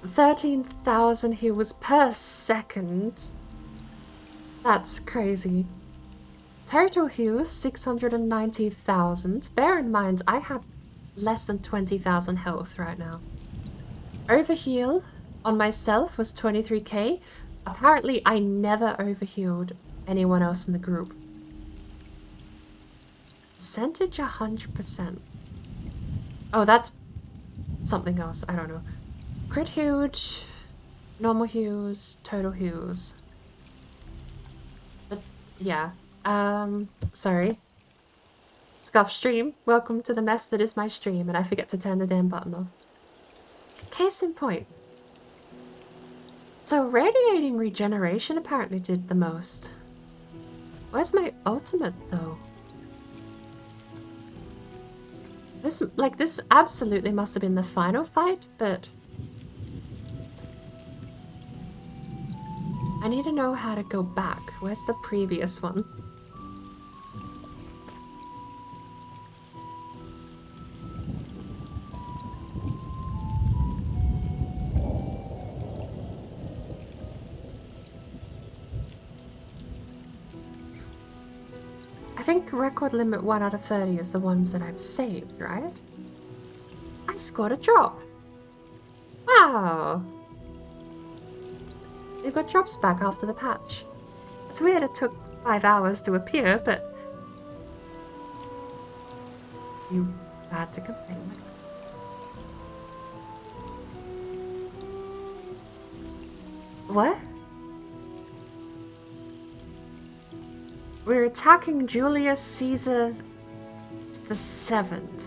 13,000 heals per second. That's crazy. Total heals 690,000. Bear in mind, I have less than 20,000 health right now. Overheal on myself was 23k. Apparently, I never overhealed anyone else in the group. Percentage 100%. Oh, that's something else. I don't know. Crit healed, normal heals, total heals. But yeah. Sorry. Scuff stream. Welcome to the mess that is my stream, and I forget to turn the damn button off. Case in point. So radiating regeneration apparently did the most. Where's my ultimate though? This absolutely must have been the final fight, but I need to know how to go back. Where's the previous one? I think record limit 1 out of 30 is the ones that I've saved, right? I scored a drop! Wow! We've got drops back after the patch. It's weird it took 5 hours to appear, but... You had to complain. What? We're attacking Julius Caesar the 7th.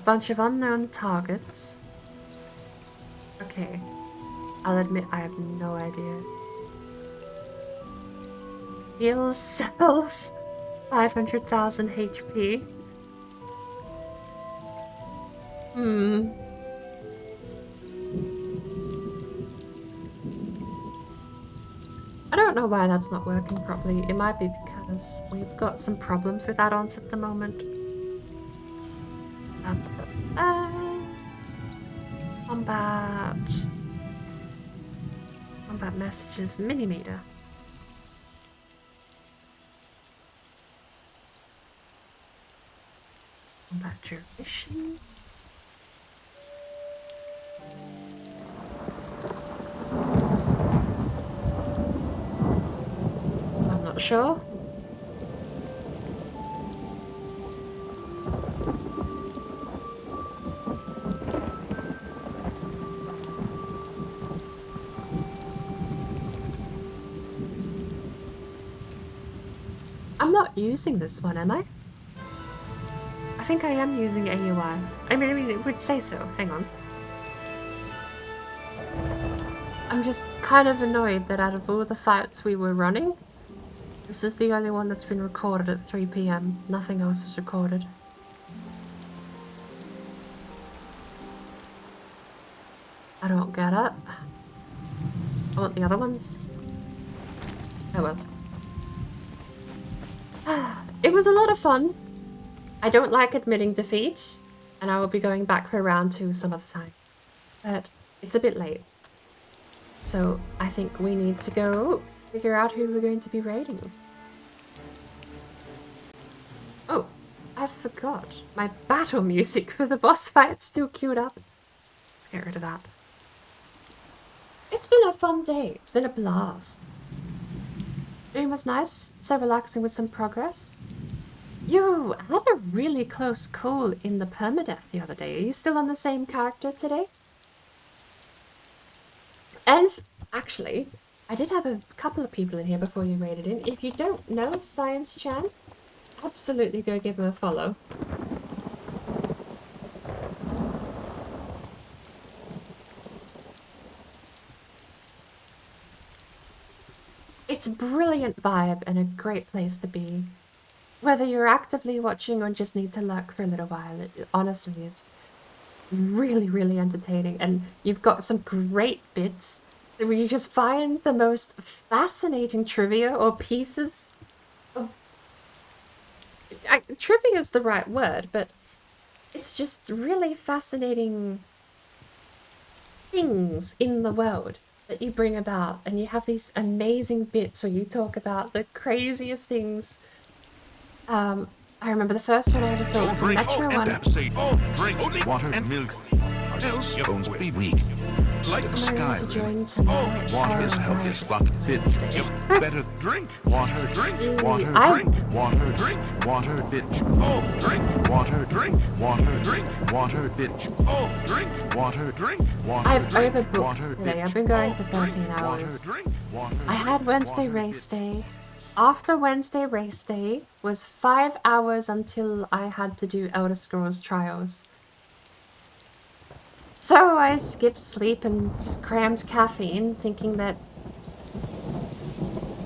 Bunch of unknown targets. Okay. I'll admit I have no idea. Heal self. 500,000 HP. I don't know why that's not working properly. It might be because we've got some problems with add-ons at the moment. Combat messages, millimeter. Combat duration. I'm not sure. I'm not using this one, am I? I think I am using AUI. I mean, it would say so. Hang on. I'm just kind of annoyed that out of all the fights we were running, this is the only one that's been recorded at 3 PM. Nothing else is recorded. I don't get it. I want the other ones. Oh well. It was a lot of fun. I don't like admitting defeat, and I will be going back for round 2 some other time. But it's a bit late. So I think we need to go figure out who we're going to be raiding. Oh, I forgot. My battle music for the boss fight's still queued up. Let's get rid of that. It's been a fun day. It's been a blast. Stream was nice, so relaxing with some progress. You had a really close call in the permadeath the other day. Are you still on the same character today? And actually, I did have a couple of people in here before you raided in. If you don't know Science Chan, absolutely go give him a follow. It's a brilliant vibe and a great place to be. Whether you're actively watching or just need to lurk for a little while, it honestly is really, really entertaining. And you've got some great bits where you just find the most fascinating trivia or pieces of... trivia is the right word, but it's just really fascinating things in the world that you bring about. And you have these amazing bits where you talk about the craziest things. I remember the first one I ever saw was the Metro one. Drink only water and milk, else your bones will be weak. Like Skyrim. Water is healthy as fuck. Bitch. Better drink water, drink water, drink water, drink water, bitch. Drink water, drink water, drink water, bitch. Drink water, drink water. I've overbooked today. I've been going for 13 hours. I had Wednesday race day. After Wednesday race day was 5 hours until I had to do Elder Scrolls Trials. So I skipped sleep and crammed caffeine, thinking that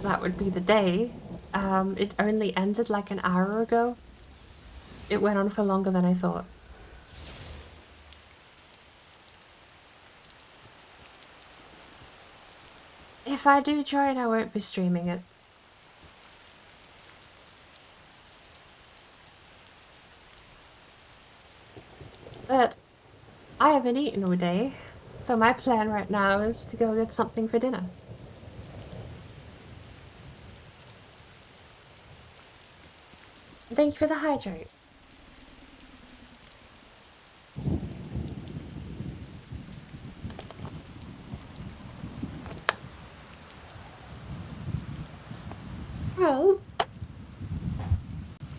that would be the day. It only ended like an hour ago. it went on for longer than I thought. If I do join, I won't be streaming it. But I haven't eaten all day, so my plan right now is to go get something for dinner. Thank you for the hydrate. Well,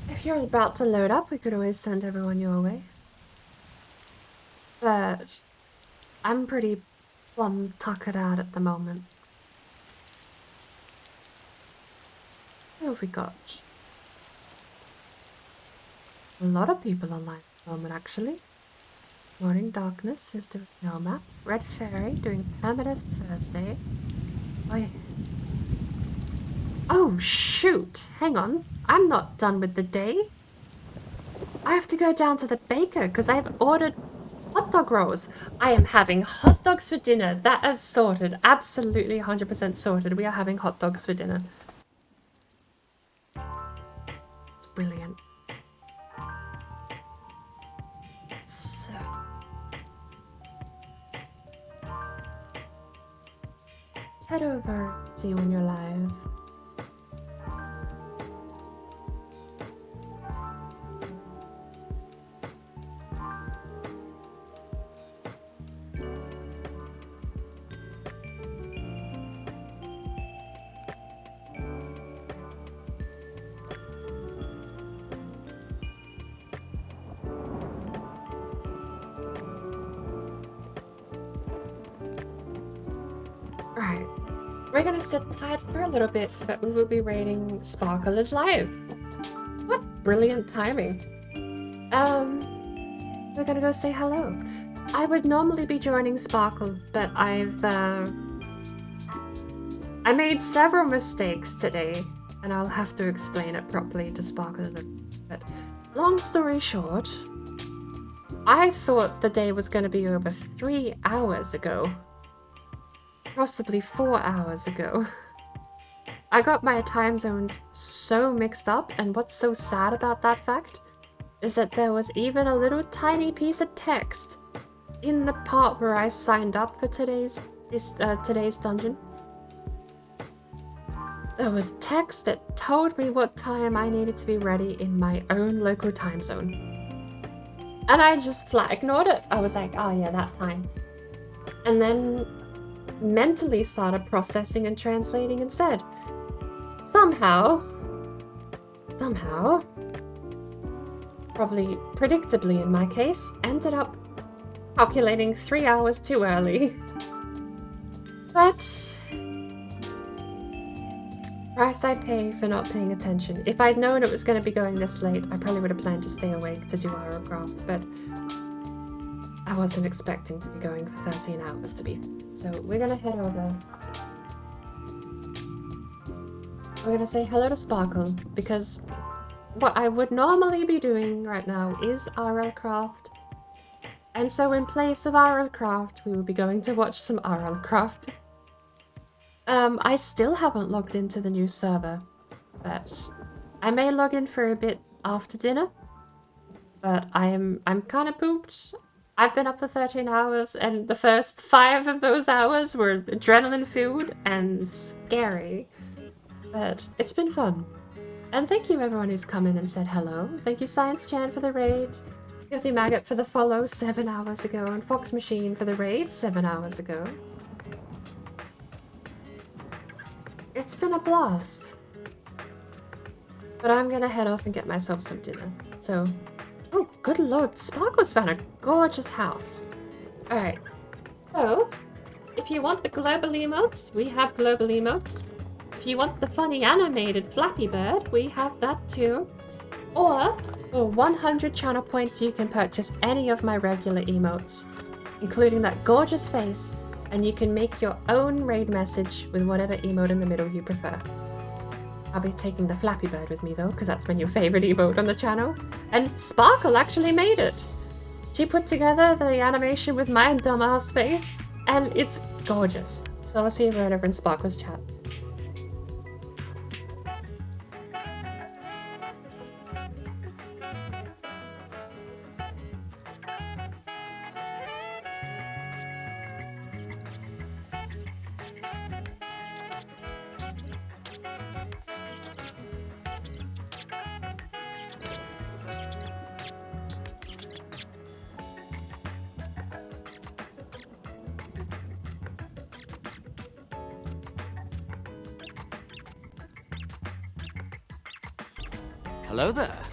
if you're about to load up, we could always send everyone your way. But I'm pretty plumb tuckered out at the moment. What have we got? A lot of people online at the moment, actually. Morning Darkness is doing no map. Red Fairy doing Primitive Thursday. Oh shoot! Hang on. I'm not done with the day. I have to go down to the baker because I've ordered hot dog rolls. I am having hot dogs for dinner. That is sorted. Absolutely 100% sorted. We are having hot dogs for dinner. It's brilliant. So... let's head over, see when you're live. Right, we're gonna sit tight for a little bit, but we will be rating Sparkle as live. What brilliant timing. We're gonna go say hello. I would normally be joining Sparkle, but I made several mistakes today, and I'll have to explain it properly to Sparkle. But long story short, I thought the day was gonna be over 3 hours ago. Possibly 4 hours ago. I got my time zones so mixed up, and what's so sad about that fact is that there was even a little tiny piece of text in the part where I signed up for today's dungeon. There was text that told me what time I needed to be ready in my own local time zone. And I just flat ignored it. I was like, oh yeah, that time. And then mentally started processing and translating instead. Somehow, probably predictably in my case, ended up calculating 3 hours too early. But price I pay for not paying attention. If I'd known it was going to be going this late, I probably would have planned to stay awake to do Aerocraft, but I wasn't expecting to be going for 13 hours to be. So we're gonna head over. We're gonna say hello to Sparkle, because what I would normally be doing right now is Aerocraft. And so in place of Aerocraft, we will be going to watch some Aerocraft. I still haven't logged into the new server, but I may log in for a bit after dinner. But I'm kind of pooped. I've been up for 13 hours, and the first 5 of those hours were adrenaline-filled and scary. But it's been fun. And thank you everyone who's come in and said hello. Thank you Science Chan for the raid, Filthy Maggot for the follow 7 hours ago, and Fox Machine for the raid 7 hours ago. It's been a blast. But I'm gonna head off and get myself some dinner. So... oh, good lord, Sparkle's found a gorgeous house. Alright, so, if you want the global emotes, we have global emotes. If you want the funny animated Flappy Bird, we have that too. Or, for 100 channel points, you can purchase any of my regular emotes, including that gorgeous face, and you can make your own raid message with whatever emote in the middle you prefer. I'll be taking the Flappy Bird with me though, because that's my new favorite emote on the channel. And Sparkle actually made it. She put together the animation with my dumbass face, and it's gorgeous. So I'll see you right over in Sparkle's chat. Hello there.